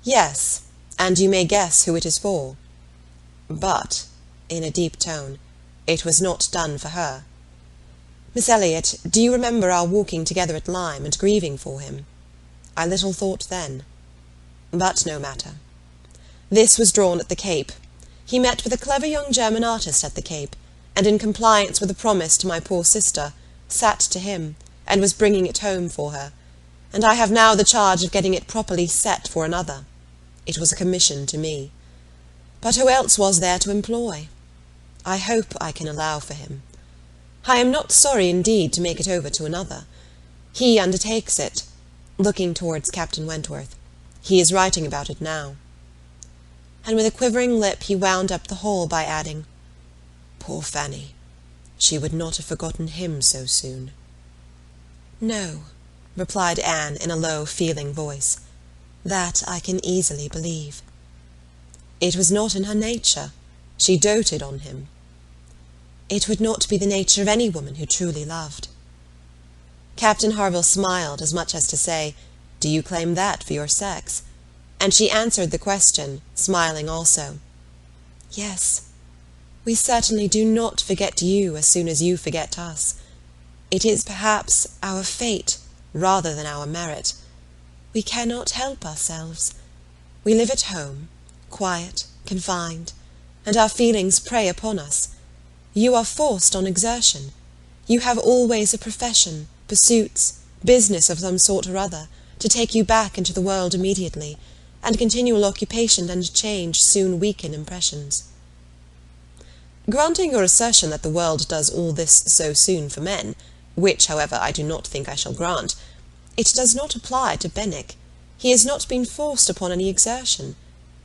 "Yes, and you may guess who it is for. But," in a deep tone, "it was not done for her. Miss Elliott, do you remember our walking together at Lyme and grieving for him? I little thought then. But no matter. This was drawn at the Cape. He met with a clever young German artist at the Cape, and in compliance with a promise to my poor sister, sat to him, and was bringing it home for her, and I have now the charge of getting it properly set for another. It was a commission to me. But who else was there to employ? I hope I can allow for him. I am not sorry indeed to make it over to another. He undertakes it," looking towards Captain Wentworth. "He is writing about it now." And with a quivering lip he wound up the whole by adding, "Poor Fanny! She would not have forgotten him so soon." "No," replied Anne in a low, feeling voice. "That I can easily believe." "It was not in her nature. She doted on him." "It would not be the nature of any woman who truly loved." Captain Harville smiled, as much as to say, Do you claim that for your sex? And she answered the question, smiling also. Yes. We certainly do not forget you as soon as you forget us. It is perhaps our fate rather than our merit. We cannot help ourselves. We live at home, quiet, confined, and our feelings prey upon us. You are forced on exertion. You have always a profession, pursuits, business of some sort or other, to take you back into the world immediately, and continual occupation and change soon weaken impressions. Granting your assertion that the world does all this so soon for men, which, however, I do not think I shall grant, it does not apply to Benwick. He has not been forced upon any exertion.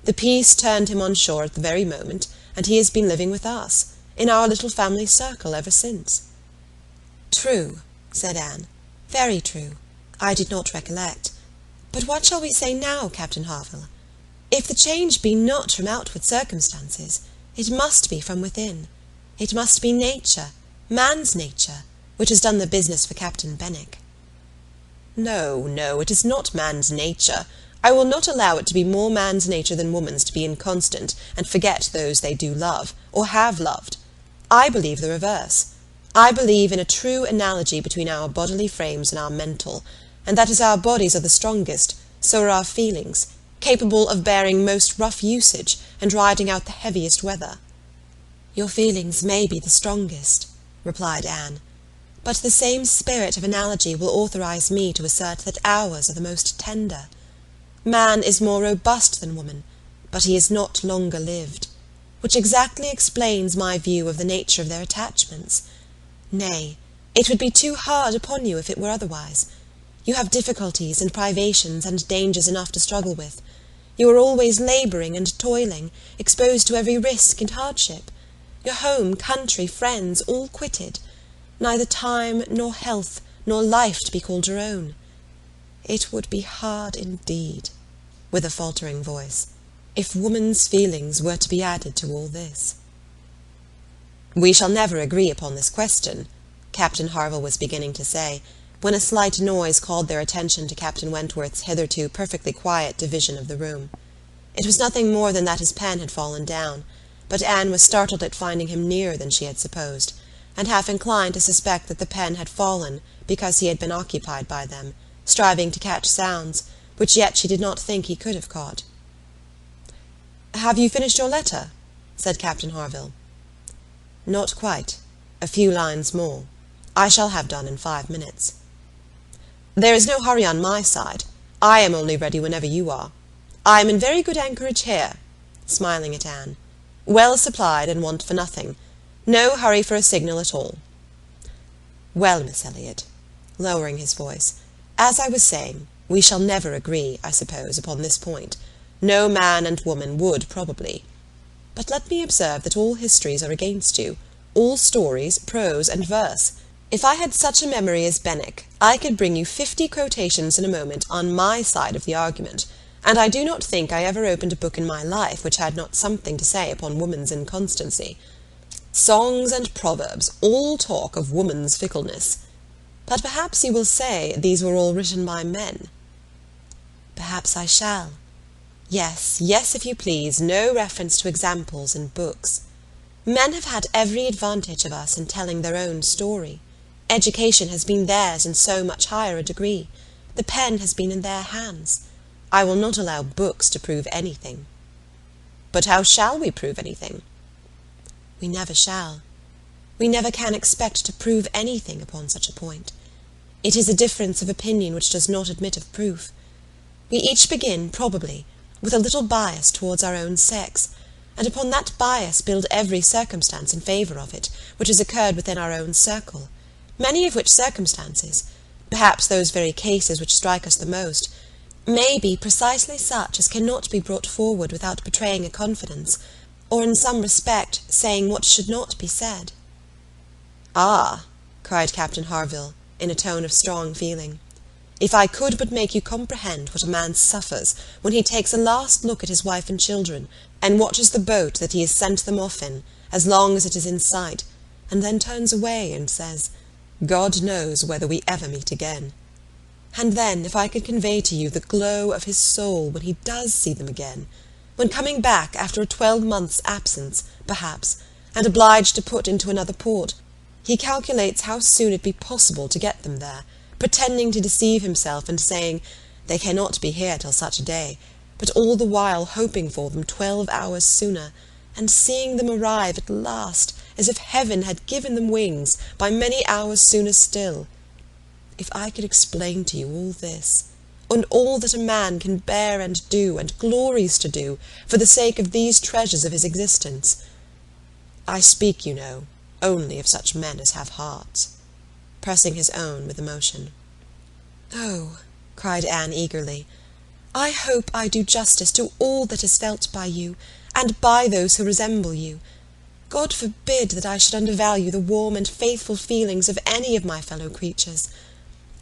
The peace turned him on shore at the very moment, and he has been living with us, in our little family circle ever since. True, said Anne, very true. I did not recollect. But what shall we say now, Captain Harville? If the change be not from outward circumstances, it must be from within. It must be nature, man's nature, which has done the business for Captain Benwick. No, no, it is not man's nature. I will not allow it to be more man's nature than woman's to be inconstant and forget those they do love, or have loved. I believe the reverse. I believe in a true analogy between our bodily frames and our mental, and that as our bodies are the strongest, so are our feelings, capable of bearing most rough usage and riding out the heaviest weather. Your feelings may be the strongest, replied Anne, but the same spirit of analogy will authorize me to assert that ours are the most tender. Man is more robust than woman, but he is not longer lived, which exactly explains my view of the nature of their attachments. Nay, it would be too hard upon you if it were otherwise. You have difficulties and privations and dangers enough to struggle with. You are always labouring and toiling, exposed to every risk and hardship. Your home, country, friends, all quitted. Neither time, nor health, nor life to be called your own. It would be hard indeed, with a faltering voice, if woman's feelings were to be added to all this. We shall never agree upon this question, Captain Harville was beginning to say, when a slight noise called their attention to Captain Wentworth's hitherto perfectly quiet division of the room. It was nothing more than that his pen had fallen down, but Anne was startled at finding him nearer than she had supposed, and half inclined to suspect that the pen had fallen because he had been occupied by them, striving to catch sounds, which yet she did not think he could have caught. "Have you finished your letter?" said Captain Harville. "Not quite. A few lines more. I shall have done in 5 minutes." "There is no hurry on my side. I am only ready whenever you are. I am in very good anchorage here," smiling at Anne, "well supplied and want for nothing. No hurry for a signal at all. Well, Miss Elliott," lowering his voice, "as I was saying, we shall never agree, I suppose, upon this point. No man and woman would, probably. But let me observe that all histories are against you, all stories, prose and verse. If I had such a memory as Benwick, I could bring you 50 quotations in a moment on my side of the argument, and I do not think I ever opened a book in my life which had not something to say upon woman's inconstancy. Songs and proverbs all talk of woman's fickleness. But perhaps you will say these were all written by men." "Perhaps I shall. Yes, yes, if you please, no reference to examples in books. Men have had every advantage of us in telling their own story. Education has been theirs in so much higher a degree. The pen has been in their hands. I will not allow books to prove anything." "But how shall we prove anything?" "We never shall. We never can expect to prove anything upon such a point. It is a difference of opinion which does not admit of proof. We each begin, probably, with a little bias towards our own sex, and upon that bias build every circumstance in favour of it, which has occurred within our own circle, many of which circumstances, perhaps those very cases which strike us the most, may be precisely such as cannot be brought forward without betraying a confidence, or in some respect saying what should not be said." "Ah," cried Captain Harville, in a tone of strong feeling, "if I could but make you comprehend what a man suffers when he takes a last look at his wife and children, and watches the boat that he has sent them off in, as long as it is in sight, and then turns away and says, 'God knows whether we ever meet again.' And then, if I could convey to you the glow of his soul when he does see them again, when coming back after a 12-months' absence, perhaps, and obliged to put into another port, he calculates how soon it be possible to get them there, pretending to deceive himself and saying, they cannot be here till such a day, but all the while hoping for them 12 hours sooner, and seeing them arrive at last, as if heaven had given them wings, by many hours sooner still. If I could explain to you all this, and all that a man can bear and do, and glories to do, for the sake of these treasures of his existence. I speak, you know, only of such men as have hearts," pressing his own with emotion. "Oh," cried Anne eagerly, "I hope I do justice to all that is felt by you, and by those who resemble you. God forbid that I should undervalue the warm and faithful feelings of any of my fellow creatures.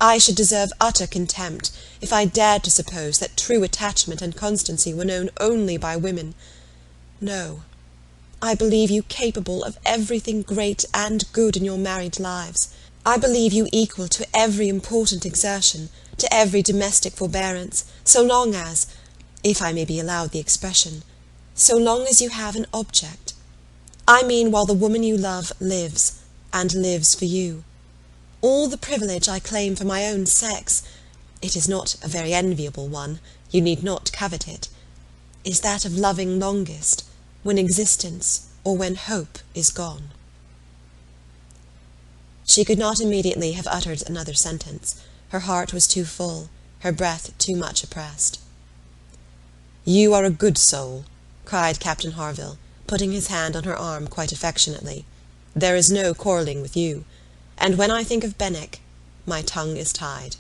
I should deserve utter contempt if I dared to suppose that true attachment and constancy were known only by women. No, I believe you capable of everything great and good in your married lives. I believe you equal to every important exertion, to every domestic forbearance, so long as, if I may be allowed the expression, so long as you have an object. I mean while the woman you love lives, and lives for you. All the privilege I claim for my own sex, it is not a very enviable one, you need not covet it, is that of loving longest, when existence or when hope is gone." She could not immediately have uttered another sentence. Her heart was too full, her breath too much oppressed. "You are a good soul," cried Captain Harville, putting his hand on her arm quite affectionately. "There is no quarrelling with you. And when I think of Benwick, my tongue is tied."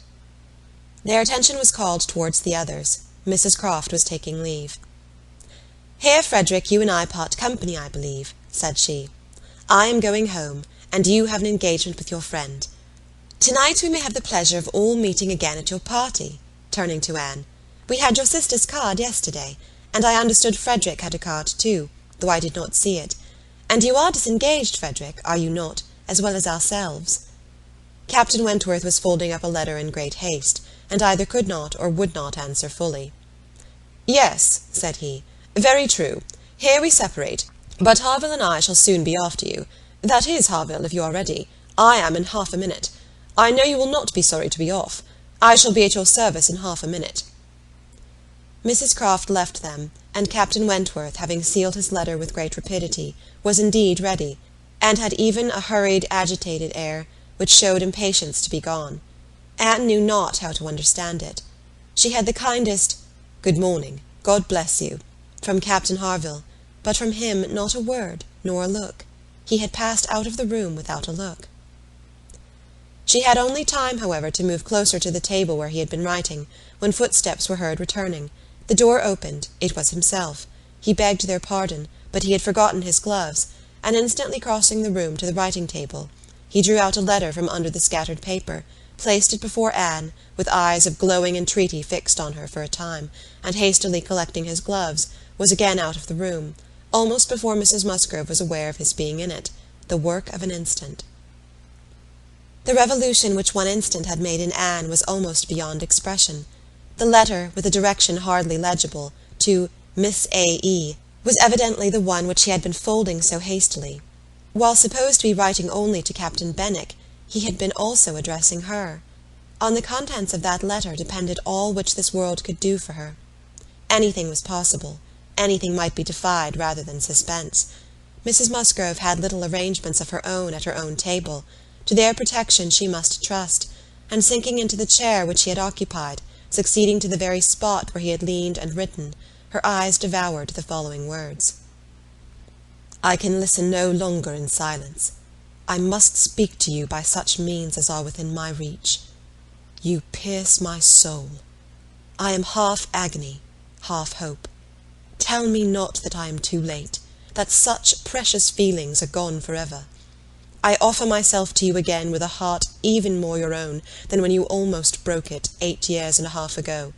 Their attention was called towards the others. Mrs. Croft was taking leave. "Here, Frederick, you and I part company, I believe," said she. "I am going home, and you have an engagement with your friend. Tonight we may have the pleasure of all meeting again at your party," turning to Anne. "We had your sister's card yesterday, and I understood Frederick had a card too, though I did not see it. And you are disengaged, Frederick, are you not, as well as ourselves?" Captain Wentworth was folding up a letter in great haste, and either could not or would not answer fully. "Yes," said he, "very true. Here we separate, but Harville and I shall soon be after you. That is, Harville, if you are ready. I am in half a minute. I know you will not be sorry to be off. I shall be at your service in half a minute." Mrs. Croft left them, and Captain Wentworth, having sealed his letter with great rapidity, was indeed ready, and had even a hurried, agitated air, which showed impatience to be gone. Anne knew not how to understand it. She had the kindest "Good morning, God bless you," from Captain Harville, but from him not a word, nor a look. He had passed out of the room without a look. She had only time, however, to move closer to the table where he had been writing, when footsteps were heard returning. The door opened. It was himself. He begged their pardon, but he had forgotten his gloves, and instantly crossing the room to the writing-table, he drew out a letter from under the scattered paper, placed it before Anne, with eyes of glowing entreaty fixed on her for a time, and hastily collecting his gloves, was again out of the room, almost before Mrs. Musgrove was aware of his being in it, the work of an instant. The revolution which one instant had made in Anne was almost beyond expression. The letter, with a direction hardly legible, to Miss A.E., was evidently the one which he had been folding so hastily. While supposed to be writing only to Captain Benwick, he had been also addressing her. On the contents of that letter depended all which this world could do for her. Anything was possible. Anything might be defied rather than suspense. Mrs. Musgrove had little arrangements of her own at her own table. To their protection she must trust, and sinking into the chair which he had occupied, succeeding to the very spot where he had leaned and written, her eyes devoured the following words. "I can listen no longer in silence. I must speak to you by such means as are within my reach. You pierce my soul. I am half agony, half hope. Tell me not that I am too late, that such precious feelings are gone forever. I offer myself to you again with a heart even more your own than when you almost broke it 8 years and a half ago.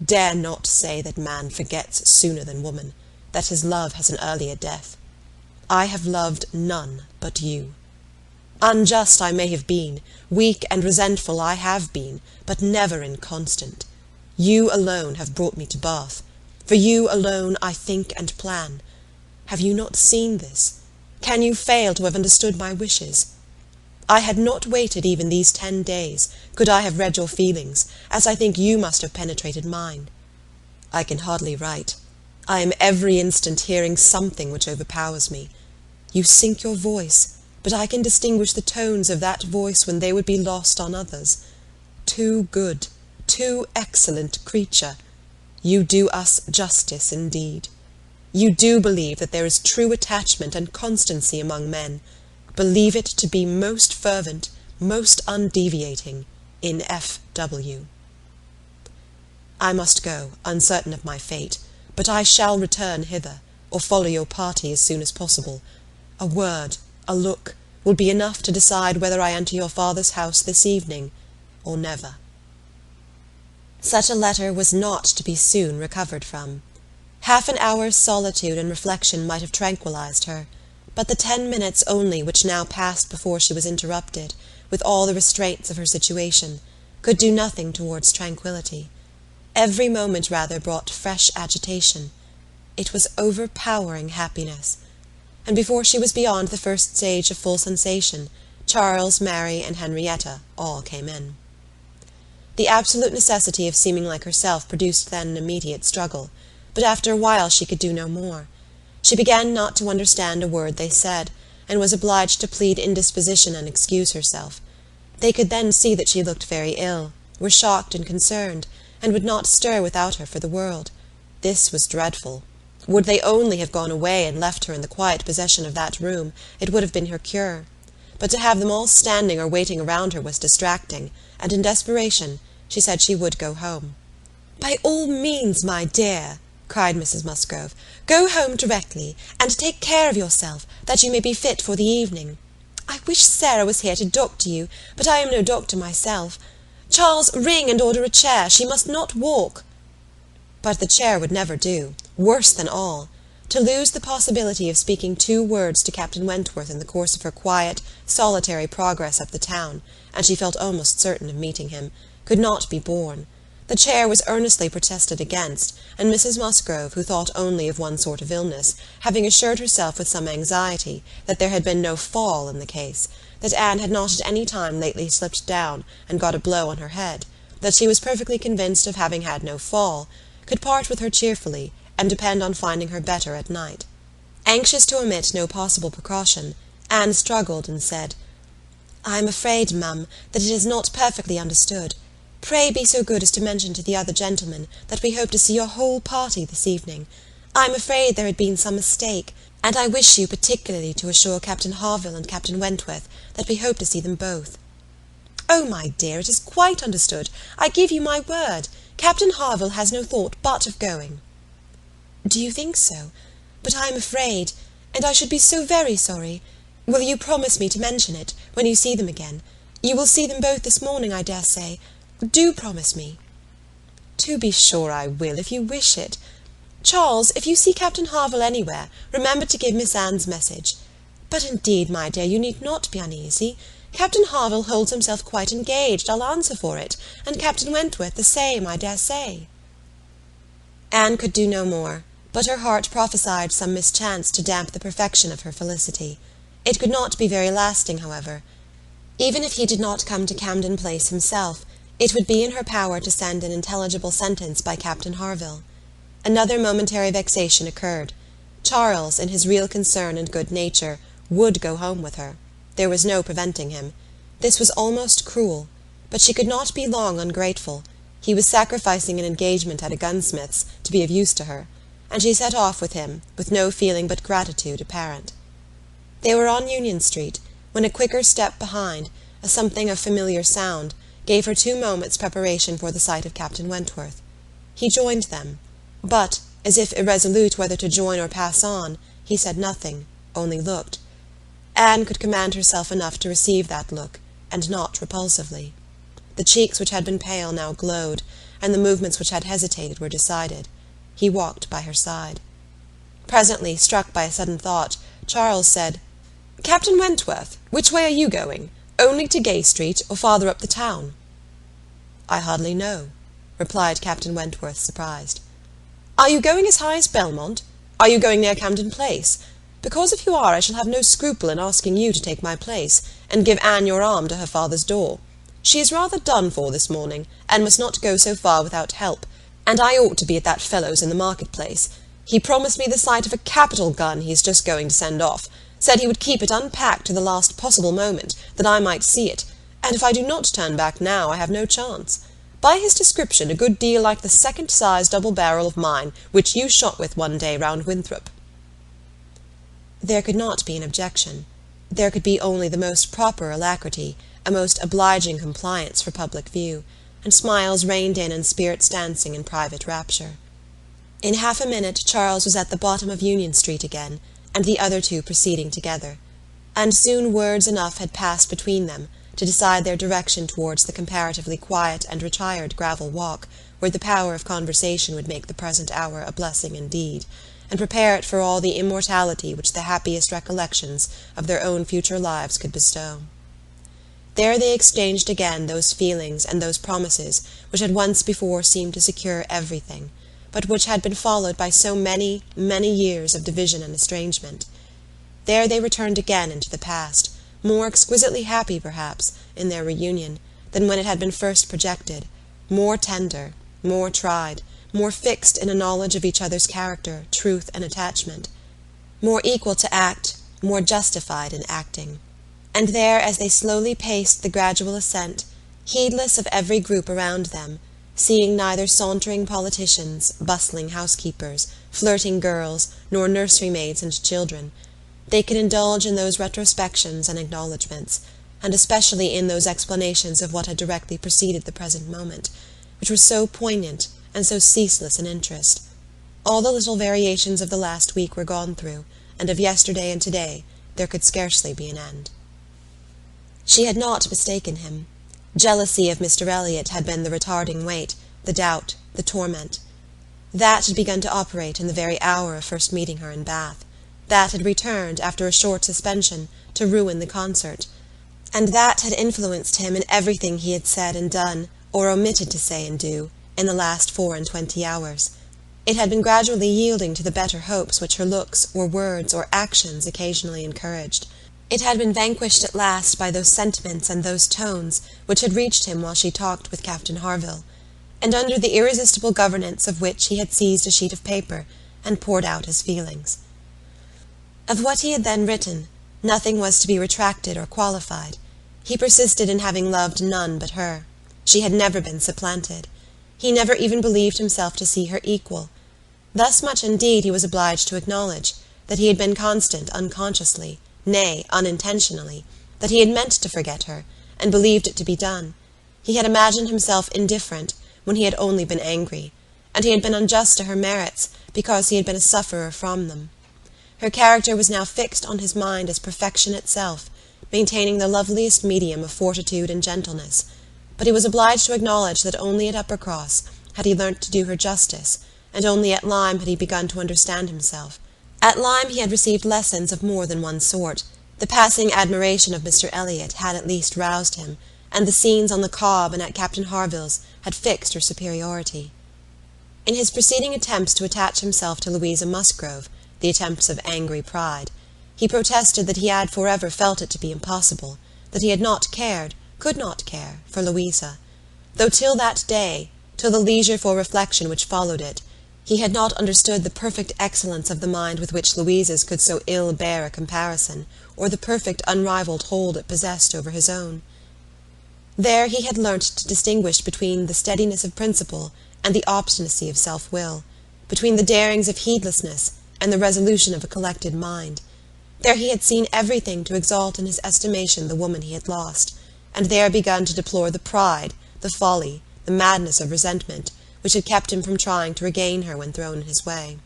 Dare not say that man forgets sooner than woman, that his love has an earlier death. I have loved none but you. Unjust I may have been, weak and resentful I have been, but never inconstant. You alone have brought me to Bath. For you alone I think and plan. Have you not seen this? Can you fail to have understood my wishes? I had not waited even these 10 days, could I have read your feelings, as I think you must have penetrated mine. I can hardly write. I am every instant hearing something which overpowers me. You sink your voice, but I can distinguish the tones of that voice when they would be lost on others. Too good, too excellent creature, you do us justice indeed. You do believe that there is true attachment and constancy among men. Believe it to be most fervent, most undeviating, in F.W. I must go, uncertain of my fate, but I shall return hither, or follow your party as soon as possible. A word, a look, will be enough to decide whether I enter your father's house this evening, or never. Such a letter was not to be soon recovered from. Half an hour's solitude and reflection might have tranquillized her, but the 10 minutes only which now passed before she was interrupted, with all the restraints of her situation, could do nothing towards tranquillity. Every moment rather brought fresh agitation. It was overpowering happiness. And before she was beyond the first stage of full sensation, Charles, Mary, and Henrietta all came in. The absolute necessity of seeming like herself produced then an immediate struggle, but after a while she could do no more. She began not to understand a word they said, and was obliged to plead indisposition and excuse herself. They could then see that she looked very ill, were shocked and concerned, and would not stir without her for the world. This was dreadful. Would they only have gone away and left her in the quiet possession of that room, it would have been her cure. But to have them all standing or waiting around her was distracting, and in desperation she said she would go home. "By all means, my dear," cried Mrs. Musgrove, "go home directly, and take care of yourself, that you may be fit for the evening. I wish Sarah was here to doctor you, but I am no doctor myself. Charles, ring and order a chair. She must not walk." But the chair would never do. Worse than all, to lose the possibility of speaking 2 words to Captain Wentworth in the course of her quiet, solitary progress up the town, and she felt almost certain of meeting him, could not be borne. The chair was earnestly protested against, and Mrs. Musgrove, who thought only of one sort of illness, having assured herself with some anxiety that there had been no fall in the case, that Anne had not at any time lately slipped down and got a blow on her head, that she was perfectly convinced of having had no fall, could part with her cheerfully, and depend on finding her better at night. Anxious to omit no possible precaution, Anne struggled and said, "I am afraid, ma'am, that it is not perfectly understood. Pray be so good as to mention to the other gentlemen that we hope to see your whole party this evening. I am afraid there had been some mistake, and I wish you particularly to assure Captain Harville and Captain Wentworth that we hope to see them both." "Oh, my dear, it is quite understood. I give you my word. Captain Harville has no thought but of going." "Do you think so? But I am afraid, and I should be so very sorry. Will you promise me to mention it, when you see them again? You will see them both this morning, I dare say. Do promise me." "To be sure I will, if you wish it. Charles, if you see Captain Harville anywhere, remember to give Miss Anne's message. But indeed, my dear, you need not be uneasy. Captain Harville holds himself quite engaged, I'll answer for it, and Captain Wentworth the same, I dare say." Anne could do no more, but her heart prophesied some mischance to damp the perfection of her felicity. It could not be very lasting, however. Even if he did not come to Camden Place himself, it would be in her power to send an intelligible sentence by Captain Harville. Another momentary vexation occurred. Charles, in his real concern and good nature, would go home with her. There was no preventing him. This was almost cruel, but she could not be long ungrateful. He was sacrificing an engagement at a gunsmith's to be of use to her, and she set off with him, with no feeling but gratitude apparent. They were on Union Street, when a quicker step behind, a something of familiar sound, gave her 2 moments' preparation for the sight of Captain Wentworth. He joined them, but, as if irresolute whether to join or pass on, he said nothing, only looked. Anne could command herself enough to receive that look, and not repulsively. The cheeks which had been pale now glowed, and the movements which had hesitated were decided. He walked by her side. Presently, struck by a sudden thought, Charles said, "Captain Wentworth, Which way are you going? Only to Gay Street, or farther up the town?" "I hardly know," replied Captain Wentworth, surprised. "Are you going as high as Belmont? Are you going near Camden Place? Because if you are, I shall have no scruple in asking you to take my place, and give Anne your arm to her father's door. She is rather done for this morning, and must not go so far without help, and I ought to be at that fellow's in the market-place. He promised me the sight of a capital gun he is just going to send off, said he would keep it unpacked to the last possible moment, that I might see it, and if I do not turn back now, I have no chance. By his description, a good deal like the second-size double-barrel of mine, which you shot with one day round Winthrop." There could not be an objection. There could be only the most proper alacrity, a most obliging compliance for public view, and smiles reined in and spirits dancing in private rapture. In half a minute Charles was at the bottom of Union Street again, and the other two proceeding together, and soon words enough had passed between them to decide their direction towards the comparatively quiet and retired gravel walk, where the power of conversation would make the present hour a blessing indeed, and prepare it for all the immortality which the happiest recollections of their own future lives could bestow. There they exchanged again those feelings and those promises which had once before seemed to secure everything, but which had been followed by so many, many years of division and estrangement. There they returned again into the past, more exquisitely happy, perhaps, in their reunion, than when it had been first projected, more tender, more tried, more fixed in a knowledge of each other's character, truth, and attachment, more equal to act, more justified in acting. And there, as they slowly paced the gradual ascent, heedless of every group around them, seeing neither sauntering politicians, bustling housekeepers, flirting girls, nor nursery-maids and children, they could indulge in those retrospections and acknowledgments, and especially in those explanations of what had directly preceded the present moment, which were so poignant and so ceaseless in interest. All the little variations of the last week were gone through, and of yesterday and today there could scarcely be an end. She had not mistaken him. Jealousy of Mr. Elliott had been the retarding weight, the doubt, the torment. That had begun to operate in the very hour of first meeting her in Bath. That had returned, after a short suspension, to ruin the concert, and that had influenced him in everything he had said and done, or omitted to say and do, in the last 24 hours. It had been gradually yielding to the better hopes which her looks, or words, or actions occasionally encouraged. It had been vanquished at last by those sentiments and those tones which had reached him while she talked with Captain Harville, and under the irresistible governance of which he had seized a sheet of paper and poured out his feelings. Of what he had then written, nothing was to be retracted or qualified. He persisted in having loved none but her. She had never been supplanted. He never even believed himself to see her equal. Thus much indeed he was obliged to acknowledge, that he had been constant unconsciously, nay, unintentionally, that he had meant to forget her, and believed it to be done. He had imagined himself indifferent, when he had only been angry, and he had been unjust to her merits, because he had been a sufferer from them. Her character was now fixed on his mind as perfection itself, maintaining the loveliest medium of fortitude and gentleness, but he was obliged to acknowledge that only at Uppercross had he learnt to do her justice, and only at Lyme had he begun to understand himself. At Lyme he had received lessons of more than one sort. The passing admiration of Mr. Elliott had at least roused him, and the scenes on the Cobb and at Captain Harville's had fixed her superiority. In his preceding attempts to attach himself to Louisa Musgrove, the attempts of angry pride, he protested that he had forever felt it to be impossible, that he had not cared, could not care, for Louisa, though till that day, till the leisure for reflection which followed it, he had not understood the perfect excellence of the mind with which Louisa's could so ill bear a comparison, or the perfect unrivalled hold it possessed over his own. There he had learnt to distinguish between the steadiness of principle and the obstinacy of self-will, between the darings of heedlessness and the resolution of a collected mind. There he had seen everything to exalt in his estimation the woman he had lost, and there begun to deplore the pride, the folly, the madness of resentment, which had kept him from trying to regain her when thrown in his way.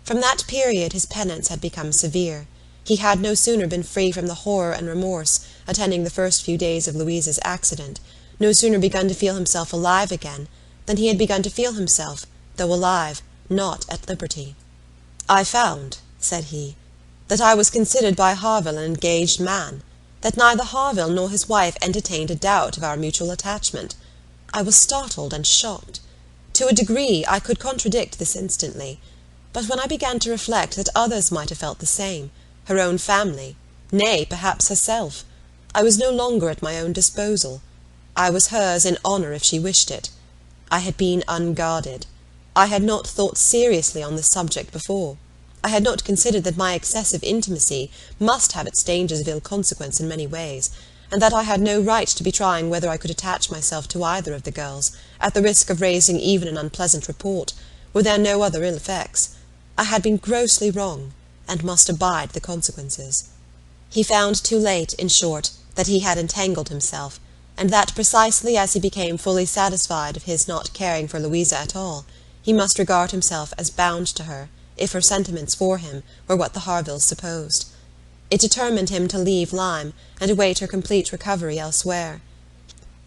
From that period his penance had become severe. He had no sooner been free from the horror and remorse attending the first few days of Louisa's accident, no sooner begun to feel himself alive again, than he had begun to feel himself, though alive, not at liberty. "I found," said he, that I was considered by Harville an engaged man, that neither Harville nor his wife entertained a doubt of our mutual attachment. I was startled and shocked. To a degree I could contradict this instantly, but when I began to reflect that others might have felt the same, her own family, nay, perhaps herself, I was no longer at my own disposal. I was hers in honour if she wished it. I had been unguarded. I had not thought seriously on this subject before. I had not considered that my excessive intimacy must have its dangers of ill consequence in many ways, and that I had no right to be trying whether I could attach myself to either of the girls, at the risk of raising even an unpleasant report, were there no other ill effects. I had been grossly wrong, and must abide the consequences. He found too late, in short, that he had entangled himself, and that precisely as he became fully satisfied of his not caring for Louisa at all, he must regard himself as bound to her, if her sentiments for him were what the Harvilles supposed. It determined him to leave Lyme, and await her complete recovery elsewhere.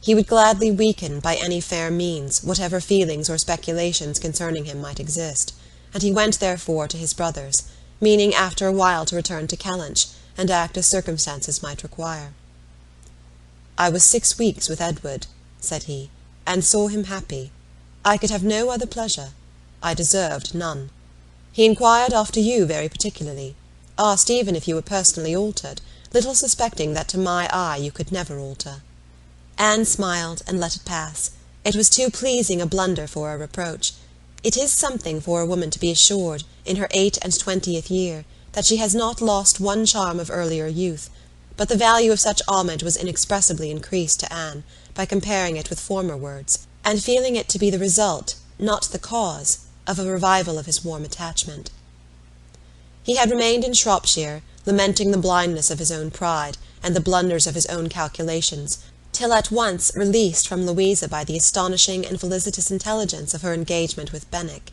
He would gladly weaken, by any fair means, whatever feelings or speculations concerning him might exist, and he went therefore to his brother's, meaning after a while to return to Kellynch, and act as circumstances might require. "I was 6 weeks with Edward," said he, "and saw him happy. I could have no other pleasure. I deserved none. He inquired after you very particularly, asked even if you were personally altered, little suspecting that to my eye you could never alter." Anne smiled, and let it pass. It was too pleasing a blunder for a reproach. It is something for a woman to be assured, in her 28th year, that she has not lost one charm of earlier youth, but the value of such homage was inexpressibly increased to Anne, by comparing it with former words, and feeling it to be the result, not the cause, of a revival of his warm attachment. He had remained in Shropshire, lamenting the blindness of his own pride, and the blunders of his own calculations, till at once released from Louisa by the astonishing and felicitous intelligence of her engagement with Benwick.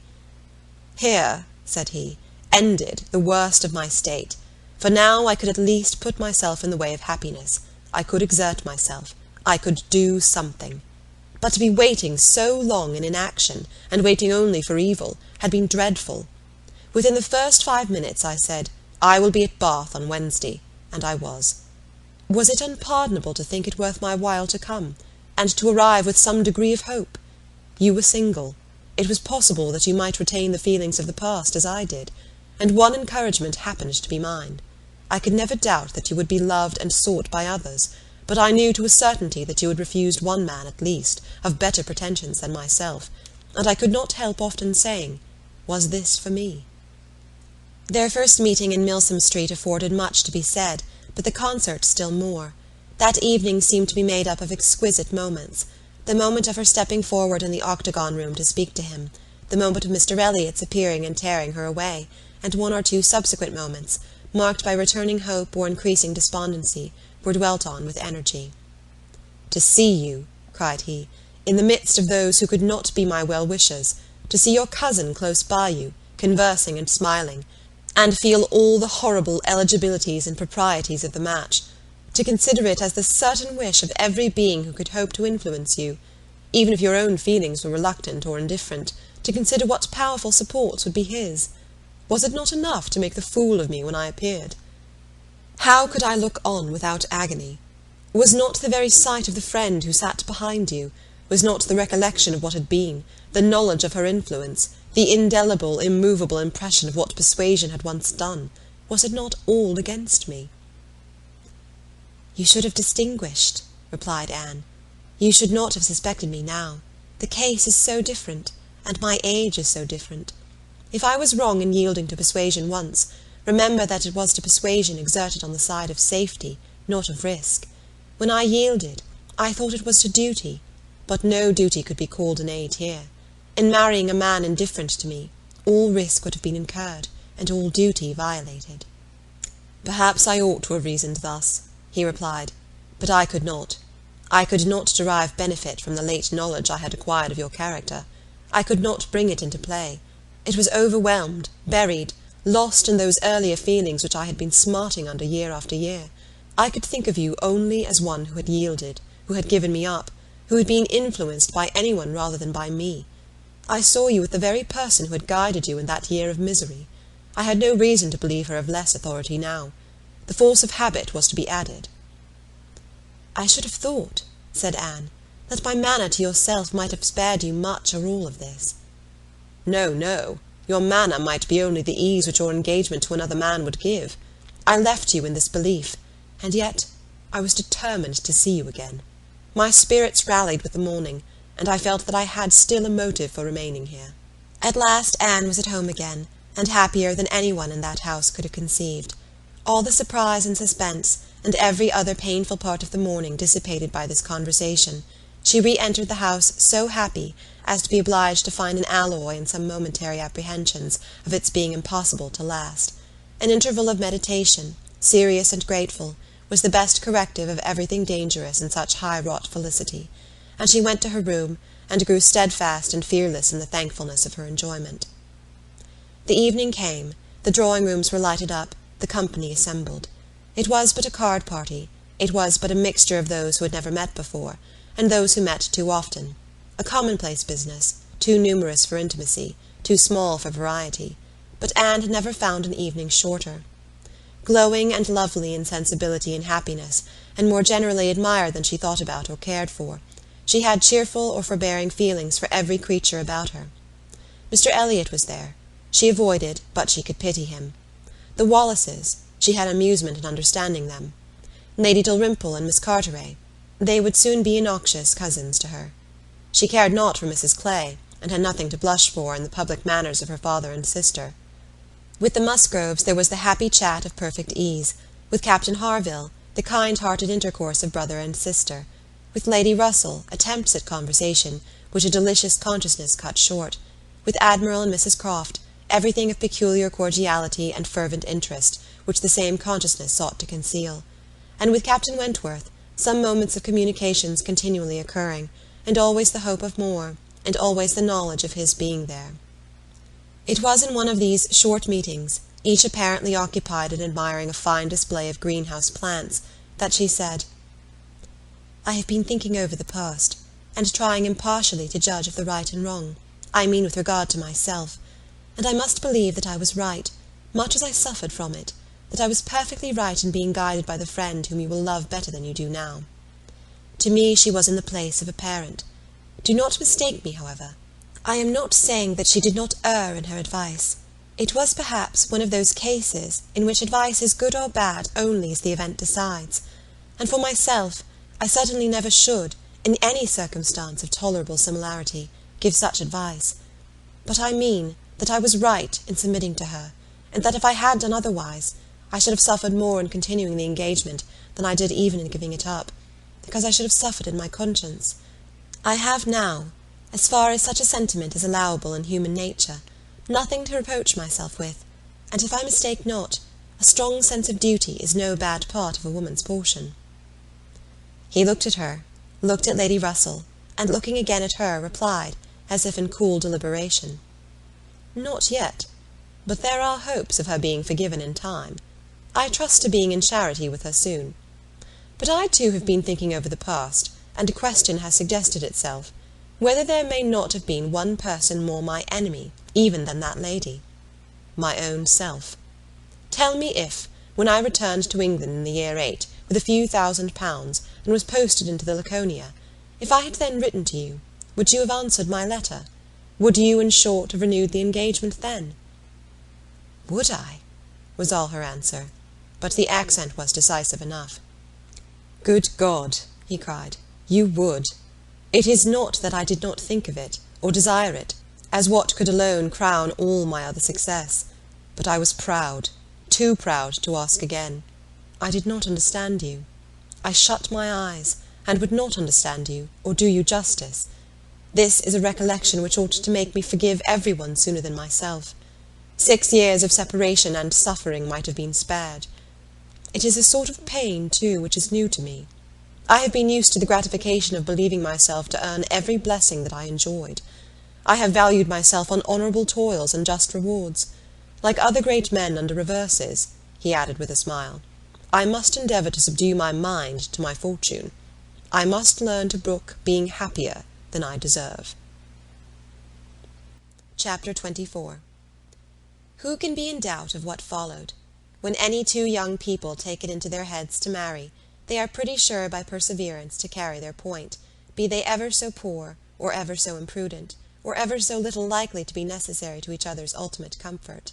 "Here," said he, "ended the worst of my state, for now I could at least put myself in the way of happiness. I could exert myself. I could do something. But to be waiting so long in inaction, and waiting only for evil, had been dreadful. Within the first 5 minutes I said, 'I will be at Bath on Wednesday,' and I was. Was it unpardonable to think it worth my while to come, and to arrive with some degree of hope? You were single. It was possible that you might retain the feelings of the past as I did, and one encouragement happened to be mine. I could never doubt that you would be loved and sought by others, but I knew to a certainty that you had refused one man at least, of better pretensions than myself, and I could not help often saying, 'Was this for me?'" Their first meeting in Milsom Street afforded much to be said, but the concert still more. That evening seemed to be made up of exquisite moments. The moment of her stepping forward in the octagon room to speak to him, the moment of Mr. Elliott's appearing and tearing her away, and one or two subsequent moments, marked by returning hope or increasing despondency, were dwelt on with energy. "To see you," cried he, "in the midst of those who could not be my well-wishers, to see your cousin close by you, conversing and smiling, and feel all the horrible eligibilities and proprieties of the match, to consider it as the certain wish of every being who could hope to influence you, even if your own feelings were reluctant or indifferent, to consider what powerful supports would be his. Was it not enough to make the fool of me when I appeared? How could I look on without agony? Was not the very sight of the friend who sat behind you, was not the recollection of what had been, the knowledge of her influence, the indelible, immovable impression of what Persuasion had once done, was it not all against me?" "You should have distinguished," replied Anne. "You should not have suspected me now. The case is so different, and my age is so different. If I was wrong in yielding to Persuasion once, remember that it was to Persuasion exerted on the side of safety, not of risk. When I yielded, I thought it was to duty, but no duty could be called in aid here. In marrying a man indifferent to me, all risk would have been incurred, and all duty violated." "Perhaps I ought to have reasoned thus," he replied, "but I could not. I could not derive benefit from the late knowledge I had acquired of your character. I could not bring it into play. It was overwhelmed, buried, lost in those earlier feelings which I had been smarting under year after year. I could think of you only as one who had yielded, who had given me up, who had been influenced by anyone rather than by me. I saw you as the very person who had guided you in that year of misery. I had no reason to believe her of less authority now. The force of habit was to be added. "I should have thought," said Anne, "that my manner to yourself might have spared you much or all of this." "No, no. Your manner might be only the ease which your engagement to another man would give. I left you in this belief, and yet I was determined to see you again. My spirits rallied with the morning, and I felt that I had still a motive for remaining here." At last Anne was at home again, and happier than anyone in that house could have conceived. All the surprise and suspense, and every other painful part of the morning dissipated by this conversation, she re-entered the house so happy as to be obliged to find an alloy in some momentary apprehensions of its being impossible to last. An interval of meditation, serious and grateful, was the best corrective of everything dangerous in such high-wrought felicity, and she went to her room, and grew steadfast and fearless in the thankfulness of her enjoyment. The evening came, the drawing-rooms were lighted up, the company assembled. It was but a card-party, it was but a mixture of those who had never met before, and those who met too often, a commonplace business, too numerous for intimacy, too small for variety, but Anne had never found an evening shorter. Glowing and lovely in sensibility and happiness, and more generally admired than she thought about or cared for, she had cheerful or forbearing feelings for every creature about her. Mr. Elliott was there. She avoided, but she could pity him. The Wallaces, she had amusement in understanding them. Lady Dalrymple and Miss Carteret, they would soon be innoxious cousins to her. She cared not for Mrs. Clay, and had nothing to blush for in the public manners of her father and sister. With the Musgroves there was the happy chat of perfect ease, with Captain Harville, the kind-hearted intercourse of brother and sister, with Lady Russell, attempts at conversation, which a delicious consciousness cut short, with Admiral and Mrs. Croft, everything of peculiar cordiality and fervent interest, which the same consciousness sought to conceal, and with Captain Wentworth, some moments of communications continually occurring, and always the hope of more, and always the knowledge of his being there. It was in one of these short meetings, each apparently occupied in admiring a fine display of greenhouse plants, that she said, "I have been thinking over the past, and trying impartially to judge of the right and wrong, I mean with regard to myself, and I must believe that I was right, much as I suffered from it, that I was perfectly right in being guided by the friend whom you will love better than you do now. To me she was in the place of a parent. Do not mistake me, however. I am not saying that she did not err in her advice. It was perhaps one of those cases in which advice is good or bad only as the event decides, and for myself, I certainly never should, in any circumstance of tolerable similarity, give such advice. But I mean that I was right in submitting to her, and that if I had done otherwise, I should have suffered more in continuing the engagement than I did even in giving it up, because I should have suffered in my conscience. I have now, as far as such a sentiment is allowable in human nature, nothing to reproach myself with, and if I mistake not, a strong sense of duty is no bad part of a woman's portion." He looked at her, looked at Lady Russell, and looking again at her, replied, as if in cool deliberation, "Not yet, but there are hopes of her being forgiven in time. I trust to being in charity with her soon. But I too have been thinking over the past, and a question has suggested itself, whether there may not have been one person more my enemy even than that lady. My own self. Tell me if, when I returned to England in the year 8, with a few £1,000, and was posted into the Laconia, if I had then written to you, would you have answered my letter? Would you, in short, have renewed the engagement then?" "Would I?" was all her answer, but the accent was decisive enough. "Good God!" he cried, "you would! It is not that I did not think of it, or desire it, as what could alone crown all my other success, but I was proud, too proud to ask again. I did not understand you. I shut my eyes, and would not understand you, or do you justice. This is a recollection which ought to make me forgive every one sooner than myself. 6 years of separation and suffering might have been spared. It is a sort of pain, too, which is new to me. I have been used to the gratification of believing myself to earn every blessing that I enjoyed. I have valued myself on honourable toils and just rewards. Like other great men under reverses," he added with a smile, "I must endeavour to subdue my mind to my fortune. I must learn to brook being happier than I deserve." Chapter 24. Who can be in doubt of what followed? When any two young people take it into their heads to marry, they are pretty sure by perseverance to carry their point, be they ever so poor, or ever so imprudent, or ever so little likely to be necessary to each other's ultimate comfort.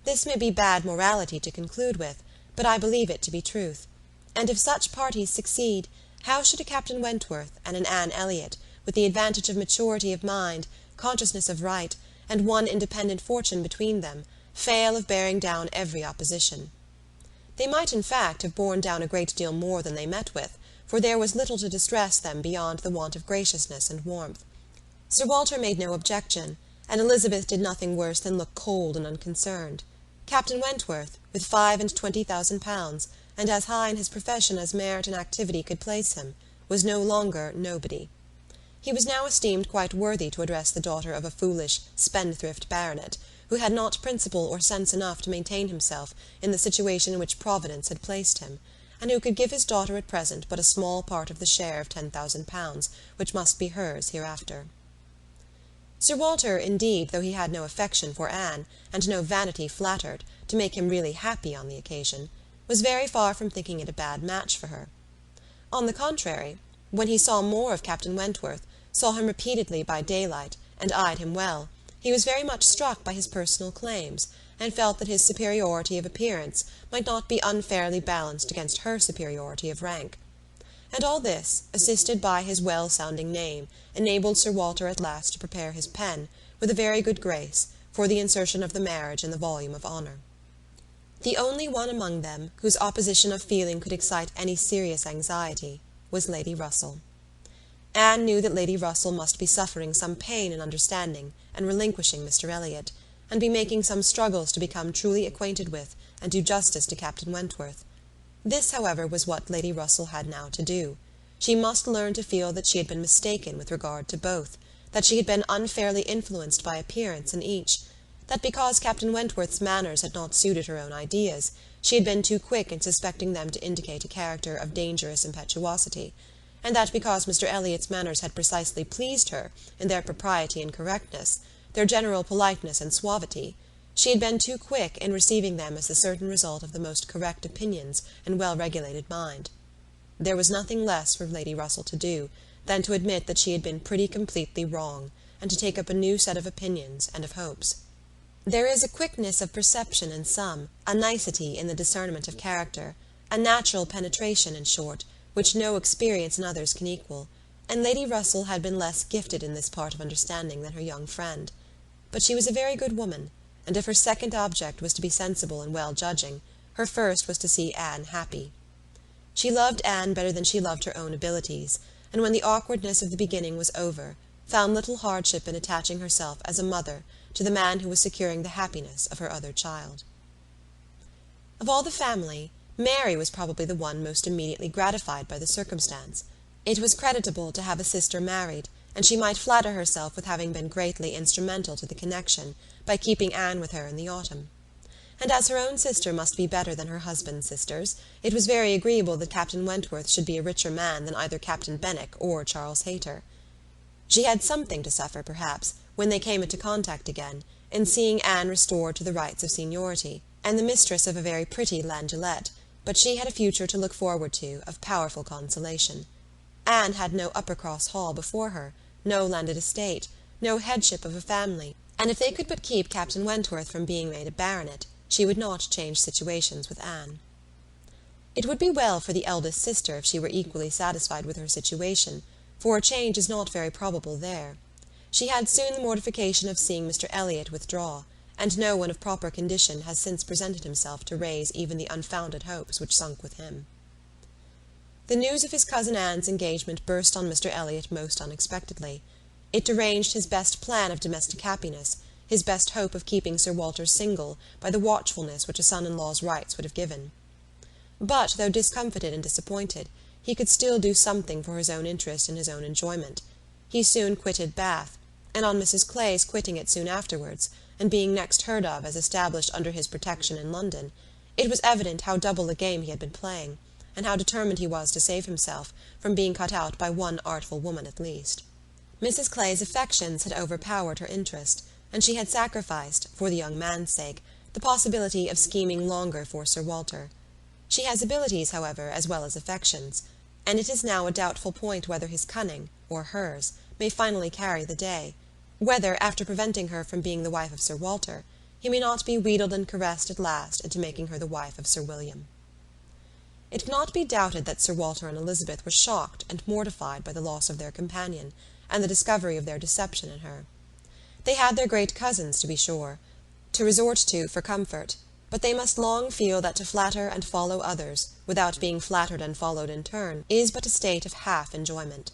This may be bad morality to conclude with, but I believe it to be truth. And if such parties succeed, how should a Captain Wentworth and an Anne Elliott, with the advantage of maturity of mind, consciousness of right, and one independent fortune between them, fail of bearing down every opposition? They might, in fact, have borne down a great deal more than they met with, for there was little to distress them beyond the want of graciousness and warmth. Sir Walter made no objection, and Elizabeth did nothing worse than look cold and unconcerned. Captain Wentworth, with £25,000, and as high in his profession as merit and activity could place him, was no longer nobody. He was now esteemed quite worthy to address the daughter of a foolish, spendthrift baronet, who had not principle or sense enough to maintain himself in the situation in which Providence had placed him, and who could give his daughter at present but a small part of the share of £10,000, which must be hers hereafter. Sir Walter, indeed, though he had no affection for Anne, and no vanity flattered, to make him really happy on the occasion, was very far from thinking it a bad match for her. On the contrary, when he saw more of Captain Wentworth, saw him repeatedly by daylight, and eyed him well, he was very much struck by his personal claims, and felt that his superiority of appearance might not be unfairly balanced against her superiority of rank. And all this, assisted by his well-sounding name, enabled Sir Walter at last to prepare his pen, with a very good grace, for the insertion of the marriage in the volume of honour. The only one among them whose opposition of feeling could excite any serious anxiety was Lady Russell. Anne knew that Lady Russell must be suffering some pain in understanding and relinquishing Mr. Elliott, and be making some struggles to become truly acquainted with and do justice to Captain Wentworth. This, however, was what Lady Russell had now to do. She must learn to feel that she had been mistaken with regard to both, that she had been unfairly influenced by appearance in each, that because Captain Wentworth's manners had not suited her own ideas, she had been too quick in suspecting them to indicate a character of dangerous impetuosity, and that because Mr. Elliott's manners had precisely pleased her in their propriety and correctness, their general politeness and suavity, she had been too quick in receiving them as the certain result of the most correct opinions and well-regulated mind. There was nothing less for Lady Russell to do than to admit that she had been pretty completely wrong, and to take up a new set of opinions and of hopes. There is a quickness of perception in some, a nicety in the discernment of character, a natural penetration, in short, which no experience in others can equal, and Lady Russell had been less gifted in this part of understanding than her young friend. But she was a very good woman, and if her second object was to be sensible and well-judging, her first was to see Anne happy. She loved Anne better than she loved her own abilities, and when the awkwardness of the beginning was over, found little hardship in attaching herself as a mother to the man who was securing the happiness of her other child. Of all the family, Mary was probably the one most immediately gratified by the circumstance. It was creditable to have a sister married, and she might flatter herself with having been greatly instrumental to the connection, by keeping Anne with her in the autumn. And as her own sister must be better than her husband's sisters, it was very agreeable that Captain Wentworth should be a richer man than either Captain Benwick or Charles Hayter. She had something to suffer, perhaps, when they came into contact again, in seeing Anne restored to the rights of seniority, and the mistress of a very pretty landulette, but she had a future to look forward to of powerful consolation. Anne had no Uppercross Hall before her, no landed estate, no headship of a family, and if they could but keep Captain Wentworth from being made a baronet, she would not change situations with Anne. It would be well for the eldest sister if she were equally satisfied with her situation, for a change is not very probable there. She had soon the mortification of seeing Mr. Elliott withdraw, and no one of proper condition has since presented himself to raise even the unfounded hopes which sunk with him. The news of his cousin Anne's engagement burst on Mr. Elliott most unexpectedly. It deranged his best plan of domestic happiness, his best hope of keeping Sir Walter single by the watchfulness which a son-in-law's rights would have given. But, though discomfited and disappointed, he could still do something for his own interest and his own enjoyment. He soon quitted Bath, and on Mrs. Clay's quitting it soon afterwards, and being next heard of as established under his protection in London, it was evident how double a game he had been playing, and how determined he was to save himself from being cut out by one artful woman at least. Mrs. Clay's affections had overpowered her interest, and she had sacrificed, for the young man's sake, the possibility of scheming longer for Sir Walter. She has abilities, however, as well as affections, and it is now a doubtful point whether his cunning, or hers, may finally carry the day, whether, after preventing her from being the wife of Sir Walter, he may not be wheedled and caressed at last into making her the wife of Sir William. It cannot be doubted that Sir Walter and Elizabeth were shocked and mortified by the loss of their companion, and the discovery of their deception in her. They had their great cousins, to be sure, to resort to for comfort, but they must long feel that to flatter and follow others, without being flattered and followed in turn, is but a state of half enjoyment.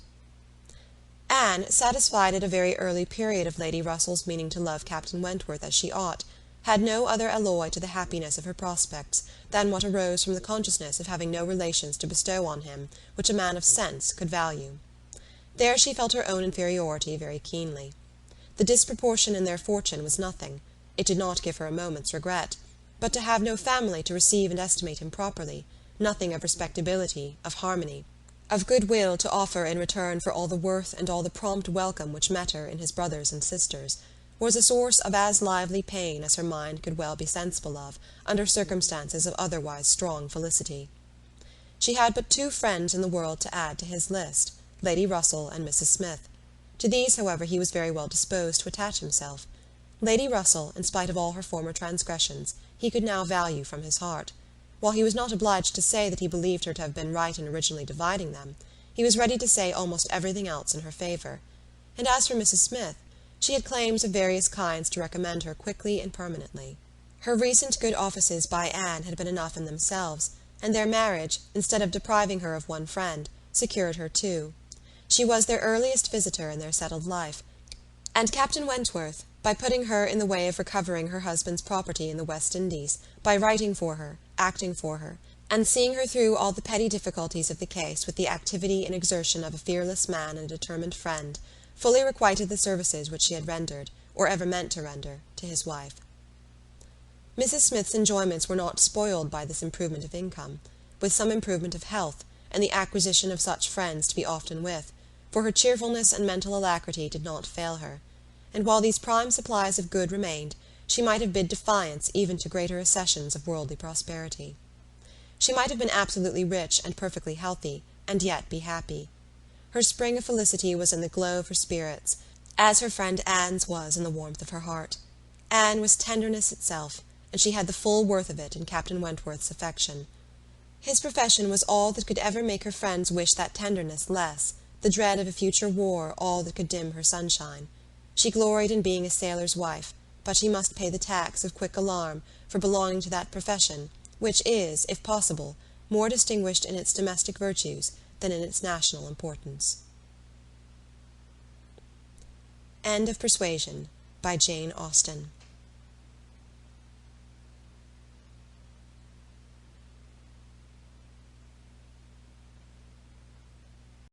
Anne, satisfied at a very early period of Lady Russell's meaning to love Captain Wentworth as she ought, had no other alloy to the happiness of her prospects than what arose from the consciousness of having no relations to bestow on him which a man of sense could value. There she felt her own inferiority very keenly. The disproportion in their fortune was nothing; it did not give her a moment's regret; but to have no family to receive and estimate him properly, nothing of respectability, of harmony, of goodwill to offer in return for all the worth and all the prompt welcome which met her in his brothers and sisters, was a source of as lively pain as her mind could well be sensible of under circumstances of otherwise strong felicity. She had but two friends in the world to add to his list, Lady Russell and Mrs. Smith. To these, however, he was very well disposed to attach himself. Lady Russell, in spite of all her former transgressions, he could now value from his heart. While he was not obliged to say that he believed her to have been right in originally dividing them, he was ready to say almost everything else in her favour. And as for Mrs. Smith, she had claims of various kinds to recommend her quickly and permanently. Her recent good offices by Anne had been enough in themselves, and their marriage, instead of depriving her of one friend, secured her two. She was their earliest visitor in their settled life, and Captain Wentworth, by putting her in the way of recovering her husband's property in the West Indies, by writing for her, acting for her, and seeing her through all the petty difficulties of the case with the activity and exertion of a fearless man and a determined friend, fully requited the services which she had rendered, or ever meant to render, to his wife. Mrs. Smith's enjoyments were not spoiled by this improvement of income, with some improvement of health, and the acquisition of such friends to be often with, for her cheerfulness and mental alacrity did not fail her, and while these prime supplies of good remained, she might have bid defiance even to greater accessions of worldly prosperity. She might have been absolutely rich and perfectly healthy, and yet be happy. Her spring of felicity was in the glow of her spirits, as her friend Anne's was in the warmth of her heart. Anne was tenderness itself, and she had the full worth of it in Captain Wentworth's affection. His profession was all that could ever make her friends wish that tenderness less, the dread of a future war all that could dim her sunshine. She gloried in being a sailor's wife, but she must pay the tax of quick alarm for belonging to that profession, which is, if possible, more distinguished in its domestic virtues than in its national importance. End of Persuasion, by Jane Austen.